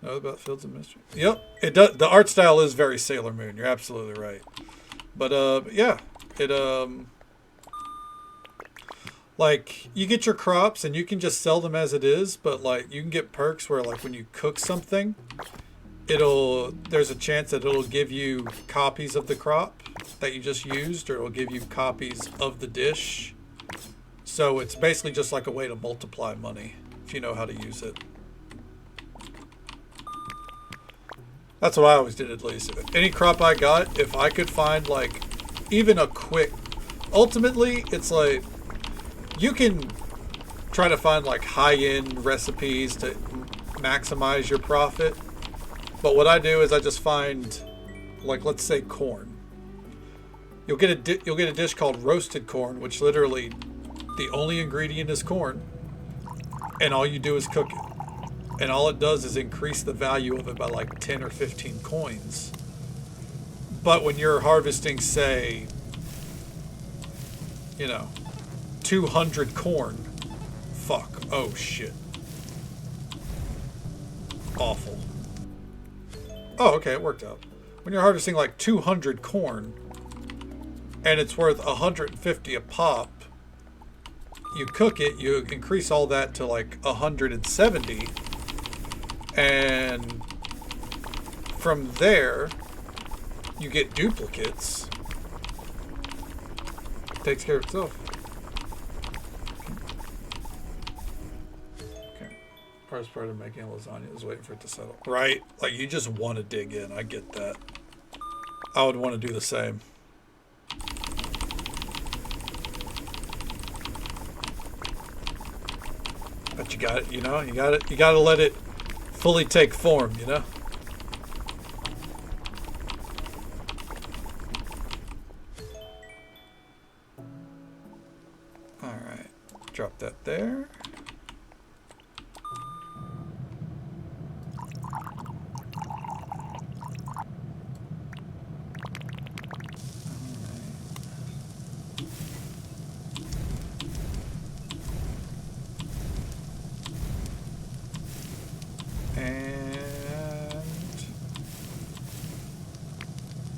Know about Fields of Mystery? Yep, it does. The art style is very Sailor Moon. You're absolutely right. But yeah, it like you get your crops and you can just sell them as it is. But like you can get perks where like when you cook something, there's a chance that it'll give you copies of the crop that you just used, or it'll give you copies of the dish. So it's basically just like a way to multiply money if you know how to use it. That's what I always did, at least. Any crop I got, if I could find, like, even a quick... Ultimately, it's like, you can try to find, like, high-end recipes to maximize your profit. But what I do is I just find, like, let's say corn. You'll get a dish called roasted corn, which literally, the only ingredient is corn. And all you do is cook it. And all it does is increase the value of it by like 10 or 15 coins. But when you're harvesting, say, you know, 200 corn, fuck, oh shit. Awful. Oh, okay, it worked out. When you're harvesting like 200 corn, and it's worth 150 a pop, you cook it, you increase all that to like 170, and from there, you get duplicates. It takes care of itself. Okay. Hardest part of making lasagna is waiting for it to settle. Right? Like, you just want to dig in. I get that. I would want to do the same. But you got it, you know, you got to let it fully take form, you know? All right. Drop that there.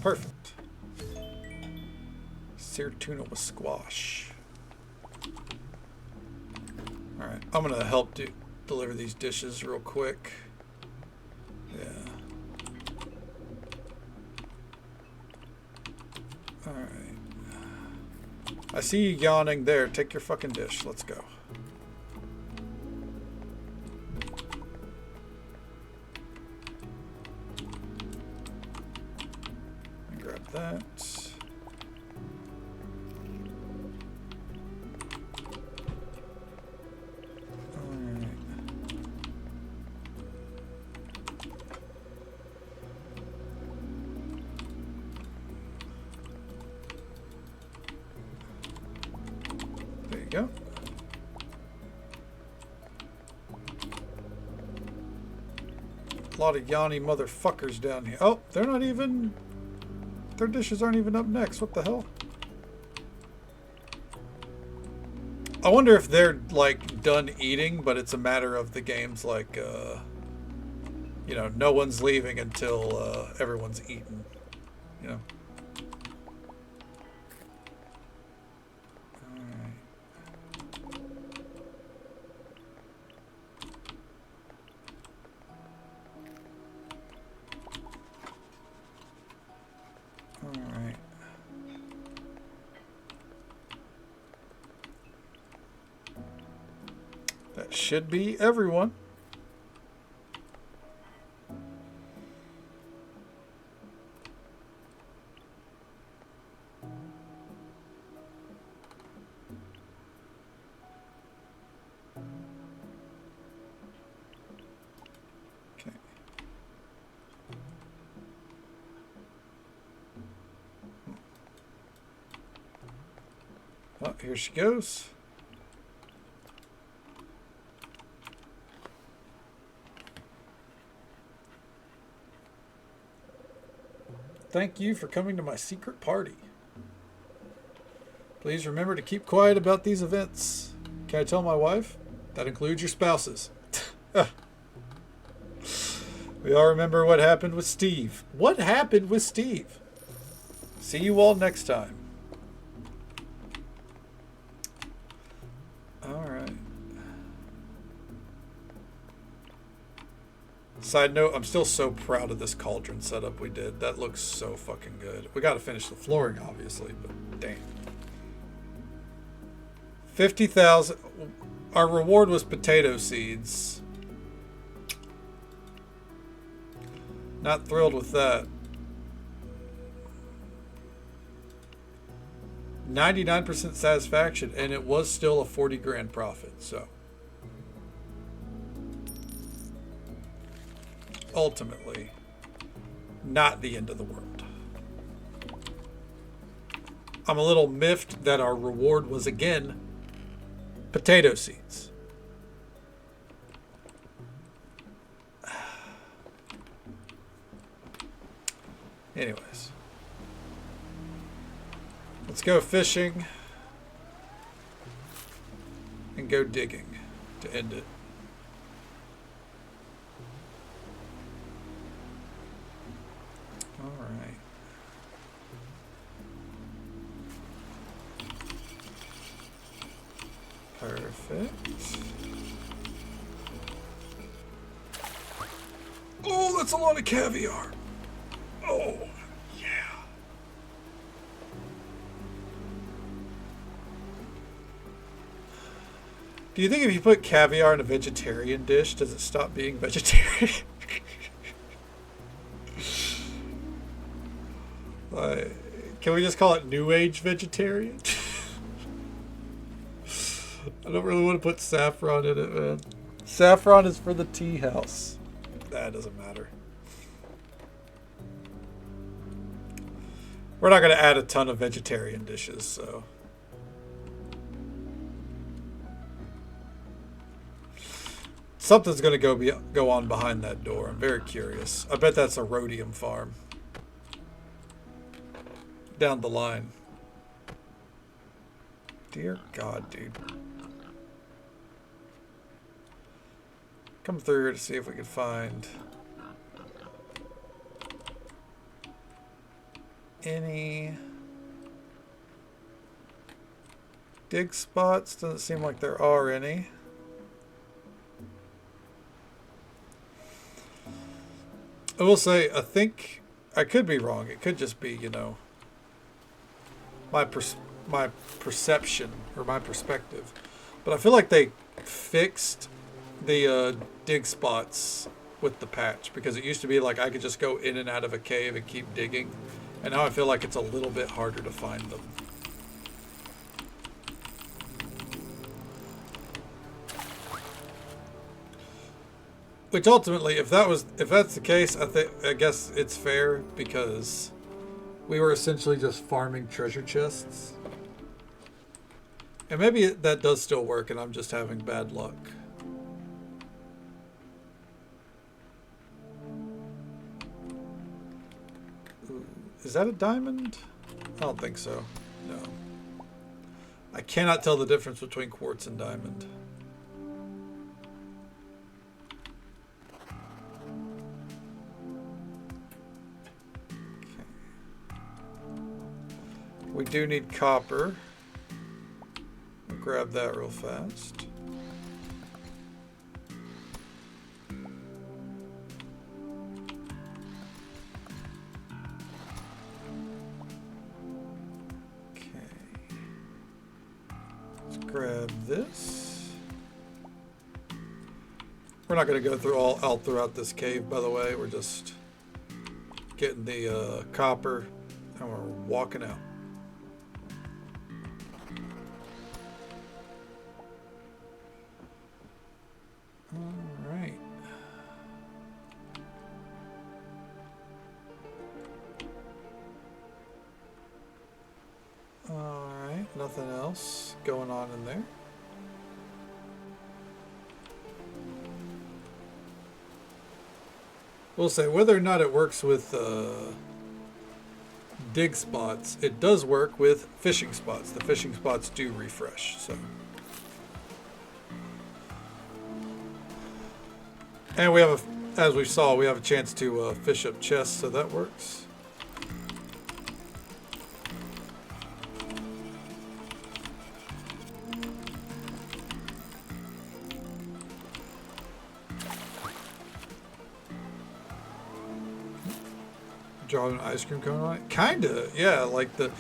Perfect. Seared tuna with squash. Alright, I'm gonna help deliver these dishes real quick. Yeah. Alright. I see you yawning there. Take your fucking dish. Let's go. That. Alright. There you go. A lot of yawny motherfuckers down here. Oh, they're not even... Their dishes aren't even up next. What the hell? I wonder if they're, like, done eating, but it's a matter of the game's, like, you know, no one's leaving until everyone's eaten. You know? Alright. That should be everyone. Okay. Oh, here she goes. Thank you for coming to my secret party. Please remember to keep quiet about these events. Can I tell my wife? That includes your spouses. We all remember what happened with Steve. What happened with Steve? See you all next time. Alright. Side note, I'm still so proud of this cauldron setup we did. That looks so fucking good. We gotta finish the flooring, obviously, but damn. 50,000. Our reward was potato seeds. Not thrilled with that. 99% satisfaction, and it was still a 40 grand profit, so. Ultimately, not the end of the world. I'm a little miffed that our reward was, again, potato seeds. Anyways. Let's go fishing. And go digging to end it. Alright. Perfect. Oh, that's a lot of caviar. Oh, yeah. Do you think if you put caviar in a vegetarian dish, does it stop being vegetarian? Can we just call it New Age vegetarian? I don't really want to put saffron in it, man. Saffron is for the tea house. That doesn't matter. We're not going to add a ton of vegetarian dishes, so. Something's going to go on behind that door. I'm very curious. I bet that's a rhodium farm. Down the line. Dear God, dude. Come through here to see if we can find any dig spots. Doesn't seem like there are any. I will say, I think I could be wrong. It could just be, you know, my perception or my perspective. But I feel like they fixed the dig spots with the patch, because it used to be like I could just go in and out of a cave and keep digging, and now I feel like it's a little bit harder to find them. Which ultimately, if that's the case, I guess it's fair, because we were essentially just farming treasure chests. And maybe that does still work and I'm just having bad luck. Ooh, is that a diamond? I don't think so. No. I cannot tell the difference between quartz and diamond. We do need copper. I'll grab that real fast. Okay. Let's grab this. We're not going to go through all throughout this cave, by the way. We're just getting the copper and we're walking out. Alright, nothing else going on in there. We'll say whether or not it works with dig spots, it does work with fishing spots. The fishing spots do refresh, so. And we have as we saw, we have a chance to fish up chests, so that works. Drawing an ice cream cone on it? Kinda, yeah. Like the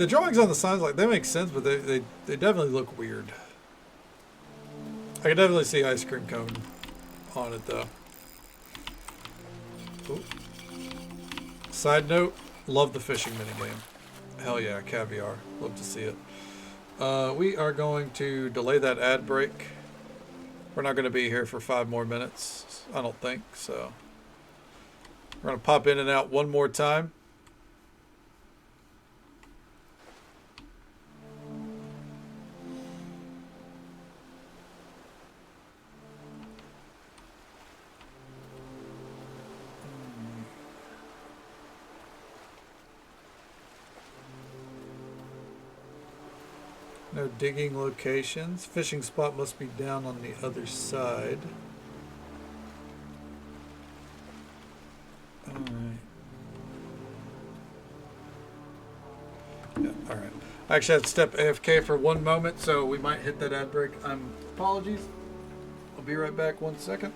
drawings on the signs, like they make sense, but they definitely look weird. I can definitely see ice cream cone on it though. Ooh. Side note, love the fishing minigame. Hell yeah, caviar. Love to see it. We are going to delay that ad break. We're not going to be here for 5 more minutes, I don't think, so. We're going to pop in and out one more time. No digging locations. Fishing spot must be down on the other side. Alright. Yeah, alright. I actually had to step AFK for 1 moment, so we might hit that ad break. Apologies. I'll be right back 1 second.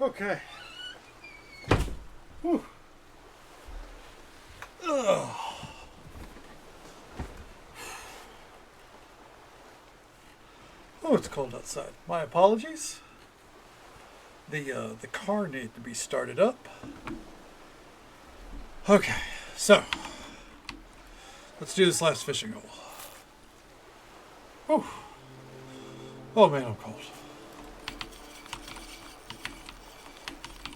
Okay. Whew. Ugh. Oh, it's cold outside. My apologies. The car needed to be started up. Okay, so let's do this last fishing hole. Whew. Oh man, I'm cold.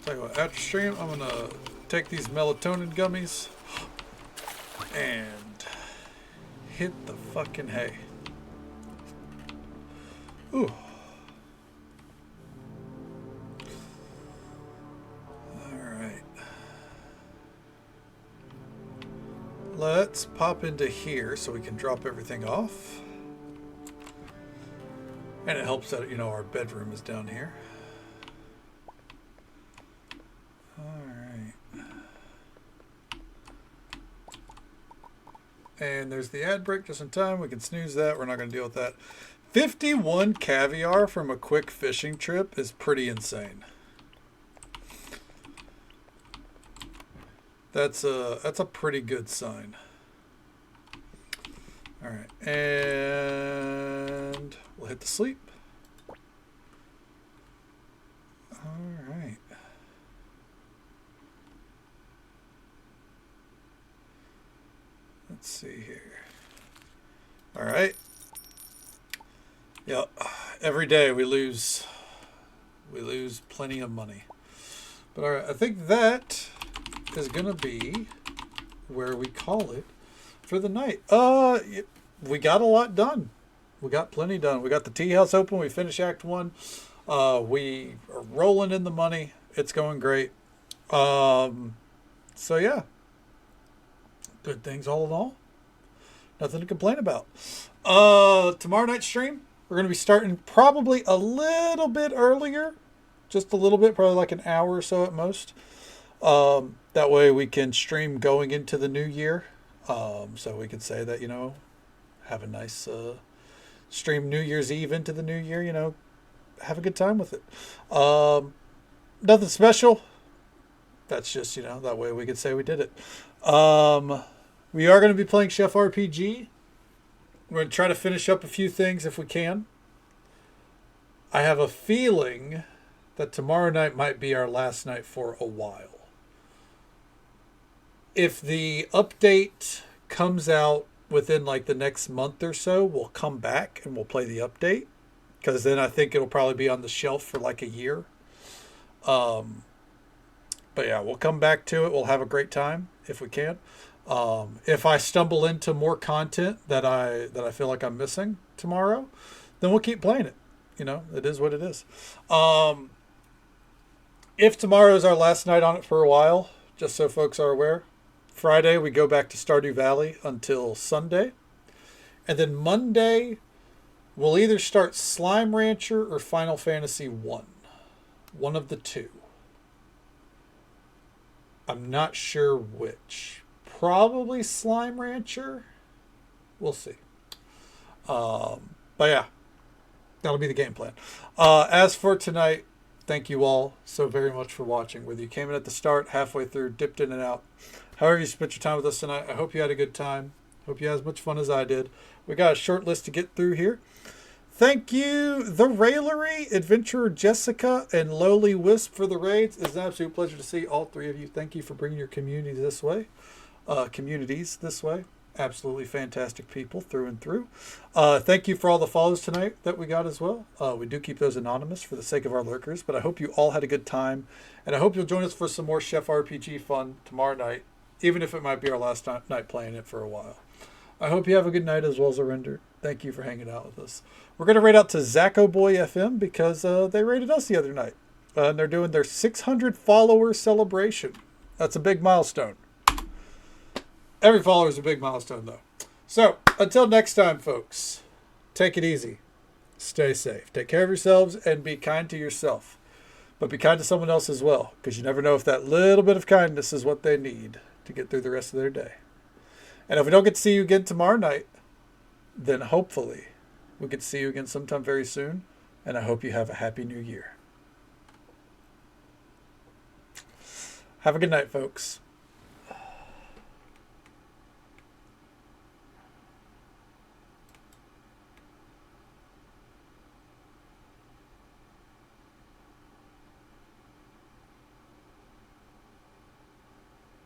Tell you what, after stream, I'm gonna take these melatonin gummies and hit the fucking hay. Ooh. Alright. Let's pop into here so we can drop everything off. And it helps that, you know, our bedroom is down here. Alright. And there's the ad break just in time. We can snooze that. We're not going to deal with that. 51 caviar from a quick fishing trip is pretty insane. That's a pretty good sign. All right, and we'll hit the sleep. All right. Let's see here. All right. Yeah. Every day we lose plenty of money. But all right, I think that is gonna be where we call it for the night. We got a lot done. We got plenty done. We got the tea house open. We finished Act 1. We are rolling in the money. It's going great. So yeah, good things all in all. Nothing to complain about. Tomorrow night stream, we're going to be starting probably a little bit earlier. Just a little bit, probably like an hour or so at most. That way we can stream going into the new year. So we can say that, have a nice stream New Year's Eve into the new year, have a good time with it. Nothing special. That's just, that way we can say we did it. We are going to be playing Chef RPG. We're going to try to finish up a few things if we can. I have a feeling that tomorrow night might be our last night for a while. If the update comes out within like the next month or so, we'll come back and we'll play the update. Because then I think it'll probably be on the shelf for like a year. But yeah, we'll come back to it. We'll have a great time if we can. If I stumble into more content that I feel like I'm missing tomorrow, then we'll keep playing it. It is what it is. If tomorrow is our last night on it for a while, just so folks are aware, Friday we go back to Stardew Valley until Sunday. And then Monday, we'll either start Slime Rancher or Final Fantasy 1. One of the two. I'm not sure which. Probably Slime Rancher. We'll see. But yeah, that'll be the game plan. As for tonight, thank you all so very much for watching. Whether you came in at the start, halfway through, dipped in and out. However you spent your time with us tonight, I hope you had a good time. Hope you had as much fun as I did. We got a short list to get through here. Thank you, The Railery, Adventurer Jessica, and Lowly Wisp for the raids. It's an absolute pleasure to see all three of you. Thank you for bringing your communities this way. Absolutely fantastic people through and through. Thank you for all the follows tonight that we got as well. We do keep those anonymous for the sake of our lurkers, but I hope you all had a good time, and I hope you'll join us for some more Chef RPG fun tomorrow night, even if it might be our last night playing it for a while. I hope you have a good night as well as a render. Thank you for hanging out with us. We're going to raid out to Zacko Boy FM because they raided us the other night. And they're doing their 600 follower celebration. That's a big milestone. Every follower is a big milestone, though. So, until next time, folks, take it easy. Stay safe. Take care of yourselves and be kind to yourself. But be kind to someone else as well, because you never know if that little bit of kindness is what they need to get through the rest of their day. And if we don't get to see you again tomorrow night, then hopefully we get to see you again sometime very soon. And I hope you have a happy new year. Have a good night, folks.